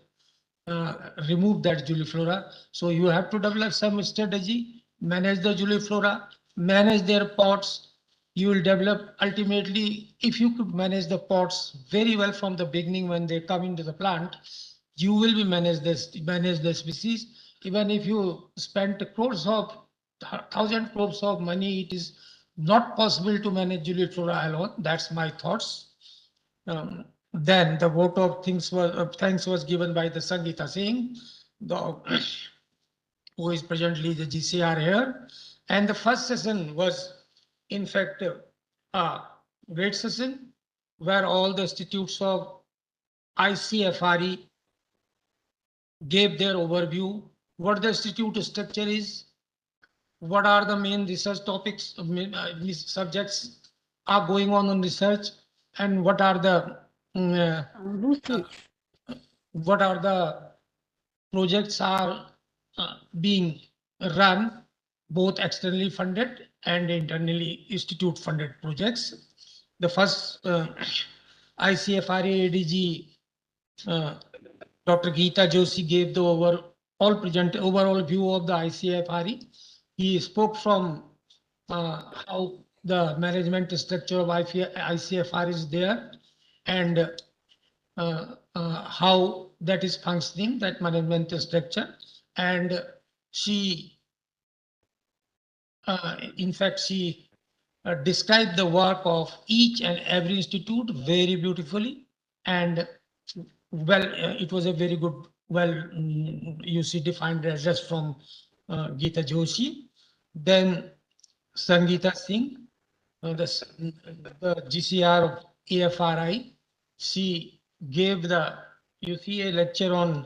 remove that juliflora. So you have to develop some strategy, manage the juliflora, manage their pots. You will develop ultimately, if you could manage the pots very well from the beginning when they come into the plant, you will be manage the species. Even if you spend crores of 1,000 crores of money, it is not possible to manage juliflora alone. That's my thoughts. Then the vote of thanks was given by the Sangeeta Singh, who is presently the GCR here. And the first session was, in fact, a great session where all the institutes of ICFRE gave their overview, what the institute structure is, what are the main research topics, subjects are going on in research, and what are the projects are being run, both externally funded and internally institute funded projects. The first ICFRA ADG, Dr. Geeta Joshi gave the overall view of the ICFRE. He spoke from how the management structure of ICFR is there, and how that is functioning, that management structure. And she, in fact, she described the work of each and every institute very beautifully. And well, it was a very good, you see, defined address from Geeta Joshi. Then Sangeeta Singh, the GCR of AFRI, she gave the, you see, a lecture on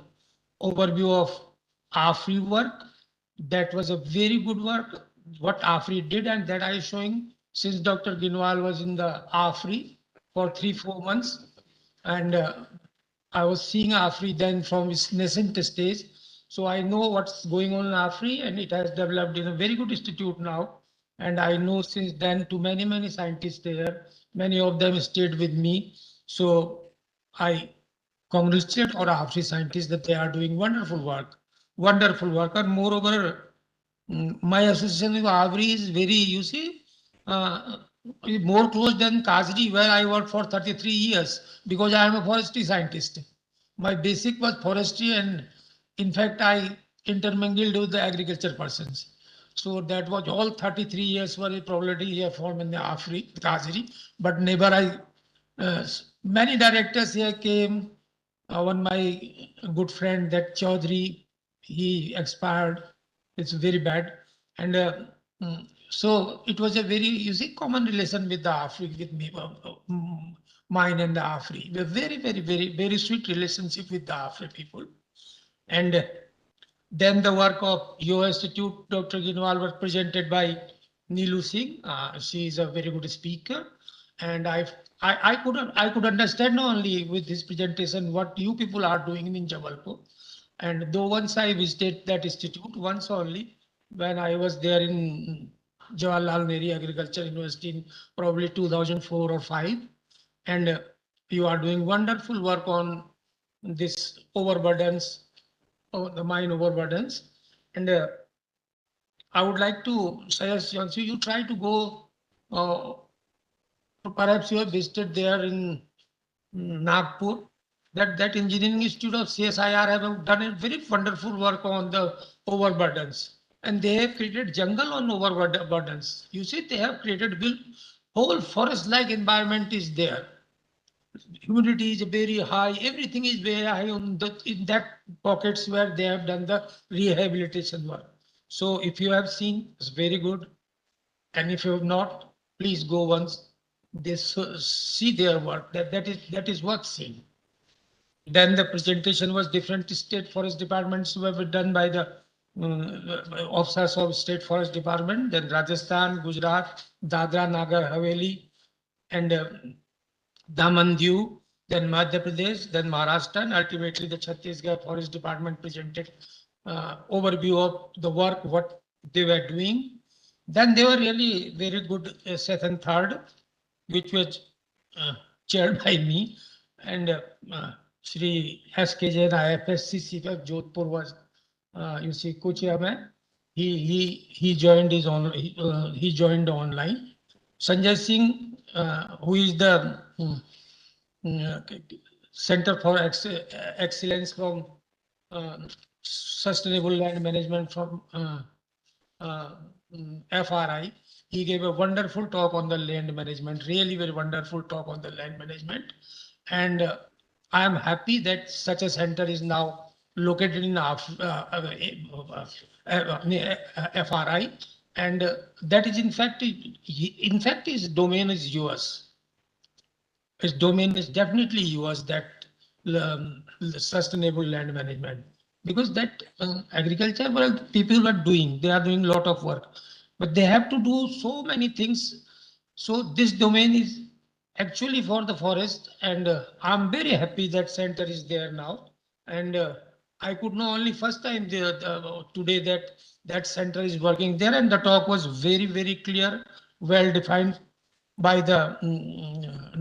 overview of AFRI work. That was a very good work, what AFRI did, and that I is showing since Dr. Ginwal was in the AFRI for 3-4 months. And I was seeing AFRI then from its nascent stage. So I know what's going on in AFRI, and it has developed in a very good institute now. And I know since then to many, many scientists there, many of them stayed with me. So I congratulate our AFRI scientists that they are doing wonderful work. And moreover, my association with AFRI is very, you see, more close than Kazri, where I worked for 33 years, because I am a forestry scientist. My basic was forestry, and in fact, I intermingled with the agriculture persons. So that was all 33 years were probably here formed in the AFRI, Kazri, but never many directors here came. One my good friend, that Chaudhary, he expired. It's very bad. And so it was a very, you see, common relation with the AFRI, with me, mine and the AFRI. A very, very, very, very sweet relationship with the AFRI people. And then the work of your institute, Dr. Ginwal, was presented by Neelu Singh. She is a very good speaker. And I could understand not only with his presentation what you people are doing in Jabalpur. And though once I visited that institute, once only, when I was there in Jawaharlal Nehru Agriculture University in probably 2004 or 5, and you are doing wonderful work on this overburdens, the mine overburdens. And I would like to suggest you try to go, perhaps you have visited there in Nagpur, that engineering institute of CSIR have done a very wonderful work on the overburdens, and they have created jungle on overburdens. You see, they have created whole forest-like environment is there. Humidity is very high. Everything is very high on in that pockets where they have done the rehabilitation work. So if you have seen, it's very good. And if you have not, please go once. See their work. That is worth seeing. Then the presentation was different state forest departments were done by the officers of state forest department. Then Rajasthan, Gujarat, Dadra, Nagar Haveli, and Daman Diu, then Madhya Pradesh, then Maharashtra, and ultimately the Chhattisgarh Forest Department presented overview of the work, what they were doing. Then they were really very good, second, third, which was chaired by me, and Shri S.K. Jain, IFSC of Jodhpur was, you see, co-chairman. He joined he joined online. Sanjay Singh, who is the Center for Excellence from Sustainable Land Management from FRI. He gave a wonderful talk on the land management, really very wonderful talk on the land management. And I am happy that such a center is now located in FRI. And that is in fact his domain is yours. His domain is definitely yours, that sustainable land management, because that agriculture, well, people are doing, they are doing a lot of work, but they have to do so many things. So this domain is actually for the forest, and I'm very happy that center is there now. And I could know only first time today that center is working there, and the talk was very, very clear, well defined by the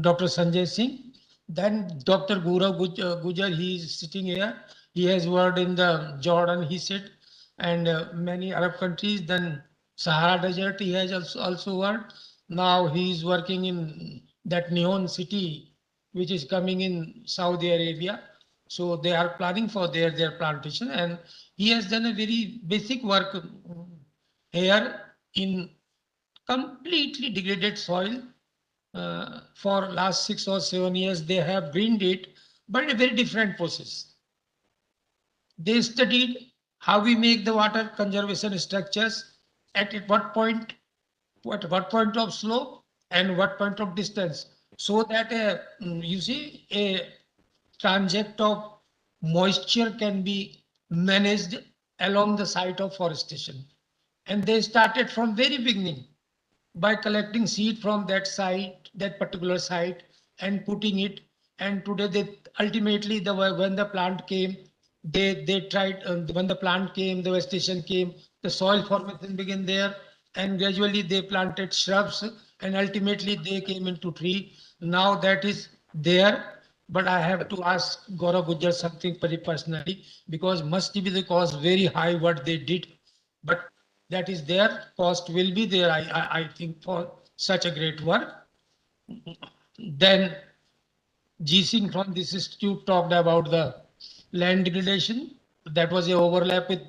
Dr. Sanjay Singh. Then Dr. Gaurav Gujar, he is sitting here. He has worked in the Jordan, he said, and many Arab countries. Then Sahara Desert, he has also worked. Now he is working in that Neon city, which is coming in Saudi Arabia. So they are planning for their plantation, and he has done a very basic work here in completely degraded soil. For last 6 or 7 years, they have greened it, but in a very different process. They studied how we make the water conservation structures, at what point, what point of slope and what point of distance, so that you see a transect of moisture can be managed along the site of forestation. And they started from very beginning by collecting seed from that site, that particular site, and putting it. And today they ultimately, when the plant came, they tried, when the plant came, the vegetation came, the soil formation began there, and gradually they planted shrubs, and ultimately they came into tree. Now that is there, but I have to ask Gaurav Gujjar something very personally, because must be the cost very high what they did, but that is their cost will be there, I think, for such a great work. Then G Singh from this institute talked about the land degradation. That was a overlap with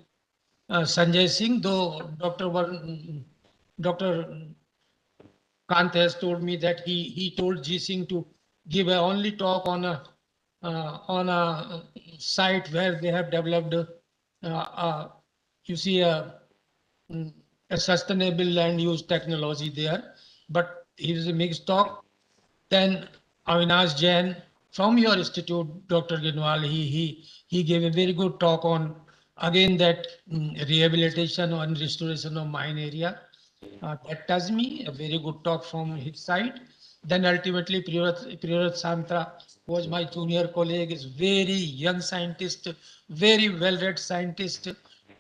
Sanjay Singh, though Dr. Kant has told me that he told G Singh to give a only talk on a site where they have developed you see a sustainable land use technology there. But he was a mixed talk. Then Avinash Jain from your institute, Dr. Ginwal, he gave a very good talk on again that rehabilitation and restoration of mine area. That touched me, a very good talk from his side. Then ultimately Priyarat Santra was my junior colleague, is very young scientist, very well-read scientist,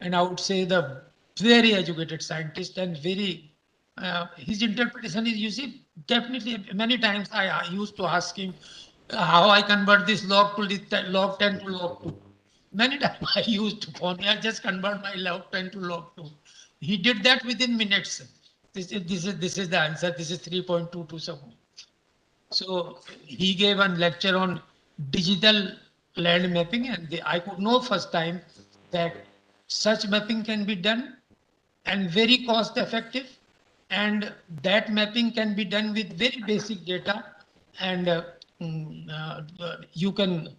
and I would say the very educated scientist, and very his interpretation is, you see, definitely many times I used to ask him how I convert this log to log 10 to log 2. Many times I used to phone, I just convert my log 10 to log 2. He did that within minutes. This is the answer. This is 3.227. So he gave a lecture on digital land mapping, and I could know first time that such mapping can be done and very cost effective, and that mapping can be done with very basic data, and you can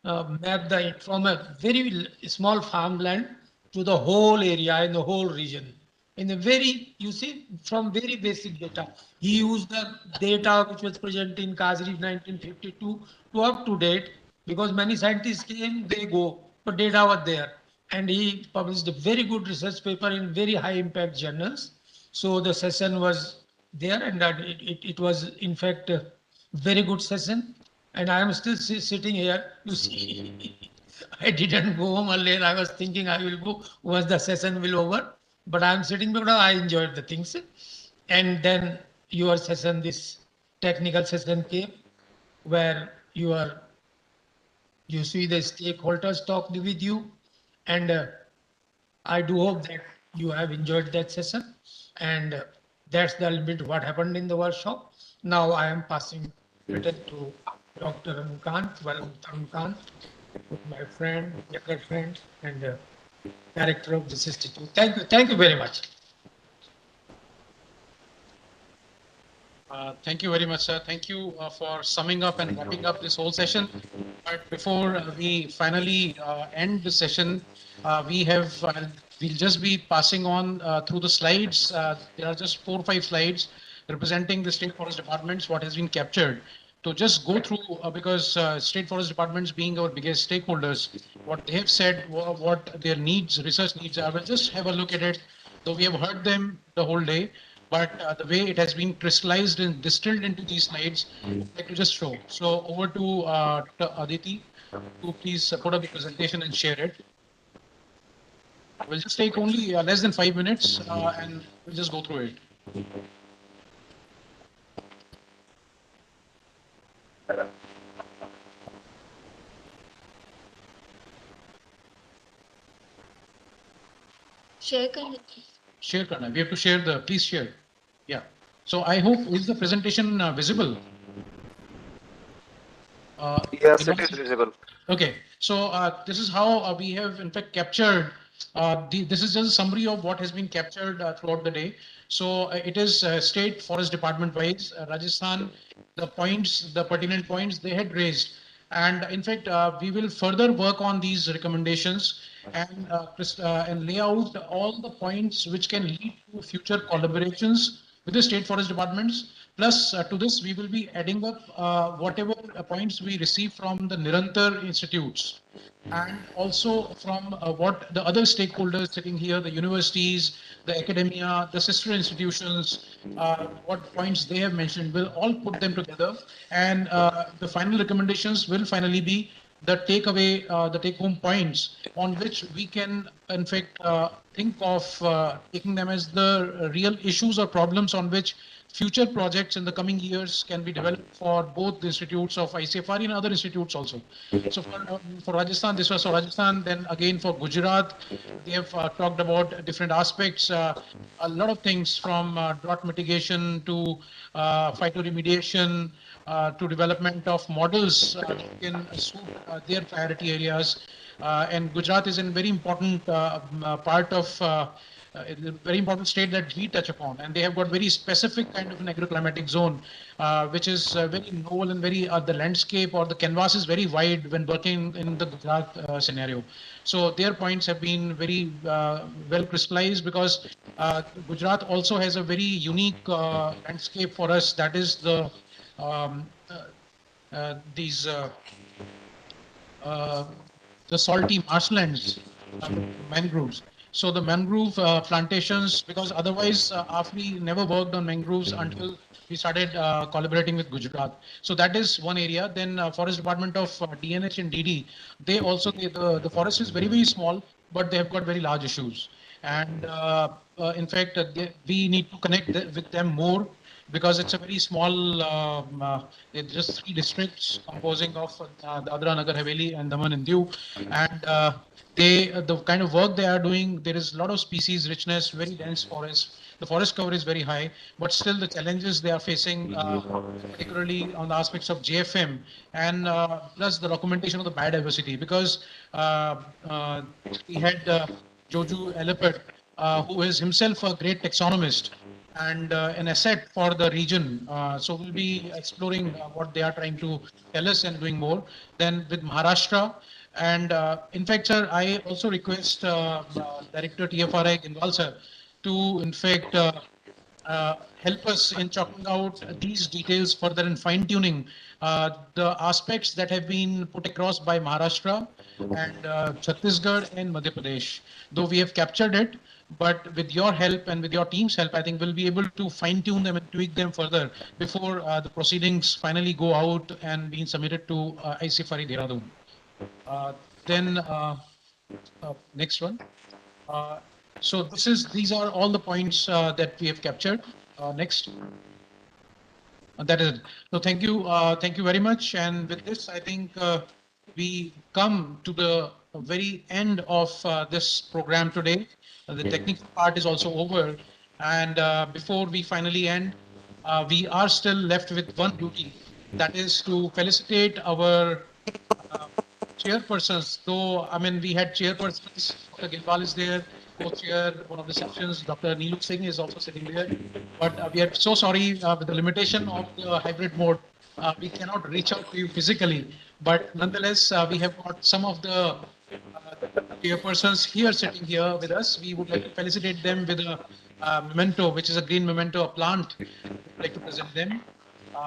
map from a very small farmland to the whole area in the whole region in a very, you see, from very basic data. He used the data which was present in Kazri 1952 to up to date, because many scientists came, they go, but data was there. And he published a very good research paper in very high impact journals. So the session was there, and it was in fact a very good session. And I am still sitting here, you see. I didn't go home earlier. I was thinking I will go once the session will over, but I am sitting because I enjoyed the things. And then your session, this technical session came, where you see the stakeholders talked with you, and I do hope that you have enjoyed that session, and that's the little bit what happened in the workshop. Now I am passing it to Dr. Ramkant, Ramkant, my friend, younger friend, and director of this institute. Thank you very much. Thank you very much, sir. Thank you for summing up and wrapping up this whole session. But before we finally end the session, we'll just be passing on through the slides. There are just 4 or 5 slides representing the state forest departments, what has been captured. To just go through, because state forest departments being our biggest stakeholders, what they have said, what their needs, research needs are, we'll just have a look at it. Though we have heard them the whole day, but the way it has been crystallized and distilled into these slides, I'd like to just show. So over to Dr. Aditi to please put up the presentation and share it. We'll just take only less than 5 minutes and we'll just go through it. Share कर लेते हैं share karna. We have to share the, please share. Yeah. So I hope, is the presentation visible? Yes, it is visible. Okay, so this is how we have in fact captured, this is just a summary of what has been captured throughout the day. So it is state forest department wise, Rajasthan, the points, the pertinent points they had raised. And in fact, we will further work on these recommendations and lay out all the points which can lead to future collaborations with the state forest departments. Plus, to this, we will be adding up whatever points we receive from the Nirantar institutes and also from what the other stakeholders sitting here, the universities, the academia, the sister institutions, what points they have mentioned, will all put them together. And the final recommendations will finally be the takeaway, the take-home points on which we can, in fact, think of taking them as the real issues or problems on which future projects in the coming years can be developed for both the institutes of ICFRE and other institutes also. So for Rajasthan, this was for Rajasthan. Then again for Gujarat, they have talked about different aspects, a lot of things from drought mitigation to phytoremediation to development of models that can suit their priority areas. And Gujarat is a very important part of a very important state that we touch upon, and they have got very specific kind of an agroclimatic zone, which is very novel and very the landscape or the canvas is very wide when working in the Gujarat scenario. So their points have been very well crystallized because Gujarat also has a very unique landscape for us. That is the these the salty marshlands, mangroves. So the mangrove plantations, because otherwise AFRI never worked on mangroves until we started collaborating with Gujarat. So that is one area. Then Forest Department of DNH and DD, they also, the forest is very, very small, but they have got very large issues. And in fact, we need to connect with them more because it's a very small, it's just 3 districts composing of Dadra, Nagar Haveli and Daman and Diu. And the kind of work they are doing, there is a lot of species richness, very dense forest. The forest cover is very high, but still the challenges they are facing, particularly on the aspects of JFM and plus the documentation of the biodiversity, because we had Joju Elipert, who is himself a great taxonomist and an asset for the region. So we'll be exploring what they are trying to tell us and doing more. Then with Maharashtra, and in fact, sir, I also request Director TFRI Ginwal sir to, in fact, help us in chalking out these details further and fine-tuning the aspects that have been put across by Maharashtra and Chhattisgarh and Madhya Pradesh. Though we have captured it, but with your help and with your team's help, I think we'll be able to fine-tune them and tweak them further before the proceedings finally go out and being submitted to ICFRI Dehradun. Then next one. So these are all the points that we have captured. Next. That is it. So thank you very much. And with this, I think we come to the very end of this program today. The technical part is also over. And before we finally end, we are still left with one duty. That is to felicitate our chairpersons. Though, I mean, we had chairpersons, Dr. Gilpal is there, co-chair, one of the sections, Dr. Neelu Singh is also sitting there. But we are so sorry with the limitation of the hybrid mode. We cannot reach out to you physically, but nonetheless, we have got some of the chairpersons here sitting here with us. We would like to felicitate them with a memento, which is a green memento, a plant. We'd like to present them.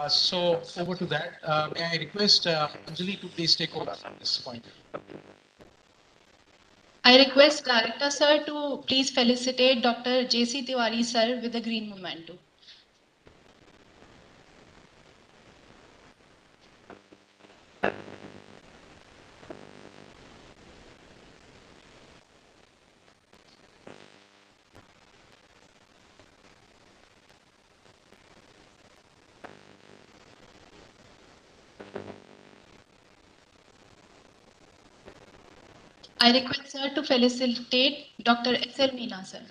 So over to that. May I request Anjali to please take over at this point. I request Director Sir to please felicitate Dr. J.C. Tiwari Sir with the green memento. I request Sir to felicitate Dr. S.L. Meena Sir.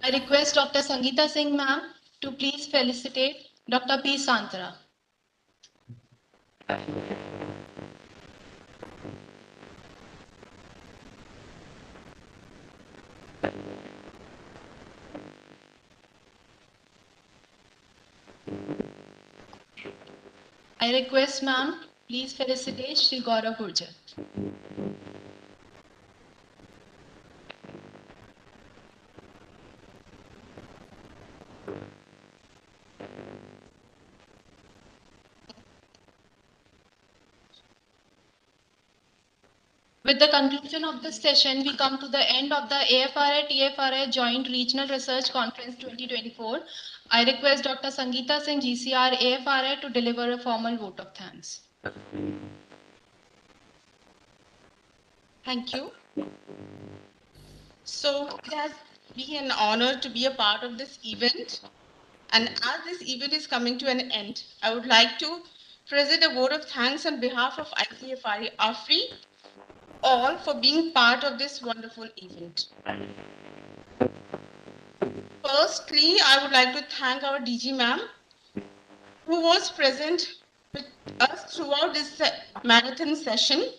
I request Dr. Sangeeta Singh ma'am to please felicitate Dr. P. Santara. I request ma'am, please felicitate Shri Gaurav Gurjar. With the conclusion of this session, we come to the end of the AFRI-TFRI Joint Regional Research Conference 2024. I request Dr. Sangeeta Singh, GCR AFRI, to deliver a formal vote of thanks. Thank you. So it has been an honor to be a part of this event. And as this event is coming to an end, I would like to present a vote of thanks on behalf of ICFRI AFRI, all for being part of this wonderful event. Firstly, I would like to thank our DG ma'am, who was present with us throughout this marathon session.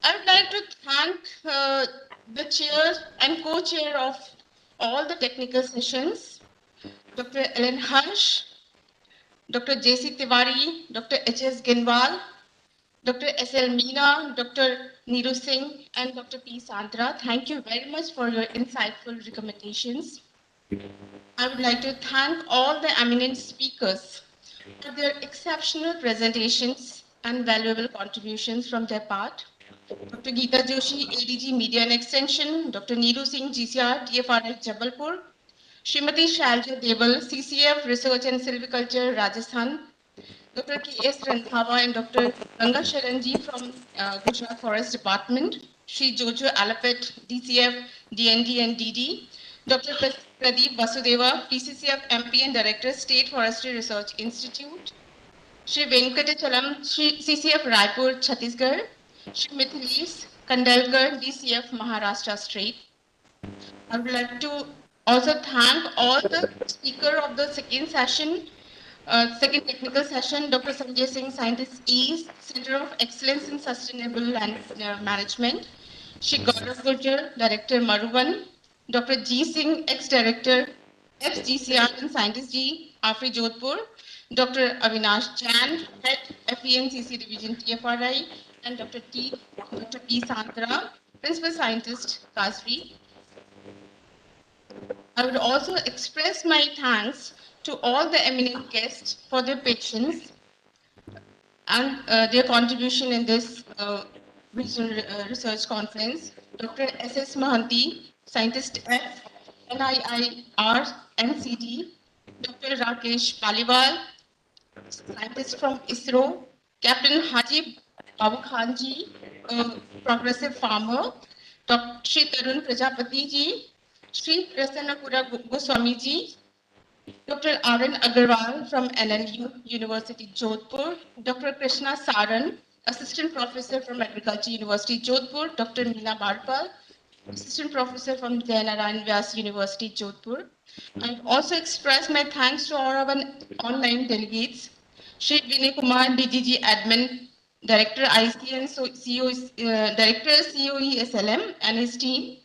I would like to thank the chair and co-chair of all the technical sessions, Dr. Ellen Harsh, Dr. J.C. Tiwari, Dr. H.S. Ginwal, Dr. S.L. Meena, Dr. Neeru Singh, and Dr. P. Santara. Thank you very much for your insightful recommendations. I would like to thank all the eminent speakers for their exceptional presentations and valuable contributions from their part. Dr. Geeta Joshi, ADG Media and Extension, Dr. Neeru Singh, GCR, TFRI Jabalpur, Srimati Shalja Debal, CCF Research and Silviculture, Rajasthan, Dr. K.S. Randhawa and Dr. Ganga Sharanji from Gujarat Forest Department, Shri Jojo Alapet, DCF, DND and DD, Dr. Pradeep Vasudeva, PCCF MP and Director, State Forestry Research Institute, Shri Venkatachalam, CCF Raipur, Chhattisgarh, Shri Mithilis Kandalkar, DCF Maharashtra State. I would like to also thank all the speakers of the second session, second technical session, Dr. Sanjay Singh, Scientist East, Center of Excellence in Sustainable Land Management, Shri Gaurav Gurjar, Director Maruvan, Dr. G. Singh, Ex-Director, ex-GCR and Scientist G, AFRI Jodhpur, Dr. Avinash Chan, Head FENCC Division TFRI, and Dr. P. Santara, Principal Scientist, CASRI. I would also express my thanks to all the eminent guests for their patience and their contribution in this regional research conference. Dr. S.S. Mahanti, Scientist F, NIIR, NCD, Dr. Rakesh Paliwal, Scientist from ISRO, Captain Haji Babu Khanji, Progressive Farmer, Dr. Shri Tarun Prajapati ji, Shri Prasanna Goswami ji, Dr. Arun Agarwal from NLU University Jodhpur, Dr. Krishna Saran, Assistant Professor from Agriculture University Jodhpur, Dr. Meena Barpal, Assistant Professor from Jayanarayan Vyas University Jodhpur. I also express my thanks to all our online delegates, Shri Vinay Kumar, DGG Admin, Director IC and Director COE SLM and his team,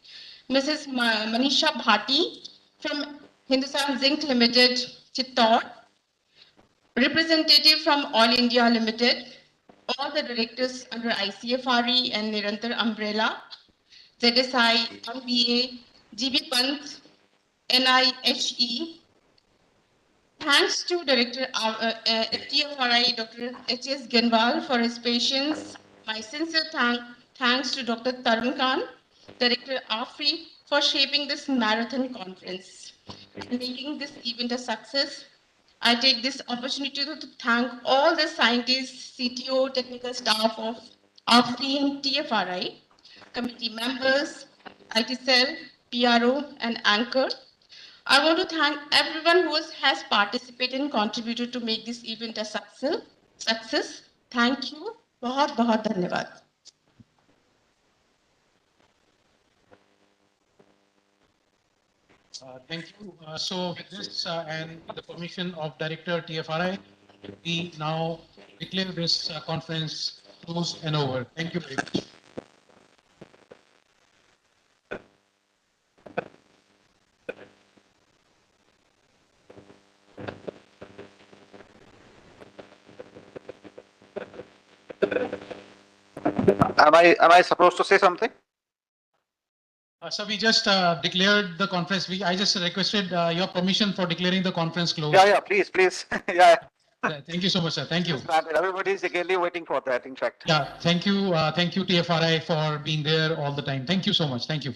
Mrs. Manisha Bhati from Hindustan Zinc Limited, Chittor, representative from All India Limited, all the directors under ICFRE and Nirantar umbrella, ZSI, MBA, GB Pant, NIHE. Thanks to Director FTFRI, Dr. H.S. Genwal, for his patience. My sincere thanks to Dr. Tarun Khan, Director AFRI, for shaping this marathon conference and making this event a success. I take this opportunity to thank all the scientists, CTO, technical staff of AFRI and TFRI, committee members, IT cell, PRO, and Anchor. I want to thank everyone who has participated and contributed to make this event a success. Thank you. बहुत बहुत धन्यवाद. Thank you. So with this and the permission of Director TFRI, we now declare this conference closed and over. Thank you very much. Am I supposed to say something? So we just declared the conference. I just requested your permission for declaring the conference closed. Yeah, please. Yeah. Thank you so much, sir. Thank you. Everybody is eagerly waiting for that, in fact. Yeah, thank you. Thank you, TFRI, for being there all the time. Thank you so much. Thank you.